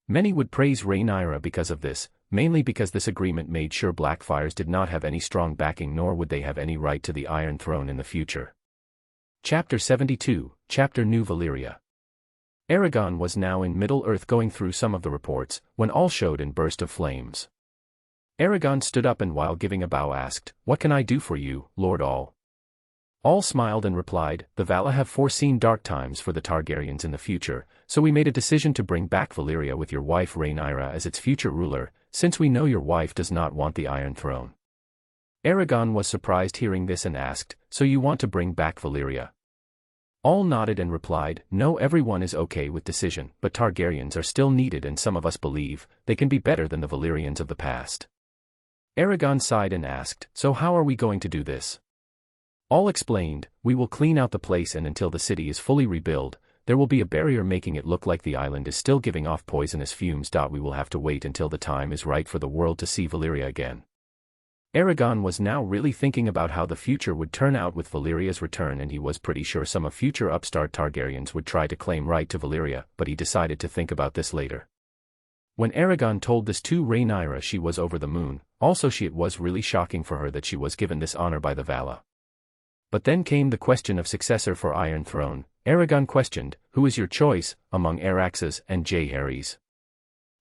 Many would praise Rhaenyra because of this, mainly because this agreement made sure Blackfyres did not have any strong backing, nor would they have any right to the Iron Throne in the future. Chapter 72, Chapter New Valyria. Aragon was now in Middle-earth going through some of the reports, when all showed in burst of flames. Aragon stood up and while giving a bow asked, "What can I do for you, Lord All?" All smiled and replied, "The Valar have foreseen dark times for the Targaryens in the future, so we made a decision to bring back Valyria with your wife Rhaenyra as its future ruler, since we know your wife does not want the Iron Throne." Aragon was surprised hearing this and asked, "So you want to bring back Valyria?" All nodded and replied, no, everyone is okay with decision, but Targaryens are still needed and some of us believe they can be better than the Valyrians of the past. Aragon sighed and asked, so how are we going to do this? All explained, we will clean out the place and until the city is fully rebuilt, there will be a barrier making it look like the island is still giving off poisonous fumes. We will have to wait until the time is right for the world to see Valyria again. Aragon was now really thinking about how the future would turn out with Valyria's return, and he was pretty sure some of future upstart Targaryens would try to claim right to Valyria, but he decided to think about this later. When Aragon told this to Rhaenyra, she was over the moon. Also, it was really shocking for her that she was given this honor by the Vala. But then came the question of successor for Iron Throne. Aragon questioned, who is your choice, among Araxes and Jaehaerys?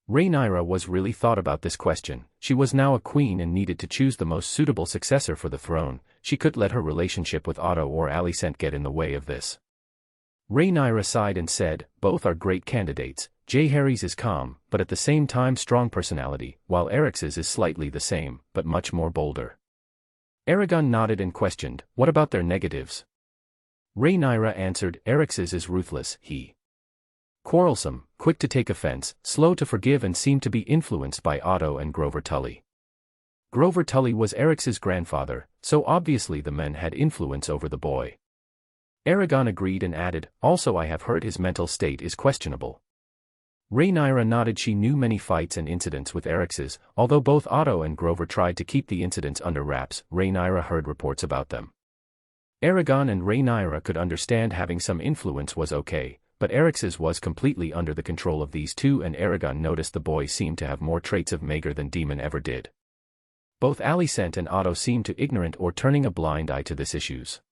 Rhaenyra was really thought about this question. She was now a queen and needed to choose the most suitable successor for the throne. She could let her relationship with Otto or Alicent get in the way of this. Rhaenyra sighed and said, both are great candidates. Jaehaerys is calm, but at the same time strong personality, while Araxes is slightly the same, but much more bolder. Aragon nodded and questioned, what about their negatives? Rhaenyra answered, Araxes is ruthless, he quarrelsome, quick to take offense, slow to forgive and seemed to be influenced by Otto and Grover Tully. Grover Tully was Araxes' grandfather, so obviously the men had influence over the boy. Aragon agreed and added, also I have heard his mental state is questionable. Rhaenyra nodded. She knew many fights and incidents with Araxes, although both Otto and Grover tried to keep the incidents under wraps. Rhaenyra heard reports about them. Aragon and Rhaenyra could understand having some influence was okay, but Araxes was completely under the control of these two, and Aragon noticed the boy seemed to have more traits of Maegor than Daemon ever did. Both Alicent and Otto seemed to ignorant or turning a blind eye to this issues.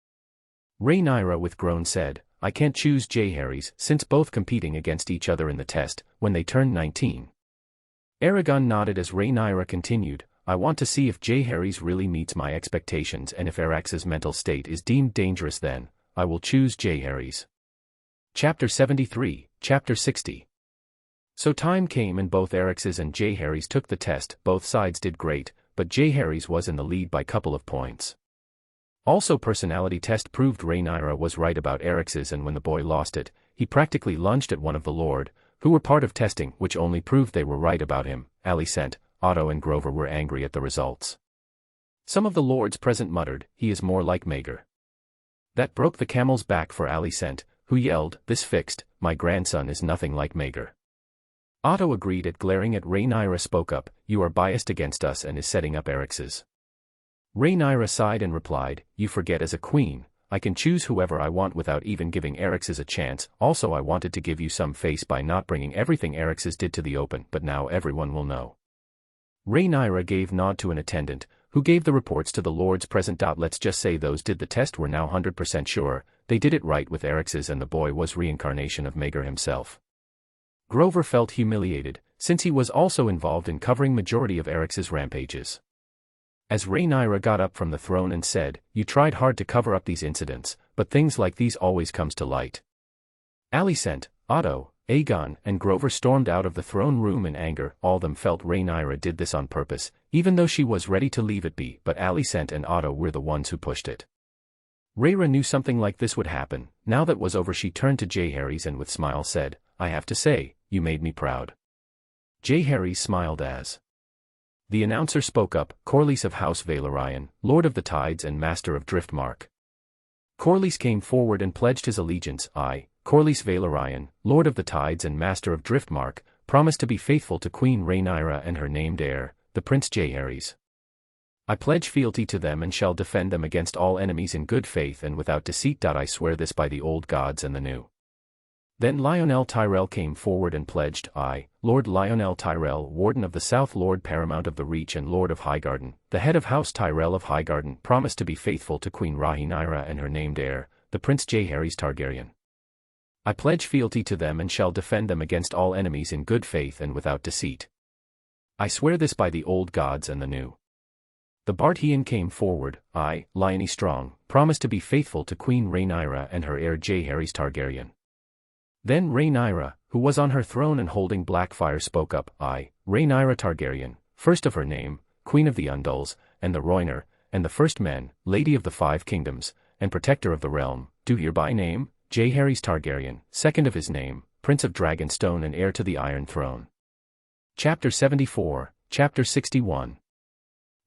Rhaenyra with groan said, I can't choose Jaehaerys since both competing against each other in the test when they turned 19. Aragon nodded as Rhaenyra continued, I want to see if Jaehaerys really meets my expectations, and if Araxes' mental state is deemed dangerous, then I will choose Jaehaerys. Chapter 73, Chapter 60. So time came and both Araxes and Jaehaerys took the test. Both sides did great, but Jaehaerys was in the lead by couple of points. Also, personality test proved Rhaenyra was right about Araxes, and when the boy lost it, he practically lunged at one of the Lord, who were part of testing, which only proved they were right about him. Alicent, Otto and Grover were angry at the results. Some of the lords present muttered, he is more like Maegor. That broke the camel's back for Alicent, who yelled, this fixed, my grandson is nothing like Maegor. Otto agreed at glaring at Rhaenyra spoke up, you are biased against us and is setting up Araxes. Rhaenyra sighed and replied, you forget as a queen, I can choose whoever I want without even giving Araxes a chance. Also I wanted to give you some face by not bringing everything Araxes did to the open, but now everyone will know. Rhaenyra gave nod to an attendant, who gave the reports to the lords present. Let's just say those did the test were now 100% sure, they did it right with Araxes and the boy was reincarnation of Maegor himself. Grover felt humiliated, since he was also involved in covering majority of Araxes' rampages. As Rhaenyra got up from the throne and said, you tried hard to cover up these incidents, but things like these always comes to light. Alicent, Otto, Aegon and Grover stormed out of the throne room in anger. All of them felt Rhaenyra did this on purpose, even though she was ready to leave it be, but Alicent and Otto were the ones who pushed it. Rhaenyra knew something like this would happen. Now that was over, she turned to Jaehaerys and with smile said, I have to say, you made me proud. Jaehaerys smiled as the announcer spoke up, Corlys of House Valyrian, Lord of the Tides and Master of Driftmark. Corlys came forward and pledged his allegiance. I, Corlys Valyrian, Lord of the Tides and Master of Driftmark, promise to be faithful to Queen Rhaenyra and her named heir, the Prince Jaehaerys. I pledge fealty to them and shall defend them against all enemies in good faith and without deceit. I swear this by the old gods and the new. Then Lionel Tyrell came forward and pledged, I, Lord Lionel Tyrell, Warden of the South, Lord Paramount of the Reach and Lord of Highgarden, the head of House Tyrell of Highgarden, promise to be faithful to Queen Rhaenyra and her named heir, the Prince Jaehaerys Targaryen. I pledge fealty to them and shall defend them against all enemies in good faith and without deceit. I swear this by the old gods and the new. The Baratheon came forward, I, Lionel Strong, promise to be faithful to Queen Rhaenyra and her heir Jaehaerys Targaryen. Then Rhaenyra, who was on her throne and holding Blackfire, spoke up, I, Rhaenyra Targaryen, first of her name, Queen of the Andals, and the Rhoynar, and the First Men, Lady of the Five Kingdoms, and Protector of the Realm, do hereby name, Jaehaerys Targaryen, second of his name, Prince of Dragonstone and heir to the Iron Throne. Chapter 74, Chapter 61.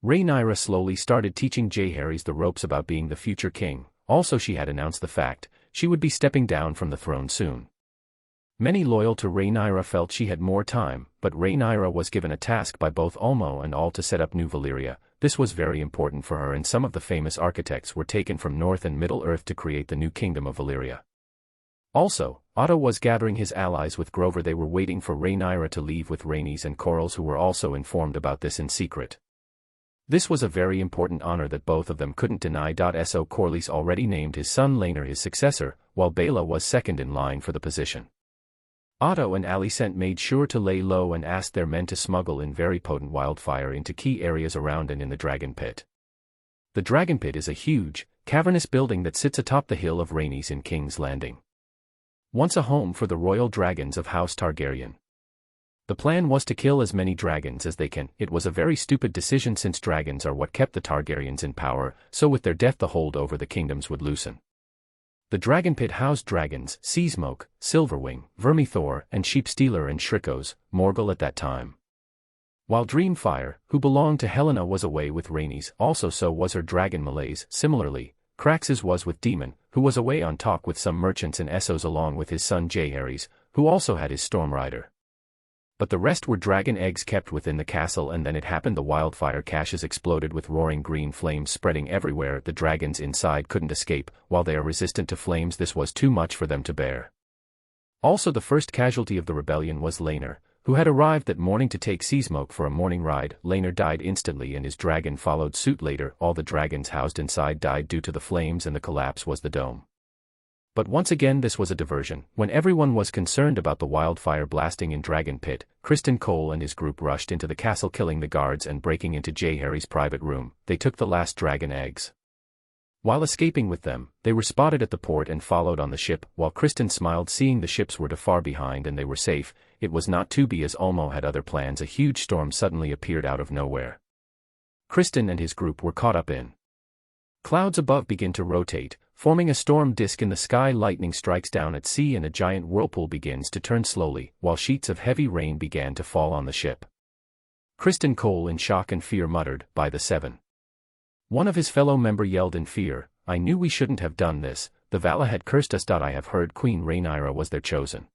Rhaenyra slowly started teaching Jaehaerys the ropes about being the future king. Also, she had announced the fact she would be stepping down from the throne soon. Many loyal to Rhaenyra felt she had more time, but Rhaenyra was given a task by both Ulmo and All to set up New Valyria. This was very important for her, and some of the famous architects were taken from North and Middle-earth to create the new kingdom of Valyria. Also, Otto was gathering his allies with Grover. They were waiting for Rhaenyra to leave with Rhaenys and Corlys, who were also informed about this in secret. This was a very important honor that both of them couldn't deny. So Corlys already named his son Laenor his successor, while Baela was second in line for the position. Otto and Alicent made sure to lay low and asked their men to smuggle in very potent wildfire into key areas around and in the Dragon Pit. The Dragon Pit is a huge, cavernous building that sits atop the hill of Rhaenys in King's Landing. Once a home for the royal dragons of House Targaryen. The plan was to kill as many dragons as they can. It was a very stupid decision since dragons are what kept the Targaryens in power, so with their death the hold over the kingdoms would loosen. The Dragon Pit housed dragons, Seasmoke, Silverwing, Vermithor, and Sheepstealer and Shrikos, Morgul at that time. While Dreamfire, who belonged to Helena, was away with Rhaenys, also so was her dragon Malaise. Similarly, Craxus was with Daemon, who was away on talk with some merchants in Essos along with his son Jaehaerys, who also had his Storm Rider. But the rest were dragon eggs kept within the castle, and then it happened the wildfire caches exploded with roaring green flames spreading everywhere. The dragons inside couldn't escape. While they are resistant to flames, this was too much for them to bear. Also, the first casualty of the rebellion was Laenor, who had arrived that morning to take Seasmoke for a morning ride. Laenor died instantly and his dragon followed suit later. All the dragons housed inside died due to the flames, and the collapse was the dome. But once again this was a diversion. When everyone was concerned about the wildfire blasting in Dragon Pit, Criston Cole and his group rushed into the castle, killing the guards and breaking into Jaehaerys' private room. They took the last dragon eggs. While escaping with them, they were spotted at the port and followed on the ship. While Criston smiled seeing the ships were too far behind and they were safe, it was not to be, as Ulmo had other plans. A huge storm suddenly appeared out of nowhere. Criston and his group were caught up in. Clouds above begin to rotate, forming a storm disk in the sky. Lightning strikes down at sea and a giant whirlpool begins to turn slowly, while sheets of heavy rain began to fall on the ship. Criston Cole, in shock and fear, muttered, "By the seven." One of his fellow member yelled in fear, "I knew we shouldn't have done this. The Vala had cursed us. I have heard Queen Rhaenyra was their chosen."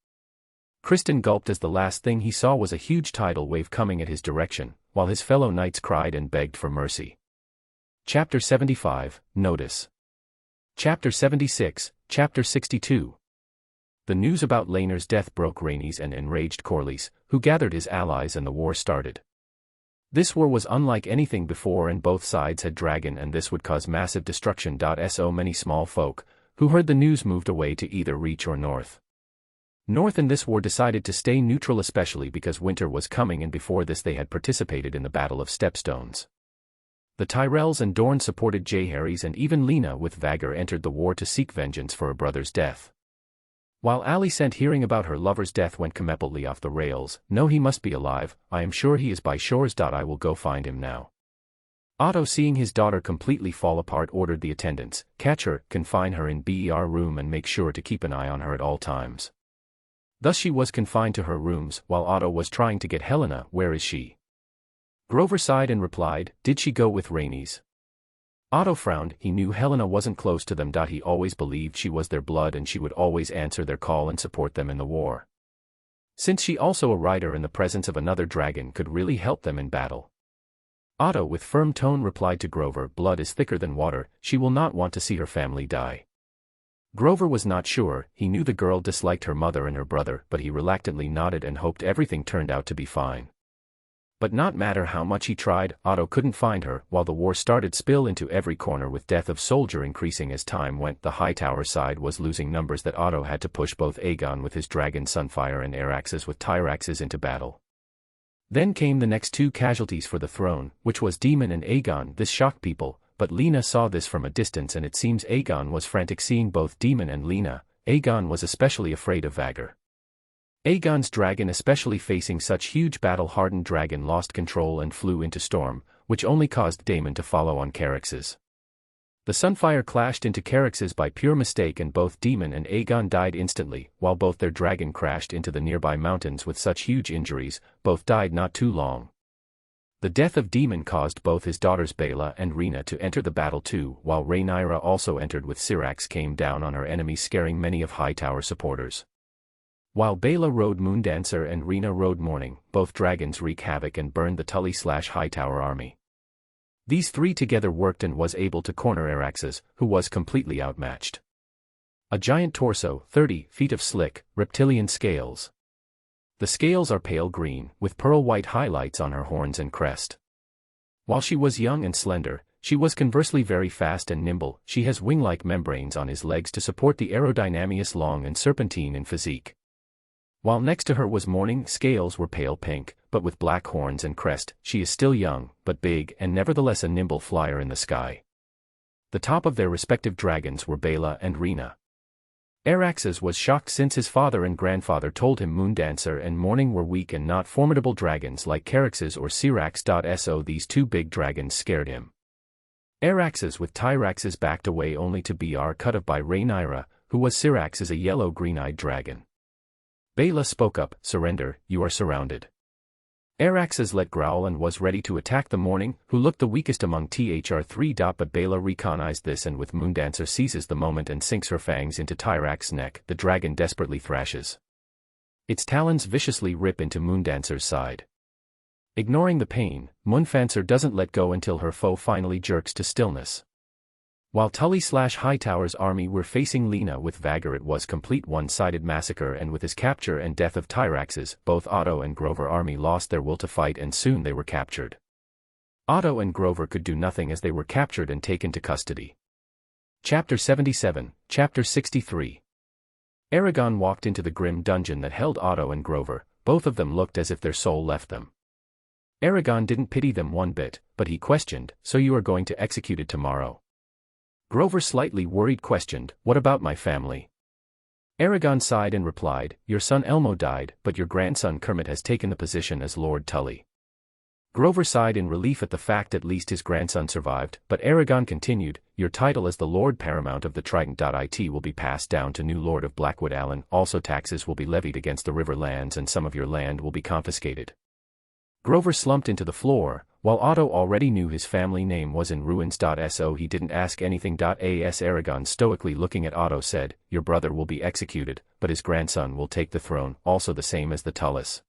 Criston gulped as the last thing he saw was a huge tidal wave coming at his direction, while his fellow knights cried and begged for mercy. Chapter 75, Notice. Chapter 76, Chapter 62. The news about Laenor's death broke Rhaenys and enraged Corlys, who gathered his allies, and the war started. This war was unlike anything before, and both sides had dragon, and this would cause massive destruction. So many small folk, who heard the news, moved away to either Reach or North. North in this war decided to stay neutral, especially because winter was coming, and before this they had participated in the Battle of Stepstones. The Tyrells and Dorne supported Jaehaerys, and even Lena with Vhagar entered the war to seek vengeance for her brother's death. While Alicent, hearing about her lover's death, went completely off the rails. "No, he must be alive. I am sure he is by shores. I will go find him now." Otto, seeing his daughter completely fall apart, ordered the attendants, "Catch her, confine her in Ber room, and make sure to keep an eye on her at all times." Thus she was confined to her rooms, while Otto was trying to get Helena. "Where is she?" Grover sighed and replied, "Did she go with Rhaenys?" Otto frowned. He knew Helena wasn't close to them. He always believed she was their blood and she would always answer their call and support them in the war. Since she also a rider in the presence of another dragon could really help them in battle. Otto with firm tone replied to Grover, "Blood is thicker than water. She will not want to see her family die." Grover was not sure. He knew the girl disliked her mother and her brother, but he reluctantly nodded and hoped everything turned out to be fine. But not matter how much he tried, Otto couldn't find her. While the war started spill into every corner, with death of soldier increasing as time went. The Hightower side was losing numbers that Otto had to push both Aegon with his dragon Sunfire and Araxes with Tyraxes into battle. Then came the next two casualties for the throne, which was Daemon and Aegon. This shocked people, but Lena saw this from a distance, and it seems Aegon was frantic seeing both Daemon and Lena. Aegon was especially afraid of Vhagar. Aegon's dragon, especially facing such huge battle-hardened dragon, lost control and flew into storm, which only caused Daemon to follow on Caraxes. The Sunfire clashed into Caraxes by pure mistake and both Demon and Aegon died instantly, while both their dragon crashed into the nearby mountains with such huge injuries, both died not too long. The death of Demon caused both his daughters Baela and Rhaena to enter the battle too, while Rhaenyra also entered with Syrax came down on her enemies, scaring many of Hightower supporters. While Baela rode Moondancer and Rhaena rode Morning, both dragons wreak havoc and burned the Tully/Hightower army. These three together worked and was able to corner Araxes, who was completely outmatched. A giant torso, 30 feet of slick, reptilian scales. The scales are pale green, with pearl-white highlights on her horns and crest. While she was young and slender, she was conversely very fast and nimble. She has wing-like membranes on his legs to support the aerodynamious long and serpentine in physique. While next to her was Morning, scales were pale pink, but with black horns and crest. She is still young, but big and nevertheless a nimble flyer in the sky. The top of their respective dragons were Baela and Rhaena. Araxes was shocked since his father and grandfather told him Moondancer and Morning were weak and not formidable dragons like Caraxes or Syrax. These two big dragons scared him. Araxes with Tyraxes backed away only to be cut off by Rhaenyra, who was Syrax's a yellow green-eyed dragon. Baela spoke up, "Surrender, you are surrounded." Araxes let growl and was ready to attack the Morning, who looked the weakest among Thr3. But Baela recognized this and with Moondancer seizes the moment and sinks her fangs into Tyrax's neck. The dragon desperately thrashes. Its talons viciously rip into Moondancer's side. Ignoring the pain, Moondancer doesn't let go until her foe finally jerks to stillness. While Tully/Hightower's army were facing Lena with Vagar, it was complete one-sided massacre, and with his capture and death of Tyraxes, both Otto and Grover army lost their will to fight and soon they were captured. Otto and Grover could do nothing as they were captured and taken to custody. Chapter 77, Chapter 63. Aragon walked into the grim dungeon that held Otto and Grover. Both of them looked as if their soul left them. Aragon didn't pity them one bit, but he questioned, "So you are going to execute it tomorrow?" Grover slightly worried questioned, "What about my family?" Aragon sighed and replied, "Your son Elmo died, but your grandson Kermit has taken the position as Lord Tully." Grover sighed in relief at the fact at least his grandson survived, but Aragon continued, "Your title as the Lord Paramount of the Trident.it will be passed down to new Lord of Blackwood Allen. Also taxes will be levied against the river lands and some of your land will be confiscated." Grover slumped into the floor. While Otto already knew his family name was in ruins. So he didn't ask anything. As Aragon stoically looking at Otto said, "Your brother will be executed, but his grandson will take the throne, also the same as the Tullys."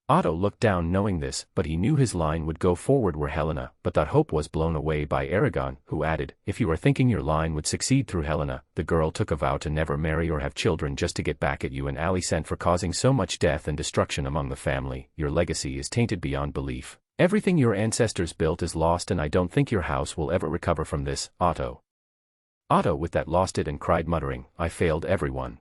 Otto looked down knowing this, but he knew his line would go forward were Helena, but that hope was blown away by Aragon, who added, "If you are thinking your line would succeed through Helena, the girl took a vow to never marry or have children just to get back at you and Alicent for causing so much death and destruction among the family. Your legacy is tainted beyond belief. Everything your ancestors built is lost and I don't think your house will ever recover from this, Otto." Otto with that lost it and cried muttering, "I failed everyone."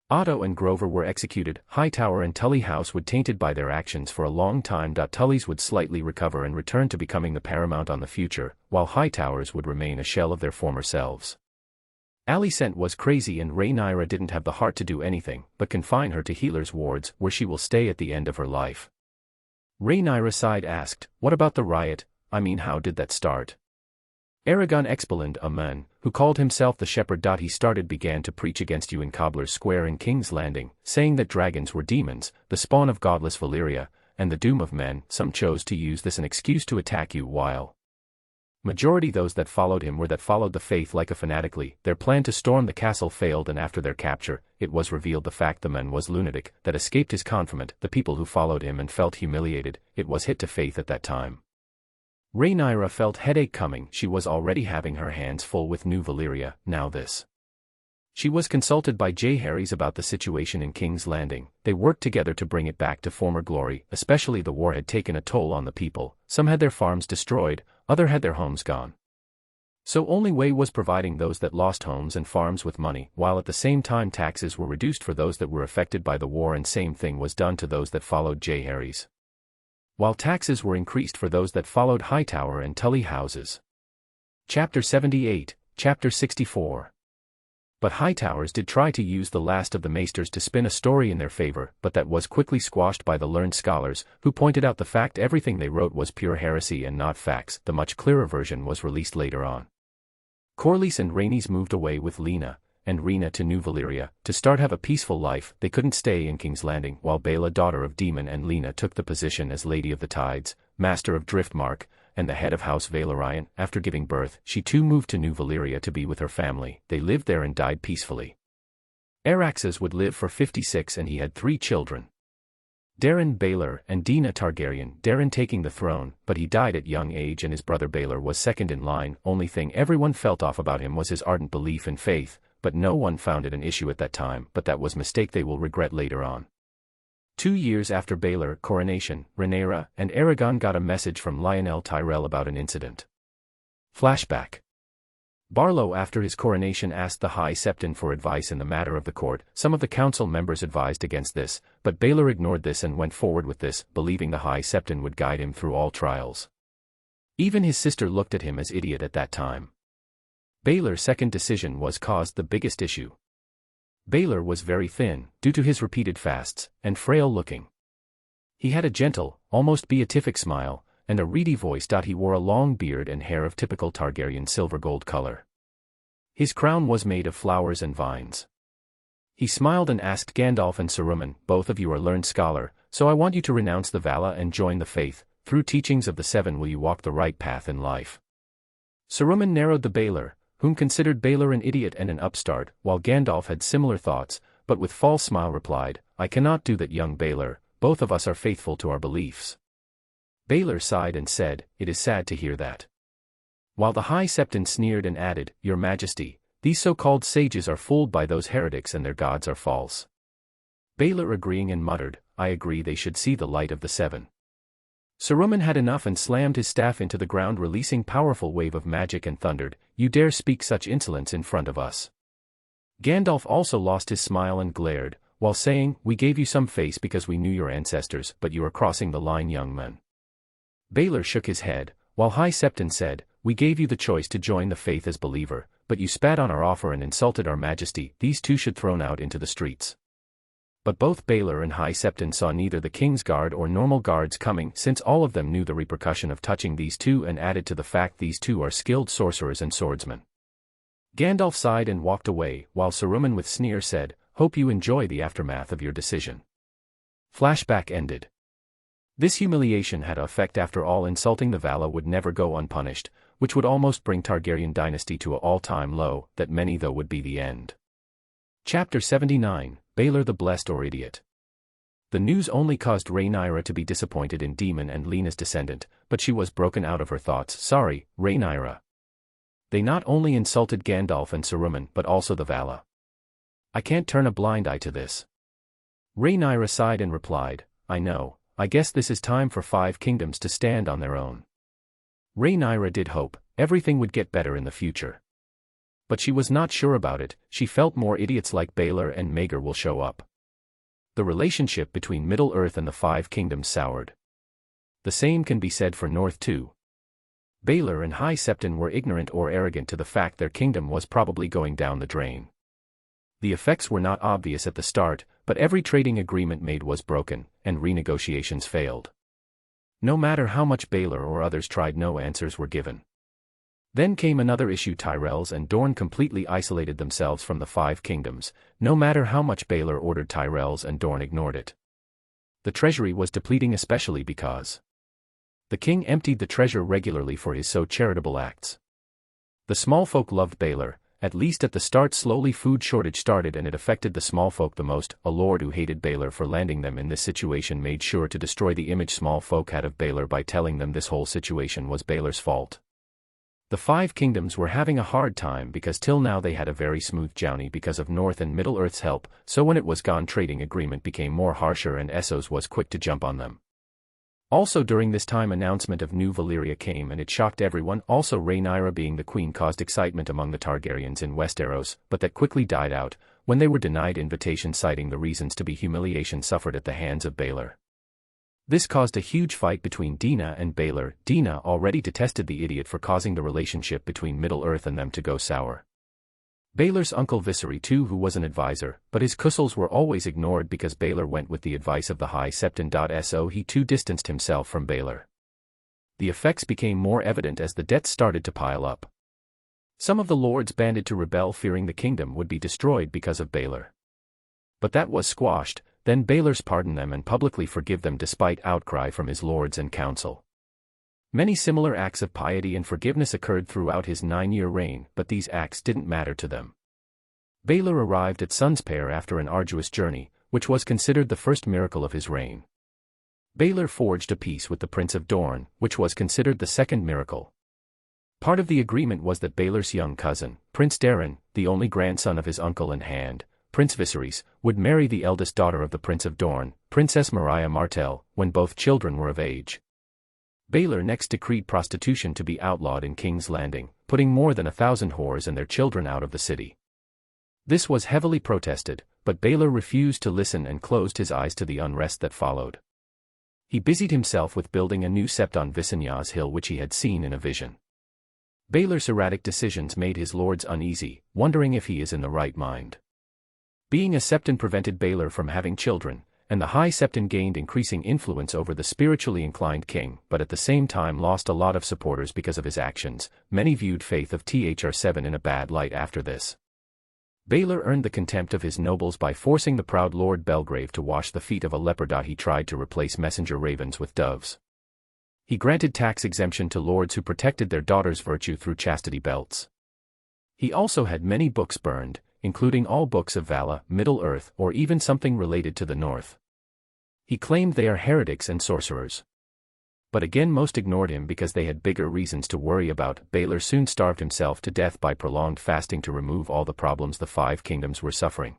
Otto and Grover were executed. Hightower and Tully House would tainted by their actions for a long time. Tully's would slightly recover and return to becoming the paramount on the future, while Hightower's would remain a shell of their former selves. Alicent was crazy and Rhaenyra didn't have the heart to do anything, but confine her to Healer's wards, where she will stay at the end of her life. Rhaenyra sighed asked, "What about the riot? I mean, how did that start?" Aragon explained, "A man, who called himself the Shepherd. He began to preach against you in Cobbler's Square in King's Landing, saying that dragons were demons, the spawn of godless Valyria, and the doom of men. Some chose to use this an excuse to attack you, while majority those that followed him were that followed the faith like a fanatically. Their plan to storm the castle failed, and after their capture, it was revealed the fact the man was lunatic, that escaped his confinement. The people who followed him and felt humiliated, it was hit to faith at that time." Rhaenyra felt headache coming. She was already having her hands full with New Valyria, now this. She was consulted by Jaehaerys about the situation in King's Landing. They worked together to bring it back to former glory, especially the war had taken a toll on the people. Some had their farms destroyed, others had their homes gone. So only way was providing those that lost homes and farms with money, while at the same time taxes were reduced for those that were affected by the war, and same thing was done to those that followed Jaehaerys, while taxes were increased for those that followed Hightower and Tully houses. Chapter 78, Chapter 64. But Hightowers did try to use the last of the maesters to spin a story in their favor, but that was quickly squashed by the learned scholars, who pointed out the fact everything they wrote was pure heresy and not facts. The much clearer version was released later on. Corlys and Rhaenys moved away with Lena and Rhaena to New Valyria to have a peaceful life. They couldn't stay in King's Landing, while Baela, daughter of Daemon and Lena, took the position as Lady of the Tides, Master of Driftmark, and the head of House Valyrian. After giving birth, she too moved to New Valyria to be with her family. They lived there and died peacefully. Araxes would live for 56 and he had 3 children. Daeron, Baelor, and Dina Targaryen, Daeron taking the throne, but he died at young age and his brother Baelor was second in line. Only thing everyone felt off about him was his ardent belief in faith, but no one found it an issue at that time, but that was mistake they will regret later on. 2 years after Baelor coronation, Rhaenyra and Aragon got a message from Lionel Tyrell about an incident. Flashback. Barlow, after his coronation, asked the High Septon for advice in the matter of the court. Some of the council members advised against this, but Baelor ignored this and went forward with this, believing the High Septon would guide him through all trials. Even his sister looked at him as idiot at that time. Baelor's second decision was caused the biggest issue. Baelor was very thin, due to his repeated fasts, and frail-looking. He had a gentle, almost beatific smile, and a reedy voice. He wore a long beard and hair of typical Targaryen silver-gold color. His crown was made of flowers and vines. He smiled and asked Gandalf and Saruman, "Both of you are learned scholar, so I want you to renounce the Vala and join the faith. Through teachings of the Seven will you walk the right path in life." Saruman narrowed the Baelor, whom considered Baelor an idiot and an upstart, while Gandalf had similar thoughts, but with false smile replied, "I cannot do that, young Baelor, both of us are faithful to our beliefs." Baelor sighed and said, "It is sad to hear that." While the High Septon sneered and added, "Your Majesty, these so-called sages are fooled by those heretics and their gods are false." Baelor agreeing and muttered, "I agree, they should see the light of the Seven." Saruman had enough and slammed his staff into the ground, releasing powerful wave of magic, and thundered, "You dare speak such insolence in front of us?" Gandalf also lost his smile and glared, while saying, "We gave you some face because we knew your ancestors, but you are crossing the line, young man." Baelor shook his head, while High Septon said, "We gave you the choice to join the faith as believer, but you spat on our offer and insulted our Majesty. These two should thrown out into the streets." But both Baelor and High Septon saw neither the King's Guard or normal guards coming, since all of them knew the repercussion of touching these two, and added to the fact these two are skilled sorcerers and swordsmen. Gandalf sighed and walked away, while Saruman with sneer said, "Hope you enjoy the aftermath of your decision." Flashback ended. This humiliation had an effect. After all, insulting the Vala would never go unpunished, which would almost bring Targaryen dynasty to an all-time low, that many though would be the end. Chapter 79, Baelor the Blessed or Idiot. The news only caused Rhaenyra to be disappointed in Daemon and Lena's descendant, but she was broken out of her thoughts. "Sorry, Rhaenyra. They not only insulted Gandalf and Saruman but also the Vala. I can't turn a blind eye to this." Rhaenyra sighed and replied, "I know, I guess this is time for 5 kingdoms to stand on their own." Rhaenyra did hope everything would get better in the future. But she was not sure about it. She felt more idiots like Baelor and Maegor will show up. The relationship between Middle-earth and the 5 kingdoms soured. The same can be said for North too. Baelor and High Septon were ignorant or arrogant to the fact their kingdom was probably going down the drain. The effects were not obvious at the start, but every trading agreement made was broken, and renegotiations failed. No matter how much Baelor or others tried, no answers were given. Then came another issue. Tyrells and Dorne completely isolated themselves from the 5 kingdoms, no matter how much Baelor ordered. Tyrells and Dorne ignored it. The treasury was depleting, especially because the king emptied the treasure regularly for his so charitable acts. The small folk loved Baelor, at least at the start. Slowly food shortage started and it affected the small folk the most. A lord who hated Baelor for landing them in this situation made sure to destroy the image small folk had of Baelor by telling them this whole situation was Baelor's fault. The 5 kingdoms were having a hard time because till now they had a very smooth journey because of North and Middle-earth's help, so when it was gone, trading agreement became more harsher and Essos was quick to jump on them. Also during this time, announcement of New Valyria came and it shocked everyone. Also Rhaenyra being the queen caused excitement among the Targaryens in Westeros, but that quickly died out when they were denied invitation, citing the reasons to be humiliation suffered at the hands of Baelor. This caused a huge fight between Dina and Baelor. Dina already detested the idiot for causing the relationship between Middle-earth and them to go sour. Baelor's uncle Viserys II, who was an advisor, but his counsels were always ignored because Baelor went with the advice of the High Septon.So he too distanced himself from Baelor. The effects became more evident as the debts started to pile up. Some of the lords banded to rebel, fearing the kingdom would be destroyed because of Baelor. But that was squashed. Then Baelor pardoned them and publicly forgive them despite outcry from his lords and council. Many similar acts of piety and forgiveness occurred throughout his 9-year reign, but these acts didn't matter to them. Baelor arrived at Sunspear after an arduous journey, which was considered the first miracle of his reign. Baelor forged a peace with the Prince of Dorne, which was considered the second miracle. Part of the agreement was that Baelor's young cousin, Prince Daeron, the only grandson of his uncle and hand, Prince Viserys, would marry the eldest daughter of the Prince of Dorne, Princess Maria Martell, when both children were of age. Baelor next decreed prostitution to be outlawed in King's Landing, putting more than 1,000 whores and their children out of the city. This was heavily protested, but Baelor refused to listen and closed his eyes to the unrest that followed. He busied himself with building a new sept on Visanyas Hill which he had seen in a vision. Baelor's erratic decisions made his lords uneasy, wondering if he is in the right mind. Being a septon prevented Baelor from having children, and the High Septon gained increasing influence over the spiritually inclined king, but at the same time lost a lot of supporters because of his actions. Many viewed faith of Thr7 in a bad light after this. Baelor earned the contempt of his nobles by forcing the proud Lord Belgrave to wash the feet of a leopard. He tried to replace messenger ravens with doves. He granted tax exemption to lords who protected their daughters' virtue through chastity belts. He also had many books burned, including all books of Vala, Middle-earth, or even something related to the North. He claimed they are heretics and sorcerers. But again most ignored him because they had bigger reasons to worry about. Baelor soon starved himself to death by prolonged fasting to remove all the problems the 5 kingdoms were suffering.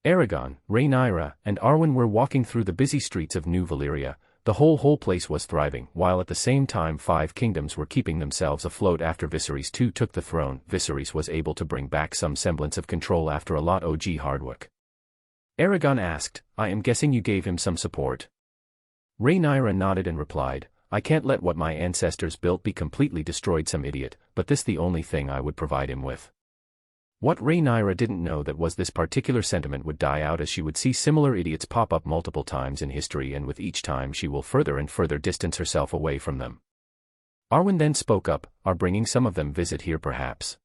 Aragon, Rhaenyra, and Arwen were walking through the busy streets of New Valyria. The whole place was thriving, while at the same time 5 kingdoms were keeping themselves afloat after Viserys II took the throne. Viserys was able to bring back some semblance of control after a lot of hard work. Aragon asked, "I am guessing you gave him some support?" Rhaenyra nodded and replied, "I can't let what my ancestors built be completely destroyed some idiot, but this the only thing I would provide him with." What Rhaenyra didn't know that was this particular sentiment would die out as she would see similar idiots pop up multiple times in history, and with each time she will further and further distance herself away from them. Arwen then spoke up, "Are bringing some of them visit here perhaps?"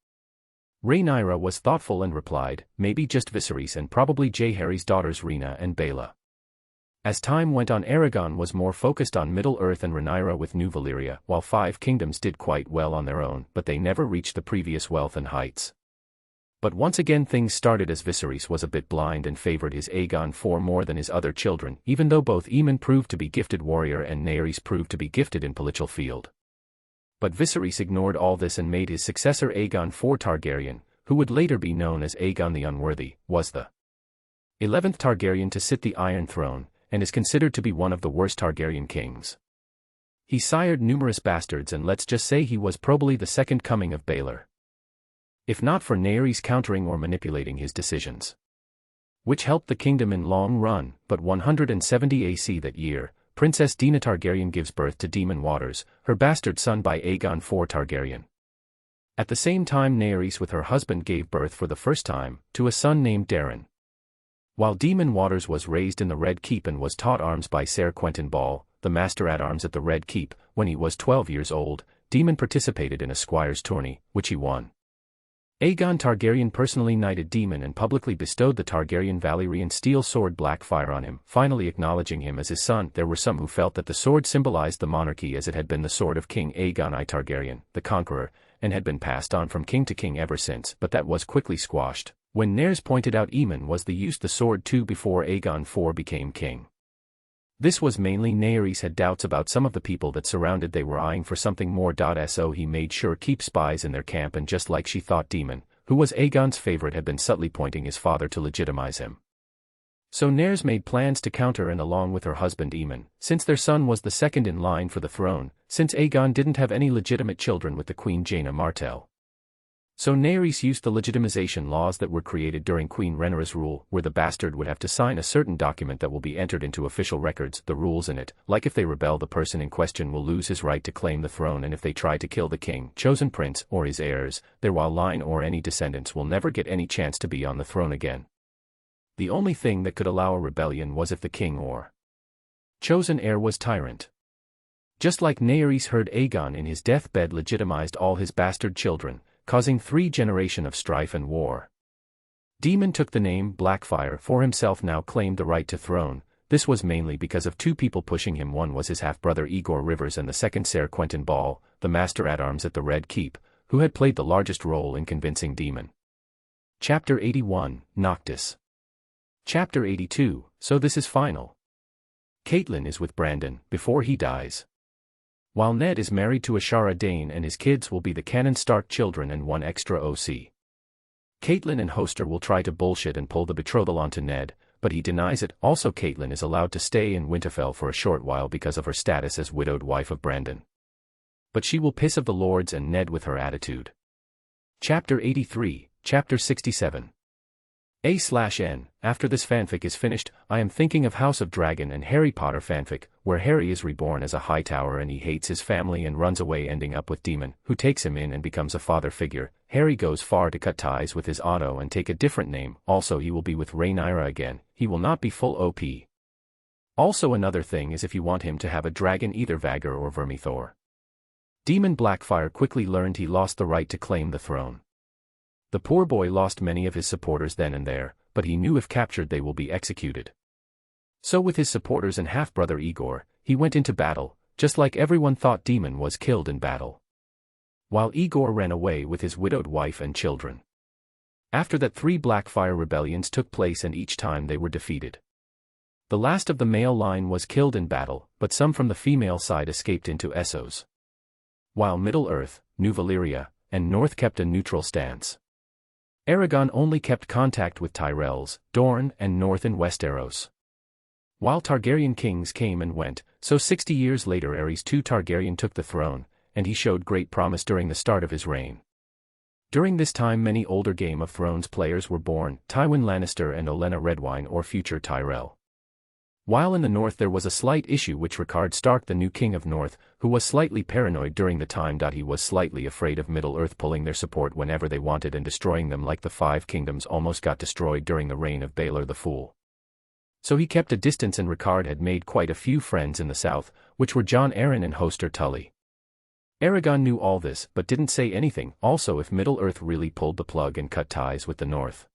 Rhaenyra was thoughtful and replied, "Maybe just Viserys and probably Jaehaerys' daughters Rhaena and Baela." As time went on, Aragon was more focused on Middle-earth and Rhaenyra with New Valyria, while 5 kingdoms did quite well on their own, but they never reached the previous wealth and heights. But once again things started as Viserys was a bit blind and favored his Aegon IV more than his other children, even though both Aemon proved to be gifted warrior and Naerys proved to be gifted in political field. But Viserys ignored all this and made his successor Aegon IV Targaryen, who would later be known as Aegon the Unworthy, was the 11th Targaryen to sit the Iron Throne, and is considered to be one of the worst Targaryen kings. He sired numerous bastards, and let's just say he was probably the second coming of Baelor, if not for Naerys countering or manipulating his decisions, which helped the kingdom in long run. But 170 AC that year, Princess Daena Targaryen gives birth to Daemon Waters, her bastard son by Aegon IV Targaryen. At the same time, Naerys with her husband gave birth for the first time to a son named Daeron. While Daemon Waters was raised in the Red Keep and was taught arms by Ser Quentin Ball, the master at arms at the Red Keep, when he was 12 years old, Daemon participated in a squire's tourney, which he won. Aegon Targaryen personally knighted Daemon and publicly bestowed the Targaryen Valyrian steel sword Blackfire on him, finally acknowledging him as his son. There were some who felt that the sword symbolized the monarchy, as it had been the sword of King Aegon I Targaryen, the Conqueror, and had been passed on from king to king ever since, but that was quickly squashed when Naerys pointed out Aemon was used the sword too before Aegon IV became king. This was mainly Naerys had doubts about some of the people that surrounded. They were eyeing for something more. So he made sure keep spies in their camp, and just like she thought, Daemon, who was Aegon's favorite, had been subtly pointing his father to legitimize him. So Naerys made plans to counter, and along with her husband Aemon, since their son was the second in line for the throne, since Aegon didn't have any legitimate children with the Queen Jaina Martell. So Naerys used the legitimization laws that were created during Queen Rhaenyra's rule, where the bastard would have to sign a certain document that will be entered into official records. The rules in it, like if they rebel, the person in question will lose his right to claim the throne, and if they try to kill the king, chosen prince, or his heirs, their line or any descendants will never get any chance to be on the throne again. The only thing that could allow a rebellion was if the king or chosen heir was tyrant. Just like Naerys heard Aegon in his deathbed legitimized all his bastard children, causing 3 generations of strife and war. Daemon took the name Blackfyre for himself, now claimed the right to throne. This was mainly because of 2 people pushing him. One was his half-brother Igor Rivers, and the second Ser Quentin Ball, the master-at-arms at the Red Keep, who had played the largest role in convincing Daemon. Chapter 81, Noctis. Chapter 82, so this is final. Catelyn is with Brandon before he dies. While Ned is married to Ashara Dane, and his kids will be the Cannon Stark children and 1 extra OC. Catelyn and Hoster will try to bullshit and pull the betrothal onto Ned, but he denies it. Also, Catelyn is allowed to stay in Winterfell for a short while because of her status as widowed wife of Brandon. But she will piss of the lords and Ned with her attitude. Chapter 83, Chapter 67. A/N. After this fanfic is finished, I am thinking of House of Dragon and Harry Potter fanfic, where Harry is reborn as a Hightower and he hates his family and runs away, ending up with Daemon, who takes him in and becomes a father figure. Harry goes far to cut ties with his Otto and take a different name. Also, he will be with Rhaenyra again. He will not be full OP. Also, another thing is if you want him to have a dragon, either Vhagar or Vermithor. Daemon Blackfyre quickly learned he lost the right to claim the throne. The poor boy lost many of his supporters then and there, but he knew if captured they will be executed. So with his supporters and half-brother Igor, he went into battle, just like everyone thought Daemon was killed in battle. While Igor ran away with his widowed wife and children. After that, 3 Blackfyre rebellions took place, and each time they were defeated. The last of the male line was killed in battle, but some from the female side escaped into Essos. While Middle-earth, New Valyria, and North kept a neutral stance. Aragon only kept contact with Tyrells, Dorne, and North in Westeros. While Targaryen kings came and went, so 60 years later Aerys II Targaryen took the throne, and he showed great promise during the start of his reign. During this time many older Game of Thrones players were born, Tywin Lannister and Olenna Redwyne, or future Tyrell. While in the north there was a slight issue which Rickard Stark, the new king of North, who was slightly paranoid during the time. He was slightly afraid of Middle-earth pulling their support whenever they wanted and destroying them, like the 5 kingdoms almost got destroyed during the reign of Baelor the Fool. So he kept a distance, and Rickard had made quite a few friends in the south, which were Jon Arryn and Hoster Tully. Aragon knew all this but didn't say anything. Also, if Middle-earth really pulled the plug and cut ties with the north,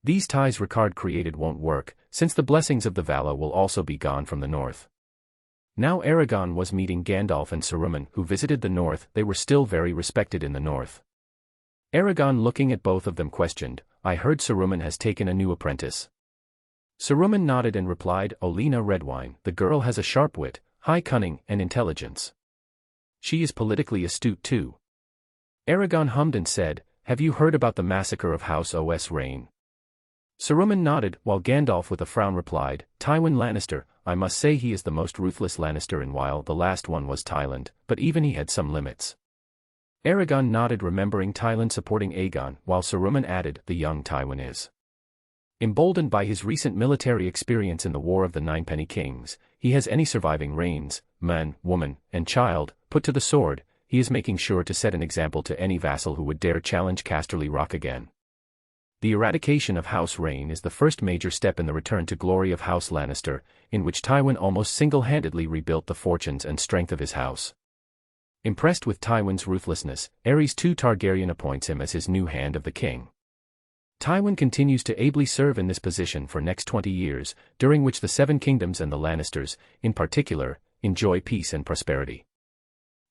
these ties Rickard created won't work, since the blessings of the Vala will also be gone from the north. Now Aragon was meeting Gandalf and Saruman, who visited the north. They were still very respected in the north. Aragon, looking at both of them, questioned, "I heard Saruman has taken a new apprentice." Saruman nodded and replied, "Olenna Redwyne. The girl has a sharp wit, high cunning, and intelligence. She is politically astute too." Aragon hummed and said, "Have you heard about the massacre of House Os Reign?" Saruman nodded, while Gandalf with a frown replied, "Tywin Lannister. I must say he is the most ruthless Lannister in while the last one was Tyland, but even he had some limits." Aragon nodded, remembering Tyland supporting Aegon, while Saruman added, "The young Tywin is emboldened by his recent military experience in the War of the Ninepenny Kings. He has any surviving reigns, man, woman, and child, put to the sword. He is making sure to set an example to any vassal who would dare challenge Casterly Rock again." The eradication of House Reign is the first major step in the return to glory of House Lannister, in which Tywin almost single-handedly rebuilt the fortunes and strength of his house. Impressed with Tywin's ruthlessness, Aerys II Targaryen appoints him as his new Hand of the King. Tywin continues to ably serve in this position for next 20 years, during which the 7 kingdoms and the Lannisters, in particular, enjoy peace and prosperity.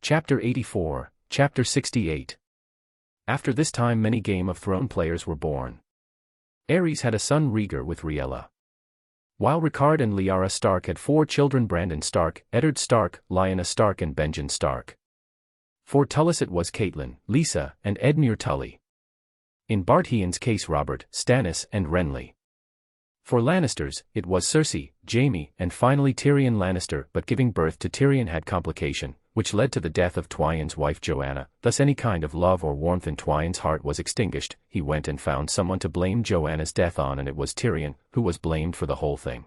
Chapter 84, Chapter 68. After this time many Game of Thrones players were born. Aerys had a son Rhaegar with Rhaella. While Rickard and Lyanna Stark had 4 children: Brandon Stark, Eddard Stark, Lyanna Stark and Benjen Stark. For Tullis it was Catelyn, Lisa, and Edmure Tully. In Baratheon's case Robert, Stannis, and Renly. For Lannisters, it was Cersei, Jaime, and finally Tyrion Lannister, but giving birth to Tyrion had complication, which led to the death of Tywin's wife Joanna. Thus any kind of love or warmth in Tywin's heart was extinguished. He went and found someone to blame Joanna's death on, and it was Tyrion, who was blamed for the whole thing.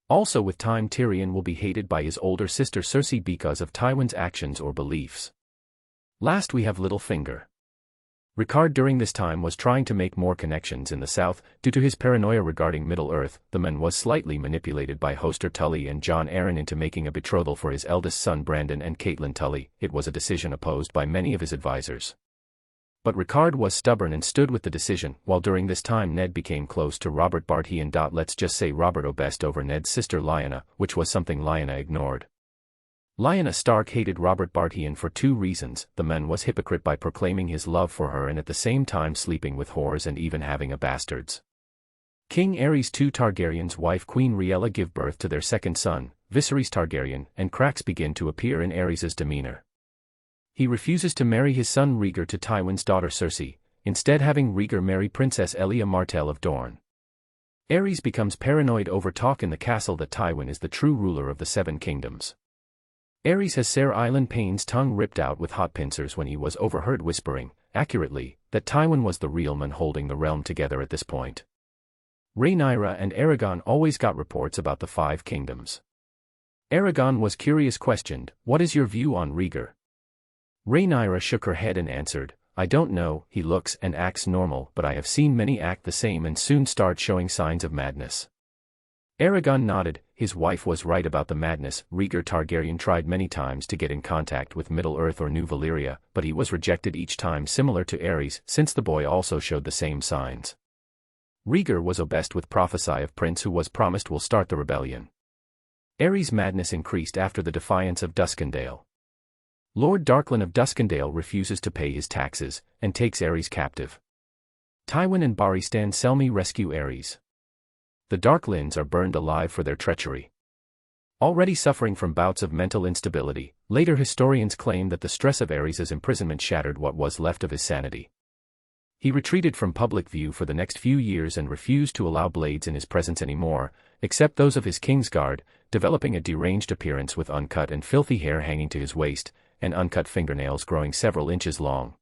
Also with time Tyrion will be hated by his older sister Cersei because of Tywin's actions or beliefs. Last we have Littlefinger. Rickard during this time was trying to make more connections in the south. Due to his paranoia regarding Middle-earth, the man was slightly manipulated by Hoster Tully and Jon Arryn into making a betrothal for his eldest son Brandon and Catelyn Tully. It was a decision opposed by many of his advisors. But Ricard was stubborn and stood with the decision, while during this time Ned became close to Robert Baratheon. Let's just say Robert obsessed over Ned's sister Lyanna, which was something Lyanna ignored. Lyanna Stark hated Robert Baratheon for 2 reasons. The man was hypocrite by proclaiming his love for her and at the same time sleeping with whores and even having a bastards. King Aerys II Targaryen's wife Queen Rhaella give birth to their second son, Viserys Targaryen, and cracks begin to appear in Aerys's demeanor. He refuses to marry his son Rhaegar to Tywin's daughter Cersei, instead having Rhaegar marry Princess Elia Martell of Dorne. Aerys becomes paranoid over talk in the castle that Tywin is the true ruler of the 7 kingdoms. Aerys has Ser Island Payne's tongue ripped out with hot pincers when he was overheard whispering, accurately, that Tywin was the real man holding the realm together at this point. Rhaenyra and Aragon always got reports about the 5 kingdoms. Aragon was curious, questioned, "What is your view on Rhaegar?" Rhaenyra shook her head and answered, "I don't know, he looks and acts normal, but I have seen many act the same and soon start showing signs of madness." Aragon nodded. His wife was right about the madness. Rhaegar Targaryen tried many times to get in contact with Middle-earth or New Valyria, but he was rejected each time, similar to Aerys, since the boy also showed the same signs. Rhaegar was obsessed with prophecy of prince who was promised will start the rebellion. Aerys' madness increased after the defiance of Duskendale. Lord Darklyn of Duskendale refuses to pay his taxes, and takes Aerys captive. Tywin and Barristan Selmy rescue Aerys. The Darklynds are burned alive for their treachery. Already suffering from bouts of mental instability, later historians claim that the stress of Aerys' imprisonment shattered what was left of his sanity. He retreated from public view for the next few years and refused to allow blades in his presence anymore, except those of his Kingsguard, developing a deranged appearance with uncut and filthy hair hanging to his waist, and uncut fingernails growing several inches long.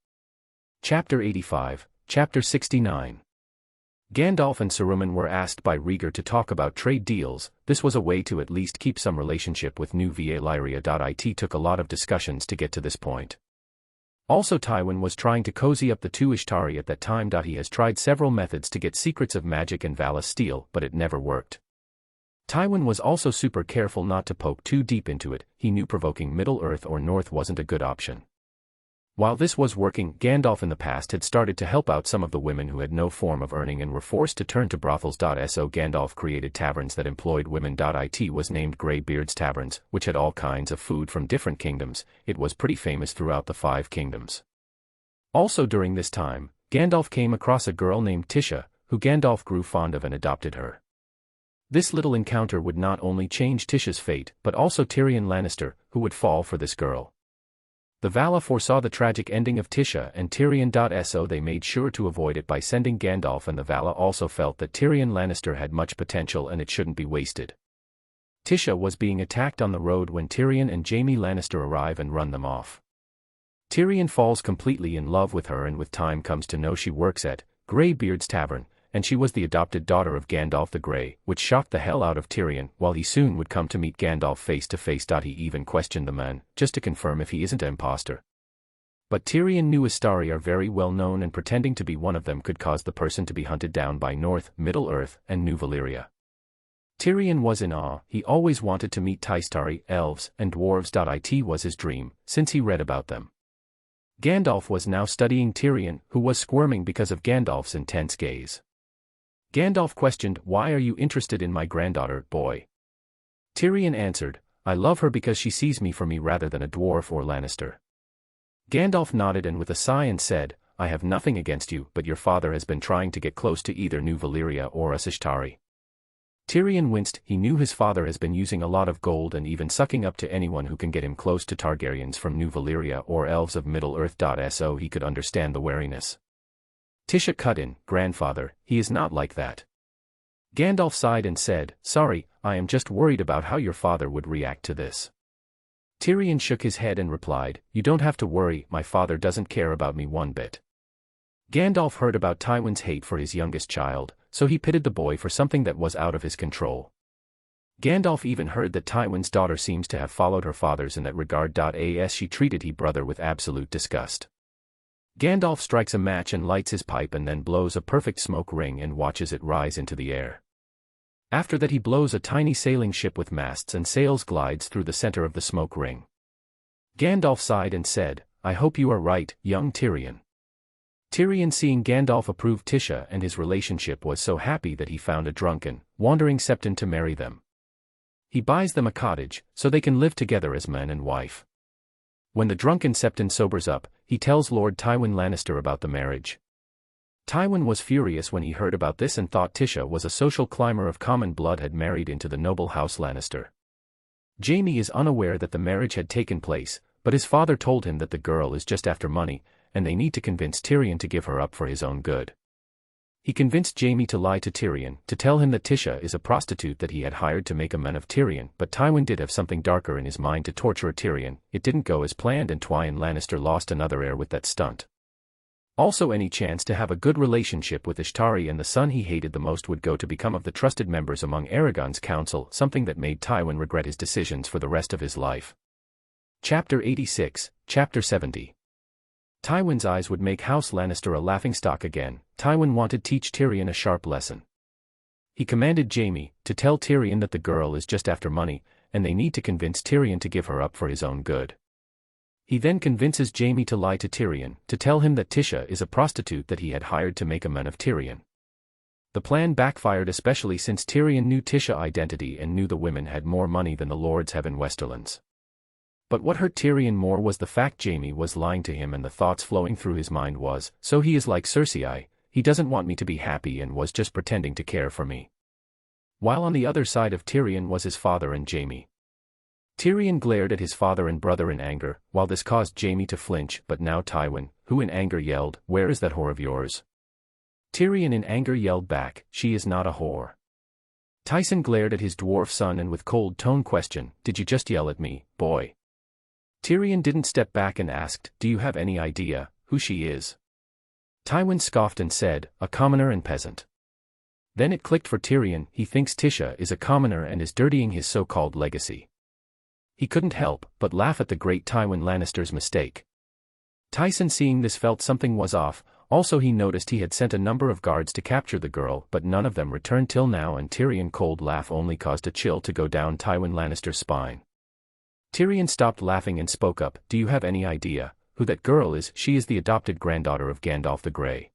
Chapter 85, Chapter 69. Gandalf and Saruman were asked by Rhaegar to talk about trade deals. This was a way to at least keep some relationship with New Valyria. It took a lot of discussions to get to this point. Also, Tywin was trying to cozy up the 2 Ishtari at that time. He has tried several methods to get secrets of magic and Valis steel, but it never worked. Tywin was also super careful not to poke too deep into it. He knew provoking Middle-earth or North wasn't a good option. While this was working, Gandalf in the past had started to help out some of the women who had no form of earning and were forced to turn to brothels. So Gandalf created taverns that employed women. It was named Greybeard's Taverns, which had all kinds of food from different kingdoms. It was pretty famous throughout the 5 kingdoms. Also during this time, Gandalf came across a girl named Tisha, who Gandalf grew fond of and adopted her. This little encounter would not only change Tisha's fate, but also Tyrion Lannister, who would fall for this girl. The Valar foresaw the tragic ending of Tisha and Tyrion. So they made sure to avoid it by sending Gandalf, and the Valar also felt that Tyrion Lannister had much potential and it shouldn't be wasted. Tisha was being attacked on the road when Tyrion and Jaime Lannister arrive and run them off. Tyrion falls completely in love with her and with time comes to know she works at Greybeard's Tavern, and she was the adopted daughter of Gandalf the Grey, which shocked the hell out of Tyrion, while he soon would come to meet Gandalf face to face. He even questioned the man, just to confirm if he isn't an imposter. But Tyrion knew Istari are very well known, and pretending to be one of them could cause the person to be hunted down by North, Middle-earth, and New Valyria. Tyrion was in awe. He always wanted to meet Tystari, elves, and dwarves. It was his dream, since he read about them. Gandalf was now studying Tyrion, who was squirming because of Gandalf's intense gaze. Gandalf questioned, "Why are you interested in my granddaughter, boy?" Tyrion answered, "I love her because she sees me for me rather than a dwarf or Lannister." Gandalf nodded and with a sigh and said, "I have nothing against you, but your father has been trying to get close to either New Valyria or us Ishtari." Tyrion winced. He knew his father has been using a lot of gold and even sucking up to anyone who can get him close to Targaryens from New Valyria or elves of Middle-earth. So he could understand the wariness. Tisha cut in, "Grandfather, he is not like that." Gandalf sighed and said, "Sorry, I am just worried about how your father would react to this." Tyrion shook his head and replied, "You don't have to worry, my father doesn't care about me one bit." Gandalf heard about Tywin's hate for his youngest child, so he pitied the boy for something that was out of his control. Gandalf even heard that Tywin's daughter seems to have followed her father's in that regard. As she treated his brother with absolute disgust. Gandalf strikes a match and lights his pipe and then blows a perfect smoke ring and watches it rise into the air. After that he blows a tiny sailing ship with masts and sails glides through the center of the smoke ring. Gandalf sighed and said, "I hope you are right, young Tyrion." Tyrion, seeing Gandalf approve Tisha and his relationship, was so happy that he found a drunken, wandering Septon to marry them. He buys them a cottage, so they can live together as man and wife. When the drunken Septon sobers up, he tells Lord Tywin Lannister about the marriage. Tywin was furious when he heard about this and thought Tisha was a social climber of common blood had married into the noble house Lannister. Jaime is unaware that the marriage had taken place, but his father told him that the girl is just after money, and they need to convince Tyrion to give her up for his own good. He convinced Jaime to lie to Tyrion, to tell him that Tisha is a prostitute that he had hired to make a man of Tyrion, but Tywin did have something darker in his mind to torture Tyrion. It didn't go as planned and Tywin Lannister lost another heir with that stunt. Also, any chance to have a good relationship with Ishtari and the son he hated the most would go to become of the trusted members among Aragon's council, something that made Tywin regret his decisions for the rest of his life. Chapter 86, Chapter 70. Tywin's eyes would make House Lannister a laughingstock again. Tywin wanted to teach Tyrion a sharp lesson. He commanded Jaime to tell Tyrion that the girl is just after money, and they need to convince Tyrion to give her up for his own good. He then convinces Jaime to lie to Tyrion, to tell him that Tisha is a prostitute that he had hired to make a man of Tyrion. The plan backfired, especially since Tyrion knew Tisha's identity and knew the women had more money than the lords have in Westerlands. But what hurt Tyrion more was the fact Jaime was lying to him, and the thoughts flowing through his mind was, so he is like Cersei, he doesn't want me to be happy and was just pretending to care for me. While on the other side of Tyrion was his father and Jaime. Tyrion glared at his father and brother in anger, while this caused Jaime to flinch, but now Tywin, who in anger yelled, "Where is that whore of yours?" Tyrion in anger yelled back, "She is not a whore." Tyson glared at his dwarf son and with cold tone questioned, "Did you just yell at me, boy?" Tyrion didn't step back and asked, "Do you have any idea who she is?" Tywin scoffed and said, "A commoner and peasant." Then it clicked for Tyrion, he thinks Tisha is a commoner and is dirtying his so-called legacy. He couldn't help but laugh at the great Tywin Lannister's mistake. Tyson, seeing this, felt something was off. Also, he noticed he had sent a number of guards to capture the girl, but none of them returned till now, and Tyrion's cold laugh only caused a chill to go down Tywin Lannister's spine. Tyrion stopped laughing and spoke up, "Do you have any idea who that girl is?" "She is the adopted granddaughter of Gandalf the Grey."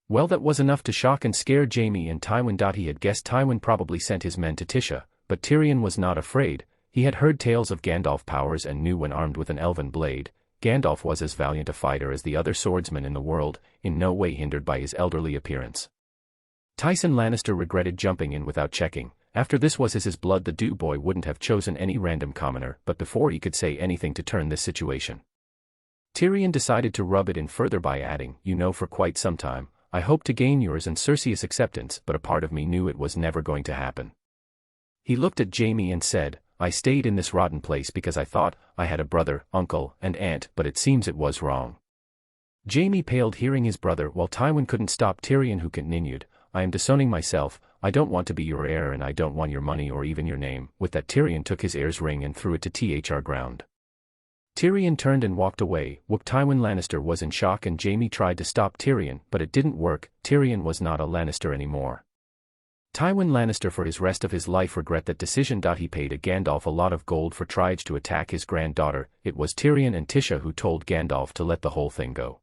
Well, that was enough to shock and scare Jaime and Tywin. He had guessed Tywin probably sent his men to Tisha, but Tyrion was not afraid. He had heard tales of Gandalf powers and knew when armed with an elven blade, Gandalf was as valiant a fighter as the other swordsmen in the world, in no way hindered by his elderly appearance. Tyson Lannister regretted jumping in without checking. After this was his blood, the Dew Boy wouldn't have chosen any random commoner, but before he could say anything to turn this situation, Tyrion decided to rub it in further by adding, "You know, for quite some time, I hoped to gain yours and Cersei's acceptance, but a part of me knew it was never going to happen." He looked at Jaime and said, "I stayed in this rotten place because I thought I had a brother, uncle, and aunt, but it seems it was wrong." Jaime paled hearing his brother, while Tywin couldn't stop Tyrion, who continued, "I am disowning myself. I don't want to be your heir, and I don't want your money or even your name." With that, Tyrion took his heir's ring and threw it to the ground. Tyrion turned and walked away. Tywin Lannister was in shock, and Jaime tried to stop Tyrion, but it didn't work. Tyrion was not a Lannister anymore. Tywin Lannister for his rest of his life regret that decision. He paid a Gandalf a lot of gold for tribes to attack his granddaughter. It was Tyrion and Tisha who told Gandalf to let the whole thing go.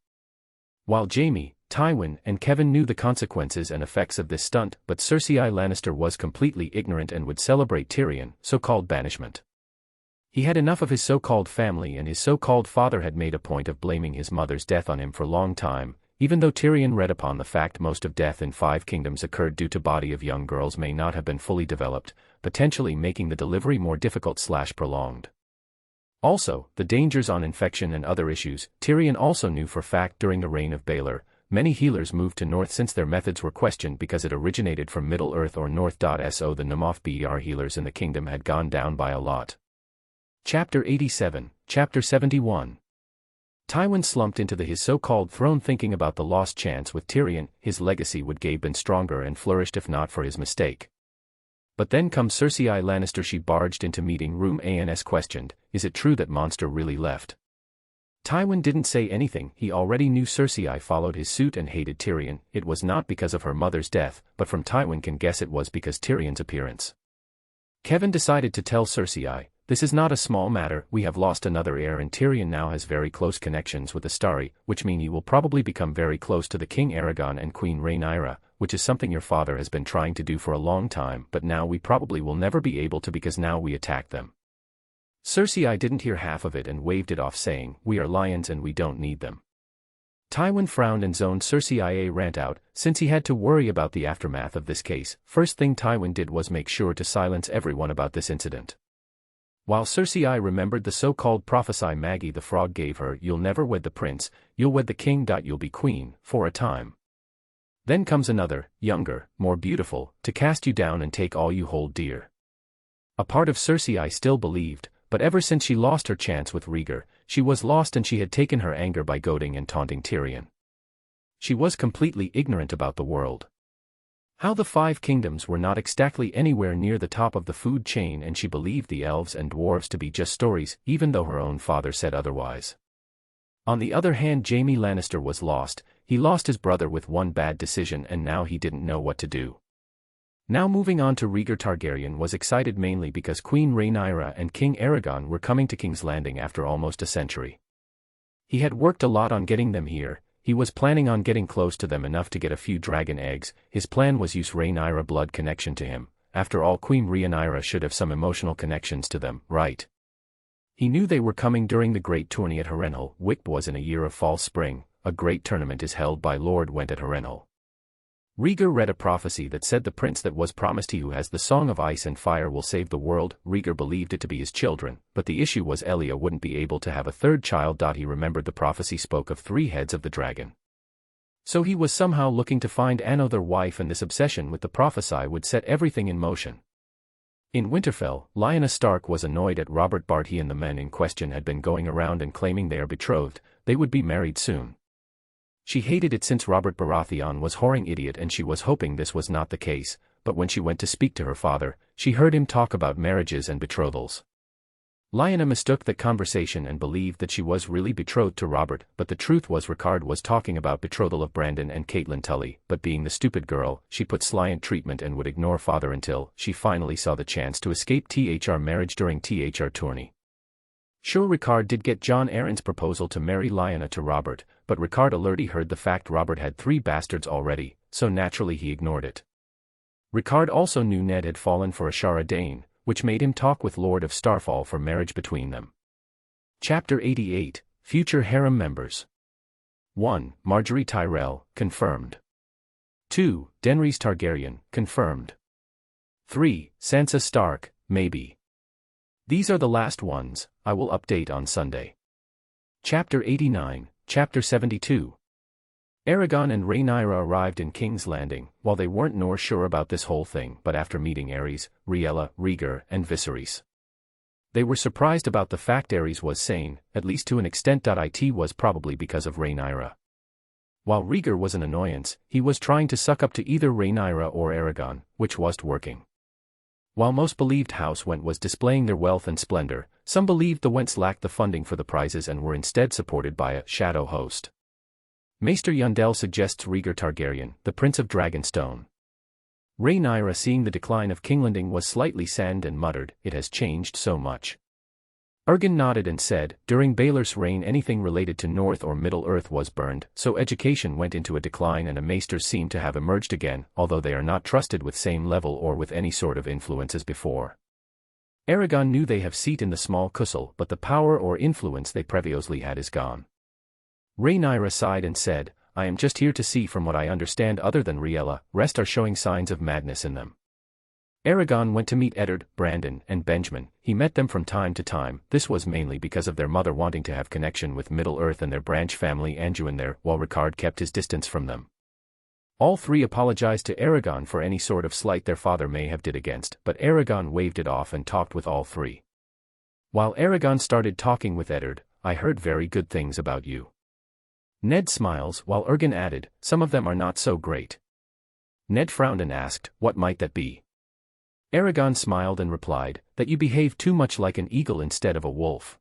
While Jaime, Tywin, and Kevin knew the consequences and effects of this stunt, but Cersei Lannister was completely ignorant and would celebrate Tyrion's so-called banishment. He had enough of his so-called family, and his so-called father had made a point of blaming his mother's death on him for a long time. Even though Tyrion read upon the fact most of death in 5 kingdoms occurred due to body of young girls may not have been fully developed, potentially making the delivery more difficult/prolonged. Also, the dangers on infection and other issues. Tyrion also knew for fact during the reign of Baelor, many healers moved to North since their methods were questioned because it originated from Middle-earth or North. So the Nemoth Ber healers in the kingdom had gone down by a lot. Chapter 87, Chapter 71. Tywin slumped into his so-called throne thinking about the lost chance with Tyrion. His legacy would have been stronger and flourished if not for his mistake. But then comes Cersei Lannister. She barged into meeting room and questioned, "Is it true that monster really left?" Tywin didn't say anything. He already knew Cersei followed his suit and hated Tyrion. It was not because of her mother's death, but from Tywin can guess it was because Tyrion's appearance. Kevin decided to tell Cersei, This is not a small matter. We have lost another heir and Tyrion now has very close connections with the Starry, which mean you will probably become very close to the King Aragon and Queen Rhaenyra, which is something your father has been trying to do for a long time, but now we probably will never be able to because now we attack them." Cersei didn't hear half of it and waved it off saying, "We are lions and we don't need them." Tywin frowned and zoned. Cersei rant out, since he had to worry about the aftermath of this case. First thing Tywin did was make sure to silence everyone about this incident. While Cersei remembered the so-called prophecy Maggie the Frog gave her, "You'll never wed the prince, you'll wed the king. You'll be queen, for a time. Then comes another, younger, more beautiful, to cast you down and take all you hold dear." A part of Cersei still believed, but ever since she lost her chance with Rhaegar, she was lost and she had taken her anger by goading and taunting Tyrion. She was completely ignorant about the world. How the Five Kingdoms were not exactly anywhere near the top of the food chain, and she believed the elves and dwarves to be just stories, even though her own father said otherwise. On the other hand, Jaime Lannister was lost. He lost his brother with one bad decision and now he didn't know what to do. Now moving on to Rhaegar. Targaryen was excited mainly because Queen Rhaenyra and King Aragon were coming to King's Landing after almost a century. He had worked a lot on getting them here. He was planning on getting close to them enough to get a few dragon eggs. His plan was use Rhaenyra blood connection to him. After all, Queen Rhaenyra should have some emotional connections to them, right? He knew they were coming during the great tourney at Harrenhal. Wick was in a year of fall spring. A great tournament is held by Lord Went at Harrenhal. Rhaegar read a prophecy that said the prince that was promised, he who has the Song of Ice and Fire, will save the world. Rhaegar believed it to be his children, but the issue was Elia wouldn't be able to have a third child. He remembered the prophecy spoke of 3 heads of the dragon. So he was somehow looking to find another wife, and this obsession with the prophecy would set everything in motion. In Winterfell, Lyanna Stark was annoyed at Robert Bart. He and the men in question had been going around and claiming they are betrothed, they would be married soon. She hated it since Robert Baratheon was whoring idiot, and she was hoping this was not the case, but when she went to speak to her father, she heard him talk about marriages and betrothals. Lyanna mistook that conversation and believed that she was really betrothed to Robert, but the truth was Ricard was talking about betrothal of Brandon and Catelyn Tully, but being the stupid girl, she put sliant treatment and would ignore father until she finally saw the chance to escape THR marriage during THR tourney. Sure, Ricard did get Jon Arryn's proposal to marry Lyanna to Robert, but Ricard alertly heard the fact Robert had 3 bastards already, so naturally he ignored it. Ricard also knew Ned had fallen for Ashara Dane, which made him talk with Lord of Starfall for marriage between them. Chapter 88, Future Harem Members. 1. Marjorie Tyrell, confirmed. 2. Daenerys Targaryen, confirmed. 3. Sansa Stark, maybe. These are the last ones. I will update on Sunday. Chapter 89, Chapter 72. Aragon and Rhaenyra arrived in King's Landing, while they weren't nor sure about this whole thing, but after meeting Aerys, Rhaella, Rhaegar, and Viserys, they were surprised about the fact Aerys was sane, at least to an extent. It was probably because of Rhaenyra. While Rhaegar was an annoyance, he was trying to suck up to either Rhaenyra or Aragon, which wasn't working. While most believed House Went was displaying their wealth and splendor, some believed the Wents lacked the funding for the prizes and were instead supported by a shadow host. Maester Yundel suggests Rhaegar Targaryen, the Prince of Dragonstone. Rhaenyra, seeing the decline of Kinglanding, was slightly saddened and muttered, "It has changed so much." Ergen nodded and said, "During Baelor's reign anything related to North or Middle Earth was burned, so education went into a decline and a maesters seem to have emerged again, although they are not trusted with same level or with any sort of influence as before. Aragon knew they have seat in the small council, but the power or influence they previously had is gone." Rhaenyra sighed and said, "I am just here to see. From what I understand, other than Rhaella, rest are showing signs of madness in them." Aragon went to meet Eddard, Brandon, and Benjamin. He met them from time to time. This was mainly because of their mother wanting to have connection with Middle-earth and their branch family Anduin there, while Ricard kept his distance from them. All 3 apologized to Aragon for any sort of slight their father may have did against, but Aragon waved it off and talked with all 3. While Aragon started talking with Eddard, "I heard very good things about you." Ned smiles, while Ergen added, "Some of them are not so great." Ned frowned and asked, "What might that be?" Aragon smiled and replied, "That you behave too much like an eagle instead of a wolf."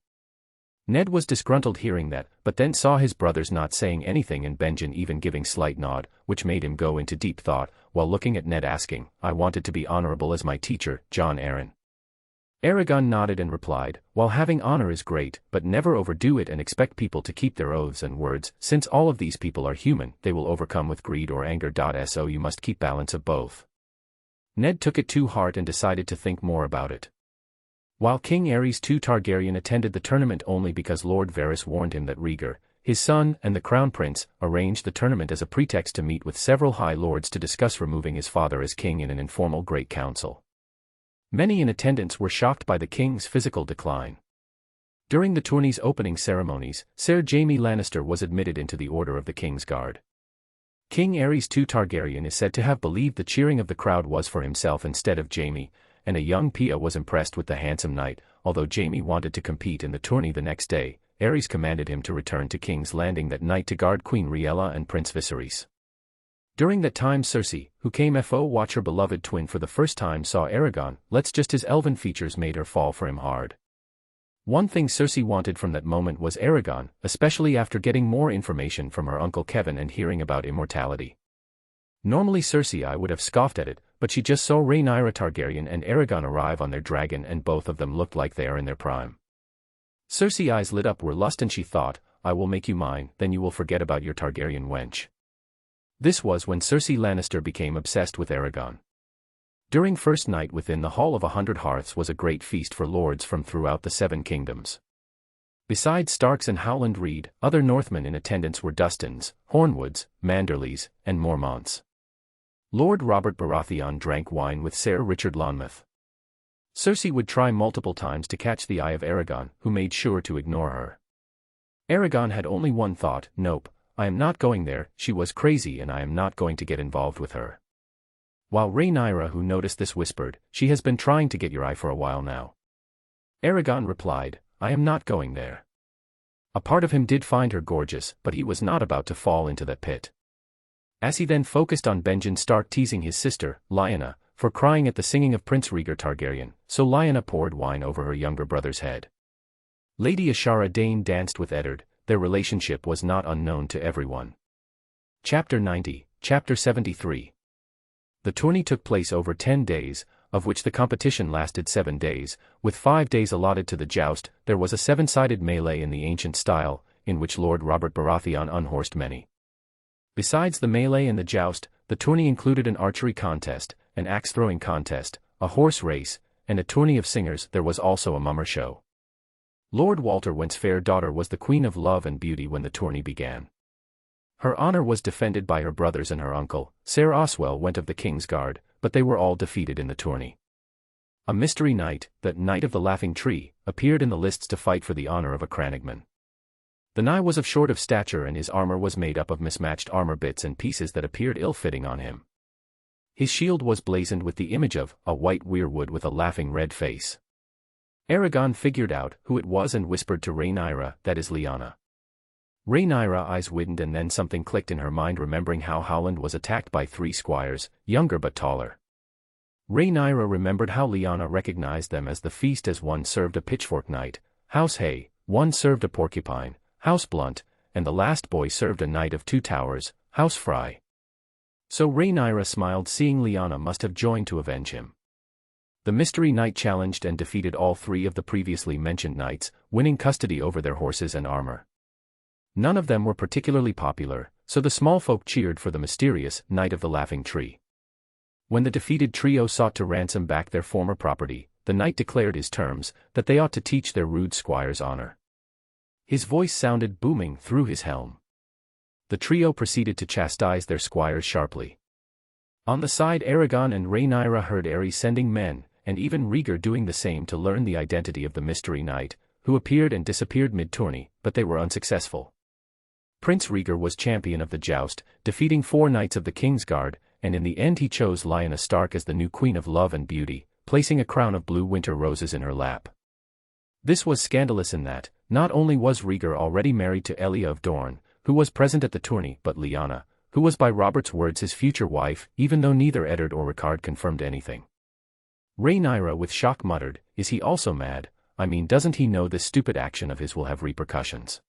Ned was disgruntled hearing that, but then saw his brothers not saying anything and Benjen even giving slight nod, which made him go into deep thought, while looking at Ned asking, "I wanted to be honorable as my teacher, Jon Arryn." Aragon nodded and replied, while having honor is great, but never overdo it and expect people to keep their oaths and words. Since all of these people are human, they will overcome with greed or anger. So you must keep balance of both. Ned took it to heart and decided to think more about it. While King Aerys II Targaryen attended the tournament only because Lord Varys warned him that Rhaegar, his son and the Crown Prince, arranged the tournament as a pretext to meet with several High Lords to discuss removing his father as king in an informal Great Council. Many in attendance were shocked by the king's physical decline. During the tourney's opening ceremonies, Ser Jaime Lannister was admitted into the Order of the King's Guard. King Aerys II Targaryen is said to have believed the cheering of the crowd was for himself instead of Jaime, and a young Pia was impressed with the handsome knight. Although Jaime wanted to compete in the tourney the next day, Aerys commanded him to return to King's Landing that night to guard Queen Rhaella and Prince Viserys. During that time Cersei, who came to watch her beloved twin for the first time, saw Aragon. Just his elven features made her fall for him hard. One thing Cersei wanted from that moment was Aragon, especially after getting more information from her uncle Kevin and hearing about immortality. Normally Cersei would have scoffed at it, but she just saw Rhaenyra Targaryen and Aragon arrive on their dragon and both of them looked like they are in their prime. Cersei's eyes lit up with lust and she thought, I will make you mine, then you will forget about your Targaryen wench. This was when Cersei Lannister became obsessed with Aragon. During first night within the Hall of 100 Hearths was a great feast for lords from throughout the Seven Kingdoms. Besides Starks and Howland Reed, other Northmen in attendance were Dustins, Hornwoods, Manderleys, and Mormonts. Lord Robert Baratheon drank wine with Sir Richard Lonmouth. Cersei would try multiple times to catch the eye of Aragon, who made sure to ignore her. Aragon had only one thought, nope, I am not going there, she was crazy and I am not going to get involved with her. While Rhaenyra, who noticed this, whispered, she has been trying to get your eye for a while now. Aragon replied, I am not going there. A part of him did find her gorgeous, but he was not about to fall into that pit. As he then focused on Benjen Stark teasing his sister, Lyanna, for crying at the singing of Prince Rhaegar Targaryen, so Lyanna poured wine over her younger brother's head. Lady Ashara Dane danced with Eddard. Their relationship was not unknown to everyone. Chapter 90, Chapter 73. The tourney took place over 10 days, of which the competition lasted 7 days, with 5 days allotted to the joust. There was a 7-sided melee in the ancient style, in which Lord Robert Baratheon unhorsed many. Besides the melee and the joust, the tourney included an archery contest, an axe-throwing contest, a horse race, and a tourney of singers. There was also a mummer show. Lord Walter Went's fair daughter was the Queen of Love and Beauty when the tourney began. Her honor was defended by her brothers and her uncle, Ser Oswell Went of the King's Guard, but they were all defeated in the tourney. A mystery knight, the Knight of the Laughing Tree, appeared in the lists to fight for the honor of a Crannogman. The knight was of short of stature and his armor was made up of mismatched armor bits and pieces that appeared ill-fitting on him. His shield was blazoned with the image of a white weirwood with a laughing red face. Aragon figured out who it was and whispered to Rhaenyra, that is Lyanna. Rhaenyra's eyes widened and then something clicked in her mind, remembering how Howland was attacked by 3 squires, younger but taller. Rhaenyra remembered how Lyanna recognized them as the feast, as one served a pitchfork knight, House Hay, one served a porcupine, House Blunt, and the last boy served a knight of 2 towers, House Fry. So Rhaenyra smiled, seeing Lyanna must have joined to avenge him. The mystery knight challenged and defeated all 3 of the previously mentioned knights, winning custody over their horses and armor. None of them were particularly popular, so the small folk cheered for the mysterious Knight of the Laughing Tree. When the defeated trio sought to ransom back their former property, the knight declared his terms, that they ought to teach their rude squires honor. His voice sounded booming through his helm. The trio proceeded to chastise their squires sharply. On the side, Aragon and Rhaenyra heard Aerys sending men, and even Rhaegar doing the same, to learn the identity of the mystery knight, who appeared and disappeared mid-tourney, but they were unsuccessful. Prince Rhaegar was champion of the joust, defeating 4 knights of the King's Guard, and in the end he chose Lyanna Stark as the new Queen of Love and Beauty, placing a crown of blue winter roses in her lap. This was scandalous in that, not only was Rhaegar already married to Elia of Dorne, who was present at the tourney, but Lyanna, who was by Robert's words his future wife, even though neither Eddard or Rickard confirmed anything. Rhaenyra with shock muttered, is he also mad? I mean, doesn't he know this stupid action of his will have repercussions?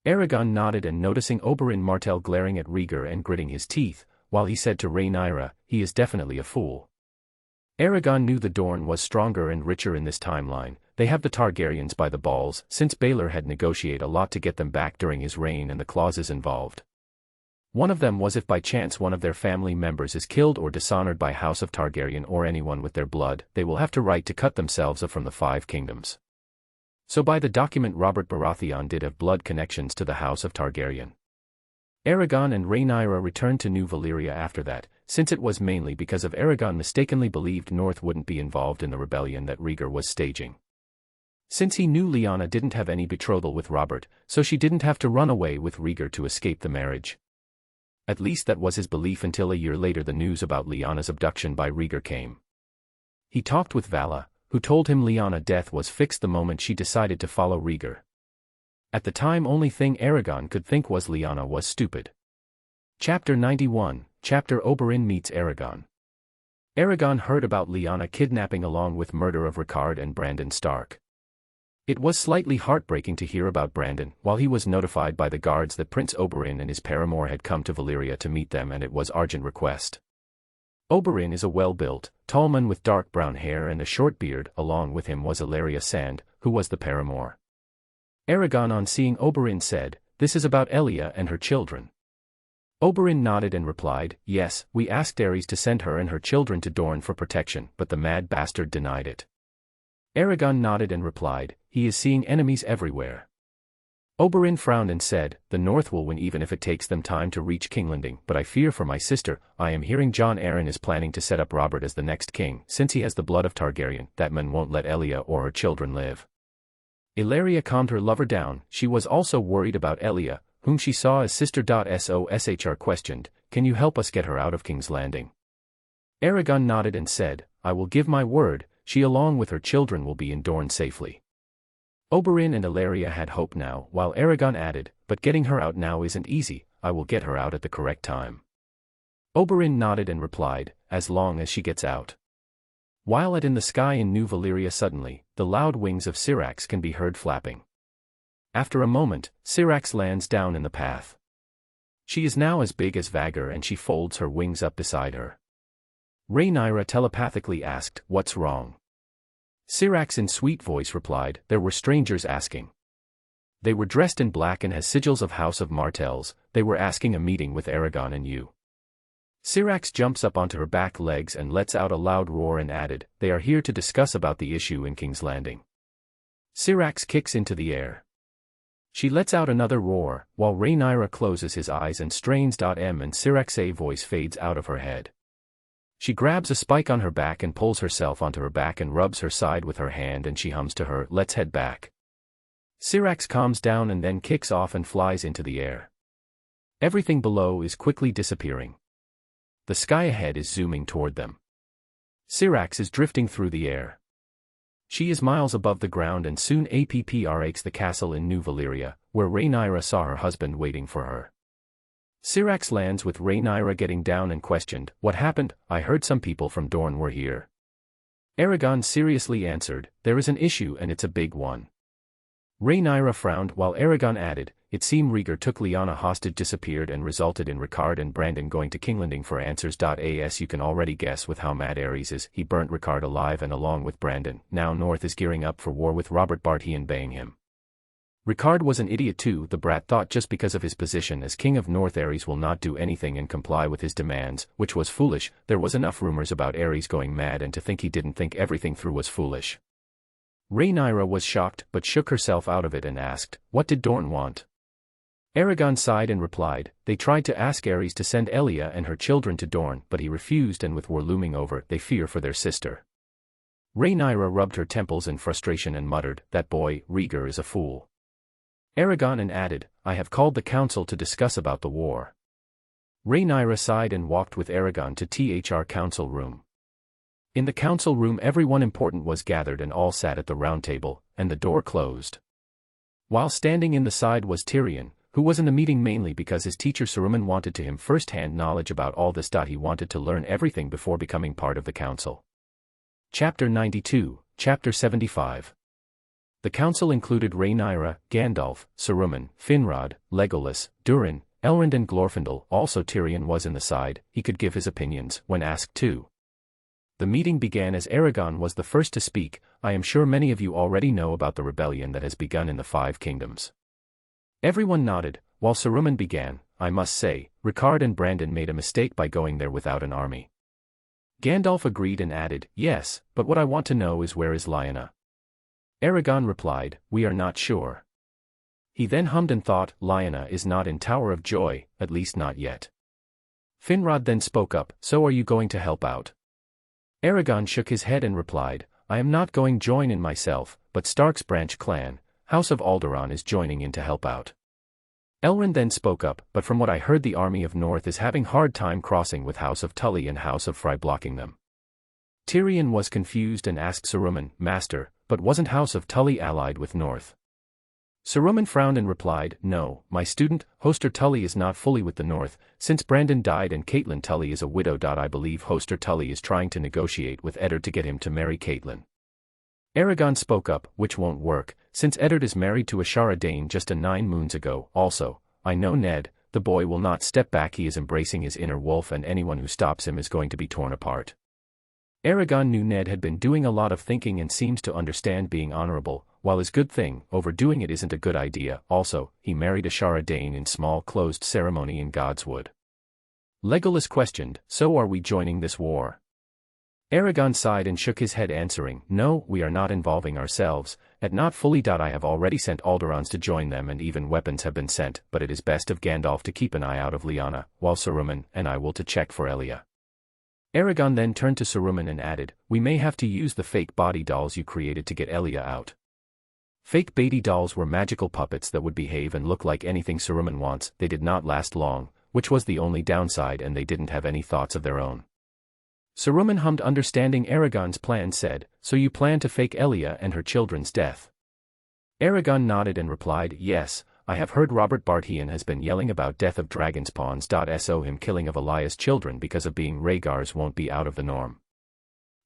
Aragon nodded, and noticing Oberyn Martell glaring at Rhaegar and gritting his teeth, while he said to Rhaenyra, he is definitely a fool. Aragon knew the Dorne was stronger and richer in this timeline. They have the Targaryens by the balls, since Baelor had negotiated a lot to get them back during his reign and the clauses involved. One of them was if by chance one of their family members is killed or dishonored by House of Targaryen or anyone with their blood, they will have to right to cut themselves off from the Five Kingdoms. So by the document Robert Baratheon did have blood connections to the House of Targaryen. Aragon and Rhaenyra returned to New Valyria after that, since it was mainly because of Aragon mistakenly believed North wouldn't be involved in the rebellion that Rhaegar was staging. Since he knew Lyanna didn't have any betrothal with Robert, so she didn't have to run away with Rhaegar to escape the marriage. At least that was his belief until a year later the news about Lyanna's abduction by Rhaegar came. He talked with Vala, who told him Lyanna's death was fixed the moment she decided to follow Rhaegar. At the time only thing Aragon could think was Lyanna was stupid. Chapter 91, Chapter Oberyn meets Aragon. Aragon heard about Lyanna kidnapping along with murder of Rickard and Brandon Stark. It was slightly heartbreaking to hear about Brandon, while he was notified by the guards that Prince Oberyn and his paramour had come to Valyria to meet them and it was urgent request. Oberyn is a well-built, tall man with dark brown hair and a short beard. Along with him was Ellaria Sand, who was the paramour. Aragon on seeing Oberyn said, "This is about Elia and her children." Oberyn nodded and replied, "Yes, we asked Aerys to send her and her children to Dorne for protection, but the mad bastard denied it." Aragon nodded and replied, "He is seeing enemies everywhere." Oberyn frowned and said, "The North will win even if it takes them time to reach King's Landing, but I fear for my sister. I am hearing Jon Arryn is planning to set up Robert as the next king. Since he has the blood of Targaryen, that man won't let Elia or her children live." Ellaria calmed her lover down. She was also worried about Elia, whom she saw as sister.Soshr questioned, "Can you help us get her out of King's Landing?" Aragon nodded and said, "I will give my word, she along with her children will be in Dorne safely." Oberyn and Ellaria had hope now, while Aragon added, "But getting her out now isn't easy. I will get her out at the correct time." Oberyn nodded and replied, "As long as she gets out." While in the sky in New Valyria suddenly, the loud wings of Syrax can be heard flapping. After a moment, Syrax lands down in the path. She is now as big as Vagar and she folds her wings up beside her. Rhaenyra telepathically asked, "What's wrong?" Syrax in sweet voice replied, "There were strangers asking." They were dressed in black and has sigils of House of Martells. They were asking a meeting with Aragon and you. Syrax jumps up onto her back legs and lets out a loud roar and added, "They are here to discuss about the issue in King's Landing." Syrax kicks into the air. She lets out another roar, while Rhaenyra closes his eyes and strains. And Syrax's voice fades out of her head. She grabs a spike on her back and pulls herself onto her back and rubs her side with her hand and she hums to her, "Let's head back." Syrax calms down and then kicks off and flies into the air. Everything below is quickly disappearing. The sky ahead is zooming toward them. Syrax is drifting through the air. She is miles above the ground and soon approaches the castle in New Valyria, where Rhaenyra saw her husband waiting for her. Syrax lands with Rhaenyra getting down and questioned, "What happened? I heard some people from Dorne were here." Aragon seriously answered, "There is an issue and it's a big one." Rhaenyra frowned while Aragon added, "It seemed Rhaegar took Lyanna hostage disappeared and resulted in Rickard and Brandon going to King's Landing for answers. As you can already guess with how mad Aerys is, he burnt Rickard alive and along with Brandon. Now North is gearing up for war with Robert Baratheon baying him. Rickard was an idiot too. The brat thought just because of his position as King of North Aerys will not do anything and comply with his demands, which was foolish. There was enough rumors about Aerys going mad and to think he didn't think everything through was foolish." Rhaenyra was shocked but shook herself out of it and asked, "What did Dorne want?" Aragon sighed and replied, "They tried to ask Aerys to send Elia and her children to Dorne, but he refused and with war looming over, they fear for their sister." Rhaenyra rubbed her temples in frustration and muttered, "That boy, Rhaegar is a fool." Aragon and added, "I have called the council to discuss about the war." Rhaenyra sighed and walked with Aragon to THR council room. In the council room everyone important was gathered and all sat at the round table, and the door closed. While standing in the side was Tyrion, who was in the meeting mainly because his teacher Saruman wanted to him first-hand knowledge about all this. He wanted to learn everything before becoming part of the council. Chapter 92, Chapter 75. The council included Rhaenyra, Gandalf, Saruman, Finrod, Legolas, Durin, Elrond and Glorfindel. Also Tyrion was in the side, he could give his opinions when asked to. The meeting began as Aragon was the first to speak. I am sure many of you already know about the rebellion that has begun in the Five Kingdoms. Everyone nodded, while Saruman began. I must say, Ricard and Brandon made a mistake by going there without an army. Gandalf agreed and added, yes, but what I want to know is where is Lyanna? Aragon replied, we are not sure. He then hummed and thought, Lyanna is not in Tower of Joy, at least not yet. Finrod then spoke up, so are you going to help out? Aragon shook his head and replied, I am not going join in myself, but Stark's branch clan, House of Alderaan is joining in to help out. Elrond then spoke up, but from what I heard the army of North is having hard time crossing with House of Tully and House of Frey blocking them. Tyrion was confused and asked Saruman, Master, but wasn't House of Tully allied with North? Saruman frowned and replied, no, my student, Hoster Tully is not fully with the North, since Brandon died and Catelyn Tully is a widow. I believe Hoster Tully is trying to negotiate with Eddard to get him to marry Catelyn. Aragon spoke up, which won't work, since Eddard is married to Ashara Dane just 9 moons ago. Also, I know Ned, the boy will not step back. He is embracing his inner wolf and anyone who stops him is going to be torn apart. Aragon knew Ned had been doing a lot of thinking and seems to understand being honorable, while is good thing, overdoing it isn't a good idea. Also, he married Ashara Dane in small closed ceremony in Godswood. Legolas questioned, so are we joining this war? Aragon sighed and shook his head answering, no, we are not involving ourselves, at not fully. I have already sent Alderaans to join them and even weapons have been sent, but it is best of Gandalf to keep an eye out of Lyanna, while Saruman and I will to check for Elia. Aragon then turned to Saruman and added, we may have to use the fake body dolls you created to get Elia out. Fake Beatty dolls were magical puppets that would behave and look like anything Saruman wants. They did not last long, which was the only downside, and they didn't have any thoughts of their own. Saruman hummed, understanding Aragon's plan, said, so you plan to fake Elia and her children's death? Aragon nodded and replied, yes, I have heard Robert Baratheon has been yelling about death of dragons pawns. So him killing of Elia's children because of being Rhaegar's won't be out of the norm.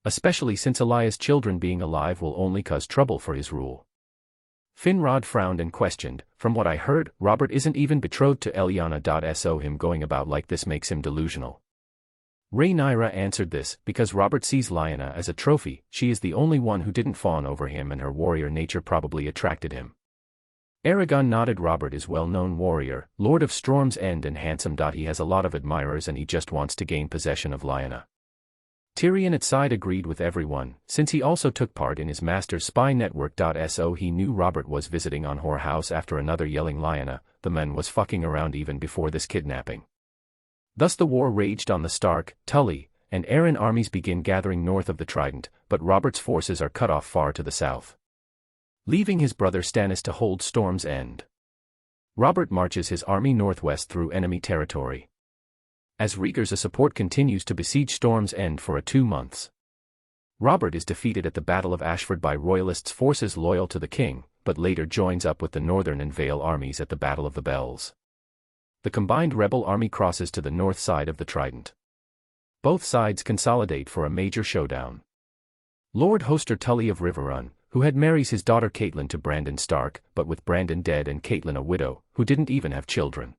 Especially since Elia's children being alive will only cause trouble for his rule. Finrod frowned and questioned, from what I heard, Robert isn't even betrothed to Lyanna. So him going about like this makes him delusional. Rhaenyra answered this, because Robert sees Lyanna as a trophy. She is the only one who didn't fawn over him and her warrior nature probably attracted him. Aragon nodded. Robert is well-known warrior, Lord of Storm's End and handsome. He has a lot of admirers and he just wants to gain possession of Lyanna. Tyrion at side agreed with everyone, since he also took part in his master's spy network. So he knew Robert was visiting on Whore House after another yelling Lyanna, the man was fucking around even before this kidnapping. Thus the war raged on. The Stark, Tully, and Arryn armies begin gathering north of the Trident, but Robert's forces are cut off far to the south, leaving his brother Stannis to hold Storm's End. Robert marches his army northwest through enemy territory. As Rhaegar's support continues to besiege Storm's End for 2 months. Robert is defeated at the Battle of Ashford by Royalists' forces loyal to the king, but later joins up with the Northern and Vale armies at the Battle of the Bells. The combined rebel army crosses to the north side of the Trident. Both sides consolidate for a major showdown. Lord Hoster Tully of Riverrun, who had marries his daughter Catelyn to Brandon Stark, but with Brandon dead and Catelyn a widow, who didn't even have children.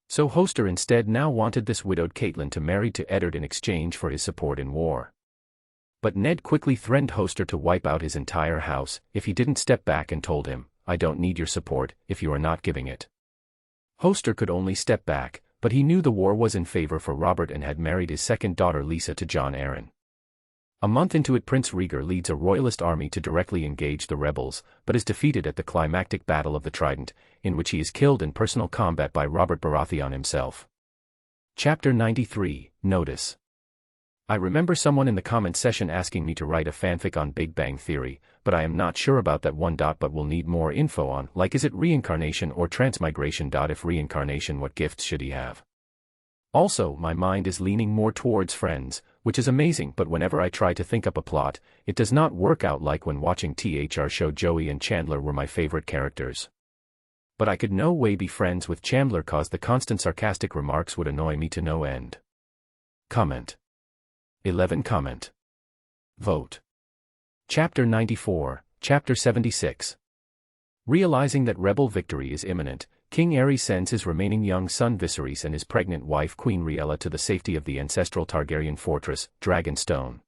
So Hoster instead now wanted this widowed Catelyn to marry to Eddard in exchange for his support in war. But Ned quickly threatened Hoster to wipe out his entire house if he didn't step back and told him, I don't need your support if you are not giving it. Hoster could only step back, but he knew the war was in favor for Robert and had married his second daughter Lisa to Jon Arryn. A month into it, Prince Rhaegar leads a royalist army to directly engage the rebels, but is defeated at the climactic Battle of the Trident, in which he is killed in personal combat by Robert Baratheon himself. Chapter 93, Notice. I remember someone in the comment section asking me to write a fanfic on Big Bang Theory, but I am not sure about that one. But will need more info on, like, is it reincarnation or transmigration? If reincarnation, what gifts should he have? Also, my mind is leaning more towards Friends, which is amazing, but whenever I try to think up a plot, it does not work out, like when watching THR show. Joey and Chandler were my favorite characters. But I could no way be friends with Chandler cause the constant sarcastic remarks would annoy me to no end. Comment. 11 Comment. Vote. Chapter 94, Chapter 76. Realizing that rebel victory is imminent, King Aerys sends his remaining young son Viserys and his pregnant wife Queen Rhaella to the safety of the ancestral Targaryen fortress, Dragonstone.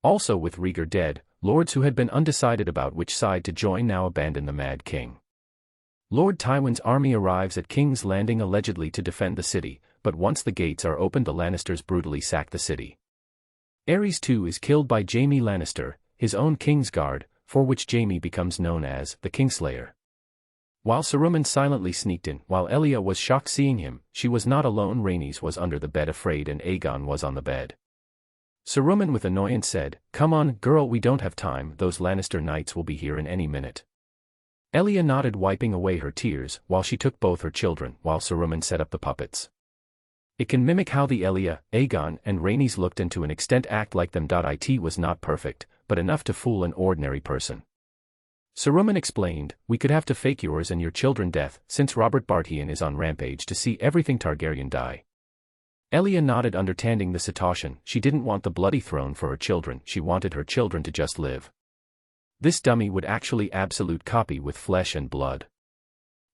Also with Rhaegar dead, lords who had been undecided about which side to join now abandon the Mad King. Lord Tywin's army arrives at King's Landing allegedly to defend the city, but once the gates are opened the Lannisters brutally sack the city. Aerys II is killed by Jaime Lannister, his own Kingsguard, for which Jaime becomes known as the Kingslayer. While Saruman silently sneaked in, while Elia was shocked seeing him, she was not alone. Rhaenys was under the bed afraid and Aegon was on the bed. Saruman with annoyance said, "Come on, girl, we don't have time, those Lannister knights will be here in any minute." Elia nodded, wiping away her tears, while she took both her children, while Saruman set up the puppets. It can mimic how the Elia, Aegon, and Rhaenys looked and to an extent act like them. It was not perfect, but enough to fool an ordinary person. Saruman explained, "We could have to fake yours and your children death, since Robert Baratheon is on rampage to see everything Targaryen die." Elia nodded, understanding the situation. She didn't want the bloody throne for her children, she wanted her children to just live. This dummy would actually absolute copy with flesh and blood.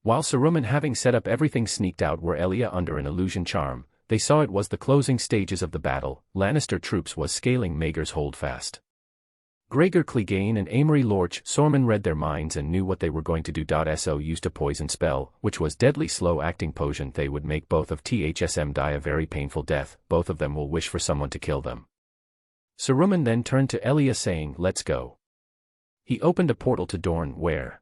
While Saruman, having set up everything, sneaked out where Elia under an illusion charm, they saw it was the closing stages of the battle. Lannister troops was scaling Maegor's holdfast. Gregor Clegane and Amory Lorch Sorman read their minds and knew what they were going to do. Essos used a poison spell, which was deadly slow-acting potion. They would make both of THSM die a very painful death. Both of them will wish for someone to kill them. Saruman then turned to Elia saying, "Let's go." He opened a portal to Dorne where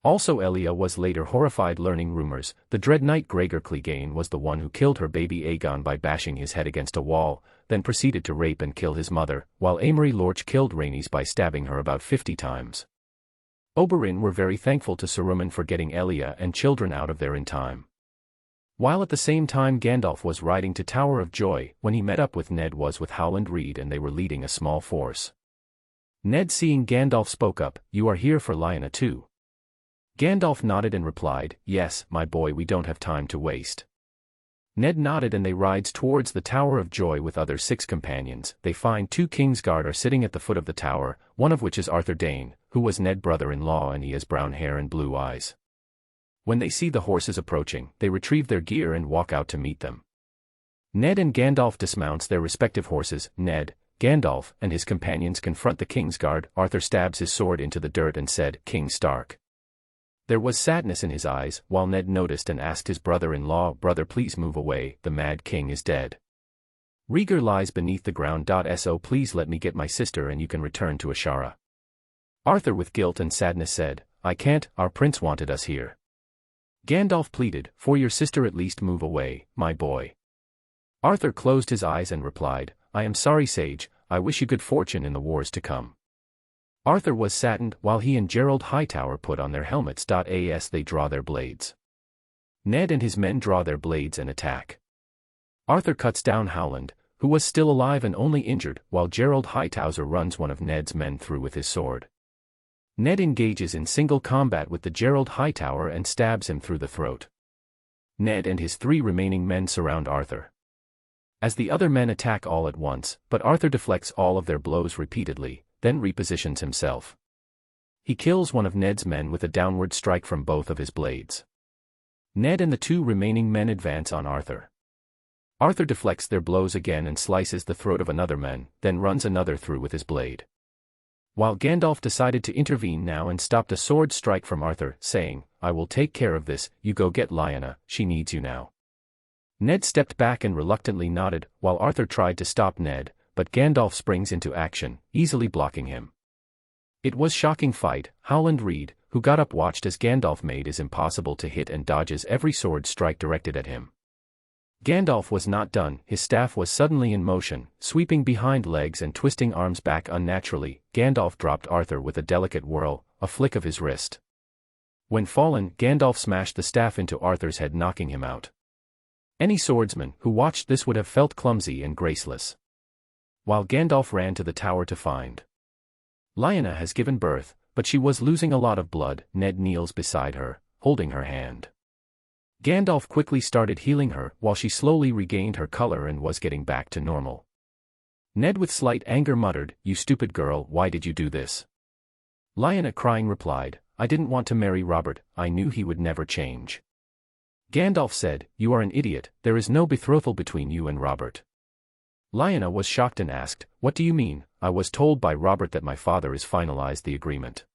also Elia was later horrified learning rumors. The Dread Knight Gregor Clegane was the one who killed her baby Aegon by bashing his head against a wall, then proceeded to rape and kill his mother, while Amory Lorch killed Rhaenys by stabbing her about 50 times. Oberyn were very thankful to Saruman for getting Elia and children out of there in time. While at the same time Gandalf was riding to Tower of Joy, when he met up with Ned was with Howland Reed and they were leading a small force. Ned, seeing Gandalf, spoke up, "You are here for Lyanna too?" Gandalf nodded and replied, "Yes, my boy, we don't have time to waste." Ned nodded and they rides towards the Tower of Joy with other 6 companions. They find 2 Kingsguard are sitting at the foot of the tower, one of which is Arthur Dayne, who was Ned's brother-in-law, and he has brown hair and blue eyes. When they see the horses approaching, they retrieve their gear and walk out to meet them. Ned and Gandalf dismounts their respective horses. Ned, Gandalf, and his companions confront the Kingsguard. Arthur stabs his sword into the dirt and said, "King Stark." There was sadness in his eyes, while Ned noticed and asked his brother-in-law, "Brother, please move away, the Mad King is dead. Rhaegar lies beneath the ground. So please let me get my sister and you can return to Ashara." Arthur with guilt and sadness said, "I can't, our prince wanted us here." Gandalf pleaded, "For your sister at least move away, my boy." Arthur closed his eyes and replied, "I am sorry, sage, I wish you good fortune in the wars to come." Arthur was saddened, while he and Gerald Hightower put on their helmets. As they draw their blades. Ned and his men draw their blades and attack. Arthur cuts down Howland, who was still alive and only injured, while Gerald Hightower runs one of Ned's men through with his sword. Ned engages in single combat with the Gerald Hightower and stabs him through the throat. Ned and his 3 remaining men surround Arthur. As the other men attack all at once, but Arthur deflects all of their blows repeatedly, then repositions himself. He kills one of Ned's men with a downward strike from both of his blades. Ned and the 2 remaining men advance on Arthur. Arthur deflects their blows again and slices the throat of another man, then runs another through with his blade. While Gandalf decided to intervene now and stopped a sword strike from Arthur, saying, "I will take care of this, you go get Lyanna, she needs you now." Ned stepped back and reluctantly nodded, while Arthur tried to stop Ned, but Gandalf springs into action, easily blocking him. It was shocking fight. Howland Reed, who got up, watched as Gandalf made it impossible to hit and dodges every sword strike directed at him. Gandalf was not done. His staff was suddenly in motion, sweeping behind legs and twisting arms back unnaturally. Gandalf dropped Arthur with a delicate whirl, a flick of his wrist. When fallen, Gandalf smashed the staff into Arthur's head, knocking him out. Any swordsman who watched this would have felt clumsy and graceless. While Gandalf ran to the tower to find Lyanna has given birth, but she was losing a lot of blood. Ned kneels beside her, holding her hand. Gandalf quickly started healing her, while she slowly regained her color and was getting back to normal. Ned with slight anger muttered, "You stupid girl, why did you do this?" Lyanna crying replied, "I didn't want to marry Robert, I knew he would never change." Gandalf said, "You are an idiot, there is no betrothal between you and Robert." Lyanna was shocked and asked, "What do you mean? I was told by Robert that my father has finalized the agreement."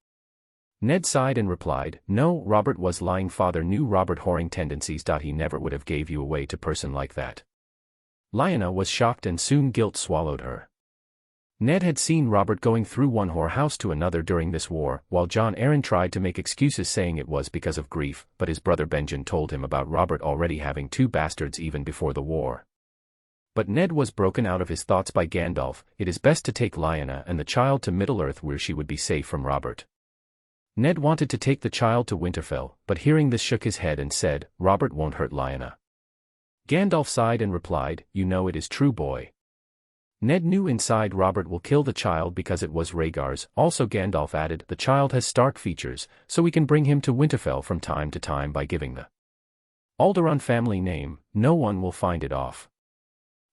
Ned sighed and replied, "No, Robert was lying. Father knew Robert whoring tendencies. He never would have gave you away to person like that." Lyanna was shocked and soon guilt swallowed her. Ned had seen Robert going through one whorehouse to another during this war, while Jon Arryn tried to make excuses saying it was because of grief, but his brother Benjen told him about Robert already having 2 bastards even before the war. But Ned was broken out of his thoughts by Gandalf. It is best to take Lyanna and the child to Middle-earth where she would be safe from Robert. Ned wanted to take the child to Winterfell, but hearing this shook his head and said, "Robert won't hurt Lyanna." Gandalf sighed and replied, "You know it is true, boy." Ned knew inside Robert will kill the child because it was Rhaegar's. Also Gandalf added, "The child has Stark features, so we can bring him to Winterfell from time to time by giving the Alderaan family name. No one will find it off."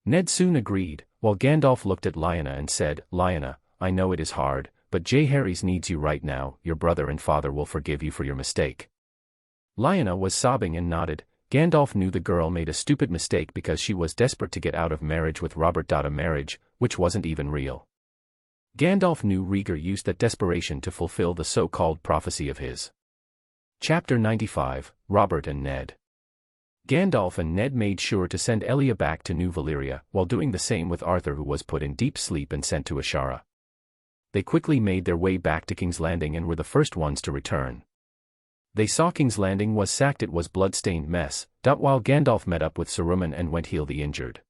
Ned soon agreed, while Gandalf looked at Lyanna and said, "Lyanna, I know it is hard, but Jaehaerys needs you right now. Your brother and father will forgive you for your mistake." Lyanna was sobbing and nodded. Gandalf knew the girl made a stupid mistake because she was desperate to get out of marriage with Robert. A marriage, which wasn't even real. Gandalf knew Rhaegar used that desperation to fulfill the so-called prophecy of his. Chapter 95, Robert and Ned. Gandalf and Ned made sure to send Elia back to New Valyria, while doing the same with Arthur, who was put in deep sleep and sent to Ashara. They quickly made their way back to King's Landing and were the first ones to return. They saw King's Landing was sacked. It was blood-stained mess, while Gandalf met up with Saruman and went heal the injured.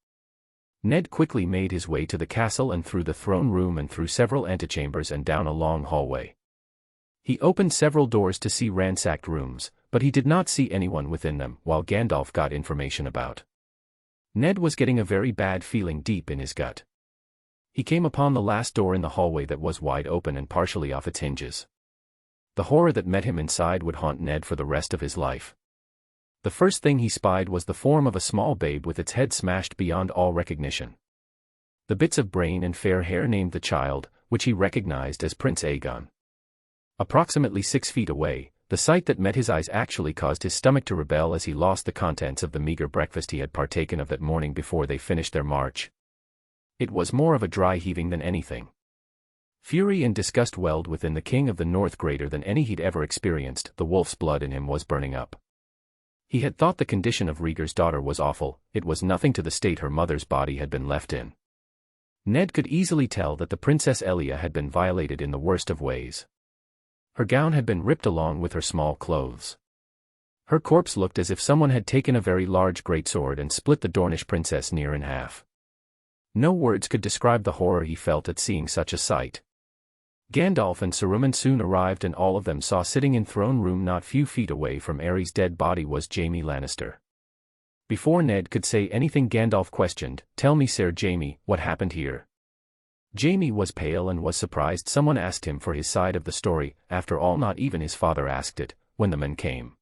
Ned quickly made his way to the castle and through the throne room and through several antechambers and down a long hallway. He opened several doors to see ransacked rooms, but he did not see anyone within them, while Gandalf got information about. Ned was getting a very bad feeling deep in his gut. He came upon the last door in the hallway that was wide open and partially off its hinges. The horror that met him inside would haunt Ned for the rest of his life. The first thing he spied was the form of a small babe with its head smashed beyond all recognition. The bits of brain and fair hair named the child, which he recognized as Prince Aegon. Approximately 6 feet away, the sight that met his eyes actually caused his stomach to rebel as he lost the contents of the meager breakfast he had partaken of that morning before they finished their march. It was more of a dry heaving than anything. Fury and disgust welled within the King of the North greater than any he'd ever experienced. The wolf's blood in him was burning up. He had thought the condition of Rhaegar's daughter was awful. It was nothing to the state her mother's body had been left in. Ned could easily tell that the Princess Elia had been violated in the worst of ways. Her gown had been ripped along with her small clothes. Her corpse looked as if someone had taken a very large greatsword and split the Dornish princess near in half. No words could describe the horror he felt at seeing such a sight. Gandalf and Saruman soon arrived, and all of them saw sitting in throne room not few feet away from Aerys' dead body was Jaime Lannister. Before Ned could say anything, Gandalf questioned, "Tell me, Sir Jaime, what happened here?" Jaime was pale and was surprised someone asked him for his side of the story. After all, not even his father asked it, when the men came.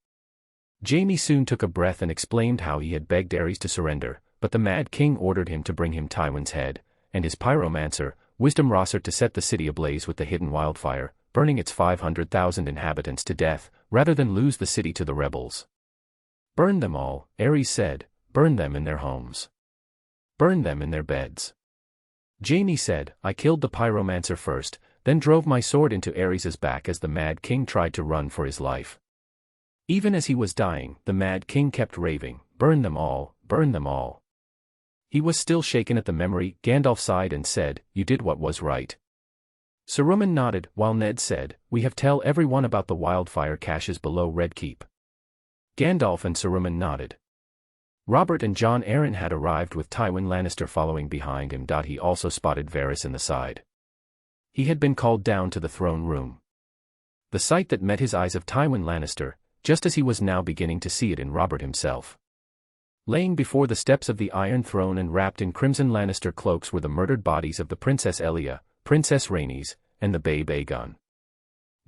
Jaime soon took a breath and explained how he had begged Aerys to surrender, but the Mad King ordered him to bring him Tywin's head, and his pyromancer, Wisdom Rossert, to set the city ablaze with the hidden wildfire, burning its 500,000 inhabitants to death, rather than lose the city to the rebels. "Burn them all," Aerys said. "Burn them in their homes. Burn them in their beds." Jaime said, "I killed the pyromancer first, then drove my sword into Aerys' back as the Mad King tried to run for his life." Even as he was dying, the Mad King kept raving, "Burn them all, burn them all." He was still shaken at the memory. Gandalf sighed and said, "You did what was right." Saruman nodded, while Ned said, "We have tell everyone about the wildfire caches below Red Keep." Gandalf and Saruman nodded. Robert and Jon Arryn had arrived with Tywin Lannister following behind him. He also spotted Varys in the side. He had been called down to the throne room. The sight that met his eyes of Tywin Lannister, just as he was now beginning to see it in Robert himself. Laying before the steps of the Iron Throne and wrapped in crimson Lannister cloaks were the murdered bodies of the Princess Elia, Princess Rhaenys, and the babe Aegon.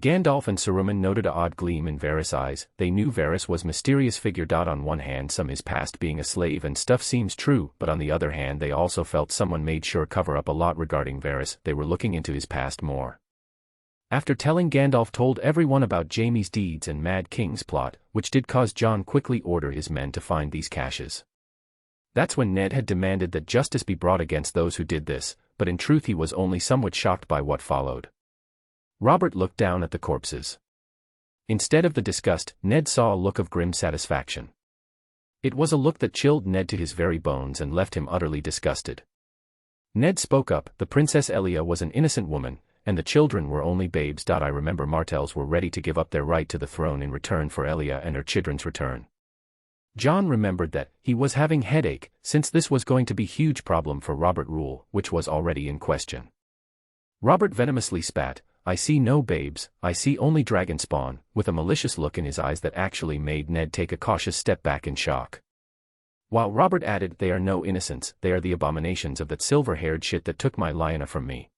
Gandalf and Saruman noted an odd gleam in Varys' eyes. They knew Varys was a mysterious figure. On one hand, some his past being a slave and stuff seems true, but on the other hand they also felt someone made sure cover up a lot regarding Varys. They were looking into his past more. After telling, Gandalf told everyone about Jaime's deeds and Mad King's plot, which did cause Jon quickly order his men to find these caches. That's when Ned had demanded that justice be brought against those who did this, but in truth he was only somewhat shocked by what followed. Robert looked down at the corpses. Instead of the disgust, Ned saw a look of grim satisfaction. It was a look that chilled Ned to his very bones and left him utterly disgusted. Ned spoke up, the Princess Elia was an innocent woman, and the children were only babes. I remember Martells were ready to give up their right to the throne in return for Elia and her children's return. John remembered that he was having headache, since this was going to be huge problem for Robert rule, which was already in question. Robert venomously spat, "I see no babes, I see only dragon spawn," with a malicious look in his eyes that actually made Ned take a cautious step back in shock. While Robert added, "They are no innocents, they are the abominations of that silver-haired shit that took my Lyanna from me.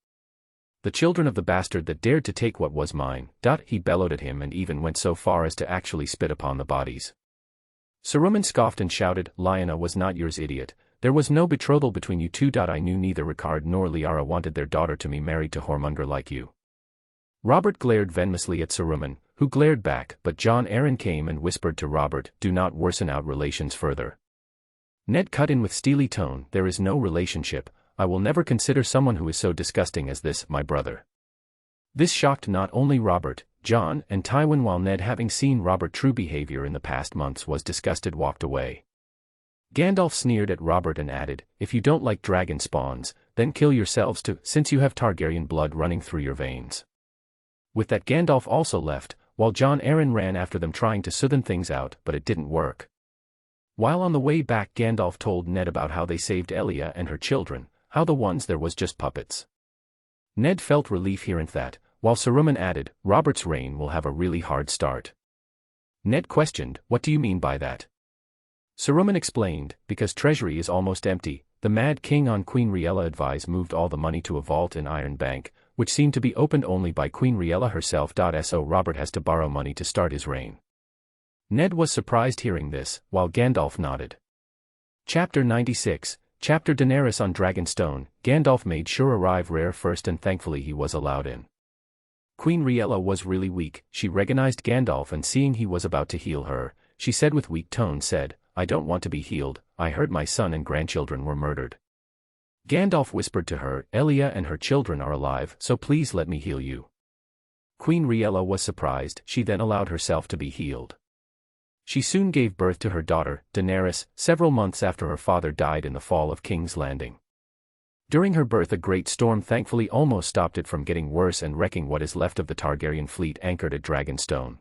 The children of the bastard that dared to take what was mine." He bellowed at him and even went so far as to actually spit upon the bodies. Saruman scoffed and shouted, "Lyanna was not yours, idiot. There was no betrothal between you two. I knew neither Ricard nor Liara wanted their daughter to be married to whoremonger like you." Robert glared venomously at Saruman, who glared back, but Jon Arryn came and whispered to Robert, "Do not worsen out relations further." Ned cut in with steely tone, "There is no relationship. I will never consider someone who is so disgusting as this, my brother." This shocked not only Robert, Jon, and Tywin, while Ned, having seen Robert's true behavior in the past months, was disgusted, walked away. Gandalf sneered at Robert and added, "If you don't like dragon spawns, then kill yourselves too, since you have Targaryen blood running through your veins." With that, Gandalf also left, while Jon Arryn ran after them trying to soothe things out, but it didn't work. While on the way back, Gandalf told Ned about how they saved Elia and her children, how the ones there was just puppets. Ned felt relief hearing that, while Saruman added, "Robert's reign will have a really hard start." Ned questioned, "What do you mean by that?" Saruman explained, "Because treasury is almost empty, the Mad King on Queen Riella advised moved all the money to a vault in Iron Bank, which seemed to be opened only by Queen Riella herself. So Robert has to borrow money to start his reign." Ned was surprised hearing this, while Gandalf nodded. Chapter 96, Chapter Daenerys on Dragonstone. Gandalf made sure arrive rare first, and thankfully he was allowed in. Queen Riella was really weak. She recognized Gandalf, and seeing he was about to heal her, she said with weak tone, "I don't want to be healed. I heard my son and grandchildren were murdered." Gandalf whispered to her, "Elia and her children are alive, so please let me heal you." Queen Riella was surprised. She then allowed herself to be healed. She soon gave birth to her daughter, Daenerys, several months after her father died in the fall of King's Landing. During her birth, a great storm thankfully almost stopped it from getting worse and wrecking what is left of the Targaryen fleet anchored at Dragonstone.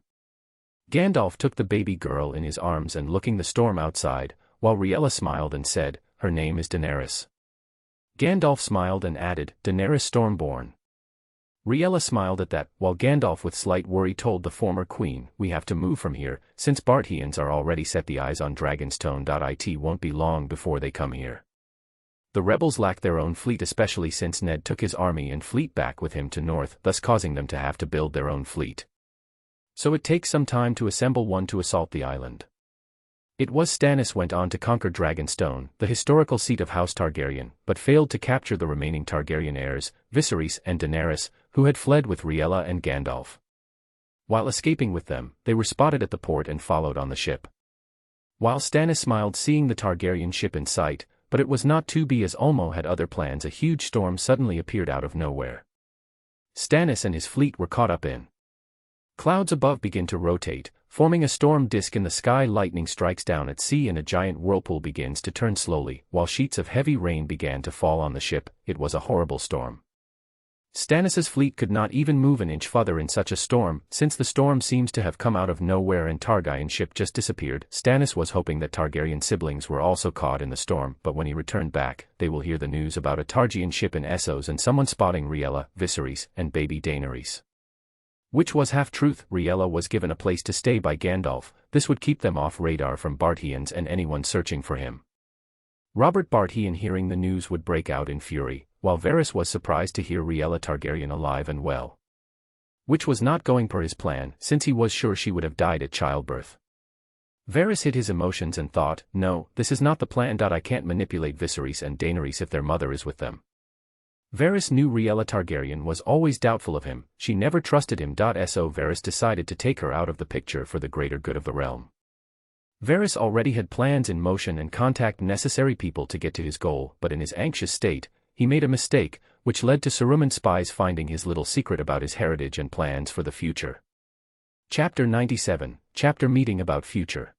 Gandalf took the baby girl in his arms and looking the storm outside, while Riella smiled and said, "Her name is Daenerys." Gandalf smiled and added, "Daenerys Stormborn." Riella smiled at that, while Gandalf with slight worry told the former queen, "We have to move from here, since Baratheons are already set the eyes on Dragonstone. It won't be long before they come here. The rebels lack their own fleet, especially since Ned took his army and fleet back with him to north, thus causing them to have to build their own fleet. So it takes some time to assemble one to assault the island." It was Stannis went on to conquer Dragonstone, the historical seat of House Targaryen, but failed to capture the remaining Targaryen heirs, Viserys and Daenerys, who had fled with Riella and Gandalf. While escaping with them, they were spotted at the port and followed on the ship. While Stannis smiled seeing the Targaryen ship in sight, but it was not to be, as Ulmo had other plans. A huge storm suddenly appeared out of nowhere. Stannis and his fleet were caught up in. Clouds above begin to rotate, forming a storm disk in the sky. Lightning strikes down at sea and a giant whirlpool begins to turn slowly, while sheets of heavy rain began to fall on the ship. It was a horrible storm. Stannis's fleet could not even move an inch further in such a storm, since the storm seems to have come out of nowhere and Targaryen ship just disappeared. Stannis was hoping that Targaryen siblings were also caught in the storm, but when he returned back, they will hear the news about a Targaryen ship in Essos and someone spotting Riella, Viserys, and baby Daenerys. Which was half-truth. Riella was given a place to stay by Gandalf. This would keep them off radar from Baratheons and anyone searching for him. Robert Baratheon, hearing the news, would break out in fury, while Varys was surprised to hear Riella Targaryen alive and well. Which was not going per his plan, since he was sure she would have died at childbirth. Varys hid his emotions and thought, "No, this is not the plan. I can't manipulate Viserys and Daenerys if their mother is with them." Varys knew Riella Targaryen was always doubtful of him. She never trusted him. So Varys decided to take her out of the picture for the greater good of the realm. Varys already had plans in motion and contact necessary people to get to his goal, but in his anxious state, he made a mistake, which led to Saruman spies finding his little secret about his heritage and plans for the future. Chapter 97, Chapter Meeting about Future.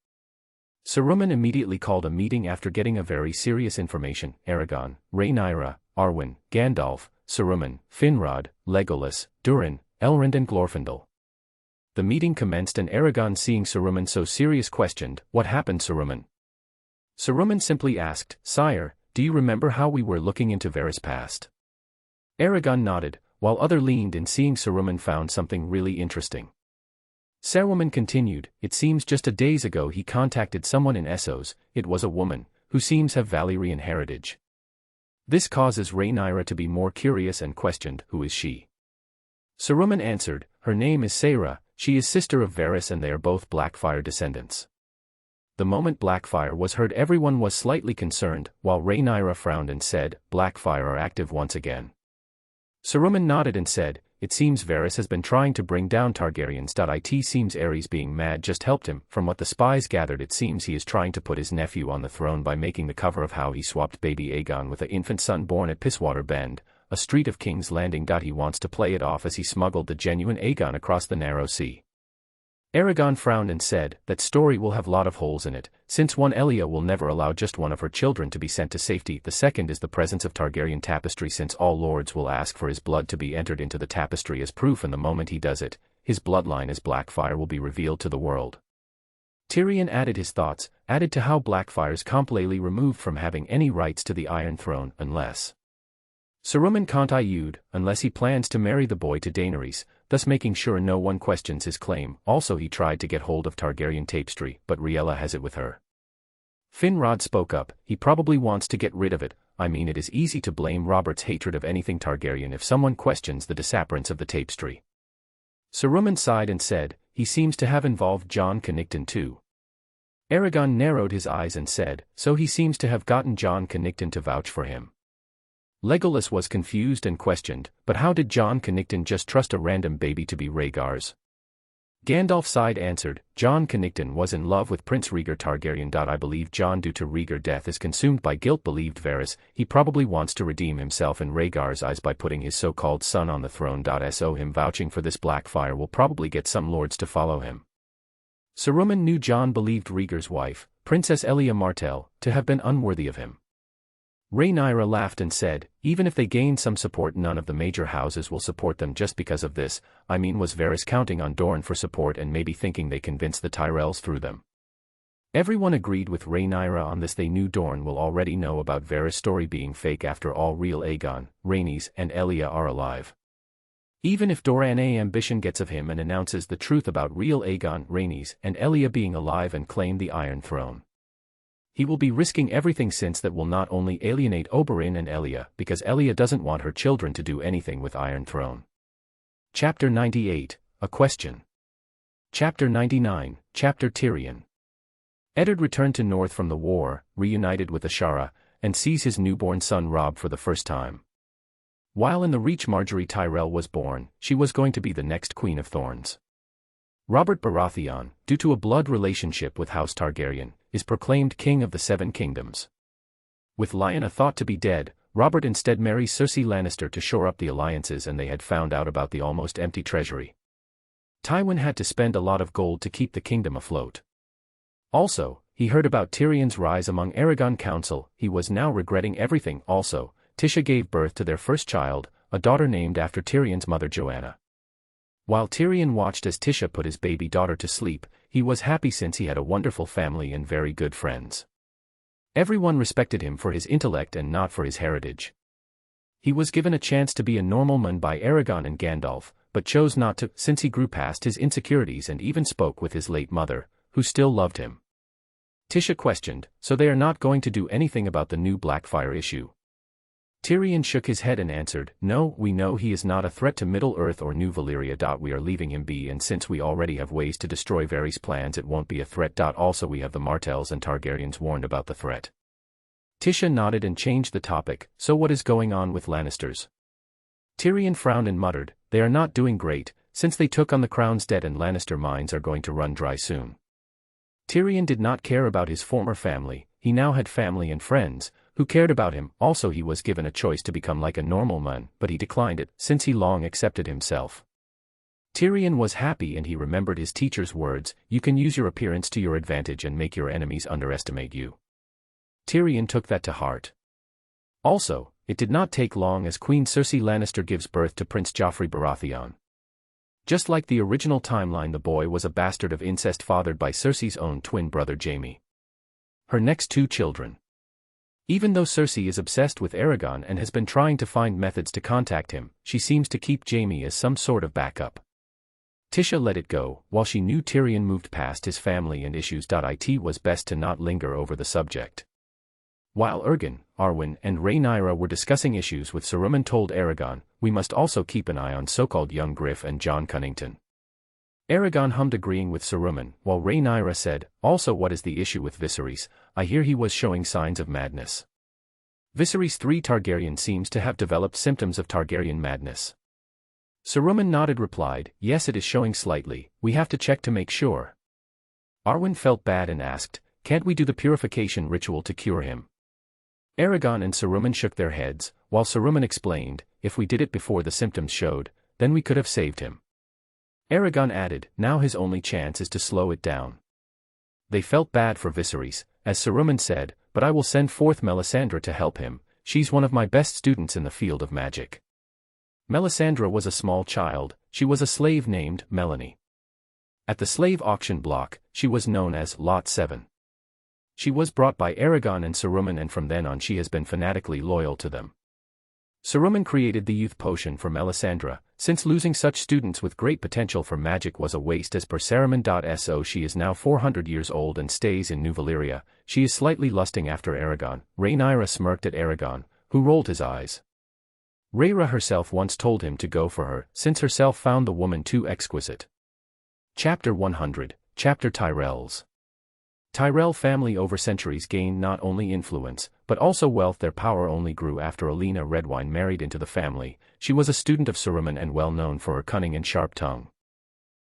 Saruman immediately called a meeting after getting a very serious information. Aragon, Rhaenyra, Arwen, Gandalf, Saruman, Finrod, Legolas, Durin, Elrond and Glorfindel. The meeting commenced and Aragon, seeing Saruman so serious, questioned, "What happened, Saruman?" Saruman simply asked, "Sire, do you remember how we were looking into Varys' past?" Aragon nodded, while other leaned in, seeing Saruman found something really interesting. Saruman continued, "It seems just a days ago he contacted someone in Essos. It was a woman, who seems have Valyrian heritage. This causes Rhaenyra to be more curious and questioned, who is she?" Saruman answered, "Her name is Saera, she is sister of Varys and they are both Blackfyre descendants." The moment Blackfyre was heard, everyone was slightly concerned, while Rhaenyra frowned and said, "Blackfyre are active once again." Saruman nodded and said, "It seems Varys has been trying to bring down Targaryens. It seems Aerys being mad just helped him. From what the spies gathered, it seems he is trying to put his nephew on the throne by making the cover of how he swapped baby Aegon with an infant son born at Pisswater Bend, a street of King's Landing. He wants to play it off as he smuggled the genuine Aegon across the narrow sea." Aragon frowned and said, "That story will have a lot of holes in it, since one, Elia will never allow just one of her children to be sent to safety. The second is the presence of Targaryen tapestry, since all lords will ask for his blood to be entered into the tapestry as proof, and the moment he does it, his bloodline as Blackfyre will be revealed to the world." Tyrion added his thoughts, added to how Blackfyre's completely removed from having any rights to the Iron Throne unless Saruman continued, unless he plans to marry the boy to Daenerys, thus making sure no one questions his claim. Also, he tried to get hold of Targaryen tapestry, but Rhaella has it with her. Finrod spoke up, "He probably wants to get rid of it. I mean, it is easy to blame Robert's hatred of anything Targaryen if someone questions the disappearance of the tapestry." Saruman sighed and said, "He seems to have involved Jon Connington too." Aragon narrowed his eyes and said, "So he seems to have gotten Jon Connington to vouch for him." Legolas was confused and questioned, "But how did Jon Connington just trust a random baby to be Rhaegar's?" Gandalf sighed answered, "Jon Connington was in love with Prince Rhaegar Targaryen. I believe Jon, due to Rhaegar death, is consumed by guilt. Believed Varys, he probably wants to redeem himself in Rhaegar's eyes by putting his so-called son on the throne. So him vouching for this Blackfyre will probably get some lords to follow him." Saruman knew Jon believed Rhaegar's wife, Princess Elia Martell, to have been unworthy of him. Rhaenyra laughed and said, "Even if they gain some support, none of the major houses will support them just because of this. I mean, was Varys counting on Dorne for support and maybe thinking they convinced the Tyrells through them?" Everyone agreed with Rhaenyra on this. They knew Dorne will already know about Varys' story being fake. After all, real Aegon, Rhaenys and Elia are alive. Even if Doran ambition gets of him and announces the truth about real Aegon, Rhaenys and Elia being alive and claim the Iron Throne, he will be risking everything, since that will not only alienate Oberyn and Elia, because Elia doesn't want her children to do anything with Iron Throne. Chapter 98, A Question. Chapter 99, Chapter Tyrion. Eddard returned to North from the war, reunited with Ashara, and sees his newborn son Robb for the first time. While in the Reach, Marjorie Tyrell was born. She was going to be the next Queen of Thorns. Robert Baratheon, due to a blood relationship with House Targaryen, is proclaimed King of the Seven Kingdoms. With Lyanna thought to be dead, Robert instead marries Cersei Lannister to shore up the alliances, and they had found out about the almost empty treasury. Tywin had to spend a lot of gold to keep the kingdom afloat. Also, he heard about Tyrion's rise among Aragon Council. He was now regretting everything. Also, Tisha gave birth to their first child, a daughter named after Tyrion's mother Joanna. While Tyrion watched as Tisha put his baby daughter to sleep, he was happy since he had a wonderful family and very good friends. Everyone respected him for his intellect and not for his heritage. He was given a chance to be a normal man by Aragon and Gandalf, but chose not to, since he grew past his insecurities and even spoke with his late mother, who still loved him. Tisha questioned, "So they are not going to do anything about the new Blackfyre issue?" Tyrion shook his head and answered, "No, we know he is not a threat to Middle-earth or New Valyria. We are leaving him be, and since we already have ways to destroy Varys' plans, it won't be a threat. Also, we have the Martells and Targaryens warned about the threat." Tisha nodded and changed the topic, "So what is going on with Lannisters?" Tyrion frowned and muttered, "They are not doing great, since they took on the crown's debt and Lannister mines are going to run dry soon." Tyrion did not care about his former family, he now had family and friends, who cared about him. Also he was given a choice to become like a normal man, but he declined it, since he long accepted himself. Tyrion was happy and he remembered his teacher's words, "You can use your appearance to your advantage and make your enemies underestimate you." Tyrion took that to heart. Also, it did not take long as Queen Cersei Lannister gives birth to Prince Joffrey Baratheon. Just like the original timeline, the boy was a bastard of incest fathered by Cersei's own twin brother Jaime. Her next two children. Even though Cersei is obsessed with Aragon and has been trying to find methods to contact him, she seems to keep Jaime as some sort of backup. Tisha let it go, while she knew Tyrion moved past his family and issues. It was best to not linger over the subject. While Aegon, Arwen, and Rhaenyra were discussing issues with Saruman told Aragon, "We must also keep an eye on so-called young Griff and Jon Cunnington." Aragon hummed agreeing with Saruman, while Rhaenyra said, "Also, what is the issue with Viserys? I hear he was showing signs of madness." Viserys III Targaryen seems to have developed symptoms of Targaryen madness. Saruman nodded, replied, "Yes, it is showing slightly, we have to check to make sure." Arwen felt bad and asked, "Can't we do the purification ritual to cure him?" Aragon and Saruman shook their heads, while Saruman explained, "If we did it before the symptoms showed, then we could have saved him." Aragon added, "Now his only chance is to slow it down." They felt bad for Viserys, as Saruman said, "But I will send forth Melisandre to help him, she's one of my best students in the field of magic." Melisandre was a small child, she was a slave named Melanie. At the slave auction block, she was known as Lot 7. She was brought by Aragon and Saruman, and from then on she has been fanatically loyal to them. Saruman created the youth potion for Melisandre, since losing such students with great potential for magic was a waste. As per Saruman.so, she is now 400 years old and stays in New Valyria. She is slightly lusting after Aragon. Rhaenyra smirked at Aragon, who rolled his eyes. Rhaenyra herself once told him to go for her, since herself found the woman too exquisite. Chapter 100, Chapter Tyrells. Tyrell family over centuries gained not only influence, but also wealth. Their power only grew after Olenna Redwyne married into the family. She was a student of Saruman and well known for her cunning and sharp tongue.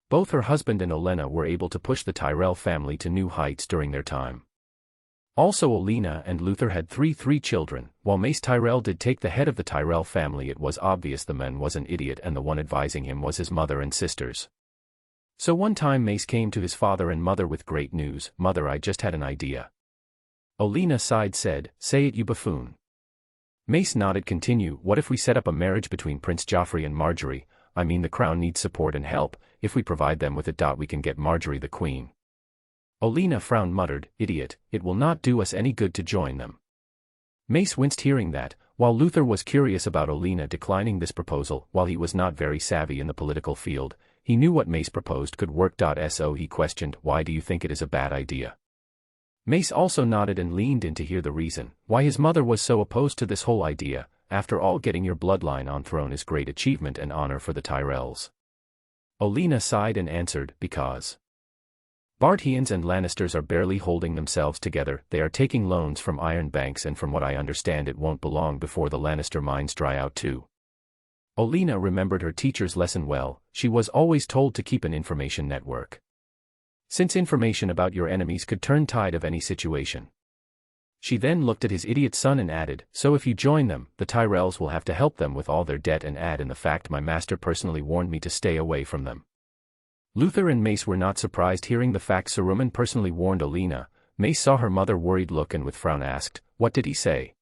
Both her husband and Olenna were able to push the Tyrell family to new heights during their time. Also, Olenna and Luther had three children. While Mace Tyrell did take the head of the Tyrell family, it was obvious the man was an idiot and the one advising him was his mother and sisters. So one time Mace came to his father and mother with great news. "Mother, I just had an idea." Olenna sighed, said, "Say it, you buffoon." Mace nodded, continue, "What if we set up a marriage between Prince Joffrey and Margaery? I mean, the crown needs support and help. If we provide them with it, we can get Margaery the queen." Olenna frowned, muttered, "Idiot, it will not do us any good to join them." Mace winced hearing that, while Luther was curious about Olenna declining this proposal. While he was not very savvy in the political field, he knew what Mace proposed could work. So he questioned, "Why do you think it is a bad idea?" Mace also nodded and leaned in to hear the reason why his mother was so opposed to this whole idea. After all, getting your bloodline on throne is great achievement and honor for the Tyrells. Olenna sighed and answered, "Because Baratheons and Lannisters are barely holding themselves together. They are taking loans from iron banks, and from what I understand, it won't be long before the Lannister mines dry out too." Olenna remembered her teacher's lesson well. She was always told to keep an information network, since information about your enemies could turn tide of any situation. She then looked at his idiot son and added, "So if you join them, the Tyrells will have to help them with all their debt, and add in the fact my master personally warned me to stay away from them." Luther and Mace were not surprised hearing the fact Saruman personally warned Olenna. Mace saw her mother worried look and with frown asked, "What did he say?"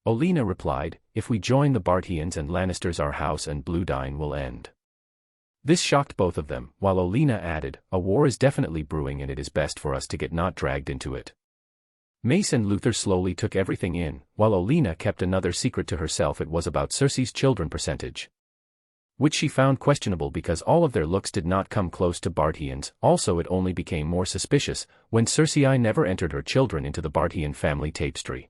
Olenna replied, "If we join the Baratheons and Lannisters, our house and bloodline will end." This shocked both of them, while Olenna added, "A war is definitely brewing and it is best for us to get not dragged into it." Mace and Luther slowly took everything in, while Olenna kept another secret to herself. It was about Cersei's children percentage, which she found questionable because all of their looks did not come close to Baratheons. Also, it only became more suspicious when Cersei never entered her children into the Baratheon family tapestry.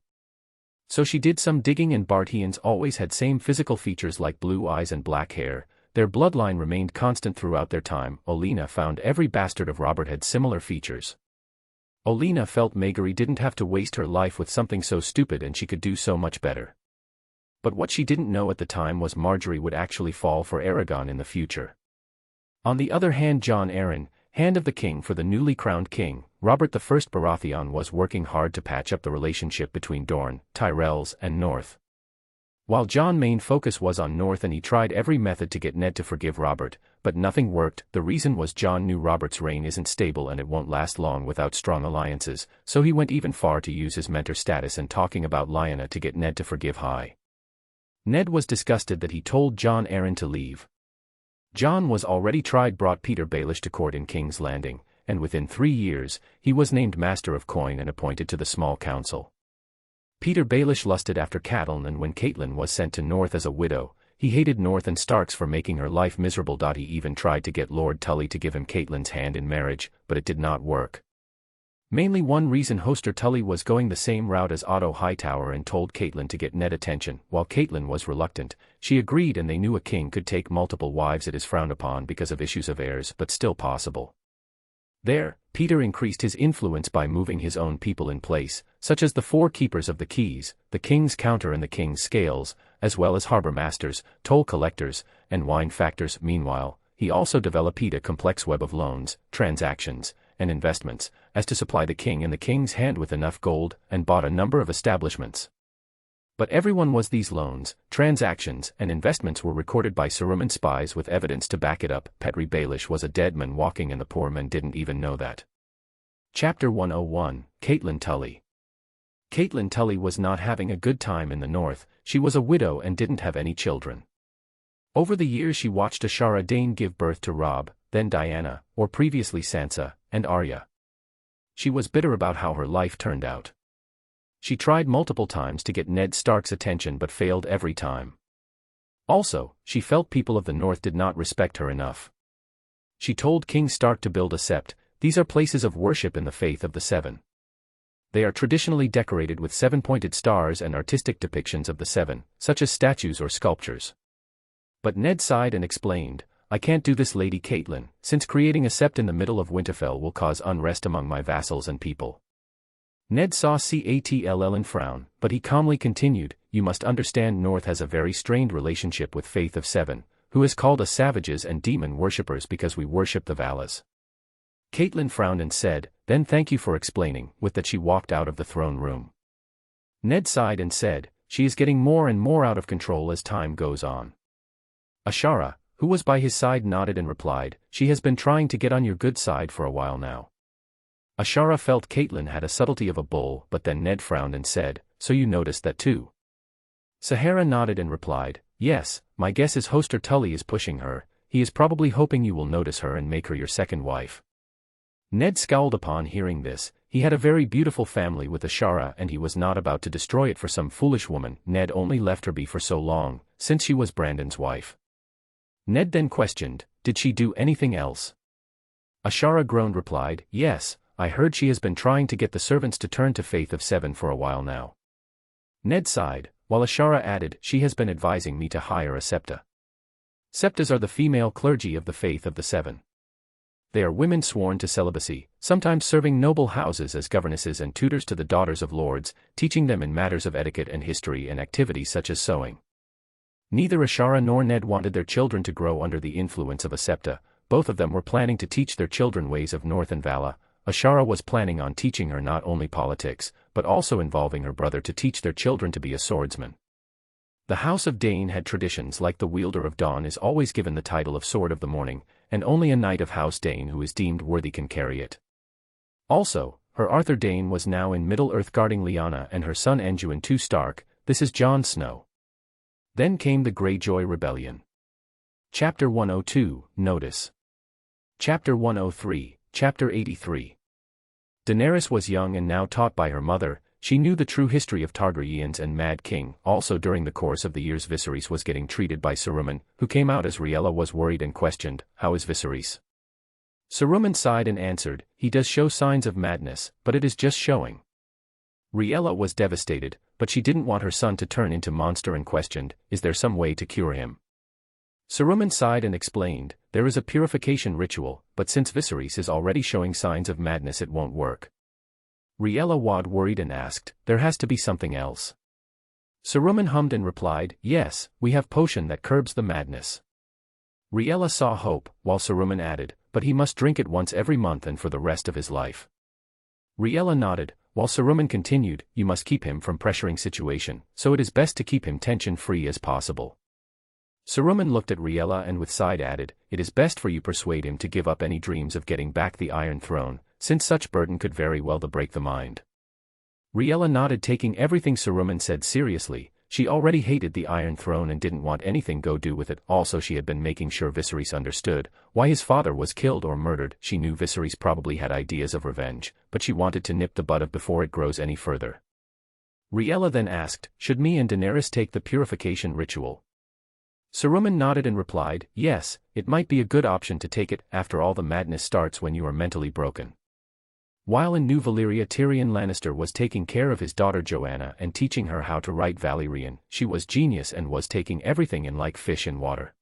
So she did some digging, and Baratheons always had same physical features like blue eyes and black hair. Their bloodline remained constant throughout their time. Olenna found every bastard of Robert had similar features. Olenna felt Maegor didn't have to waste her life with something so stupid and she could do so much better. But what she didn't know at the time was Margaery would actually fall for Aragon in the future. On the other hand, Jon Arryn, Hand of the King for the newly crowned king, Robert I Baratheon was working hard to patch up the relationship between Dorne, Tyrells, and North. While Jon's main focus was on North and he tried every method to get Ned to forgive Robert, but nothing worked. The reason was Jon knew Robert's reign isn't stable and it won't last long without strong alliances, so he went even far to use his mentor status and talking about Lyanna to get Ned to forgive High. Ned was disgusted that he told Jon Arryn to leave. Jon was already brought Peter Baelish to court in King's Landing, and within 3 years, he was named Master of Coin and appointed to the Small Council. Peter Baelish lusted after Catelyn, and when Catelyn was sent to North as a widow, he hated North and Starks for making her life miserable. He even tried to get Lord Tully to give him Catelyn's hand in marriage, but it did not work. Mainly one reason Hoster Tully was going the same route as Otto Hightower and told Catelyn to get Ned attention. While Catelyn was reluctant, she agreed, and they knew a king could take multiple wives. It is frowned upon because of issues of heirs, but still possible. There, Peter increased his influence by moving his own people in place, such as the 4 keepers of the keys, the king's counter and the king's scales, as well as harbor masters, toll collectors, and wine factors. Meanwhile, he also developed a complex web of loans, transactions, and investments, as to supply the king and the king's hand with enough gold, and bought a number of establishments. But everyone was these loans, transactions, and investments were recorded by Saruman spies with evidence to back it up. Petri Baelish was a dead man walking and the poor men didn't even know that. Chapter 101, Catelyn Tully. Catelyn Tully was not having a good time in the north. She was a widow and didn't have any children. Over the years she watched Ashara Dayne give birth to Robb, then Diana, or previously Sansa, and Arya. She was bitter about how her life turned out. She tried multiple times to get Ned Stark's attention but failed every time. Also, she felt people of the North did not respect her enough. She told King Stark to build a sept. These are places of worship in the faith of the Seven. They are traditionally decorated with 7-pointed stars and artistic depictions of the Seven, such as statues or sculptures. But Ned sighed and explained, "I can't do this, Lady Catelyn, since creating a sept in the middle of Winterfell will cause unrest among my vassals and people." Ned saw Catll and frown, but he calmly continued, "You must understand North has a very strained relationship with Faith of Seven, who has called us savages and demon worshippers because we worship the Valas." Catelyn frowned and said, "Then thank you for explaining." With that she walked out of the throne room. Ned sighed and said, "She is getting more and more out of control as time goes on." Ashara, who was by his side, nodded and replied, "She has been trying to get on your good side for a while now." Ashara felt Catelyn had a subtlety of a bull, but then Ned frowned and said, "So you noticed that too?" Sahara nodded and replied, "Yes, my guess is Hoster Tully is pushing her. He is probably hoping you will notice her and make her your second wife." Ned scowled upon hearing this. He had a very beautiful family with Ashara and he was not about to destroy it for some foolish woman. Ned only left her be for so long, since she was Brandon's wife. Ned then questioned, "Did she do anything else?" Ashara groaned replied, "Yes, I heard she has been trying to get the servants to turn to Faith of Seven for a while now." Ned sighed, while Ashara added, "She has been advising me to hire a septa." Septas are the female clergy of the Faith of the Seven. They are women sworn to celibacy, sometimes serving noble houses as governesses and tutors to the daughters of lords, teaching them in matters of etiquette and history and activities such as sewing. Neither Ashara nor Ned wanted their children to grow under the influence of a septa. Both of them were planning to teach their children ways of North and Vala. Ashara was planning on teaching her not only politics, but also involving her brother to teach their children to be a swordsman. The House of Dayne had traditions like the Wielder of Dawn is always given the title of Sword of the Morning, and only a knight of House Dayne who is deemed worthy can carry it. Also, her Arthur Dayne was now in Middle-earth guarding Lyanna and her son Anduin II Stark. This is Jon Snow. Then came the Greyjoy Rebellion. Chapter 102, Notice. Chapter 103, Chapter 83. Daenerys was young and now taught by her mother. She knew the true history of Targaryens and Mad King. Also during the course of the years Viserys was getting treated by Saruman, who came out as Rhaella was worried and questioned, "How is Viserys?" Saruman sighed and answered, "He does show signs of madness, but it is just showing." Rhaella was devastated, but she didn't want her son to turn into monster and questioned, "Is there some way to cure him?" Saruman sighed and explained, "There is a purification ritual, but since Viserys is already showing signs of madness it won't work." Rhaella was worried and asked, "There has to be something else." Saruman hummed and replied, "Yes, we have potion that curbs the madness." Rhaella saw hope, while Saruman added, "But he must drink it once every month and for the rest of his life." Rhaella nodded, while Saruman continued, you must keep him from pressuring situation, so it is best to keep him tension-free as possible. Saruman looked at Rhaella and with side added, it is best for you persuade him to give up any dreams of getting back the Iron Throne, since such burden could very well break the mind. Rhaella nodded, taking everything Saruman said seriously. She already hated the Iron Throne and didn't want anything to do with it. Also, she had been making sure Viserys understood why his father was killed or murdered. She knew Viserys probably had ideas of revenge, but she wanted to nip the bud of before it grows any further. Rhaella then asked, should me and Daenerys take the purification ritual? Saruman nodded and replied, yes, it might be a good option to take it. After all, the madness starts when you are mentally broken. While in New Valyria, Tyrion Lannister was taking care of his daughter Joanna and teaching her how to write Valyrian. She was genius and was taking everything in like fish in water.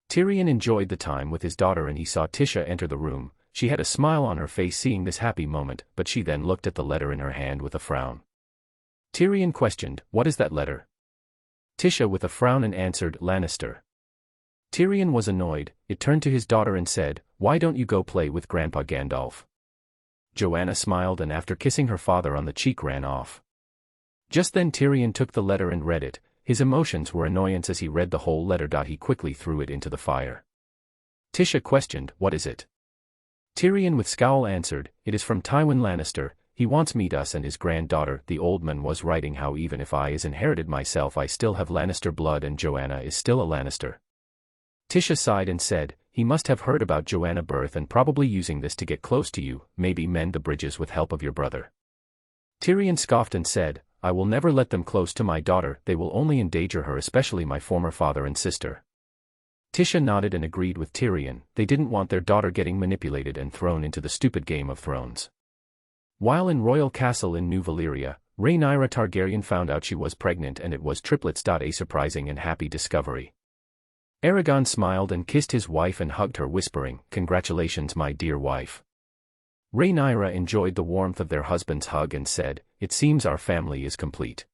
Tyrion enjoyed the time with his daughter and he saw Tisha enter the room. She had a smile on her face seeing this happy moment, but she then looked at the letter in her hand with a frown. Tyrion questioned, what is that letter? Tisha with a frown and answered, Lannister. Tyrion was annoyed. It turned to his daughter and said, why don't you go play with Grandpa Gandalf? Joanna smiled and after kissing her father on the cheek ran off. Just then Tyrion took the letter and read it. His emotions were annoyance as he read the whole letter. He quickly threw it into the fire. Tisha questioned, what is it? Tyrion with scowl answered, it is from Tywin Lannister. He wants meet us and his granddaughter. The old man was writing how even if I is inherited myself I still have Lannister blood and Joanna is still a Lannister. Tisha sighed and said, he must have heard about Joanna's birth and probably using this to get close to you, maybe mend the bridges with help of your brother. Tyrion scoffed and said, I will never let them close to my daughter, they will only endanger her, especially my former father and sister. Tisha nodded and agreed with Tyrion. They didn't want their daughter getting manipulated and thrown into the stupid Game of Thrones. While in Royal Castle in New Valyria, Rhaenyra Targaryen found out she was pregnant and it was triplets. A surprising and happy discovery. Aragon smiled and kissed his wife and hugged her, whispering, congratulations my dear wife. Rhaenyra enjoyed the warmth of their husband's hug and said, it seems our family is complete.